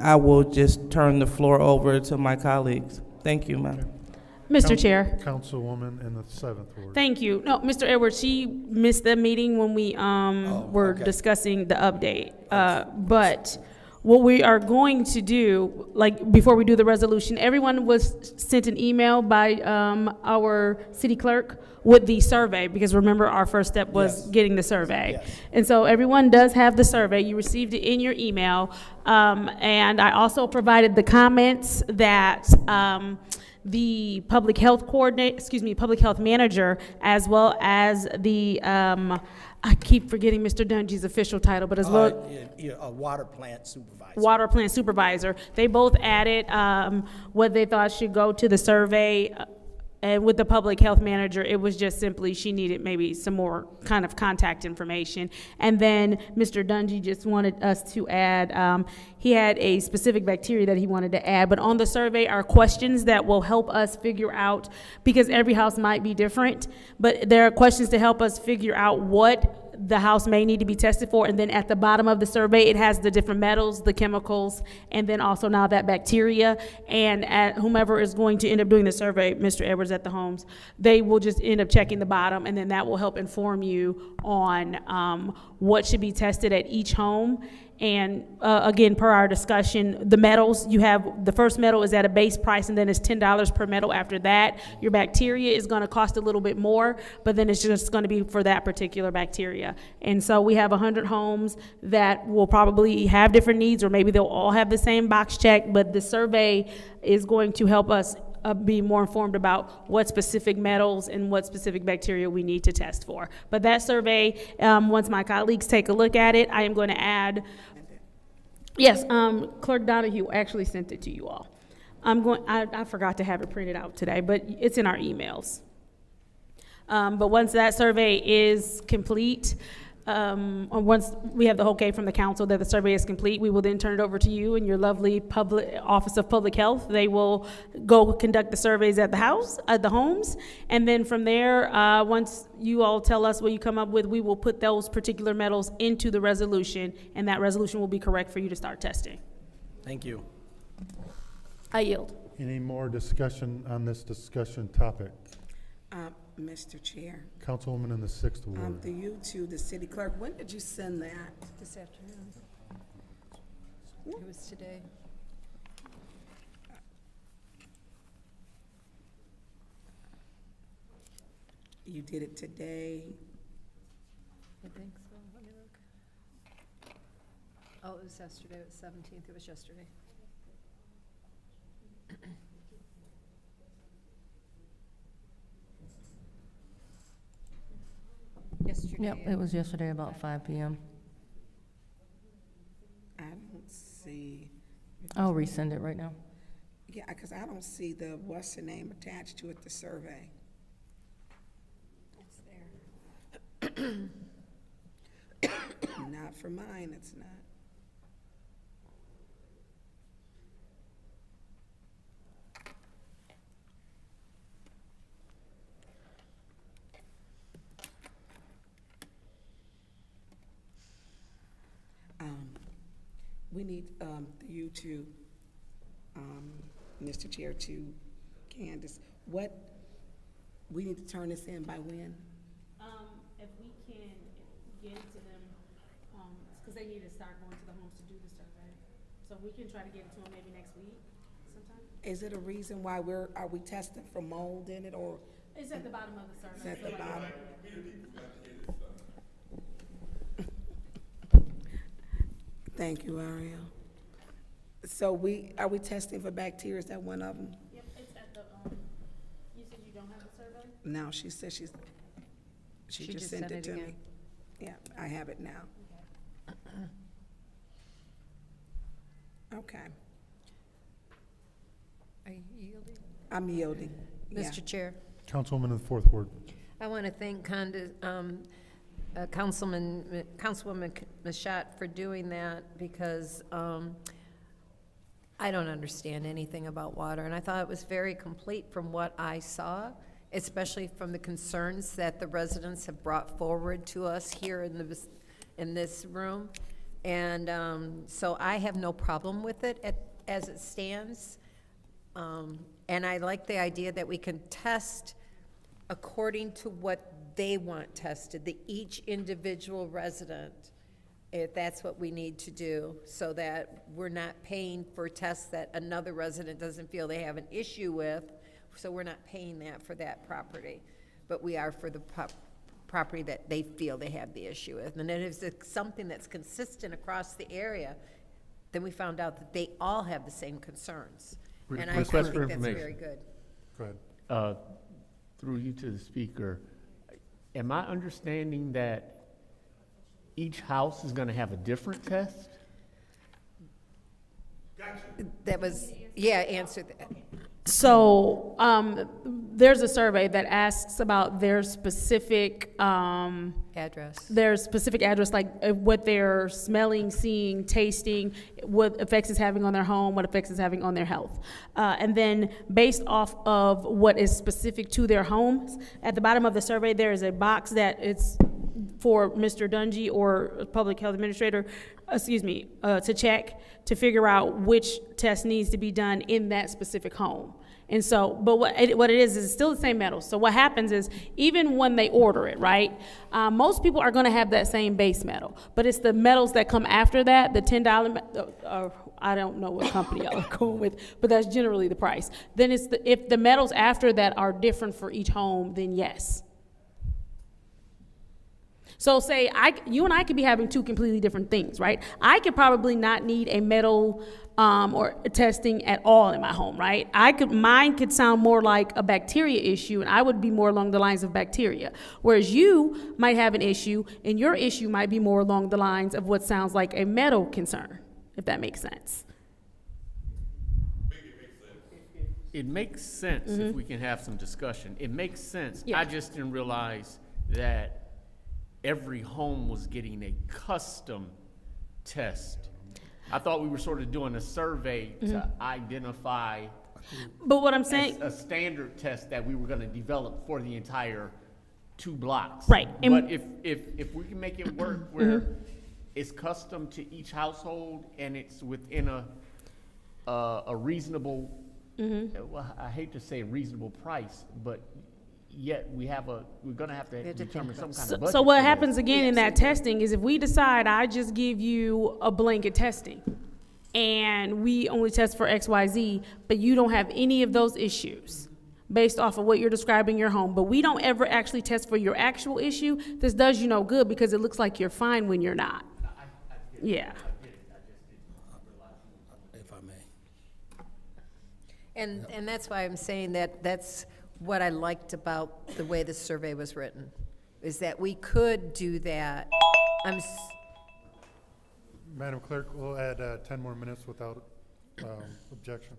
I will just turn the floor over to my colleagues. Thank you, ma'am. Mr. Chair. Councilwoman in the 7th Ward. Thank you. No, Mr. Edwards, she missed the meeting when we were discussing the update. But what we are going to do, like before we do the resolution, everyone was sent an email by our city clerk with the survey, because remember our first step was getting the survey. Yes. And so everyone does have the survey. You received it in your email. And I also provided the comments that the public health public health manager, as well as the, I keep forgetting Mr. Dungy's official title, but as well. A water plant supervisor. Water plant supervisor. They both added what they thought should go to the survey. And with the public health manager, it was just simply she needed maybe some more kind of contact information. And then Mr. Dungy just wanted us to add, he had a specific bacteria that he wanted to add. But on the survey are questions that will help us figure out, because every house might be different, but there are questions to help us figure out what the house may need to be tested for. And then at the bottom of the survey, it has the different metals, the chemicals, and then also now that bacteria. And at whomever is going to end up doing the survey, Mr. Edwards at the homes, they will just end up checking the bottom, and then that will help inform you on what should be tested at each home. And again, per our discussion, the metals, you have, the first metal is at a base price, and then it's $10 per metal after that. Your bacteria is gonna cost a little bit more, but then it's just gonna be for that particular bacteria. And so we have 100 homes that will probably have different needs, or maybe they'll all have the same box check, but the survey is going to help us be more informed about what specific metals and what specific bacteria we need to test for. But that survey, once my colleagues take a look at it, I am going to add, yes, Clerk Donahue actually sent it to you all. I forgot to have it printed out today, but it's in our emails. But once that survey is complete, once we have the okay from the council that the survey is complete, we will then turn it over to you and your lovely Office of Public Health. They will go conduct the surveys at the homes, and then from there, once you all tell us what you come up with, we will put those particular metals into the resolution, and that resolution will be correct for you to start testing. Thank you. I yield. Any more discussion on this discussion topic? Mr. Chair, Councilwoman in the 6th Ward. through you to the city clerk, when did you send that? This afternoon. It was today. You did it today. I think so. Let me look. Oh, it was yesterday. It was 17th. It was yesterday. Yesterday. Yep, it was yesterday about 5 p.m. I don't see. I'll resend it right now. Yeah, because I don't see the, what's the name attached to it, the survey. It's there. Not for mine, it's not. We need you to, Mr. Chair, to Candace, we need to turn this in by when? If we can get it to them, because they need to start going to the homes to do the survey. So we can try to get it to them maybe next week sometime. Is it a reason why are we testing for mold in it, or? It's at the bottom of the survey. It's at the bottom. Thank you, Ariel. So are we testing for bacteria? Is that one of them? Yep, it's at the, you said you don't have the survey? No, she said she just sent it to me. Yeah, I have it now. Okay. Are you yielding? I'm yielding. Yeah. Mr. Chair. Councilwoman in the 4th Ward. I want to thank Councilwoman Mashat for doing that, because I don't understand anything about water, and I thought it was very complete from what I saw, especially from the concerns that the residents have brought forward to us here in this room. And so I have no problem with it as it stands. And I like the idea that we can test according to what they want tested, each individual resident, if that's what we need to do, so that we're not paying for tests that another resident doesn't feel they have an issue with, so we're not paying that for that property, but we are for the property that they feel they have the issue with. And then if it's something that's consistent across the area, then we found out that they all have the same concerns. And I think that's very good. Go ahead. Through you to the speaker, am I understanding that each house is going to have a different test? That was, yeah, answer that. So there's a survey that asks about their specific address, like what they're smelling, seeing, tasting, what effects it's having on their home, what effects it's having on their health. And then based off of what is specific to their homes, at the bottom of the survey, there is a box that it's for Mr. Dungy or public health administrator, to check to figure out which test needs to be done in that specific home. And so, but what it is it's still the same metal. So what happens is, even when they order it, right, most people are gonna have that same base metal, but it's the metals that come after that, the $10, I don't know what company y'all are going with, but that's generally the price. Then it's if the metals after that are different for each home, then yes. So say you and I could be having two completely different things, right? I could probably not need a metal or testing at all in my home, right? Mine could sound more like a bacteria issue, and I would be more along the lines of bacteria. Whereas you might have an issue, and your issue might be more along the lines of what sounds like a metal concern, if that makes sense. It makes sense if we can have some discussion. It makes sense. Yeah. I just didn't realize that every home was getting a custom test. I thought we were sort of doing a survey to identify But what I'm saying, a standard test that we were going to develop for the entire 2 blocks. Right. And But if we can make it work where it's custom to each household and it's within a reasonable, well, I hate to say reasonable price, but yet we're going to have to determine some kind of budget. so what for happens this. again in that testing is if we decide I just give you a blanket testing and we only test for XYZ, but you don't have any of those issues based off of what you're describing your home, but we don't ever actually test for your actual issue, this does you no good because it looks like you're fine when you're not. Yeah. If I may. And that's why I'm saying that that's what I liked about the way the survey was written, is that we could do that. Madam Clerk, we'll add 10 more minutes without objection.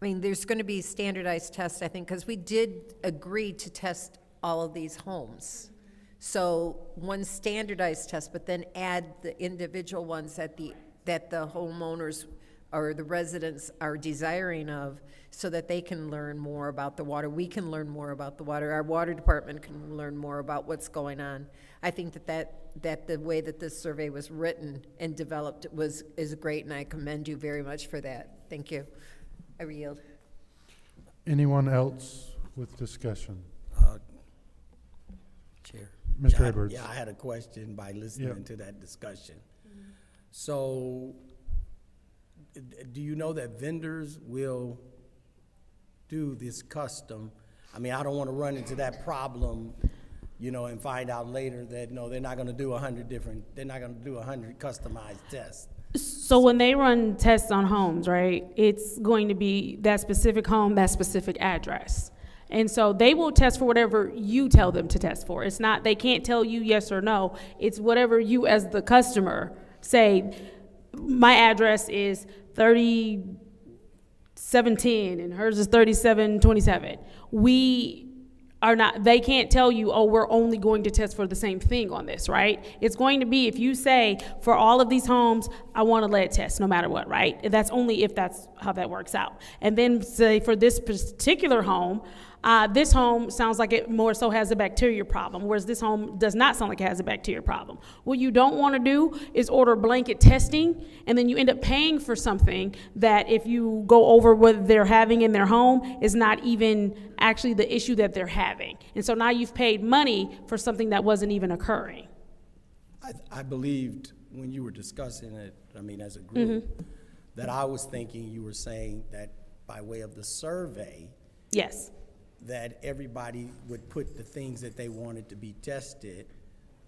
I mean, there's going to be standardized tests, I think, because we did agree to test all of these homes. So one standardized test, but then add the individual ones that the homeowners or the residents are desiring of, so that they can learn more about the water. We can learn more about the water. Our water department can learn more about what's going on. I think that the way that this survey was written and developed is great, and I commend you very much for that. Thank you. I yield. Anyone else with discussion? Chair. Mr. Yeah, Edwards. Yeah, I had a question by listening to that discussion. So, do you know that vendors will do this custom? I mean, I don't want to run into that problem, and find out later that, no, they're not going to do 100 customized tests. So when they run tests on homes, right, it's going to be that specific home, that specific address. And so they will test for whatever you tell them to test for. It's not, they can't tell you yes or no. It's whatever you as the customer say, my address is 3710 and hers is 3727. They can't tell you, oh, we're only going to test for the same thing on this, right? It's going to be, if you say, for all of these homes, I want to lead test no matter what, right? And that's only if that's how that works out. And then say for this particular home, this home sounds like it more so has a bacteria problem, whereas this home does not sound like it has a bacteria problem. What you don't want to do is order blanket testing, and then you end up paying for something that, if you go over what they're having in their home, is not even actually the issue that they're having. And so now you've paid money for something that wasn't even occurring. I believed when you were discussing it, I mean, as a group, that I was thinking you were saying that by way of the survey, Yes. that everybody would put the things that they wanted to be tested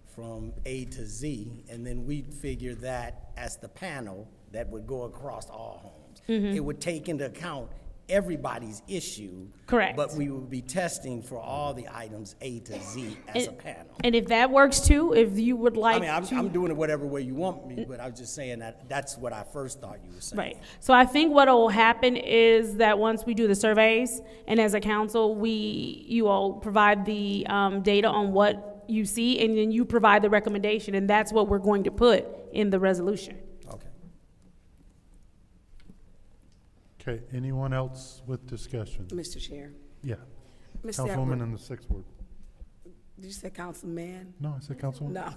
from A to Z, and then we'd figure that as the panel that would go across all homes. It would take into account everybody's issue. Correct. But we would be testing for all the items A to Z as a panel. And if that works too, if you would like I mean, to. I'm doing it whatever way you want me, but I was just saying that's what I first thought you were saying. Right. So I think what will happen is that once we do the surveys, and as a council, you all provide the data on what you see, and then you provide the recommendation, and that's what we're going to put in the resolution. Okay, anyone else with discussion? Mr. Chair. Yeah. Mr. Councilwoman Edwards. in the 6th Ward. Did you say councilman? No, I said councilwoman. No.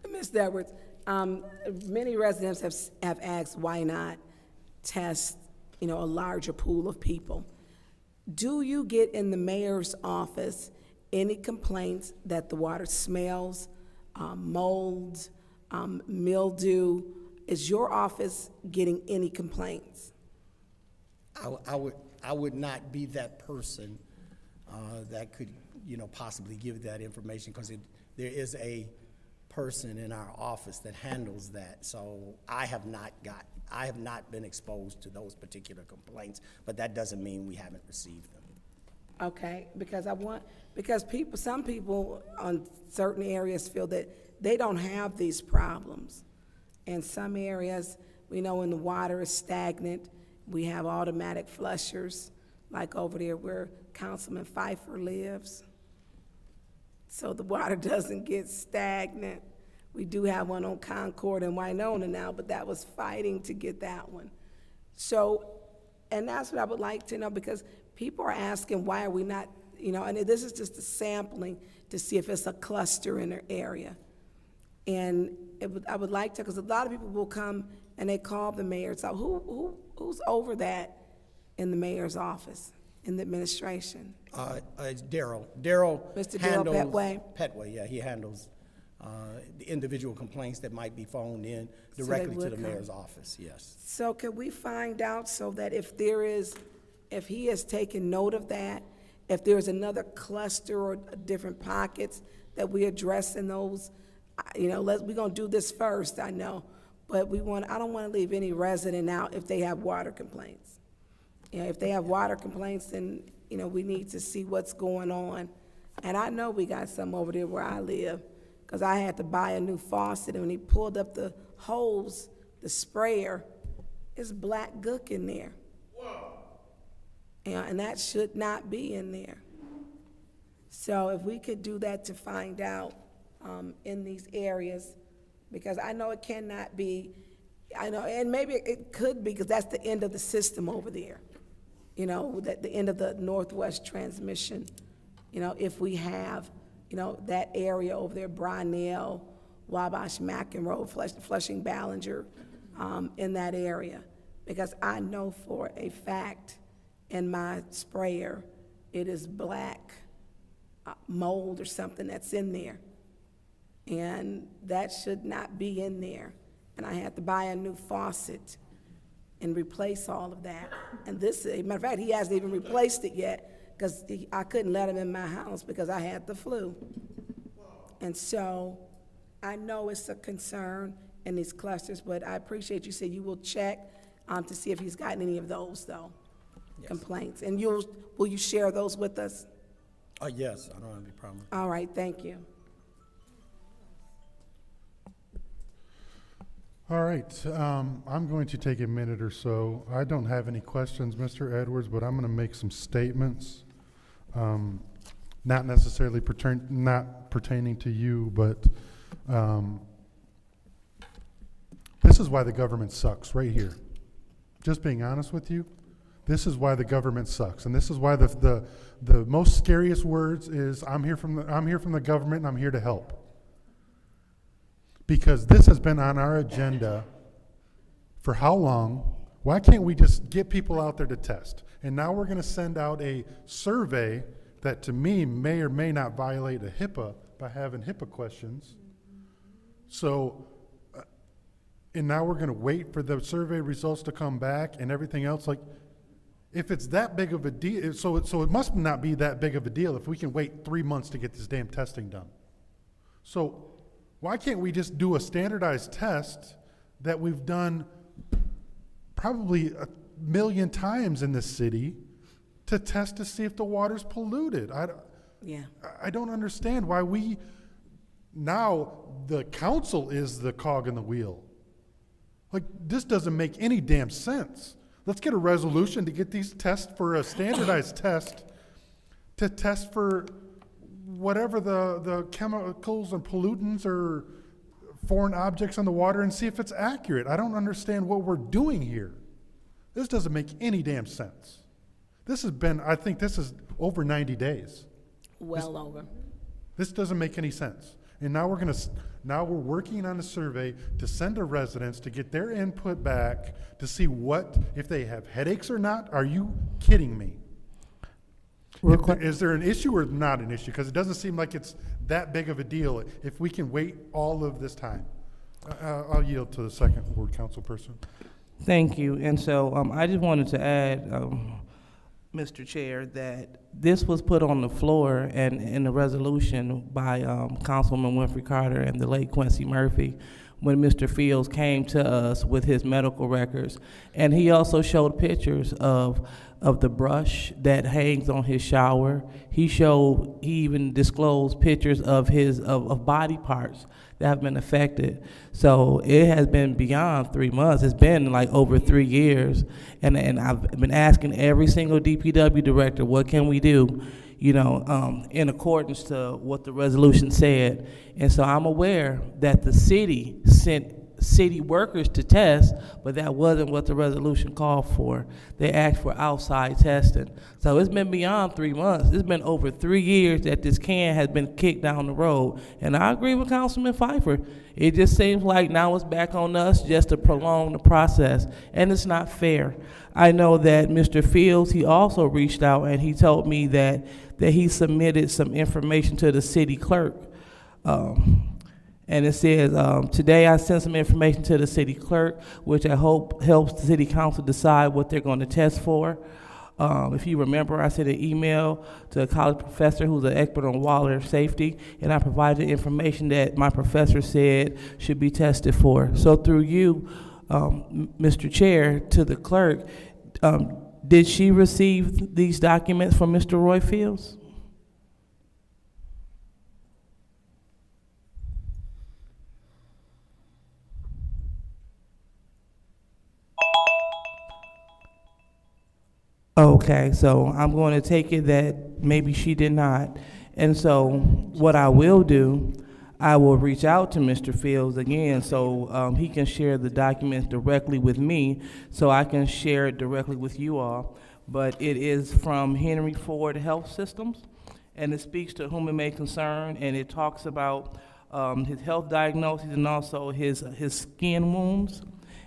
Mr. Edwards, many residents have asked why not test, a larger pool of people. Do you get in the mayor's office any complaints that the water smells, mold, mildew? Is your office getting any complaints? I would not be that person that could, possibly give that information, because there is a person in our office that handles that. So I have not been exposed to those particular complaints, but that doesn't mean we haven't received them. Okay, because some people on certain areas feel that they don't have these problems. In some areas, we know when the water is stagnant, we have automatic flushers, like over there where Councilman Pfeiffer lives, so the water doesn't get stagnant. We do have one on Concord and Winona now, but that was fighting to get that one. So, and that's what I would like to know, because people are asking, why are we not, and this is just a sampling to see if it's a cluster in their area. And I would like to, because a lot of people will come and they call the mayor. So who's over that in the mayor's office, in the administration? It's Daryl. Mr. Daryl handles Petway? Petway, yeah, he handles the individual complaints that might be phoned in So directly they to the would come. mayor's office, yes. So can we find out so that if he has taken note of that, if there's another cluster or different pockets that we address in those, we're gonna do this first, I know, but I don't wanna leave any resident out if they have water complaints. If they have water complaints, then, we need to see what's going on. And I know we got some over there where I live, because I had to buy a new faucet, and when he pulled up the hose, the sprayer, it's black gook in there. Whoa. And that should not be in there. So if we could do that to find out in these areas, because I know it cannot be, and maybe it could be, because that's the end of the system over there. That the end of the Northwest transmission, if we have, that area over there, Brynell, Wabash, McEnroe, Flushing, Ballinger, in that area. Because I know for a fact in my sprayer, it is black mold or something that's in there. And that should not be in there. And I had to buy a new faucet and replace all of that. And this, as a matter of fact, he hasn't even replaced it yet, because I couldn't let him in my house because I had the flu. And so I know it's a concern in these clusters, but I appreciate you said you will check to see if he's gotten any of those, though, complaints. And will you share those with us? Yes, I don't have any problem. All right, thank you. All right, I'm going to take a minute or so. I don't have any questions, Mr. Edwards, but I'm going to make some statements, not necessarily not pertaining to you, but this is why the government sucks right here. Just being honest with you, this is why the government sucks, and this is why the most scariest words is I'm here from the government and I'm here to help. Because this has been on our agenda for how long? Why can't we just get people out there to test? And now we're going to send out a survey that to me may or may not violate a HIPAA by having HIPAA questions. So, and now we're going to wait for the survey results to come back and everything else. Like, if it's that big of a deal, so it must not be that big of a deal if we can wait 3 months to get this damn testing done. So, why can't we just do a standardized test that we've done probably 1 million times in this city to test to see if the water's polluted? I don't understand why now the council is the cog in the wheel. Like, this doesn't make any damn sense. Let's get a resolution to get these tests for a standardized test to test for whatever the chemicals and pollutants or foreign objects on the water and see if it's accurate. I don't understand what we're doing here. This doesn't make any damn sense. I think this is over 90 days. Well over. This doesn't make any sense. And now we're working on a survey to send to residents to get their input back to see if they have headaches or not. Are you kidding me? Is there an issue or not an issue? Because it doesn't seem like it's that big of a deal if we can wait all of this time. I'll yield to the second ward council person. Thank you. And so I just wanted to add, Mr. Chair, that this was put on the floor and in the resolution by Councilman Winfrey Carter and the late Quincy Murphy when Mr. Fields came to us with his medical records. And he also showed pictures of the brush that hangs on his shower. He even disclosed pictures of of body parts that have been affected. So it has been beyond 3 months. It's been like over 3 years. And I've been asking every single DPW director, what can we do? In accordance to what the resolution said. And so I'm aware that the city sent city workers to test, but that wasn't what the resolution called for. They asked for outside testing. So it's been beyond 3 months. It's been over 3 years that this can has been kicked down the road. And I agree with Councilman Pfeiffer. It just seems like now it's back on us just to prolong the process, and it's not fair. I know that Mr. Fields, he also reached out and he told me that he submitted some information to the city clerk. And it says, today I sent some information to the city clerk, which I hope helps the city council decide what they're going to test for. If you remember, I sent an email to a college professor who's an expert on water safety, and I provided information that my professor said should be tested for. So through you, Mr. Chair, to the clerk, did she receive these documents from Mr. Roy Fields? Okay, so I'm going to take it that maybe she did not. And so what I will do, I will reach out to Mr. Fields again so he can share the documents directly with me so I can share it directly with you all. But it is from Henry Ford Health Systems, and it speaks to whom it may concern, and it talks about his health diagnoses and also his skin wounds.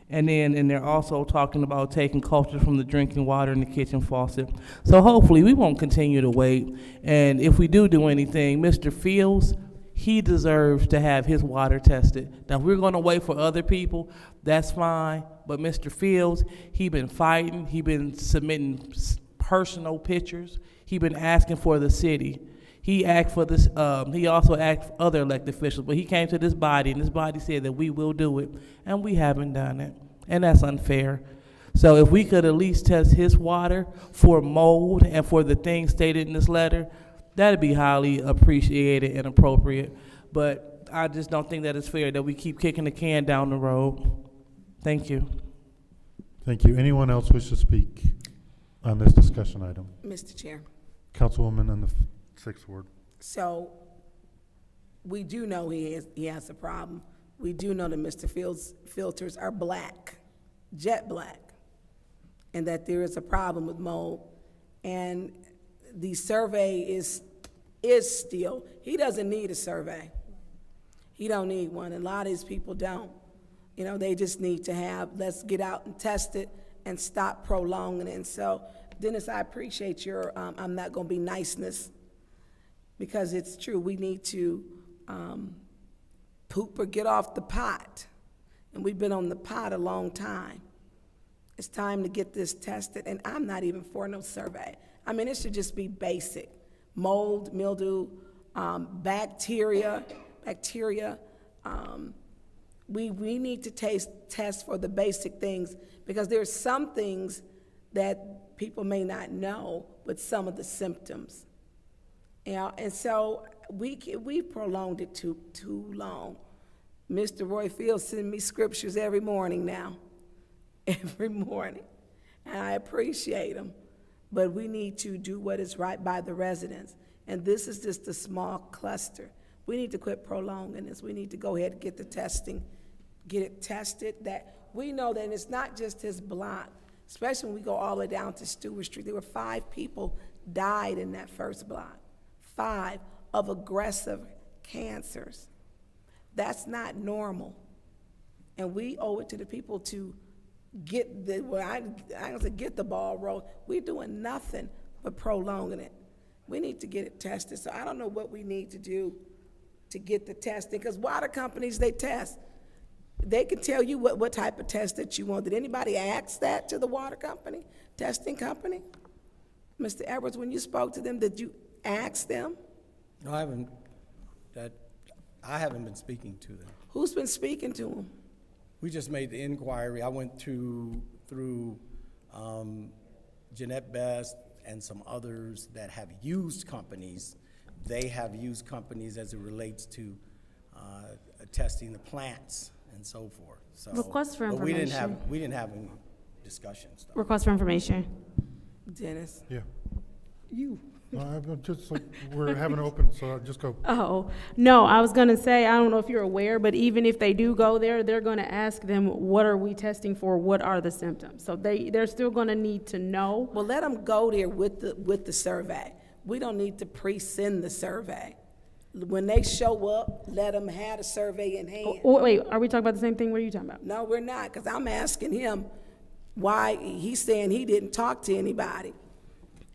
And they're also talking about taking cultures from the drinking water in the kitchen faucet. So hopefully we won't continue to wait. And if we do anything, Mr. Fields, he deserves to have his water tested. Now, if we're going to wait for other people, that's fine. But Mr. Fields, he been fighting. He been submitting personal pictures. He been asking for the city. He asked for this. He also asked for other elected officials, but he came to this body, and this body said that we will do it, and we haven't done it, and that's unfair. So if we could at least test his water for mold and for the things stated in this letter, that'd be highly appreciated and appropriate. But I just don't think that it's fair that we keep kicking the can down the road. Thank you. Thank you. Anyone else wish to speak on this discussion item? Mr. Chair. Councilwoman on the 6th Ward. So we do know he has a problem. We do know that Mr. Fields' filters are black, jet black, and that there is a problem with mold. And the survey is still, he doesn't need a survey. He don't need one. A lot of these people don't. They just need to have, let's get out and test it and stop prolonging it. And so, Dennis, I appreciate your, I'm not gonna be niceness, because it's true, we need to poop or get off the pot. And we've been on the pot a long time. It's time to get this tested, and I'm not even for no survey. I mean, it should just be basic. Mold, mildew, bacteria. We need to test for the basic things, because there's some things that people may not know, but some of the symptoms. And so we prolonged it too long. Mr. Roy Fields sends me scriptures every morning now, every morning, and I appreciate them. But we need to do what is right by the residents, and this is just a small cluster. We need to quit prolonging this. We need to go ahead and get the testing, get it tested. That we know that it's not just his block, especially when we go all the way down to Stewart Street. There were 5 people died in that first block. 5 of aggressive cancers. That's not normal. And we owe it to the people to get get the ball rolling. We're doing nothing but prolonging it. We need to get it tested. So I don't know what we need to do to get the testing, because water companies, they test. They can tell you what type of test that you want. Did anybody ask that to the water company, testing company? Mr. Edwards, when you spoke to them, did you ask them? No, I haven't. I haven't been speaking to them. Who's been speaking to them? We just made the inquiry. I went through Jeanette Best and some others that have used companies. They have used companies as it relates to testing the plants and so forth. So, Request for but we didn't information. have any discussions. Though. Request for information. Dennis? Yeah. You. No, I'm just like, we're having it open, so I'll just go. Oh, no, I was gonna say, I don't know if you're aware, but even if they do go there, they're gonna ask them, what are we testing for? What are the symptoms? So they're still gonna need to know. Well, let them go there with the survey. We don't need to pre-send the survey. When they show up, let them have the survey in hand. Oh, wait, are we talking about the same thing? What are you talking about? No, we're not, because I'm asking him why he's saying he didn't talk to anybody.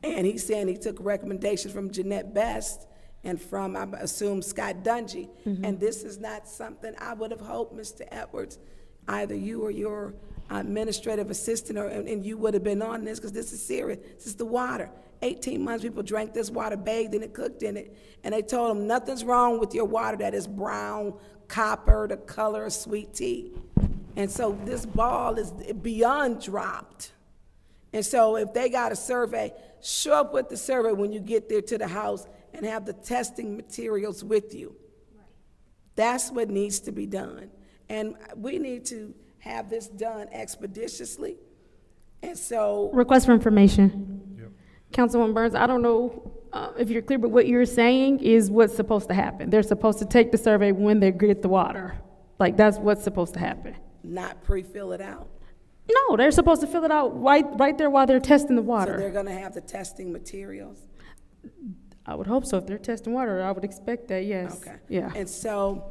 And he's saying he took recommendations from Jeanette Best and from, I assume, Scott Dungy. And this is not something I would have hoped, Mr. Edwards, either you or your administrative assistant, and you would have been on this, because this is serious. This is the water. 18 months people drank this water, bathed in it, cooked in it, and they told them nothing's wrong with your water that is brown, copper, the color of sweet tea. And so this ball is beyond dropped. And so if they got a survey, show up with the survey when you get there to the house and have the testing materials with you. That's what needs to be done. And we need to have this done expeditiously. And so. Request for information. Yep. Councilwoman Burns, I don't know if you're clear, but what you're saying is what's supposed to happen. They're supposed to take the survey when they get the water. Like, that's what's supposed to happen. Not pre-fill it out. No, they're supposed to fill it out right there while they're testing the water. So they're gonna have the testing materials? I would hope so. If they're testing water, I would expect that, yes. Okay. Yeah. And so,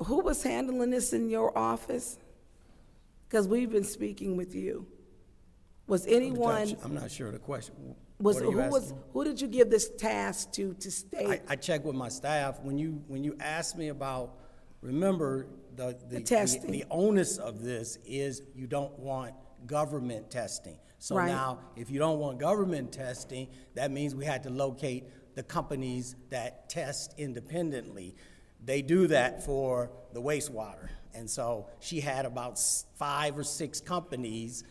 who was handling this in your office? Because we've been speaking with you. Was anyone? I'm not sure of the question. Who did you give this task to state? I checked with my staff. When you asked me about, remember, the testing. The onus of this is you don't want government testing. So Right. now, if you don't want government testing, that means we had to locate the companies that test independently. They do that for the wastewater. And so she had about 5 or 6 companies.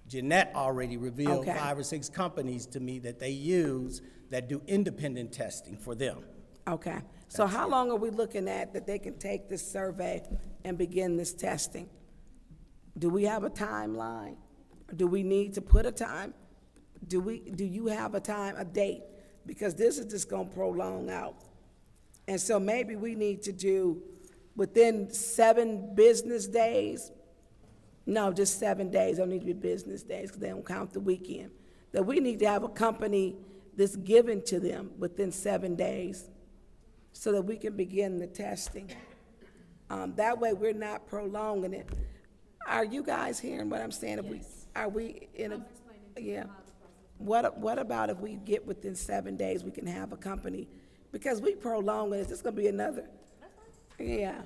Jeanette already revealed 5 or 6 companies to me that they use that do independent testing for them. Okay. So how long are we looking at that they can take this survey and begin this testing? Do we have a timeline? Do we need to put a time? Do you have a date? Because this is just gonna prolong out. And so maybe we need to do within 7 business days. No, just 7 days. Don't need to be business days because they don't count the weekend. That we need to have a company that's given to them within 7 days so that we can begin the testing. That way we're not prolonging it. Are you guys hearing what I'm saying? Are we in a, yeah. What about if we get within 7 days, we can have a company? Because we prolong it, it's gonna be another. Yeah.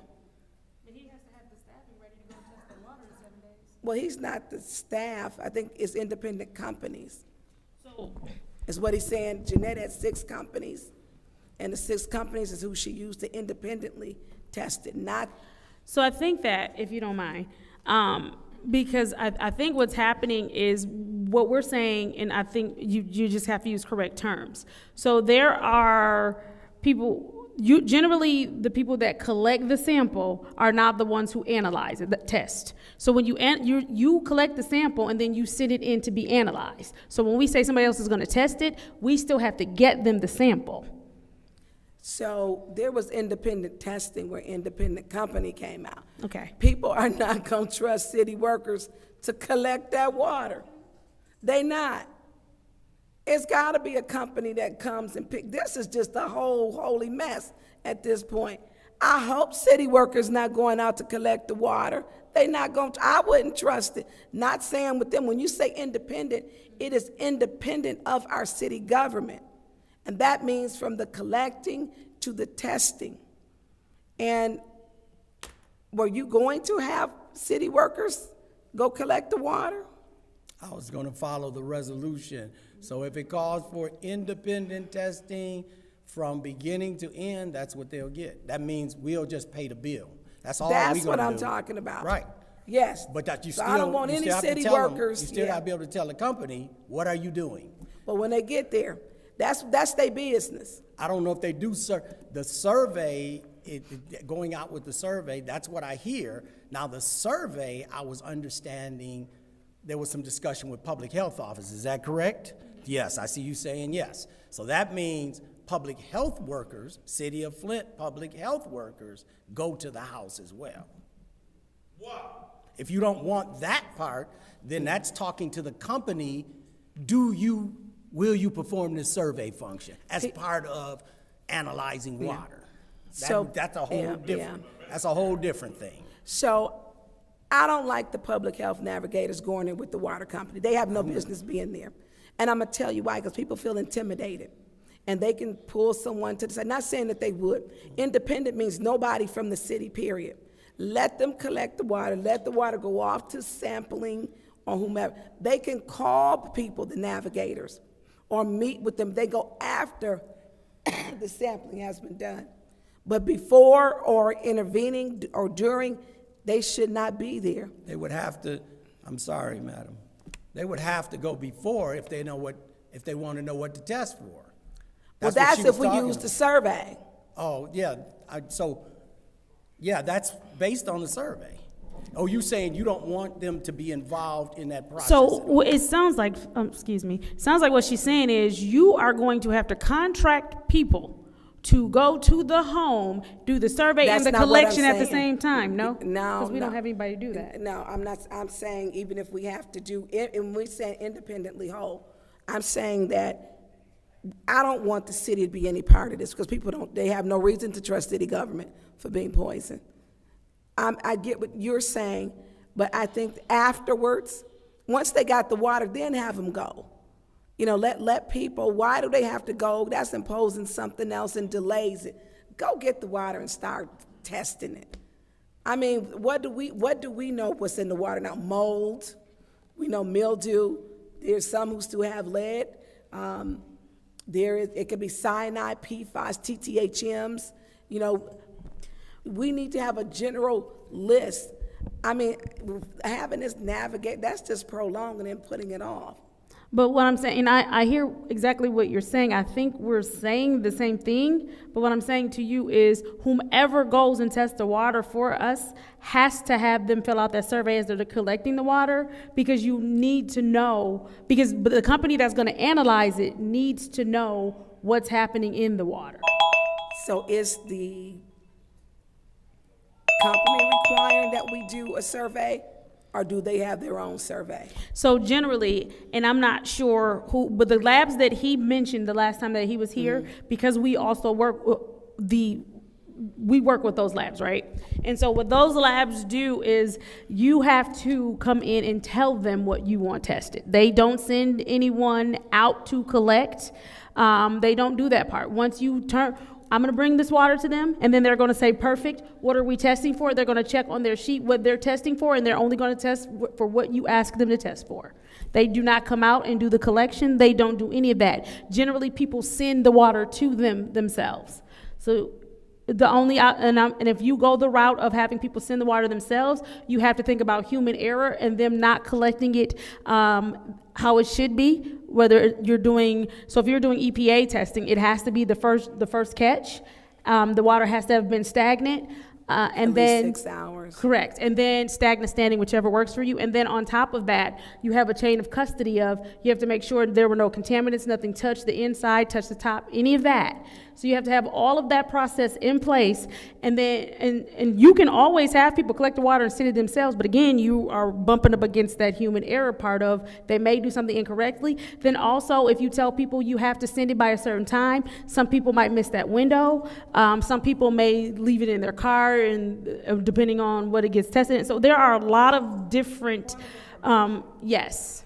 But he has to have the staffing ready to go test the water in 7 days. Well, he's not the staff. I think it's independent companies. So, Is what he's saying. Jeanette had 6 companies, and the 6 companies is who she used to independently test it, not. so I think that, if you don't mind, because I think what's happening is what we're saying, and I think you just have to use correct terms. So there are people, generally the people that collect the sample are not the ones who analyze it, the test. So when you collect the sample and then you send it in to be analyzed. So when we say somebody else is gonna test it, we still have to get them the sample. So there was independent testing where independent company came out. Okay. People are not gonna trust city workers to collect that water. They not. It's gotta be a company that comes and this is just a whole holy mess at this point. I hope city workers not going out to collect the water. They not going to, I wouldn't trust it. Not saying with them, when you say independent, it is independent of our city government. And that means from the collecting to the testing. And were you going to have city workers go collect the water? I was going to follow the resolution. So if it calls for independent testing from beginning to end, that's what they'll get. That means we'll just pay the bill. That's all That's we're what gonna I'm do. talking about. Right. Yes. But that you So still, I don't want you any still have to city tell them- workers. You still yeah. gotta be able to tell the company, what are you doing? But when they get there, that's their business. I don't know if they do, the survey, going out with the survey, that's what I hear. Now, the survey, I was understanding, there was some discussion with public health officers, is that correct? Yes, I see you saying yes. So that means public health workers, City of Flint public health workers, go to the house as well. What? If you don't want that part, then that's talking to the company, will you perform this survey function as part of analyzing water? That's a whole different, that's a whole different thing. So I don't like the public health navigators going in with the water company. They have no business being there. And I'm gonna tell you why, because people feel intimidated. And they can pull someone to the side, not saying that they would. Independent means nobody from the city, period. Let them collect the water, let the water go off to sampling or whomever. They can call people, the navigators, or meet with them. They go after the sampling has been done. But before or intervening or during, they should not be there. They would have to, I'm sorry, madam, they would have to go before if they want to know what to test for. Well, what that's she was if we talking use the about. survey. Oh, yeah, that's based on the survey. Oh, you saying you don't want them to be involved in that process? So it sounds like, sounds like what she's saying is you are going to have to contract people to go to the home, do the survey That's and the not what I'm collection at the saying. same time, no? No, Because we no. don't have anybody to do that. No, I'm saying even if we have to do it, and we're saying independently whole, I'm saying that I don't want the city to be any part of this because they have no reason to trust city government for being poisoned. I get what you're saying, but I think afterwards, once they got the water, then have them go. You know, let people, why do they have to go? That's imposing something else and delays it. Go get the water and start testing it. I mean, what do we know what's in the water now? Mold, we know mildew, there's some who still have lead. It could be cyanide, PFAS, TTHMs. You know, we need to have a general list. I mean, having this navigate, that's just prolonging and putting it off. But what I'm saying, and I hear exactly what you're saying. I think we're saying the same thing, but what I'm saying to you is whomever goes and tests the water for us has to have them fill out that survey as they're collecting the water, because you need to know, because the company that's going to analyze it needs to know what's happening in the water. So is the company requiring that we do a survey, or do they have their own survey? So generally, and I'm not sure who, but the labs that he mentioned the last time that he was here, because we also work we work with those labs, right? And so what those labs do is you have to come in and tell them what you want tested. They don't send anyone out to collect. They don't do that part. Once you I'm going to bring this water to them, and then they're going to say, perfect, what are we testing for? They're going to check on their sheet what they're testing for, and they're only going to test for what you ask them to test for. They do not come out and do the collection. They don't do any of that. Generally, people send the water to them themselves. So the only, and if you go the route of having people send the water themselves, you have to think about human error and them not collecting it how it should be. Whether you're doing, so if you're doing EPA testing, it has to be the first catch. The water has to have been stagnant. And then 6 hours. Correct. And then stagnant standing, whichever works for you. And then on top of that, you have a chain of custody of, you have to make sure there were no contaminants, nothing touched the inside, touched the top, any of that. So you have to have all of that process in place. And then, and you can always have people collect the water and send it themselves. But again, you are bumping up against that human error part of they may do something incorrectly. Then also, if you tell people you have to send it by a certain time, some people might miss that window. Some people may leave it in their car, and depending on what it gets tested. And so there are a lot of different, yes.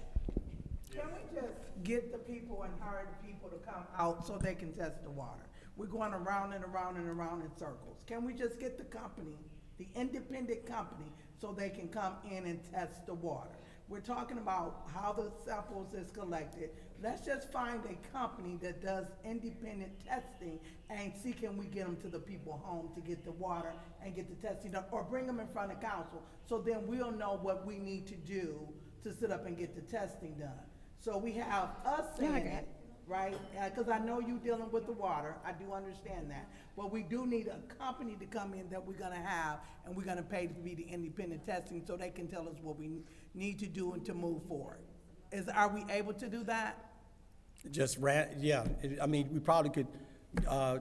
Can we just get the people and hire the people to come out so they can test the water? We're going around and around and around in circles. Can we just get the company, the independent company, so they can come in and test the water? We're talking about how the samples is collected. Let's just find a company that does independent testing and see can we get them to the people home to get the water and get the testing done, or bring them in front of council. So then we'll know what we need to do to sit up and get the testing done. So we have us saying it, right? Because I know you dealing with the water, I do understand that. But we do need a company to come in that we're gonna have, and we're gonna pay to be the independent testing so they can tell us what we need to do and to move forward. Are we able to do that? Yeah, I mean, we probably could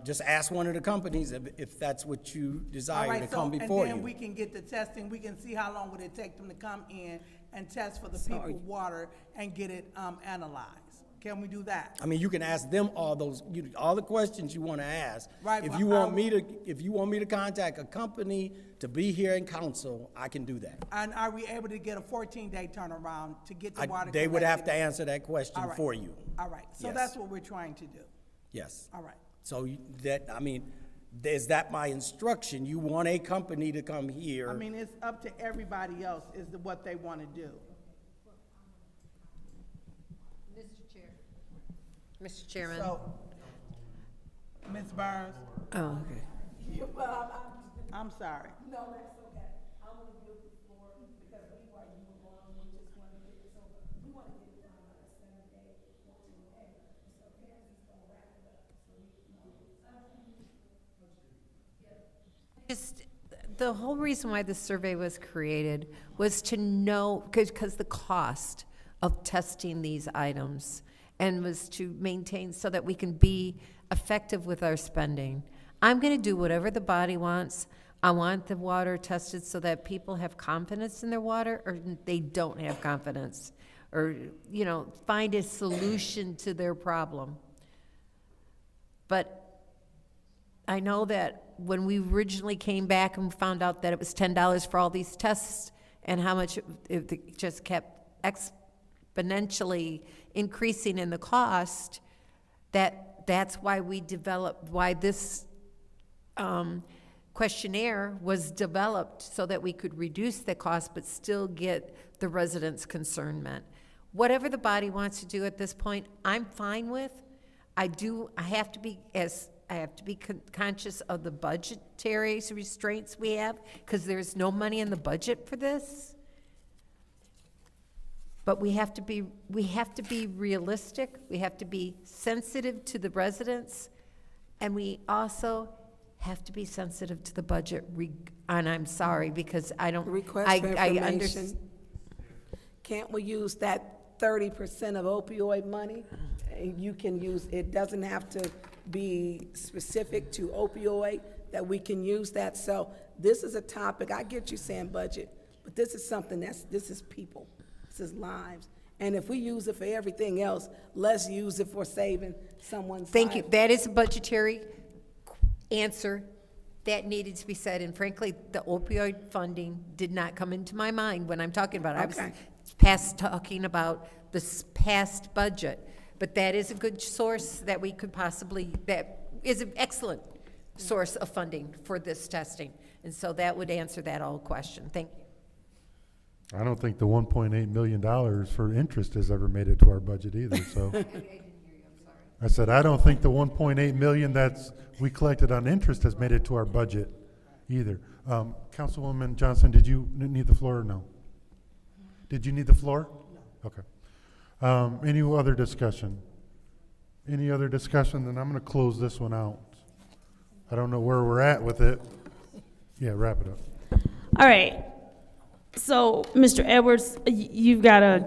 just ask one of the companies if that's what you desire to come before and then you. we can get the testing, we can see how long would it take them to come in and test for the people's water and get it analyzed. Can we do that? I mean, you can ask them all the questions you want to ask. Right, If but you want me to contact a company to be here in council, I can do that. And are we able to get a 14-day turnaround to get the water They would have to collected? answer that question All right. for you. All right, so Yes. that's what we're trying to do. Yes. All right. So is that my instruction? You want a company to come here? I mean, it's up to everybody else what they want to do. Mr. Chairman. So, Ms. Burns? Oh, okay. I'm sorry. No, that's okay. I'm gonna give the floor because before you move on, we just want to get this over. We want to get it done by the 7-day, 14-day. So parents is gonna wrap it up. So Just, the whole reason why this survey was created was to know, because the cost of testing these items, and was to maintain so that we can be effective with our spending. I'm gonna do whatever the body wants. I want the water tested so that people have confidence in their water, or they don't have confidence, or, find a solution to their problem. But I know that when we originally came back and found out that it was $10 for all these tests, and how much it just kept exponentially increasing in the cost, that's why why this questionnaire was developed, so that we could reduce the cost but still get the residents' concern met. Whatever the body wants to do at this point, I'm fine with. I have to be conscious of the budgetary restraints we have, because there's no money in the budget for this. But we have to be realistic, we have to be sensitive to the residents, and we also have to be sensitive to the budget. And I'm sorry, because I don't, Request for information. Can't we use that 30% of opioid money? You can use, it doesn't have to be specific to opioid, that we can use that. So this is a topic, I get you saying budget, but this is something this is people. This is lives. And if we use it for everything else, let's use it for saving someone's life. Thank you. That is a budgetary answer that needed to be said. And frankly, the opioid funding did not come into my mind when I'm talking about it. Okay. I was talking about this past budget. But that is a good source that we could that is an excellent source of funding for this testing. And so that would answer that whole question. Thank you. I don't think the $1.8 million for interest has ever made it to our budget either, so. I said, I don't think the 1.8 million we collected on interest has made it to our budget either. Councilwoman Johnson, did you need the floor or no? Did you need the floor? No. Okay. Any other discussion? Any other discussion? Then I'm gonna close this one out. I don't know where we're at with it. Yeah, wrap it up. All right. So, Mr. Edwards, you've got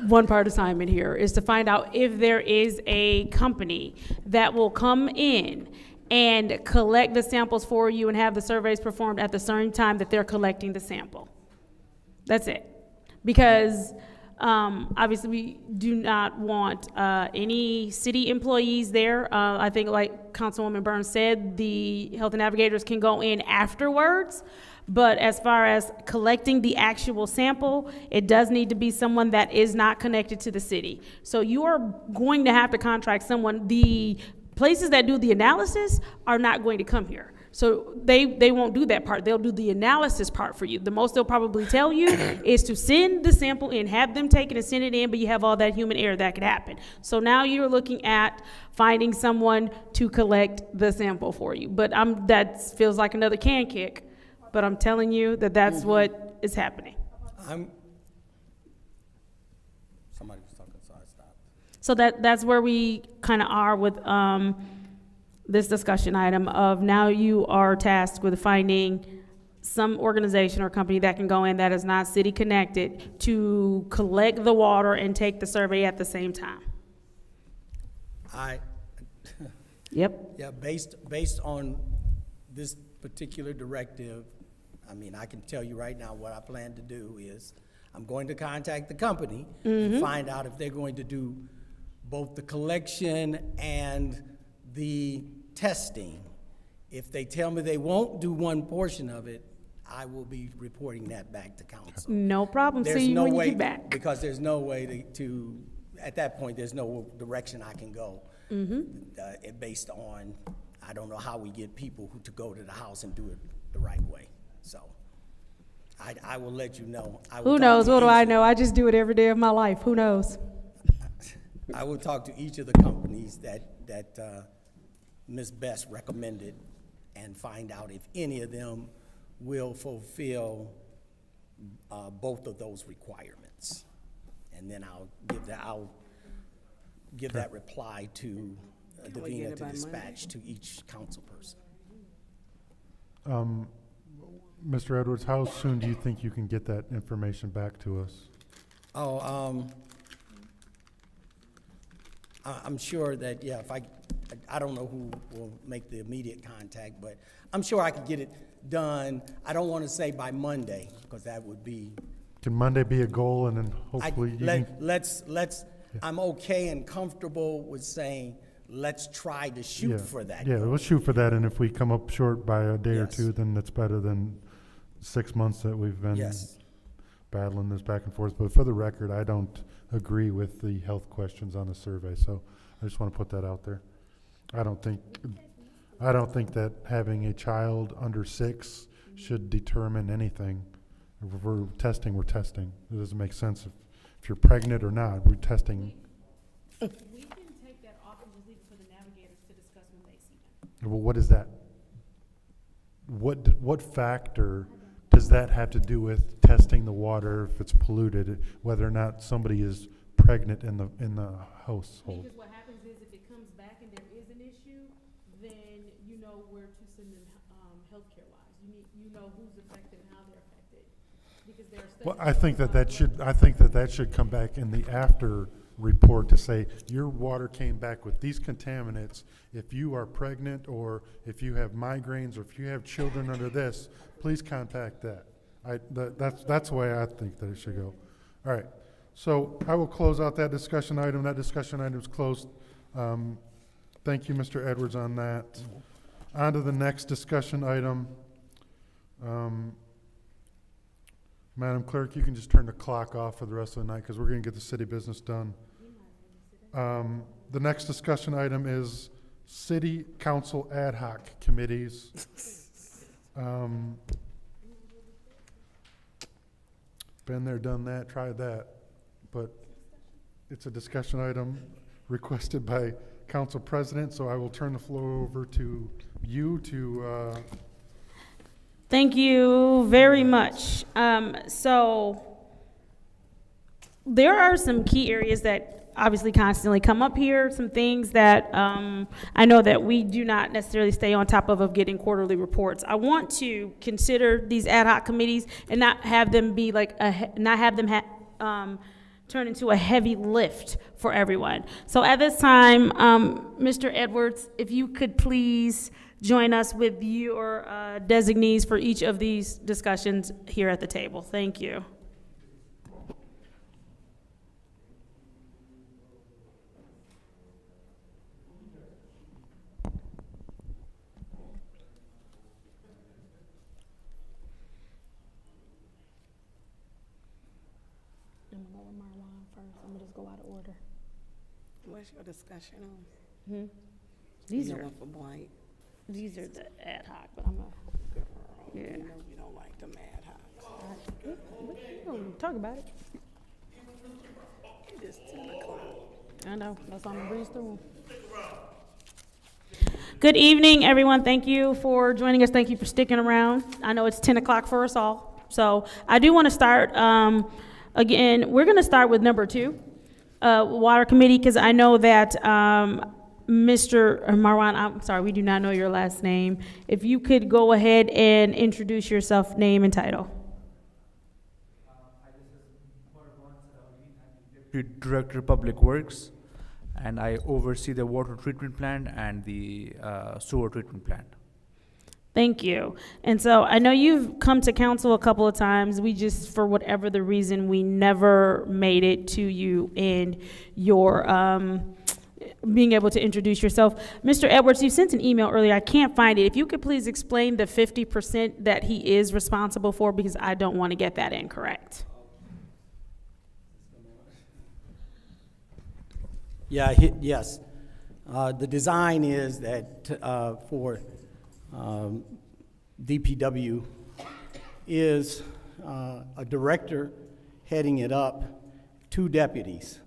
one part assignment here is to find out if there is a company that will come in and collect the samples for you and have the surveys performed at the same time that they're collecting the sample. That's it. Because obviously we do not want any city employees there. I think like Councilwoman Burns said, the health navigators can go in afterwards. But as far as collecting the actual sample, it does need to be someone that is not connected to the city. So you are going to have to contract someone. The places that do the analysis are not going to come here. So they won't do that part. They'll do the analysis part for you. The most they'll probably tell you is to send the sample in, have them take it and send it in, but you have all that human error that could happen. So now you're looking at finding someone to collect the sample for you. But that feels like another can kick, but I'm telling you that that's what is happening. Somebody was talking, so I stopped. So that's where we kind of are with this discussion item of now you are tasked with finding some organization or company that can go in that is not city connected to collect the water and take the survey at the same time. Yep. Yeah, based on this particular directive, I mean, I can tell you right now what I plan to do is I'm going to contact the company and find out if they're going to do both the collection and the testing. If they tell me they won't do one portion of it, I will be reporting that back to council. No problem. See you when you get back. Because there's no way to at that point, there's no direction I can go. Based on, I don't know how we get people to go to the house and do it the right way. So I will let you know. Who knows? What do I know? I just do it every day of my life. Who knows? I will talk to each of the companies that Ms. Best recommended and find out if any of them will fulfill both of those requirements. And then I'll give that reply to Davina to dispatch to each council person. Mr. Edwards, how soon do you think you can get that information back to us? I'm sure that, yeah, if I don't know who will make the immediate contact, but I'm sure I could get it done. I don't want to say by Monday, because that would be. Can Monday be a goal, and then hopefully I'm okay and comfortable with saying, let's try to shoot for that. Yeah, let's shoot for that, and if we come up short by a day or two, then that's better than 6 months that we've been battling this back and forth. But for the record, I don't agree with the health questions on the survey, so I just want to put that out there. I don't think that having a child under 6 should determine anything. If we're testing, we're testing. It doesn't make sense if you're pregnant or not. We're testing. We can take that off and just leave it for the navigators to discuss when they see them. Well, what is that? What factor does that have to do with testing the water if it's polluted, whether or not somebody is pregnant in the household? Because what happens is if it comes back and there is an issue, then you know where to send them healthcare wise. You know who's affected and how they're affected. Because there are Well, I think that should come back in the after report to say your water came back with these contaminants. If you are pregnant, or if you have migraines, or if you have children under this, please contact that. That's the way I think that it should go. All right. So I will close out that discussion item. That discussion item is closed. Thank you, Mr. Edwards, on that. On to the next discussion item. Madam Clerk, you can just turn the clock off for the rest of the night because we're going to get the city business done. The next discussion item is City Council ad hoc committees. Been there, done that, tried that, but it's a discussion item requested by Council President, so I will turn the floor over to you to Thank you very much. So there are some key areas that obviously constantly come up here, some things that I know that we do not necessarily stay on top of getting quarterly reports. I want to consider these ad hoc committees and not have them be like, turn into a heavy lift for everyone. So at this time, Mr. Edwards, if you could please join us with your designees for each of these discussions here at the table. Thank you. I'm gonna go with Marwan first. I'm gonna just go out of order. What's your discussion on? These are for Blight. These are the ad hoc, but I'm gonna, yeah. You know you don't like them ad hocs. We don't talk about it. It's 10 o'clock. I know, that's why I'm gonna breeze through them. Good evening, everyone. Thank you for joining us. Thank you for sticking around. I know it's 10 o'clock for us all. So I do want to start, again, we're going to start with number 2, Water Committee, because I know that Mr. Marwan, I'm sorry, we do not know your last name. If you could go ahead and introduce yourself, name and title. Director of Public Works, and I oversee the water treatment plant and the sewer treatment plant. Thank you. And so I know you've come to council a couple of times. We just, for whatever the reason, we never made it to you and your being able to introduce yourself. Mr. Edwards, you sent an email earlier. I can't find it. If you could please explain the 50% that he is responsible for, because I don't want to get that incorrect. Yeah, yes. The design is that for DPW is a director heading it up, 2 deputies.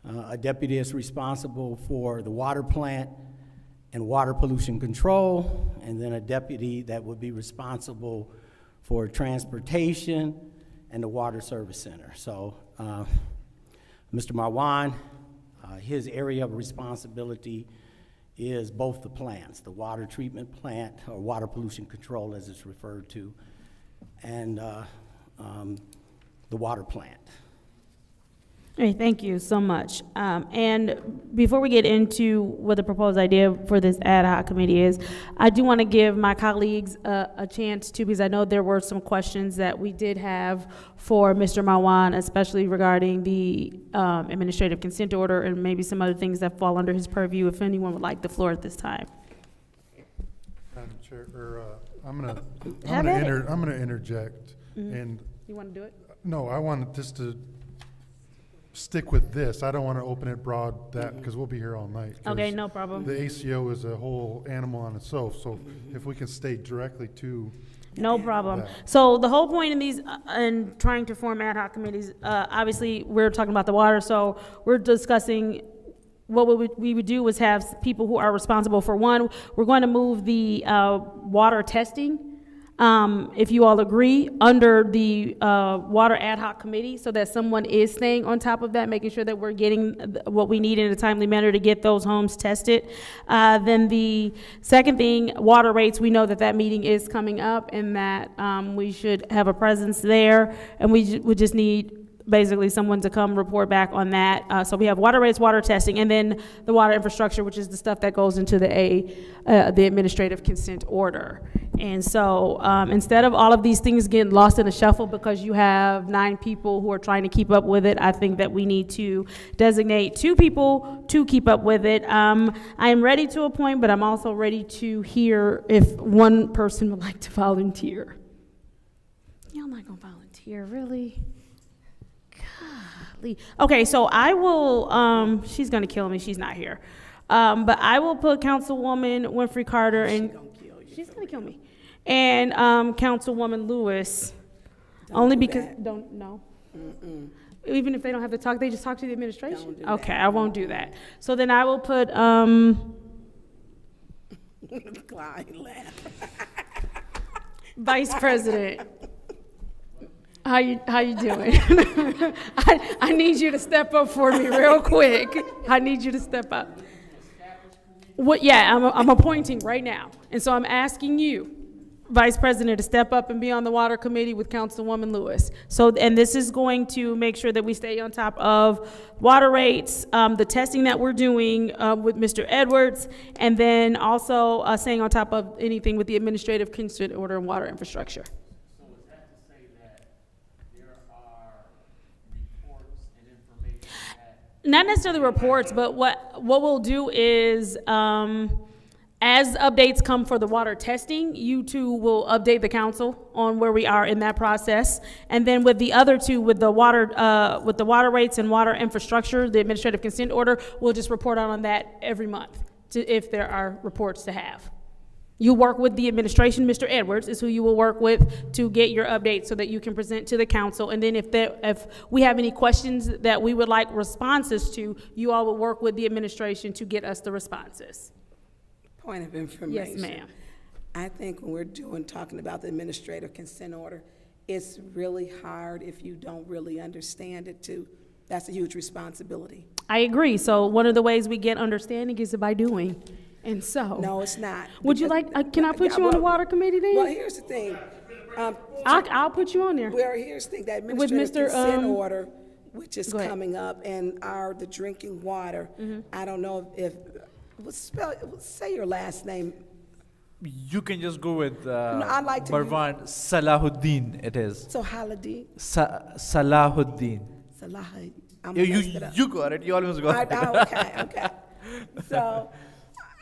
A deputy is responsible for the water plant and water pollution control, and then a deputy that would be responsible for transportation and the water service center. So Mr. Marwan, his area of responsibility is both the plants, the water treatment plant, or water pollution control as it's referred to, and the water plant. Hey, thank you so much. And before we get into what the proposed idea for this ad hoc committee is, I do want to give my colleagues a chance to, because I know there were some questions that we did have for Mr. Marwan, especially regarding the administrative consent order and maybe some other things that fall under his purview, if anyone would like the floor at this time. Madam Chair, I'm gonna interject. Mm-hmm. And you want to do it? no, I want just to stick with this. I don't want to open it broad because we'll be here all night. Okay, no problem. The ACO is a whole animal on itself, so if we can stay directly to No problem. that. So the whole point in these, in trying to form ad hoc committees, obviously, we're talking about the water, so we're discussing what we would do is have people who are responsible for one. We're going to move the water testing, if you all agree, under the water ad hoc committee, so that someone is staying on top of that, making sure that we're getting what we need in a timely manner to get those homes tested. Then the second thing, water rates, we know that that meeting is coming up and that we should have a presence there, and we just need basically someone to come report back on that. So we have water rates, water testing, and then the water infrastructure, which is the stuff that goes into the administrative consent order. And so instead of all of these things getting lost in the shuffle because you have 9 people who are trying to keep up with it, I think that we need to designate 2 people to keep up with it. I am ready to appoint, but I'm also ready to hear if one person would like to volunteer. Y'all not gonna volunteer, really? Okay, so I will, she's gonna kill me, she's not here. But I will put Councilwoman Winfrey Carter and, she's gonna kill me. And Councilwoman Lewis, only because, no. Even if they don't have to talk, they just talk to the administration? Okay, I won't do that. So then I will put, Vice President. How you doing? I need you to step up for me real quick. I need you to step up. What? Yeah, I'm appointing right now. And so I'm asking you, Vice President, to step up and be on the Water Committee with Councilwoman Lewis. So, and this is going to make sure that we stay on top of water rates, the testing that we're doing with Mr. Edwards, and then also staying on top of anything with the administrative consent order and water infrastructure. Not necessarily reports, but what we'll do is, as updates come for the water testing, you two will update the council on where we are in that process. And then with the other 2, with the water rates and water infrastructure, the administrative consent order, we'll just report out on that every month if there are reports to have. You work with the administration. Mr. Edwards is who you will work with to get your updates so that you can present to the council. And then if we have any questions that we would like responses to, you all will work with the administration to get us the responses. Point of information. Yes, ma'am. I think when we're talking about the administrative consent order, it's really hard if you don't really understand it too. That's a huge responsibility. I agree. So one of the ways we get understanding is by doing. And so. No, it's not. Would you like, can I put you on the water committee then? Well, here's the thing. I'll put you on there. Well, here's the thing, that With administrative Mr. consent order, which is Go ahead. coming up, and the drinking water, I don't know if, say your last name. You can just go with I'd like to- Marwan Salahuddin, it is. So Haladdin? Salahuddin. Salahuddin. You got it, you almost got it. Okay. So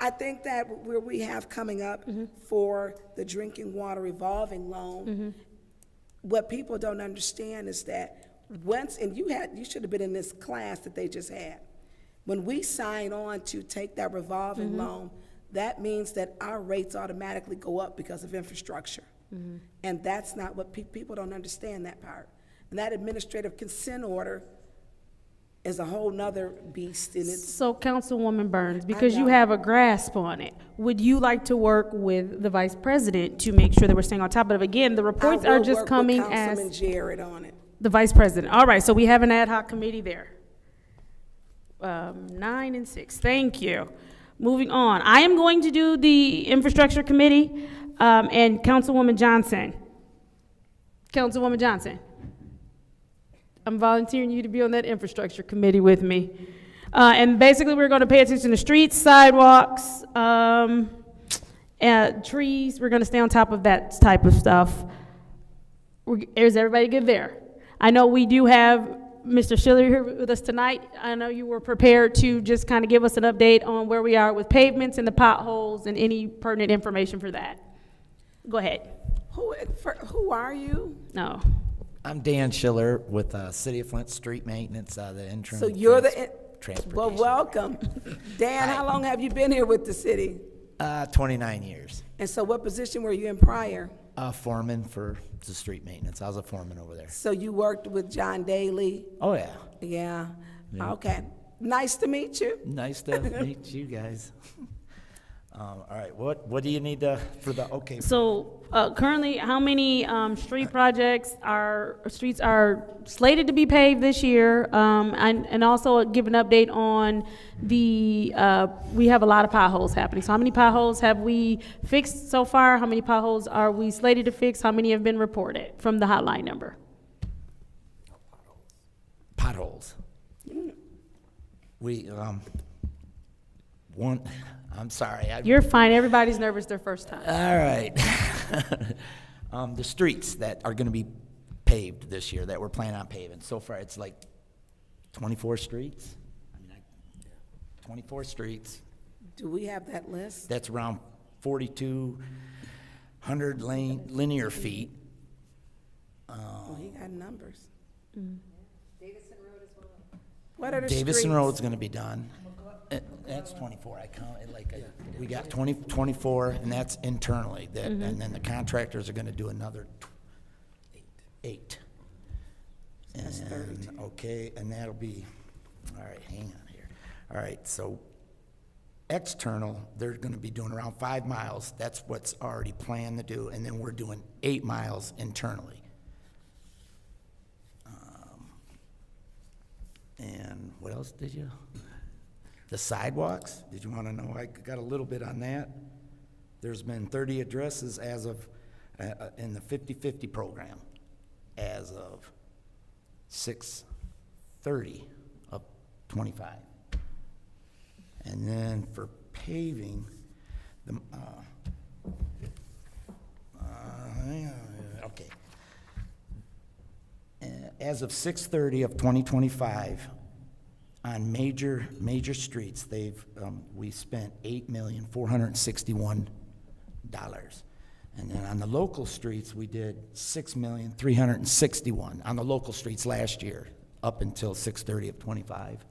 I think that where we have coming up for the drinking water revolving loan, what people don't understand is that once, and you should have been in this class that they just had. When we sign on to take that revolving loan, that means that our rates automatically go up because of infrastructure. And that's not what people don't understand, that part. And that administrative consent order is a whole nother beast in its. So Councilwoman Burns, because you have a grasp on it, would you like to work with the Vice President to make sure that we're staying on top of it? Again, the reports are just coming as. Councilman Jared on it. The Vice President. All right, so we have an ad hoc committee there. 9 and 6, thank you. Moving on, I am going to do the Infrastructure Committee, and Councilwoman Johnson. Councilwoman Johnson. I'm volunteering you to be on that Infrastructure Committee with me. And basically, we're going to pay attention to streets, sidewalks, trees. We're going to stay on top of that type of stuff. Is everybody good there? I know we do have Mr. Schiller here with us tonight. I know you were prepared to just kind of give us an update on where we are with pavements and the potholes and any pertinent information for that. Go ahead. Who are you? No. I'm Dan Schiller with City of Flint Street Maintenance, the interim. So you're transportation. Well, welcome. Dan, how long have you been here with the city? 29 years. And so what position were you in prior? Foreman for the street maintenance. I was a foreman over there. So you worked with John Daly? Oh, yeah. Yeah. Yeah. Okay. Nice to meet you. Nice to meet you guys. All right, what do you need for the, okay. So currently, how many streets are slated to be paved this year? And also give an update on we have a lot of potholes happening. So how many potholes have we fixed so far? How many potholes are we slated to fix? How many have been reported from the hotline number? Potholes. We, I'm sorry. You're fine. Everybody's nervous their first time. All right. The streets that are going to be paved this year that we're planning on paving. So far, it's like 24 streets. 24 streets. Do we have that list? That's around 4,200 linear feet. Oh, he got numbers. Davison Road as well. What are the Davison streets? Road's going to be done. That's 24. I counted we got 24, and that's internally. And then the contractors are going to do another 8. That's 30. Okay, and that'll be, all right, hang on here. All right, so external, they're going to be doing around 5 miles. That's what's already planned to do, and then we're doing 8 miles internally. And what else did you? The sidewalks, did you want to know? I got a little bit on that. There's been 30 addresses as of, in the 50-50 program, as of 6/30 of 25. And then for paving, okay. As of 6/30 of 2025, on major streets, we spent $8,461,000, and then on the local streets we did $6,361,000 on the local streets last year, up until 6/30 of 25.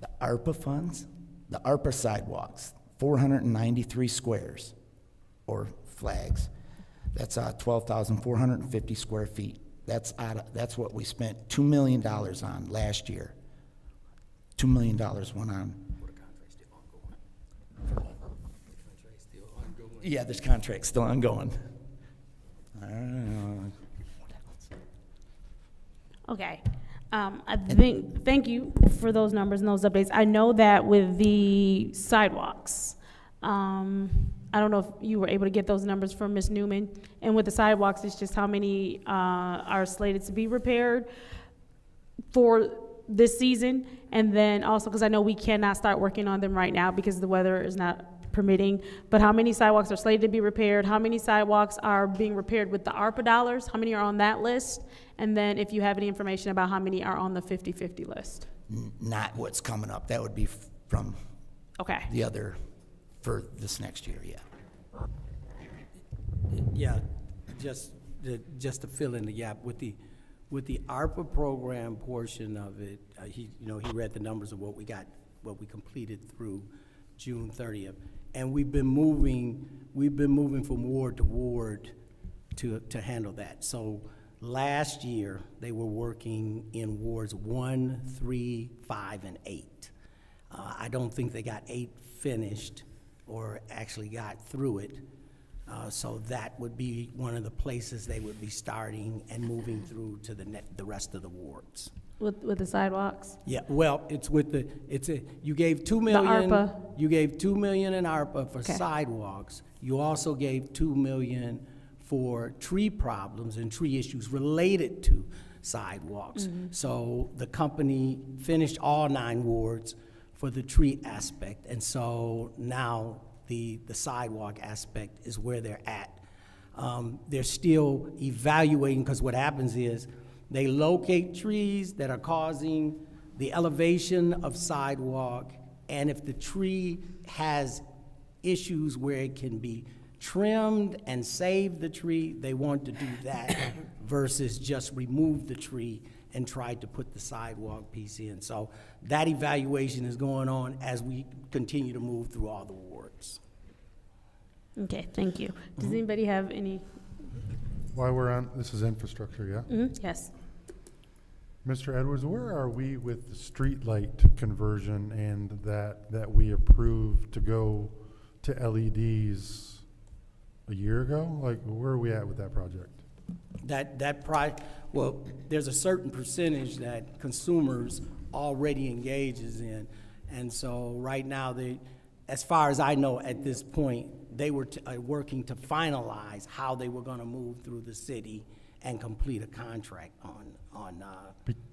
The ARPA funds, The ARPA sidewalks, 493 squares or flags. That's 12,450 square feet. That's what we spent $2 million on last year. $2 million went on. Yeah, this contract's still ongoing. Okay. Thank you for those numbers and those updates. I know that with the sidewalks, I don't know if you were able to get those numbers from Ms. Newman. And with the sidewalks, it's just how many are slated to be repaired for this season. And then also, because I know we cannot start working on them right now because the weather is not permitting, but how many sidewalks are slated to be repaired? How many sidewalks are being repaired with the ARPA dollars? How many are on that list? And then if you have any information about how many are on the 50-50 list. Not what's coming up. That would be from the other, for this next year, yeah. Yeah, just to fill in the gap, with the ARPA program portion of it, he read the numbers of what we completed through June 30th. And we've been moving from ward to ward to handle that. So last year, they were working in wards 1, 3, 5, and 8. I don't think they got 8 finished or actually got through it. So that would be one of the places they would be starting and moving through to the rest of the wards. With the sidewalks? Yeah, well, you gave $2 million. The ARPA. You gave $2 million in ARPA for sidewalks. You also gave $2 million for tree problems and tree issues related to sidewalks. Mm-hmm. So the company finished all 9 wards for the tree aspect, and so now the sidewalk aspect is where they're at. They're still evaluating, because what happens is they locate trees that are causing the elevation of sidewalk, and if the tree has issues where it can be trimmed and save the tree, they want to do that versus just remove the tree and try to put the sidewalk piece in. So that evaluation is going on as we continue to move through all the wards. Okay, thank you. Does anybody have any? While we're on, this is infrastructure, yeah? Yes. Mr. Edwards, where are we with the street light conversion and that we approved to go to LEDs a year ago? Like, where are we at with that project? Well, there's a certain percentage that consumers already engages in, and so right now, as far as I know at this point, they were working to finalize how they were going to move through the city and complete a contract on.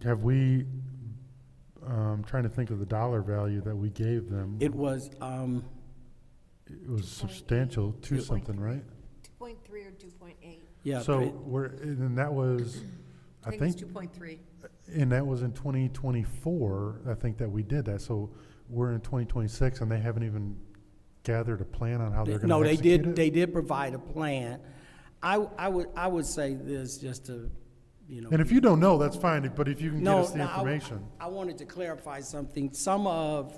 Have we? Trying to think of the dollar value that we gave them. It was. It was substantial, two something, right? 2.3 or 2.8. Yeah. So and that was, I think it's 2.3. And that was in 2024. I think that we did that. So we're in 2026, and they haven't even gathered a plan on how they're going to execute it? They did provide a plan. I would say this just to, And if you don't know, that's fine, but if you can get us the information. I wanted to clarify something. Some of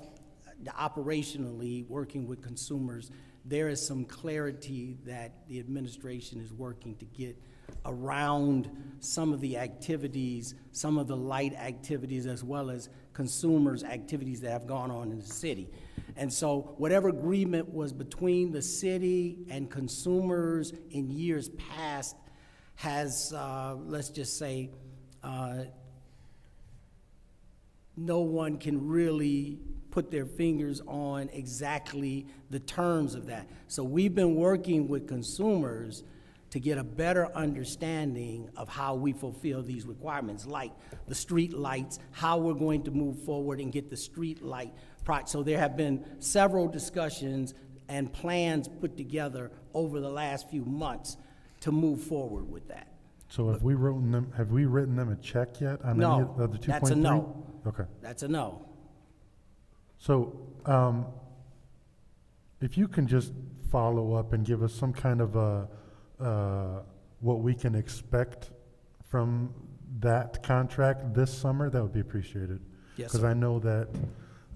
the operationally working with consumers, there is some clarity that the administration is working to get around some of the activities, some of the light activities, as well as consumers' activities that have gone on in the city. And so whatever agreement was between the city and consumers in years past has, let's just say, no one can really put their fingers on exactly the terms of that. So we've been working with consumers to get a better understanding of how we fulfill these requirements, like the street lights, how we're going to move forward and get the street light project. So there have been several discussions and plans put together over the last few months to move forward with that. So have we written them a check yet on any of the 2.3? That's a no. Okay. That's a no. So if you can just follow up and give us some kind of what we can expect from that contract this summer, that would be appreciated. Yes, Because sir. I know that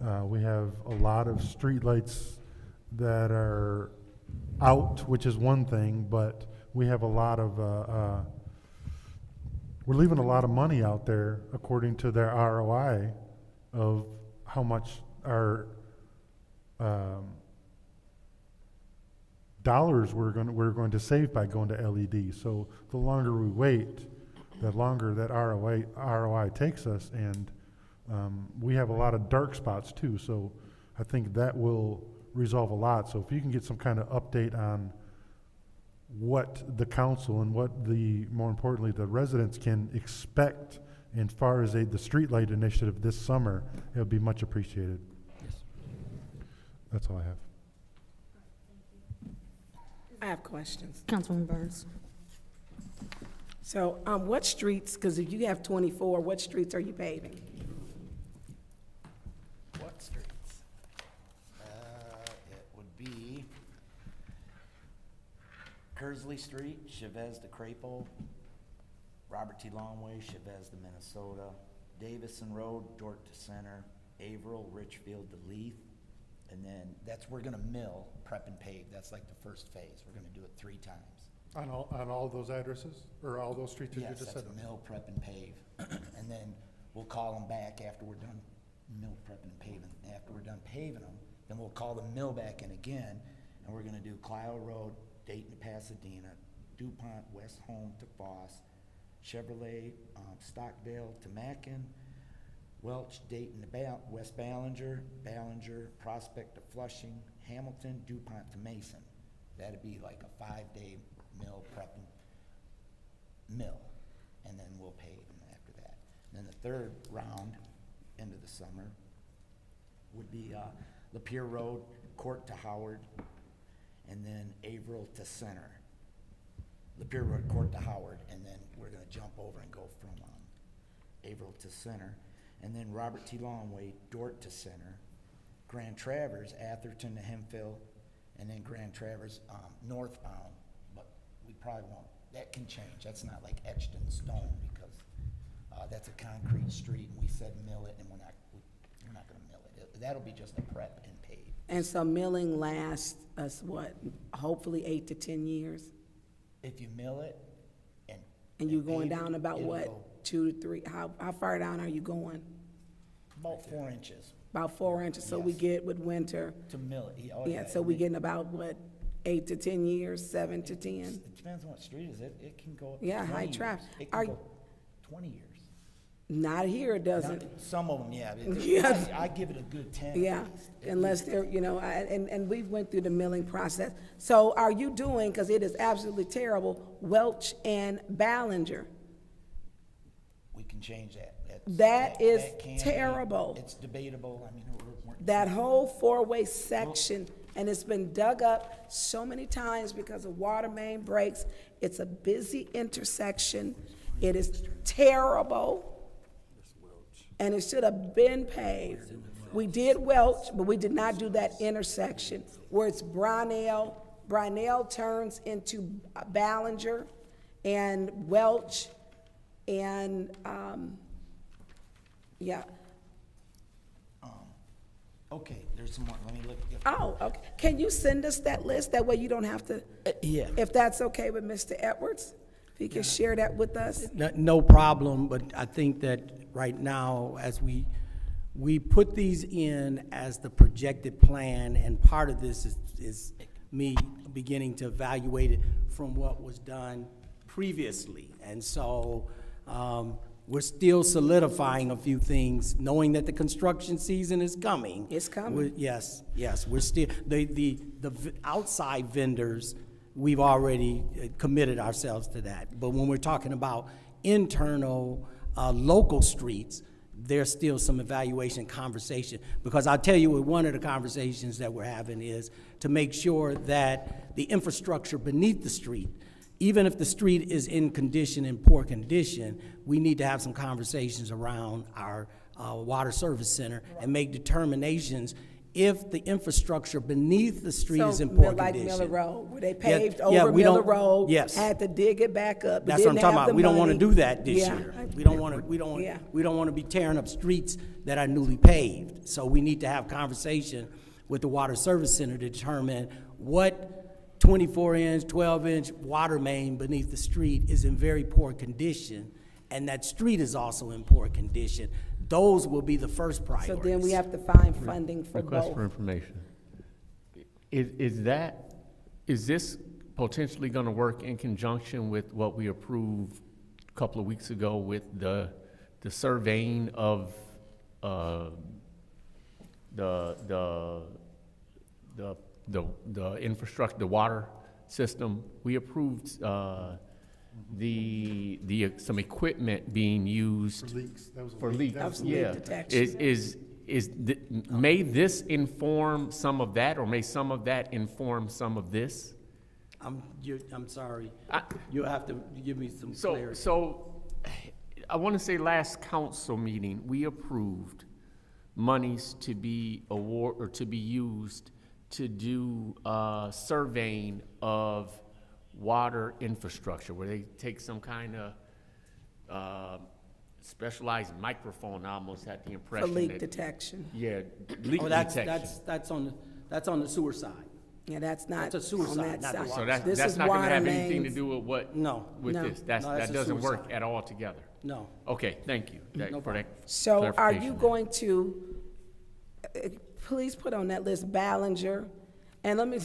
We have a lot of streetlights that are out, which is one thing, but we have a lot of, we're leaving a lot of money out there according to their ROI of how much our dollars we're going to save by going to LED. So the longer we wait, the longer that ROI takes us, and we have a lot of dark spots too. So I think that will resolve a lot. So if you can get some kind of update on what the council and what more importantly, the residents can expect as far as the streetlight initiative this summer, it would be much appreciated. Yes. That's all I have. I have questions. Councilwoman Burns. So, what streets, because if you have 24, what streets are you paving? What streets? It would be Kersley Street, Chavez to Crapo, Robert T. Longway, Chavez to Minnesota, Davison Road, Dort to Center, Averill, Richfield to Leith, and then we're gonna mill, prep and pave. That's like the first phase. We're gonna do it 3 times. On all those addresses, or all those streets that you Yes, just that's said? mill, prep, and pave. And then we'll call them back after we're done mill, prep, and paving. After we're done paving them, then we'll call the mill back in again, and we're gonna do Clio Road, Dayton to Pasadena, DuPont, West Home to Foss, Chevrolet, Stockdale to Mackin, Welch, Dayton to West Ballinger, Prospect to Flushing, Hamilton, DuPont to Mason. That'd be like a 5-day mill, prep, mill, and then we'll pave them after that. And then the third round, end of the summer, would be Lapeer Road, Court to Howard, and then Averill to Center. Lapeer Road, Court to Howard, and then we're gonna jump over and go from Averill to Center. And then Robert T. Longway, Dort to Center, Grand Traverse, Atherton to Hemphill, and then Grand Traverse northbound. But we probably won't, that can change. That's not like etched in stone because that's a concrete street, and we said mill it, and we're not gonna mill it. That'll be just a prep and pave. And so milling lasts us what, hopefully 8 to 10 years? If you mill it and you're going pave it, down about it'll what, go 2 to 3, how far down are you going? about 4 inches About 4 inches, so we Yes. get with winter, to mill it. yeah, so we getting about what, 8 to 10 years, 7 to 10? It depends on what street it is. It can go up to Yeah, 20 high years. traffic. It Are can you- go 20 years. Not here, it doesn't. Some of them, yeah. Yeah. I give it a good 10. Yeah, at least. unless they're, and we went through the milling process. So are you doing, because it is absolutely terrible, Welch and Ballinger? We can change that. That is can be- terrible. It's debatable. I mean, That whole 4-way section, and it's been dug up so many times because of water main breaks. It's a busy intersection. It is terrible. And it should have been paved. We did Welch, but we did not do that intersection where it's Brownell. Brownell turns into Ballinger and Welch and, yeah. Okay, there's some more. Let me look. Oh, okay. Can you send us that list? That way you don't have to, Yeah. if that's okay with Mr. Edwards? If you can share that with us? No problem, but I think that right now, as we put these in as the projected plan, and part of this is me beginning to evaluate it from what was done previously. And so, we're still solidifying a few things, knowing that the construction season is coming. It's coming. Yes, we're still, the outside vendors, we've already committed ourselves to that. But when we're talking about internal, local streets, there's still some evaluation conversation. Because I'll tell you, one of the conversations that we're having is to make sure that the infrastructure beneath the street, even if the street is in poor condition, we need to have some conversations around our water service center and make determinations if the infrastructure beneath the street is in So, poor like condition. Miller Road, where they paved yeah, over we Miller don't- Road. yes. Had to dig it back up. That's what I'm talking about. We don't want to do that this Yeah. year. We don't want to, Yeah. we don't want to be tearing up streets that are newly paved. So we need to have conversation with the Water Service Center to determine what 24-inch, 12-inch water main beneath the street is in very poor condition, and that street is also in poor condition. Those will be the first So priorities. then we have to find funding for Request both. for information. Is this potentially going to work in conjunction with what we approved a couple of weeks ago with the surveying of the infrastructure, the water system? We approved some equipment being used For leaks. That was a for leak. leaks. That was a Yeah. leak detection. May this inform some of that, or may some of that inform some of this? I'm sorry. You'll have to give me some So, clarity. I want to say last council meeting, we approved monies to be used to do surveying of water infrastructure, where they take some kind of specialized microphone. I almost had the For impression leak that- detection. Yeah, leak Oh, detection. that's on the sewer side. Yeah, that's not That's a sewer on side, that not the side. water So that's, This that's is not gonna water have anything to mains. do with what? No. With No. this? No, that's That the doesn't sewer work side. at all together? No. Okay, thank you for that So are clarification you there. going to, please put on that list Ballinger, and let me,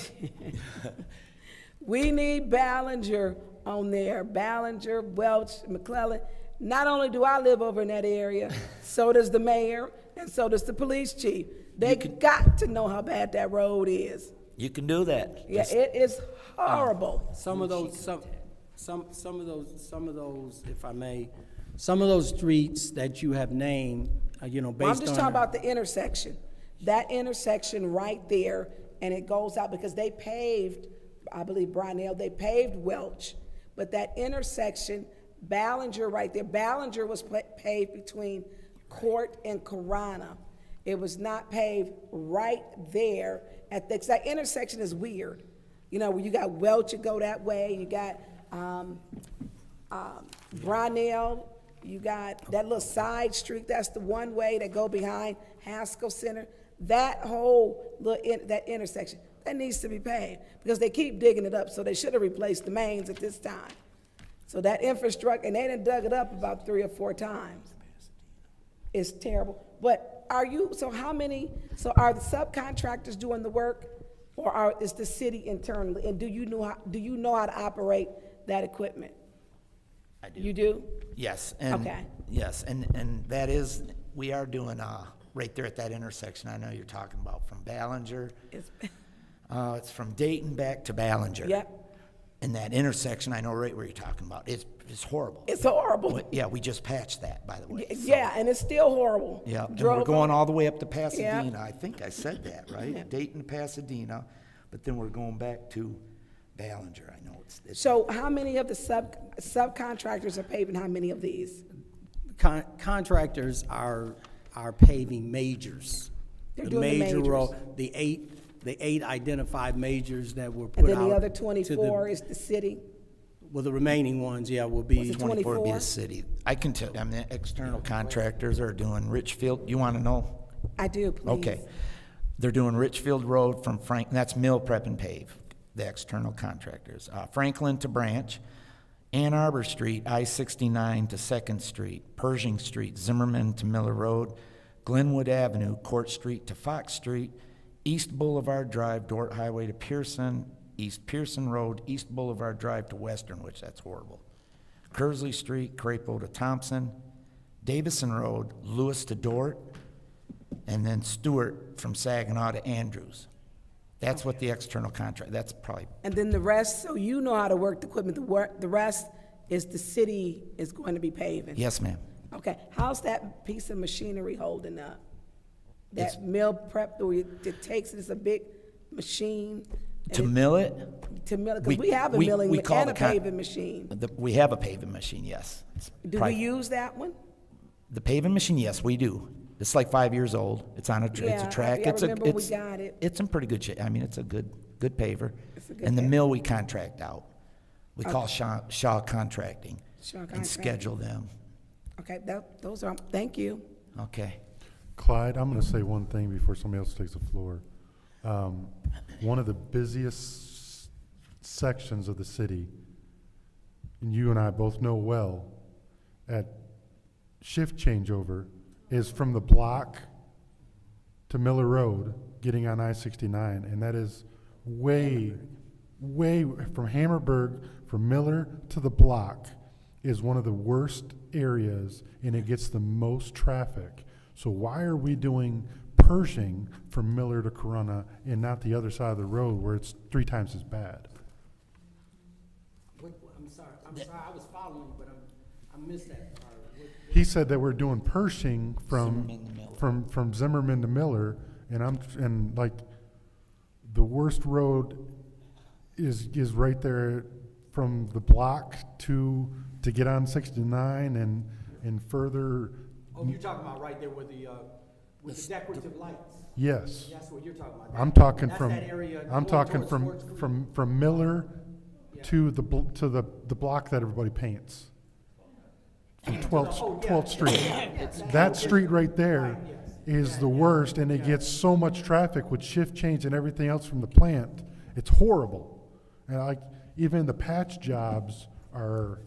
we need Ballinger on there, Ballinger, Welch, McClellan. Not only do I live over in that area, so does the mayor, and so does the police chief. They got to know how bad that road is. You can do that. Yeah, it is horrible. Some of those, if I may, some of those streets that you have named, based on. Well, I'm just talking about the intersection. That intersection right there, and it goes out because they paved, I believe Brownell, they paved Welch, but that intersection, Ballinger right there, Ballinger was paved between Court and Corona. It was not paved right there at the, 'cause that intersection is weird. You know, where you got Welch, you go that way, you got Brownell, you got that little side street, that's the one way that go behind Haskell Center. That whole that intersection, that needs to be paved because they keep digging it up, so they should have replaced the mains at this time. So that infrastructure, and they done dug it up about 3 or 4 times. It's terrible. But are the subcontractors doing the work, or is the city internally? And do you know how to operate that equipment? I do. You do? Yes, and. Okay. Yes, and that is, we are doing, right there at that intersection, I know you're talking about, from Ballinger. It's from Dayton back to Ballinger. Yep. And that intersection, I know right where you're talking about. It's horrible. It's horrible. Well, yeah, we just patched that, by the way. so- Yeah, and it's still horrible. Yeah, and Drove we're going on- all the way up to Pasadena. Yeah. I think I said that, right? Yeah. Dayton to Pasadena, but then we're going back to Ballinger. I know it's. So how many of the subcontractors are paving how many of these? Contractors are paving majors. They're doing the major majors. road, the eight identified majors that were put And out. then the other to 24 is the city? Well, the remaining ones, yeah, will be. Was it 24 would be 24? the city. I can tell, I mean, external contractors are doing Richfield. You want to know? I do, please. Okay. They're doing Richfield Road from that's mill prep and pave, the external contractors. Franklin to Branch, Ann Arbor Street, I-69 to 2nd Street, Pershing Street, Zimmerman to Miller Road, Glenwood Avenue, Court Street to Fox Street, East Boulevard Drive, Dort Highway to Pearson, East Pearson Road, East Boulevard Drive to Western, which that's horrible. Kersley Street, Crapo to Thompson, Davison Road, Lewis to Dort, and then Stewart from Saginaw to Andrews. That's what the external contract, that's probably, And then the rest, so you know how to work the equipment, the rest is the city is going to be paving? yes, ma'am. Okay, how's that piece of machinery holding up? That mill prep, it takes, it's a big machine? To mill it? To mill it, because we have a milling we call and a the con- paving machine. We have a paving machine, yes. It's Do we probably- use that one? The paving machine, yes, we do. It's like 5 years old. It's on it's Yeah, a track. I It's remember we got it. It's in pretty good shape. I mean, it's a good paver. It's a good And the paver. mill we contract out. We call Shaw Contracting. Shaw And Contracting. schedule them. Okay, those are, thank you. Okay. Clyde, I'm going to say one thing before somebody else takes the floor. One of the busiest sections of the city, and you and I both know well, at shift changeover, is from the block to Miller Road, getting on I-69, and that is way from Hammerberg, from Miller to the block, is one of the worst areas, and it gets the most traffic. So why are we doing Pershing from Miller to Corunna and not the other side of the road where it's 3 times as bad? I'm sorry, I was following, but I missed that part. He said that we're doing Pershing from Zimmerman to Miller, and like the worst road is right there from the block to get on 69 and further. Oh, you're talking about right there with the decorative lights? Yes. That's what you're talking about. I'm talking That's from that area I'm going talking towards Sports Creek. from Miller to the block that everybody paints. From 12th Street. That street right there is the worst, and it gets so much traffic with shift change and everything else from the plant. It's horrible. And like even the patch jobs are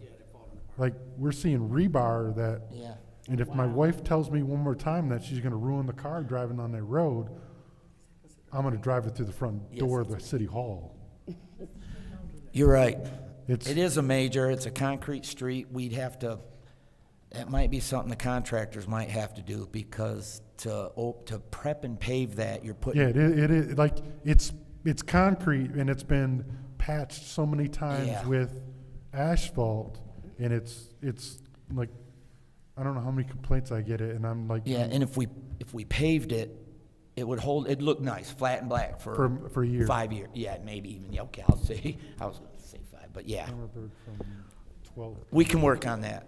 like we're seeing rebar that. Yeah. And if my wife tells me one more time that she's going to ruin the car driving on that road, I'm going to drive it through the front door of the city hall. You're right. It is a major. It's a concrete street. We'd have to. That might be something the contractors might have to do, because to prep and pave that, you're putting. Yeah, it is like it's concrete, and it's been patched so many times with asphalt, and it's like I don't know how many complaints I get it, and I'm like. Yeah, and if we paved it, it would hold. It'd look nice, flat and black for a year. 5 years. Yeah, maybe even. Yeah, okay, I'll say. I was going to say 5, but yeah. We can work on that.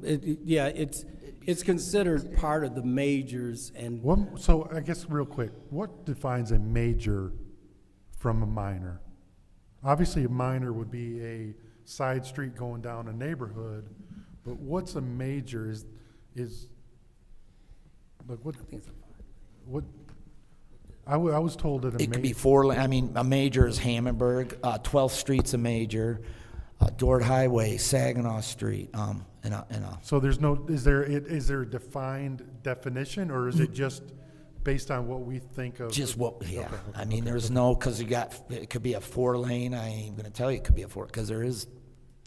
It's considered part of the majors, and So I guess real quick, what defines a major from a minor? Obviously, a minor would be a side street going down a neighborhood, but what's a major? Is like what? I was told that It could be 4 lane. I mean, a major is Hammonburg. 12th Street's a major. Dort Highway, Saginaw Street, So there's no. Is there a defined definition, or is it just based on what we think of? Just what? Yeah. Okay, I mean, there's no, because it could be a 4 lane. I ain't gonna tell you it could be a 4, because there is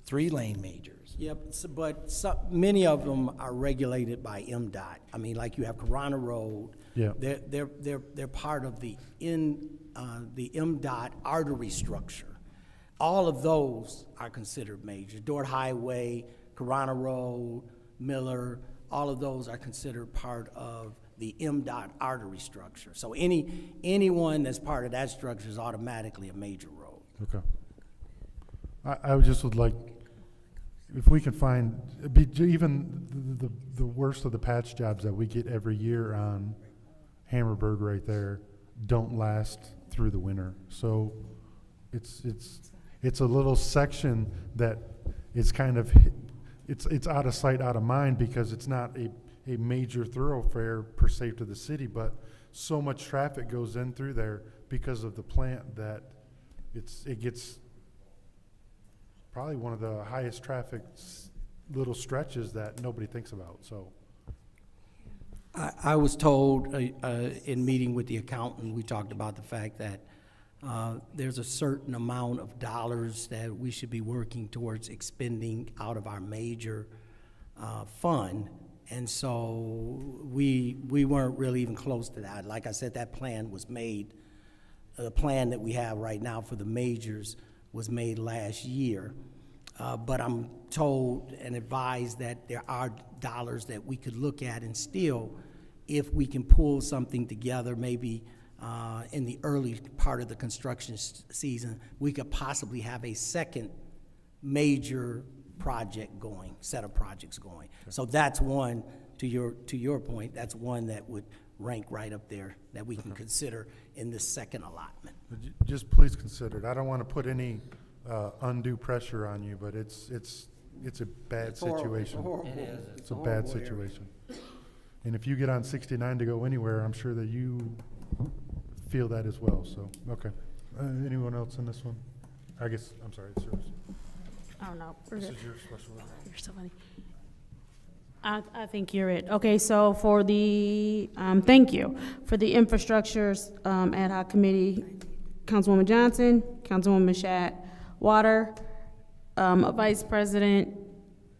3 lane majors. Yep, but many of them are regulated by MDOT. I mean, like you have Corona Road. Yeah. They're part of the MDOT artery structure. All of those are considered major. Dort Highway, Corona Road, Miller, all of those are considered part of the MDOT artery structure. So anyone that's part of that structure is automatically a major road. Okay. I just would like, if we can find, even the worst of the patch jobs that we get every year on Hammerberg right there don't last through the winter. So it's a little section that is kind of, it's out of sight, out of mind, because it's not a major thoroughfare per se to the city, but so much traffic goes in through there because of the plant that it gets probably one of the highest traffic little stretches that nobody thinks about. So I was told in meeting with the accountant, we talked about the fact that there's a certain amount of dollars that we should be working towards expending out of our major fund, and so we weren't really even close to that. Like I said, that plan was made, the plan that we have right now for the majors was made last year, but I'm told and advised that there are dollars that we could look at, and still, if we can pull something together, maybe in the early part of the construction season, we could possibly have a second major project going, set of projects going. So that's one to your point, that's one that would rank right up there that we can consider in this second allotment. But just please consider it. I don't want to put any undue pressure on you, but it's a bad situation. It's a bad situation. And if you get on 69 to go anywhere, I'm sure that you feel that as well. So, okay. Anyone else in this one? I guess, I'm sorry, it's yours. Oh, no. This is your special. You're so funny. I think you're it. Okay, so for the, thank you. For the infrastructures ad hoc committee, Councilwoman Johnson, Councilwoman Mashat, Water, Vice President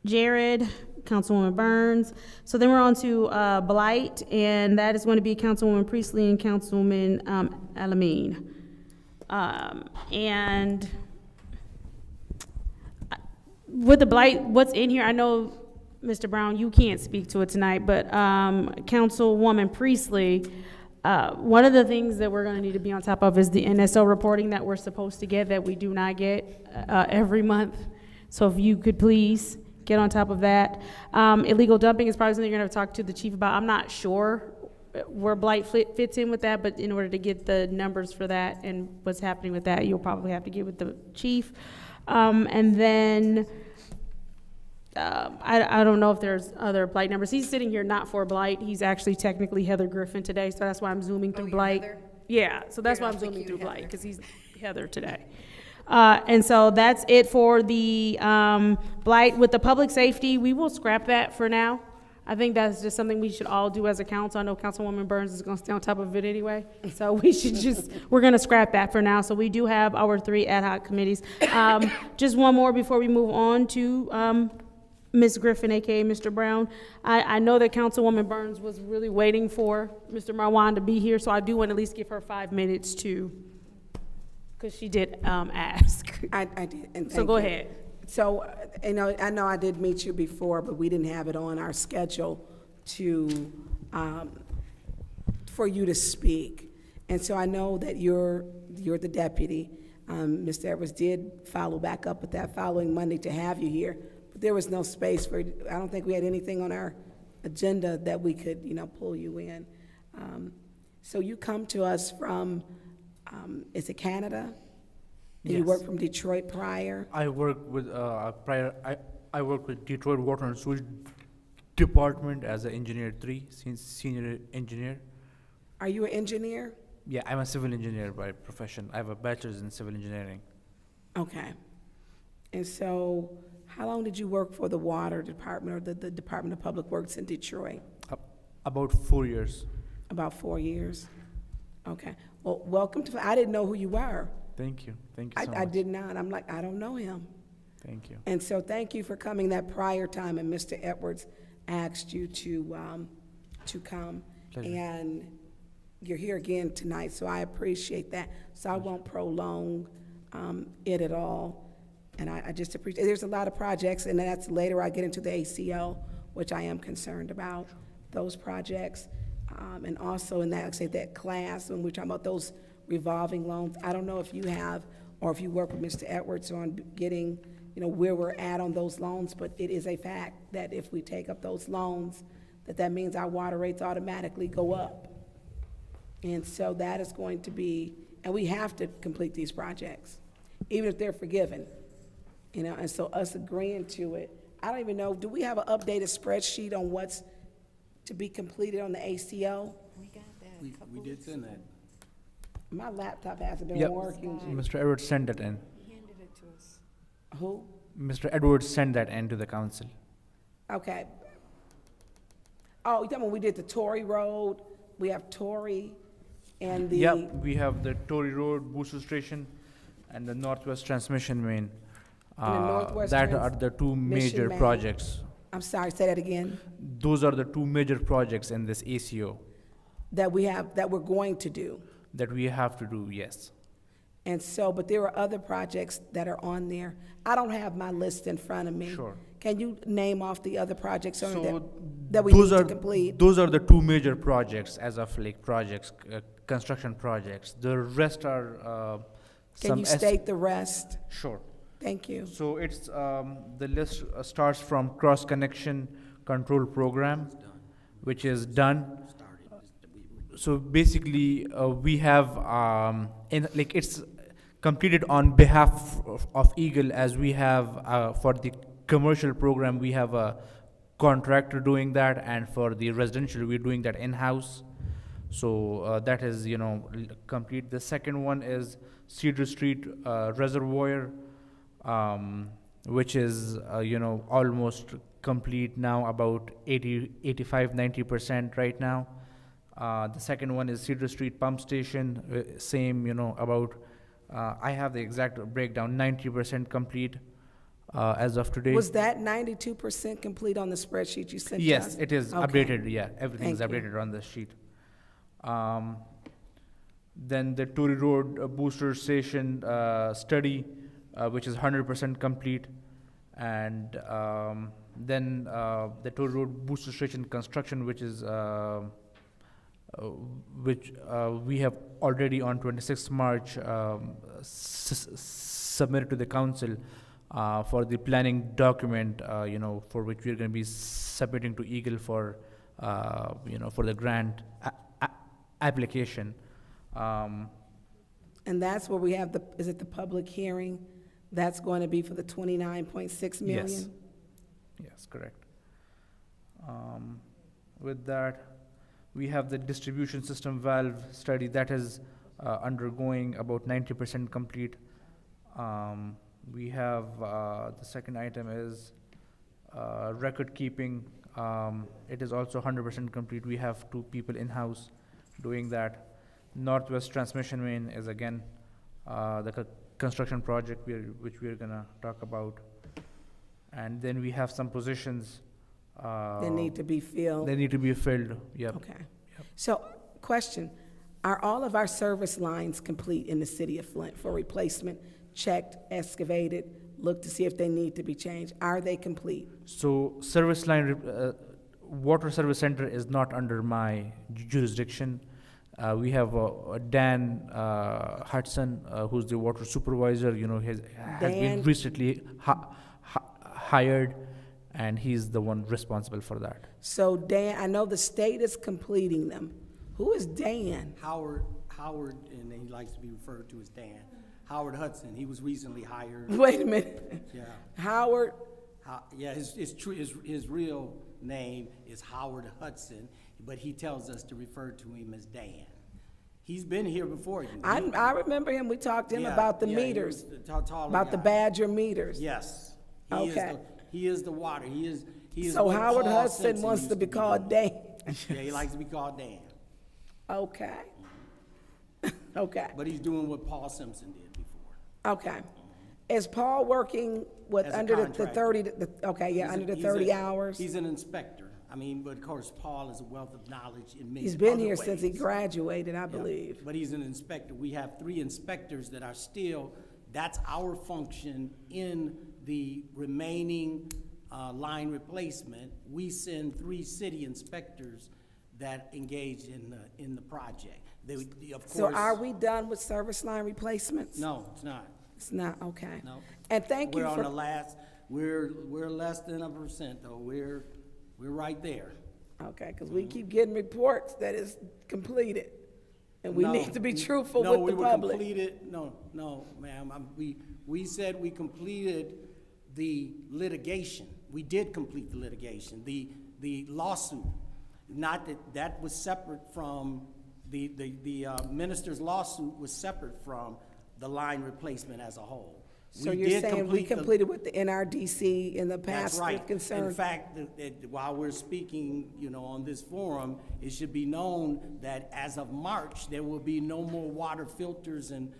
Jared, Councilwoman Burns. So then we're on to Blight, and that is going to be Councilwoman Priestley and Councilwoman Alameen. And with the Blight, what's in here, I know, Mr. Brown, you can't speak to it tonight, but Councilwoman Priestley, one of the things that we're going to need to be on top of is the NSO reporting that we're supposed to get that we do not get every month. So if you could please get on top of that. Illegal dumping is probably something you're going to talk to the chief about. I'm not sure where Blight fits in with that, but in order to get the numbers for that and what's happening with that, you'll probably have to get with the chief. And then I don't know if there's other Blight numbers. He's sitting here not for Blight. He's actually technically Heather Griffin today, so that's why I'm zooming through Blight. Heather? Yeah, so that's why I'm zooming through Blight, because he's Heather today. And so that's it for the Blight. With the public safety, we will scrap that for now. I think that's just something we should all do as a council. I know Councilwoman Burns is going to stay on top of it anyway. So we should we're going to scrap that for now. So we do have our 3 ad hoc committees. Just one more before we move on to Ms. Griffin, aka Mr. Brown. I know that Councilwoman Burns was really waiting for Mr. Marwan to be here, so I do want to at least give her 5 minutes to, because she did ask. I did, and so go ahead. So, I know I did meet you before, but we didn't have it on our schedule to, for you to speak. And so I know that you're the deputy. Mr. Edwards did follow back up with that following Monday to have you here, but there was no space for, I don't think we had anything on our agenda that we could, pull you in. So you come to us from, is it Canada? And Yes. you worked from Detroit prior? I worked with I worked with Detroit Water and Sewage Department as an engineer 3, senior engineer. Are you an engineer? Yeah, I'm a civil engineer by profession. I have a bachelor's in civil engineering. Okay. And so how long did you work for the water department or the Department of Public Works in Detroit? About 4 years. About 4 years? Okay. Well, welcome to, I didn't know who you were. Thank you. Thank you so much. I did not. I'm like, I don't know him. Thank you. And so thank you for coming that prior time, and Mr. Edwards asked you to come. Pleasure. And you're here again tonight, so I appreciate that. So I won't prolong it at all. And I just appreciate, there's a lot of projects, and that's later I get into the ACO, which I am concerned about, those projects. And also in that, like I say, that class, when we're talking about those revolving loans, I don't know if you have, or if you work with Mr. Edwards on getting, where we're at on those loans, but it is a fact that if we take up those loans, that means our water rates automatically go up. And so that is going to be, and we have to complete these projects, even if they're forgiven, and so us agreeing to it, I don't even know, do we have an updated spreadsheet on what's to be completed on the ACO? We got that. We did send that. My laptop hasn't been Yep. working. Mr. Edwards sent that in. He handed it to us. Who? Mr. Edwards sent that in to the council. Okay. Oh, you talking about we did the Torrey Road, we have Torrey and the. Yep, we have the Tory Road booster station and the Northwest Transmission Main. And the Northwest That are the 2 Transmission major Main. projects. I'm sorry, say that again. Those are the 2 major projects in this ACO That we have, that we're going to do. that we have to do, yes. And so, but there are other projects that are on there. I don't have my list in front of me. Sure. Can you name off the other projects on So that we those need are to complete? Those are the 2 major projects as of projects, construction projects. The rest are Can some you state the rest? Sure. Thank you. So it's the list starts from cross connection control program, which is done. So basically, we have it's completed on behalf of Eagle, as we have for the commercial program we have a contractor doing that, and for the residential we're doing that in-house. So that is complete. The second one is Cedar Street Reservoir, which is almost complete now, about 85-90% right now. The second one is Cedar Street Pump Station, same, about, I have the exact breakdown, 90% complete as of today. Was that 92% complete on the spreadsheet you sent us? Yes, it is Okay. updated, yeah, everything's Thank you. updated on the sheet. Then the Tory Road Booster Station study, which is 100% complete. And then the Tory Road Booster Station construction, which is we have already on 26th March submitted to the council for the planning document, for which we're going to be submitting to Eagle for the grant application. And that's where we have is it the public hearing? That's going to be for the 29.6 million? Yes. Yes, correct. With that, we have the distribution system valve study that is undergoing about 90% complete. We have the second item is record keeping. It is also 100% complete. We have 2 people in-house doing that. Northwest Transmission Main is again the construction project which we're gonna talk about. And then we have some positions. They need to be filled? They need to be filled, yep. Okay. Yep. So, question, are all of our service lines complete in the city of Flint for replacement? Checked, excavated, look to see if they need to be changed? Are they complete? So service line, water service center is not under my jurisdiction. We have Dan Hudson, who's the water supervisor, has been recently hired, and he's the one responsible for that. So Dan, I know the state is completing them. Who is Dan? Howard, and he likes to be referred to as Dan. Howard Hudson, he was recently hired. Wait a minute. Yeah. Howard? Yeah, his real name is Howard Hudson, but he tells us to refer to him as Dan. He's been here before you. I remember him. We talked to him about the meters, about the Badger meters. Yes. Okay. He is the water. He is so what Howard Paul Hudson Simpson wants used to be called Dan. Yeah, he likes to be called Dan. Okay. Okay. But he's doing what Paul Simpson did before. Okay. Is Paul working As a under the contractor. 30, under the 30 hours? He's an inspector. I mean, but of course, Paul is a wealth of knowledge in many He's been other here since he ways. graduated, I Yeah, believe. but he's an inspector. We have 3 inspectors that are still, that's our function in the remaining line replacement. We send 3 city inspectors that engage in the project. Of course. So are we done with service line replacements? No, it's not. It's not, okay. No. And thank you We're on for, the last, we're less than 1%, though. We're right there. okay, because we keep getting reports that it's completed. And we No, need to be truthful no, with we the were public. completed, no, ma'am, we said we completed the litigation. We did complete the litigation, the lawsuit. Not that was separate from, the minister's lawsuit was separate from the line replacement as a whole. So We you're did saying we complete the- completed with the NRDC in the That's past right. with concern? In fact, while we're speaking, on this forum, it should be known that as of March, there will be no more water filters, and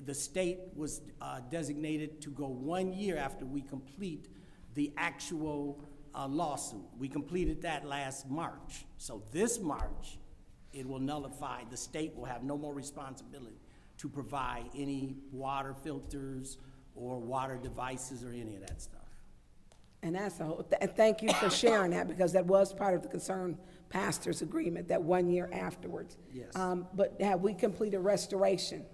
the state was designated to go 1 year after we complete the actual lawsuit. We completed that last March. So this March, it will nullify, the state will have no more responsibility to provide any water filters or water devices or any of that stuff. And that's a whole, and thank you for sharing that, because that was part of the concerned pastors agreement, that 1 year afterwards. Yes. But have we completed restoration?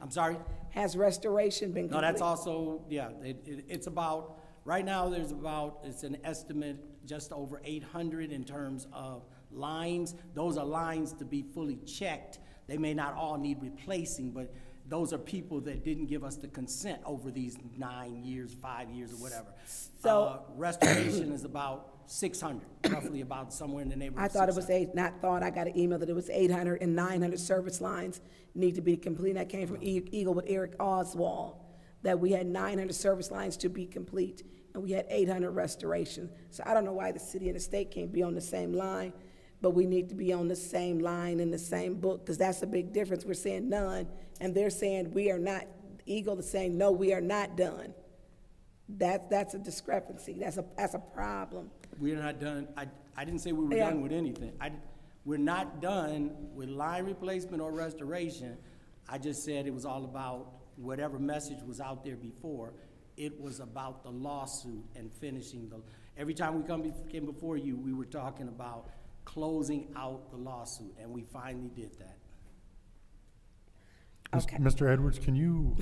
I'm sorry? Has restoration been No, completed? that's also, yeah, it's about Right now, there's about, it's an estimate, just over 800 in terms of lines. Those are lines to be fully checked. They may not all need replacing, but those are people that didn't give us the consent over these 9 years, 5 years, or whatever. So- Restoration is about 600, roughly about somewhere in the neighborhood. I of thought it was 600. not thought, I got an email that it was 800 and 900 service lines need to be complete. That came from Eagle with Eric Oswald, that we had 900 service lines to be complete, and we had 800 restoration. So I don't know why the city and the state can't be on the same line, but we need to be on the same line in the same book, because that's a big difference. We're saying none, and they're saying we are not. Eagle is saying, no, we are not done. That's a discrepancy. That's a problem. We're not done, I didn't say we were done with anything. We're not done with line replacement or restoration. I just said it was all about whatever message was out there before. It was about the lawsuit and finishing every time we came before you, we were talking about closing out the lawsuit, and we finally did that. Okay. Mr. Edwards, can you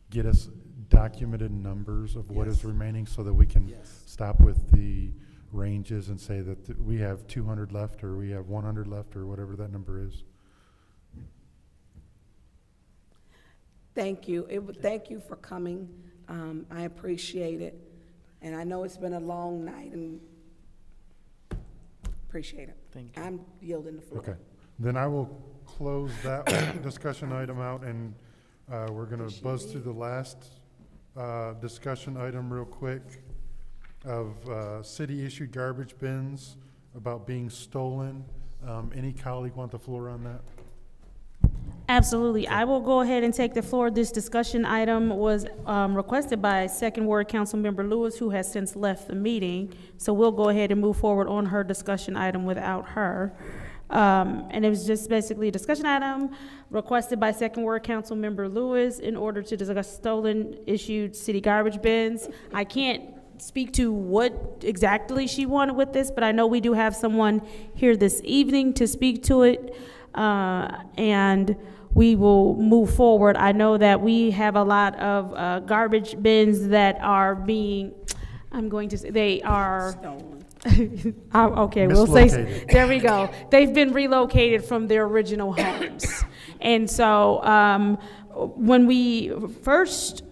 get us documented numbers of what is remaining so that we can stop with the ranges and say that we have 200 left or we have 100 left or whatever that number is? Thank you. Thank you for coming. I appreciate it. And I know it's been a long night, and appreciate it. Thank you. I'm yielding the floor. Okay. Then I will close that discussion item out, and we're going to buzz through the last discussion item real quick of city-issued garbage bins about being stolen. Any colleague want the floor on that? Absolutely. I will go ahead and take the floor. This discussion item was requested by Second Ward Councilmember Lewis, who has since left the meeting. So we'll go ahead and move forward on her discussion item without her. And it was just basically a discussion item requested by Second Ward Councilmember Lewis in order to discuss stolen issued city garbage bins. I can't speak to what exactly she wanted with this, but I know we do have someone here this evening to speak to it. And we will move forward. I know that we have a lot of garbage bins that are being, I'm going to say, they are Stolen. okay, we'll say, Mislocated. there we go. They've been relocated from their original homes. And so when we first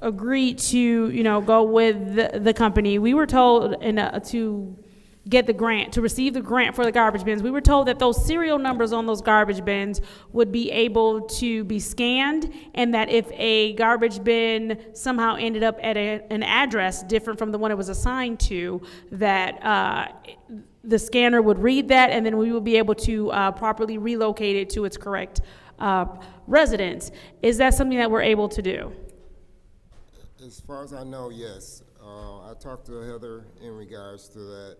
agreed to, go with the company, we were told to get the grant, to receive the grant for the garbage bins. We were told that those serial numbers on those garbage bins would be able to be scanned, and that if a garbage bin somehow ended up at an address different from the one it was assigned to, that the scanner would read that, and then we would be able to properly relocate it to its correct residence. Is that something that we're able to do? As far as I know, yes. I talked to Heather in regards to that.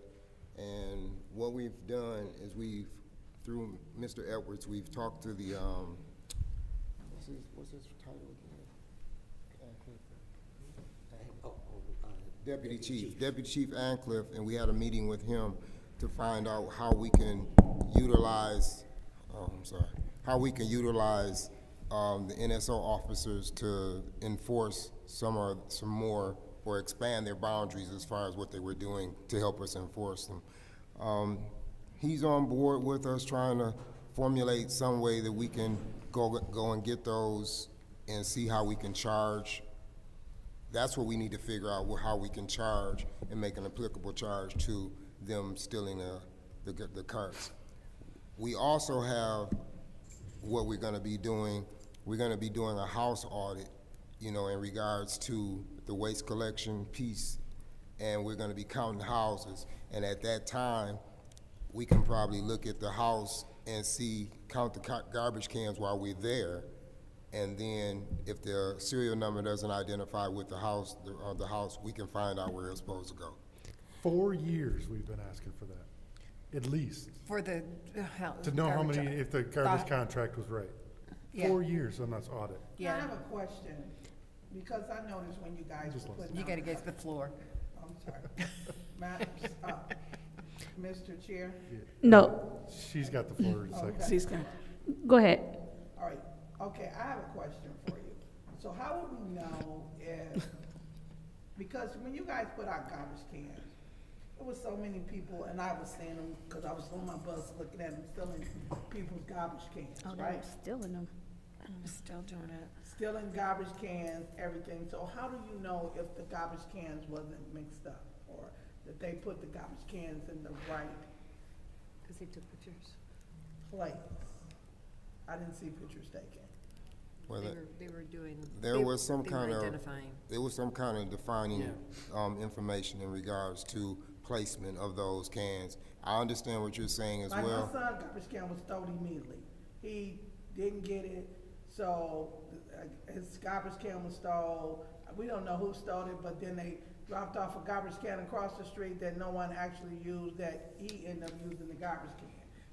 And what we've done is through Mr. Edwards, we've talked to the, what's his title again? Deputy Chief Ancliffe, and we had a meeting with him to find out how we can utilize, the NSO officers to enforce some more or expand their boundaries as far as what they were doing to help us enforce them. He's on board with us trying to formulate some way that we can go and get those and see how we can charge. That's what we need to figure out, how we can charge and make an applicable charge to them stealing the carts. We also have what we're gonna be doing. We're gonna be doing a house audit, in regards to the waste collection piece, and we're gonna be counting houses. And at that time, we can probably look at the house and count the garbage cans while we're there. And then if the serial number doesn't identify with the house, we can find out where it's supposed to go. 4 years we've been asking for that, at least. For the To know how many, if the garbage contract was right. Yeah. 4 years on this audit. I have a question, because I noticed when you guys were putting You out gotta the- get to the floor. I'm sorry. Mr. Chair? No. She's got the floor in a second. She's got. Go ahead. All right, okay, I have a question for you. So how would we know if Because when you guys put out garbage cans, there was so many people, and I was seeing them, because I was on my bus looking at them stealing people's garbage cans, right? Stealing them. Still doing it. Stealing garbage cans, everything. So how do you know if the garbage cans wasn't mixed up, or that they put the garbage cans in the right Because they took pictures. place? I didn't see pictures taken. Well, They were doing. there was some kind of identifying. there was some kind of defining information in regards to placement of those cans. I understand what you're saying as Like well. my son's garbage can was stolen immediately. He didn't get it, so his garbage can was stolen. We don't know who stole it, but then they dropped off a garbage can across the street that no one actually used, that he ended up using the garbage can.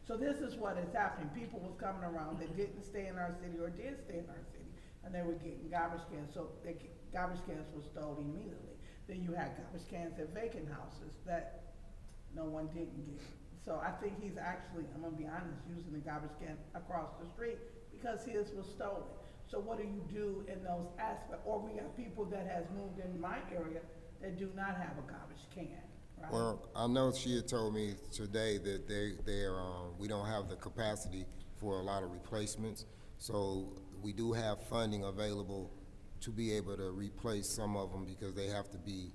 So this is what is happening. People was coming around that didn't stay in our city or did stay in our city, and they were getting garbage cans. So the garbage cans were stolen immediately. Then you had garbage cans at vacant houses that no one didn't get. So I think he's actually, I'm gonna be honest, using the garbage can across the street because his was stolen. So what do you do in those aspects? Or we got people that has moved in my area that do not have a garbage can, right? Well, I know she had told me today that we don't have the capacity for a lot of replacements. So we do have funding available to be able to replace some of them because they have to be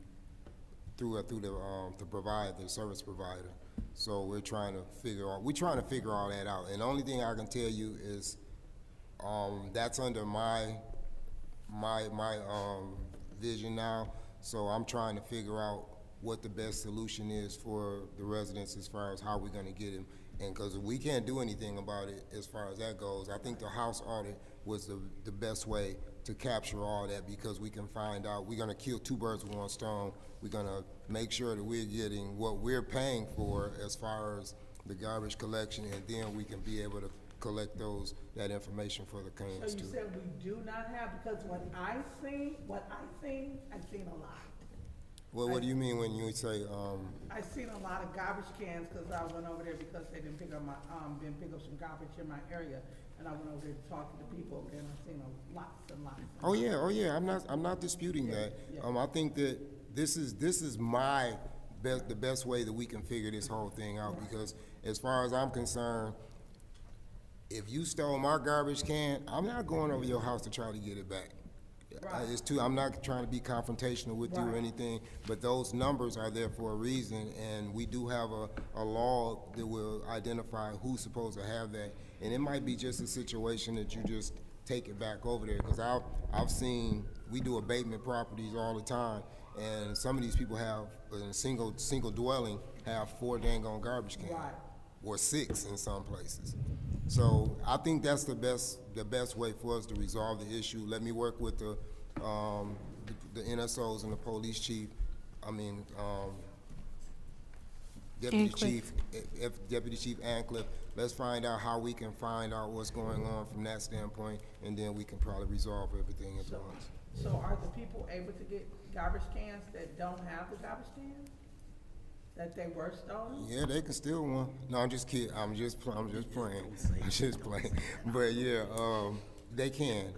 through the service provider. So we're trying to figure all that out. And the only thing I can tell you is that's under my vision now. So I'm trying to figure out what the best solution is for the residents as far as how we're gonna get them. And because we can't do anything about it as far as that goes, I think the house audit was the best way to capture all that, because we can find out, we're gonna kill two birds with one stone. We're gonna make sure that we're getting what we're paying for as far as the garbage collection, and then we can be able to collect that information for the cans So you too. said we do not have, because I've seen a lot. Well, what do you mean when you say, I seen a lot of garbage cans, cause I went over there because they didn't pick up some garbage in my area, and I went over there to talk to the people over there, and I seen lots and lots. oh yeah, I'm not disputing that. I think that this is the best way that we can figure this whole thing out, because as far as I'm concerned, if you stole my garbage can, I'm not going over your house to try to get it back. I'm not trying to be confrontational with you or anything, but those numbers are there for a reason, and we do have a law that will identify who's supposed to have that. And it might be just a situation that you just take it back over there, because I've seen, we do abatement properties all the time, and some of these people have, in a single dwelling, have 4 dang on garbage cans, or 6 in some places. So I think that's the best way for us to resolve the issue. Let me work with the NSOs and the police chief. Deputy Chief Ancliffe. Let's find out how we can find out what's going on from that standpoint, and then we can probably resolve everything at once. So are the people able to get garbage cans that don't have the garbage cans? That they were stolen? Yeah, they can steal one. No, I'm just kidding. I'm just playing. I'm just playing. But yeah, they can.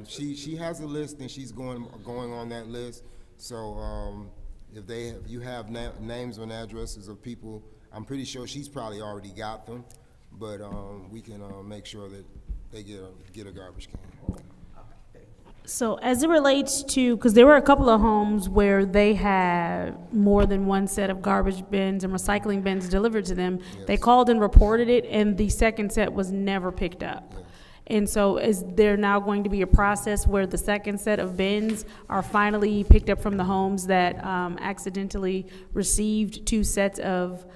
She has a list, and she's going on that list. So if you have names and addresses of people, I'm pretty sure she's probably already got them. But we can make sure that they get a garbage can. So as it relates to, because there were a couple of homes where they had more than one set of garbage bins and recycling bins delivered to them. Yes. They called and reported it, and the second set was never picked up. Yes. And so is there now going to be a process where the second set of bins are finally picked up from the homes that accidentally received 2 sets of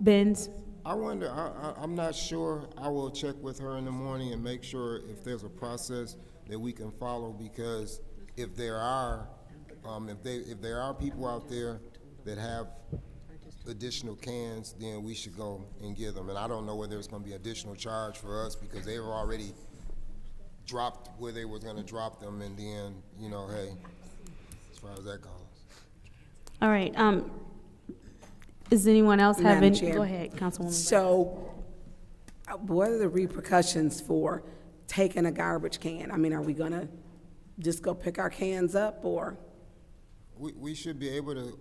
bins? I wonder, I'm not sure. I will check with her in the morning and make sure if there's a process that we can follow, because if there are people out there that have additional cans, then we should go and give them. And I don't know whether it's going to be additional charge for us, because they were already dropped where they were going to drop them, and then, hey, as far as that goes. All right. Does anyone else have any? Chair. Go ahead, Councilwoman. So, what are the repercussions for taking a garbage can? Are we gonna just go pick our cans up, or we should be able to,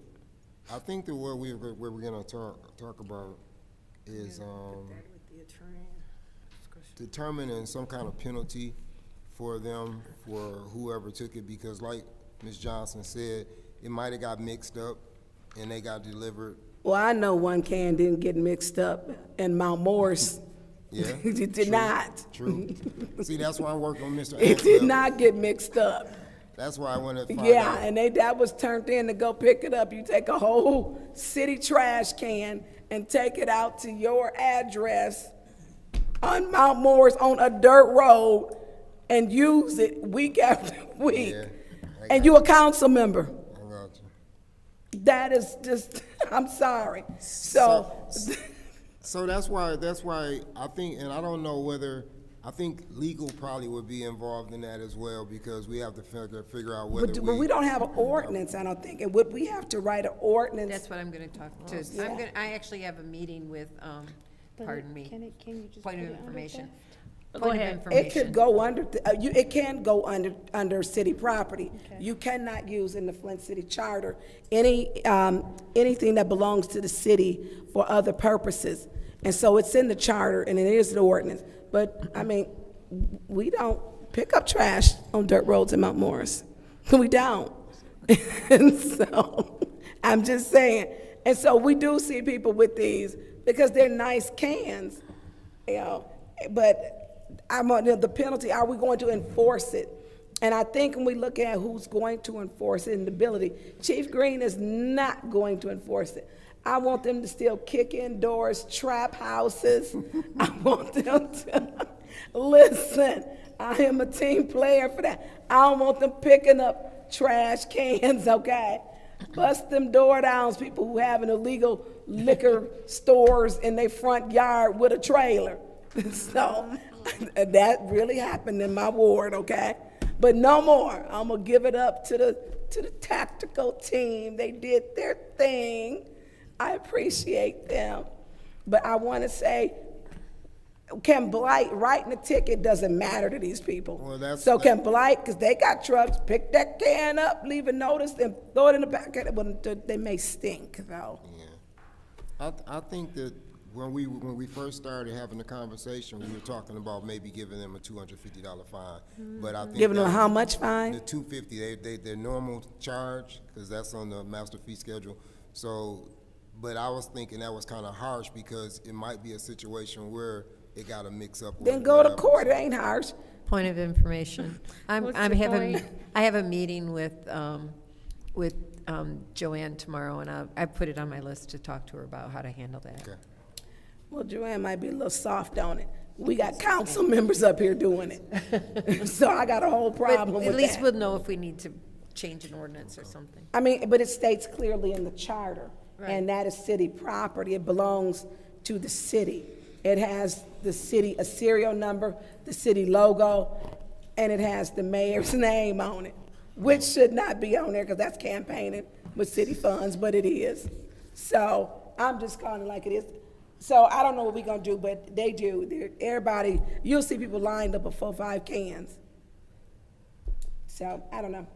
I think that what we're gonna talk about is, determining some kind of penalty for them, for whoever took it, because like Ms. Johnson said, it might have got mixed up and they got delivered. Well, I know one can didn't get mixed up in Mount Morris. Yeah. It did not. True. See, that's why I'm working on Mr. It did Ansel. not get mixed up. That's why I wanted to find Yeah, out. and that was turned in to go pick it up. You take a whole city trash can and take it out to your address on Mount Morris on a dirt road and use it week after week. Yeah, And you a council member. I got you. That is just, I'm sorry. So that's why I think, and I don't know whether, I think legal probably would be involved in that as well, because we have to figure out whether but we don't have an ordinance, I don't think. And would we have to write an ordinance? That's what I'm gonna talk to. Yeah. I actually have a meeting with, pardon me. Can you just Point put of it under information. that? Point of It information. could go under, it can go under city property. You cannot use in the Flint City Charter anything that belongs to the city for other purposes. And so it's in the charter and it is the ordinance. But, I mean, we don't pick up trash on dirt roads in Mount Morris. We don't. And so, I'm just saying. And so we do see people with these because they're nice cans, you know. But I'm on the penalty, are we going to enforce it? And I think when we look at who's going to enforce it and the ability, Chief Green is not going to enforce it. I want them to still kick in doors, trap houses. I want them to, listen, I am a team player for that. I don't want them picking up trash cans, okay? Bust them door downs, people who have an illegal liquor stores in their front yard with a trailer. So that really happened in my ward, okay? But no more. I'm gonna give it up to the tactical team. They did their thing. I appreciate them. But I want to say, can Blight writing a ticket doesn't matter to these people. Well, can Blight, because they got trucks, pick that can up, leave a notice, and throw it in the back. They may stink, though. Yeah. I think that when we first started having the conversation, we were talking about maybe giving them a $250 fine. But I think Giving them how much fine? The $250, their normal charge, because that's on the master fee schedule. So, but I was thinking that was kind of harsh because it might be a situation where it got to mix up. Then go to court. It ain't harsh. Point of information. I have a meeting with Joanne tomorrow, and I put it on my list to talk to her about how to handle that. Okay. Well, Joanne might be a little soft on it. We got council members up here doing it. So I got a whole problem with that. At least we'll know if we need to change an ordinance or something. I mean, but it states clearly in the charter, Right. and that is city property. It belongs to the city. It has the city, a serial number, the city logo, and it has the mayor's name on it, which should not be on there because that's campaigning with city funds, but it is. So I'm just calling it like it is. So I don't know what we're gonna do, but they do. Everybody, you'll see people lined up with 4 or 5 cans. So I don't know.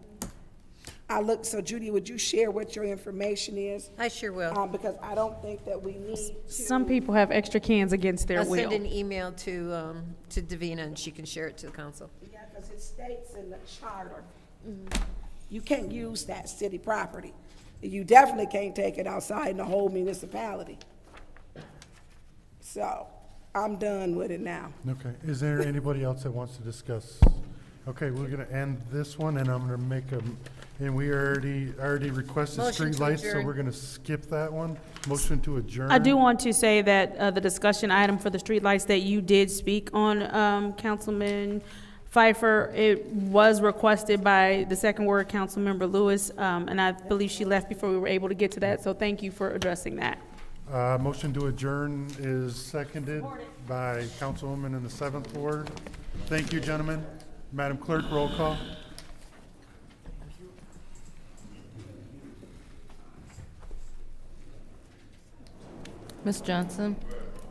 So Judy, would you share what your information is? I sure will. Because I don't think that we need to. Some people have extra cans against their I'll will. send an email to Davina, and she can share it to the council. Yeah, because it states in the charter, you can't use that city property. You definitely can't take it outside in the whole municipality. So I'm done with it now. Okay, is there anybody else that wants to discuss? Okay, we're gonna end this one, and I'm gonna make and we already requested Motion to streetlights, so adjourn. we're gonna skip that one. Motion to adjourn. I do want to say that the discussion item for the streetlights that you did speak on, Councilman Pfeiffer, it was requested by the second ward, Councilmember Lewis, and I believe she left before we were able to get to that, so thank you for addressing that. Motion to adjourn is seconded by Councilwoman in the 7th Ward. Thank you, gentlemen. Madam Clerk, roll call. Ms. Johnson?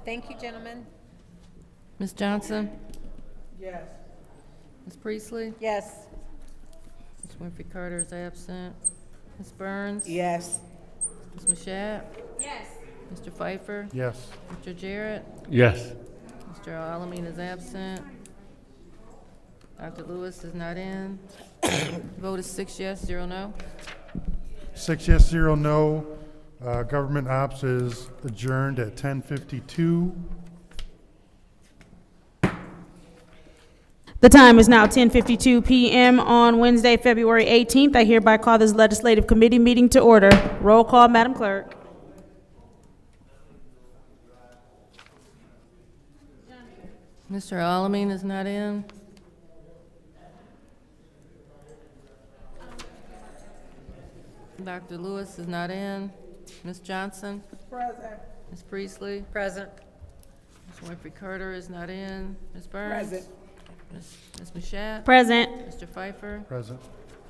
Thank you, gentlemen. Ms. Johnson? Yes. Ms. Priestley? Yes. Ms. Winfrey Carter is absent. Ms. Burns? Yes. Ms. Mashat? Yes. Mr. Pfeiffer? Yes. Mr. Jarrett? Yes. Mr. Alamin is absent. Dr. Lewis is not in. Vote is 6 yes, 0 no. 6 yes, 0 no. Government ops is adjourned at 10:52. The time is now 10:52 p.m. on Wednesday, February 18th. I hereby call this legislative committee meeting to order. Roll call, Madam Clerk. Mr. Alamin is not in. Dr. Lewis is not in. Ms. Johnson? Present. Ms. Priestley? Present. Ms. Winfrey Carter is not in. Ms. Burns? Present. Ms. Mashat? Present. Mr. Pfeiffer? Present.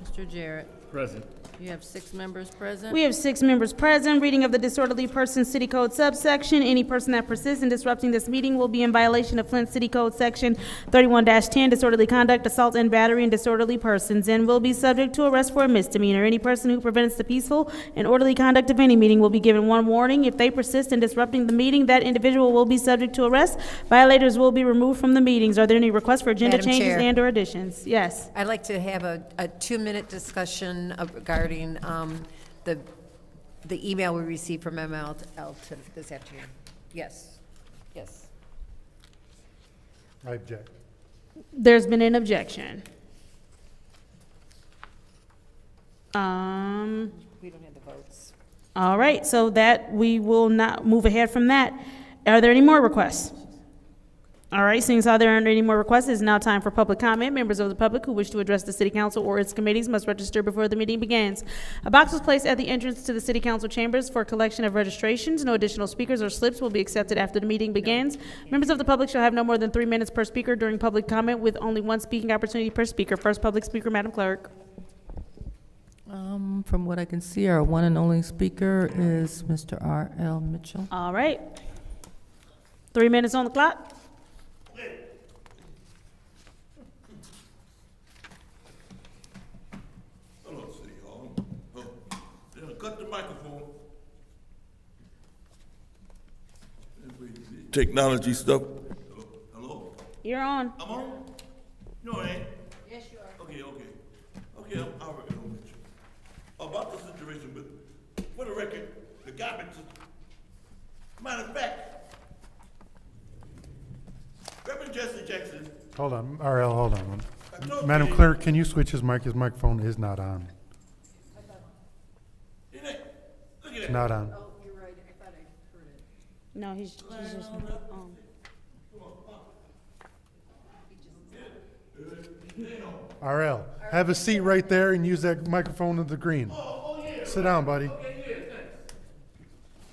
Mr. Jarrett? Present. You have 6 members present. We have 6 members present. Reading of the Disorderly Person City Code subsection. Any person that persists in disrupting this meeting will be in violation of Flint City Code Section 31-10, disorderly conduct, assault and battery, and disorderly persons, and will be subject to arrest for a misdemeanor. Any person who prevents the peaceful and orderly conduct of any meeting will be given 1 warning. If they persist in disrupting the meeting, that individual will be subject to arrest. Violators will be removed from the meetings. Are there any requests for agenda Madam changes Chair. and/or additions? Yes. I'd like to have a 2-minute discussion regarding the email we received from ML this afternoon. Yes, yes. I object. There's been an objection. We don't have the votes. All right, so that we will not move ahead from that. Are there any more requests? All right, seeing as how there aren't any more requests, it's now time for public comment. Members of the public who wish to address the city council or its committees must register before the meeting begins. A box was placed at the entrance to the city council chambers for collection of registrations. No additional speakers or slips will be accepted after the meeting begins. Members of the public shall have no more than 3 minutes per speaker during public comment, with only 1 speaking opportunity per speaker. First public speaker, Madam Clerk. From what I can see, our one and only speaker is Mr. R.L. Mitchell. All right. 3 minutes on the clock. Cut the microphone. Technology stuff. Hello? You're on. I'm on? No, I ain't. Yes, you are. Okay. I'm already on with you. About the situation, but for the record, the garbage is, matter of fact, Reverend Jesse Jackson. Hold on, RL, hold on. Madam Clerk, can you switch his mic? His microphone is not on. It's not on. Oh, you're right, I thought I heard it. No, he's just. RL, have a seat right there and use that microphone to the green. Sit down, buddy.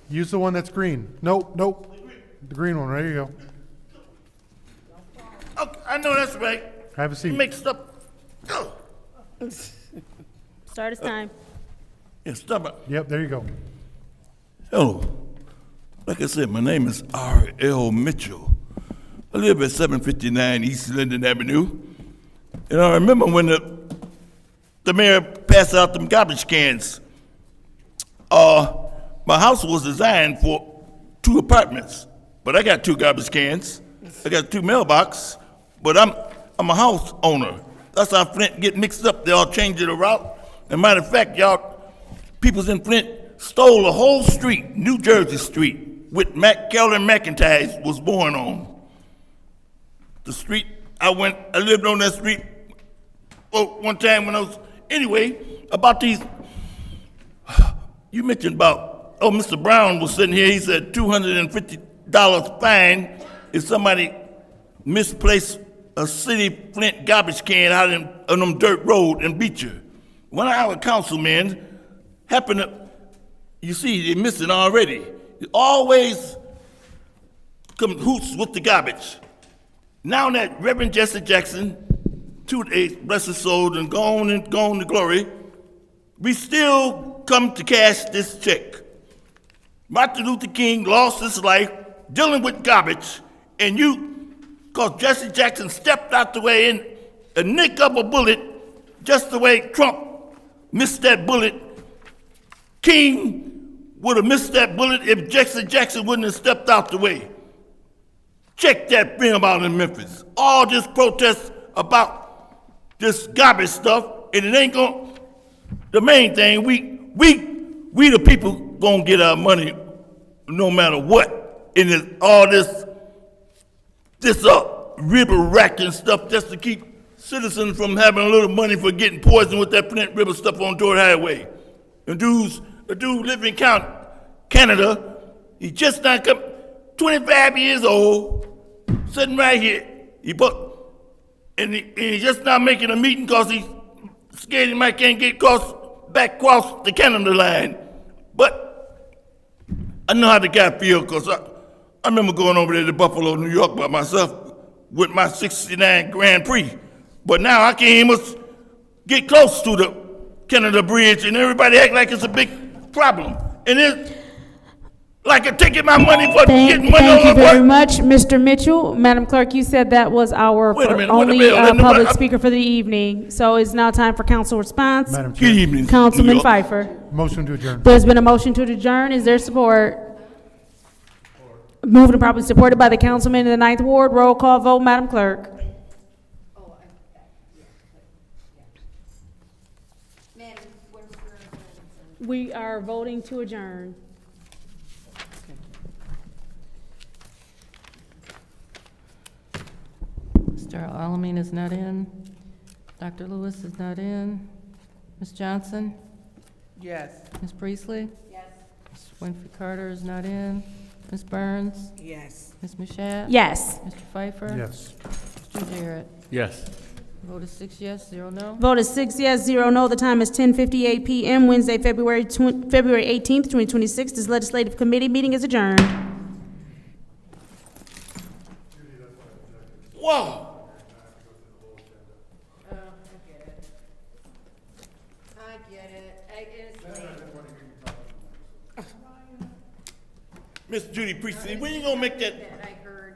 Use the one that's green. Nope. The green one, there you go. Okay, I know that's right. Have a seat. Mixed up. Start his time. Yeah, stop it. Yep, there you go. Hello. Like I said, my name is R.L. Mitchell. I live at 759 East Linden Avenue. And I remember when the mayor passed out them garbage cans. My house was designed for 2 apartments, but I got 2 garbage cans. I got 2 mailboxes, but I'm a house owner. That's how Flint get mixed up. They all change it around. And matter of fact, peoples in Flint stole a whole street, New Jersey Street, with Kelly McIntyre was born on. The street, I lived on that street one time when I was, anyway, about these, you mentioned about, Mr. Brown was sitting here, he said $250 fine if somebody misplaced a city Flint garbage can out on them dirt road in Beecher. One of our councilmen happened to, you see, they're missing already. They always come hoots with the garbage. Now that Reverend Jesse Jackson, 2 days, bless his soul, and gone to glory, we still come to cash this check. Martin Luther King lost his life dealing with garbage, and because Jesse Jackson stepped out the way and nicked up a bullet just the way Trump missed that bullet King would have missed that bullet if Jackson wouldn't have stepped out the way. Check that film out in Memphis. All this protest about this garbage stuff, and it ain't gonna, the main thing, we the people gonna get our money no matter what. And it's all this river racking stuff just to keep citizens from having a little money for getting poisoned with that Flint River stuff on George Highway. And a dude living in Canada, he just not come, 25 years old, sitting right here. He's just not making a meeting because he's scared he might can't get back across the Canada line. But I know how the guy feel, because I remember going over there to Buffalo, New York by myself with my 69 Grand Prix. But now I can't even get close to the Canada Bridge, and everybody act like it's a big problem. And it's like I'm taking my money for getting money on Thank you my very work. much, Mr. Mitchell. Madam Clerk, you said that was our only public speaker for the evening. So it's now time for council response. Madam Chair. Good evening, Councilman New York. Pfeiffer. Motion to adjourn. There's been a motion to adjourn. Is there support? Moved and properly supported by the councilman in the 9th Ward. Roll call vote, Madam Clerk. We are voting to adjourn. Mr. Alamin is not in. Dr. Lewis is not in. Ms. Johnson? Yes. Ms. Priestley? Yes. Ms. Winfrey Carter is not in. Ms. Burns? Yes. Ms. Mashat? Yes. Mr. Pfeiffer? Yes. Mr. Jarrett? Yes. Vote is 6 yes, 0 no. Vote is 6 yes, 0 no. The time is 10:58 p.m. Wednesday, February 18th, 2026. This legislative committee meeting is adjourned. Wow. Miss Judy Priestley, when you gonna make that I heard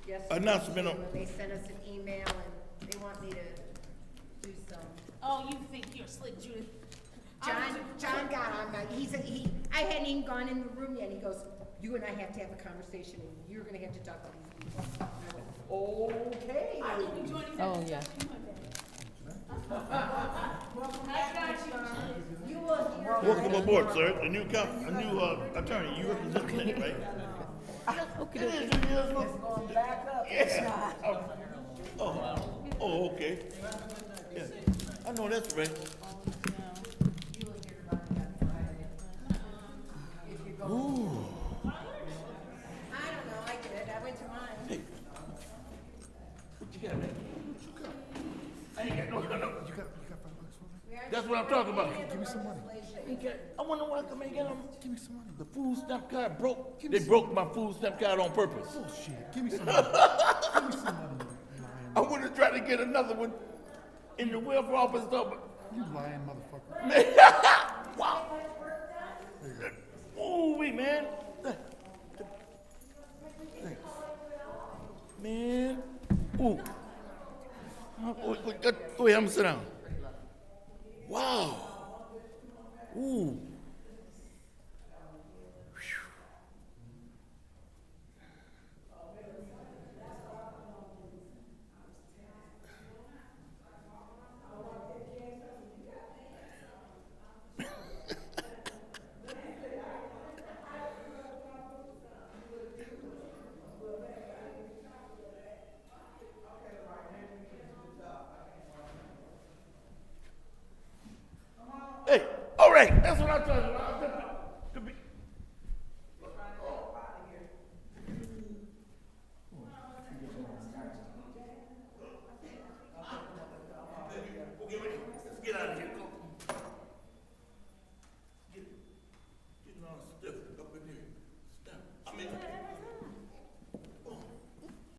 yesterday announcement on? when they sent us an email and they want me to do some. Oh, you think you're slick, Judith? John got on that. I hadn't even gone in the room yet. He goes, "You and I have to have a conversation, and you're gonna have to talk to these people." And I went, "Okay." Oh, yeah. You will hear. Welcome aboard, sir. A new attorney. You represent Flint, right? Okay. Yeah. Oh, okay. Yeah. I know that's right. Ooh. I don't know. I get it. I went to mine. Hey. What you got, man? I ain't got no. You got $5 for me? That's what I'm talking about. Give me some money. I wonder why I come and get them. Give me some money. The food stamp card broke. They broke my food stamp card on purpose. Bullshit. Give me some money. Give me some money. I would have tried to get another one in the welfare office, though, but You lying motherfucker. wow. Ooh, wait, man. Thanks. Man. Ooh. Wait, I'm gonna sit down.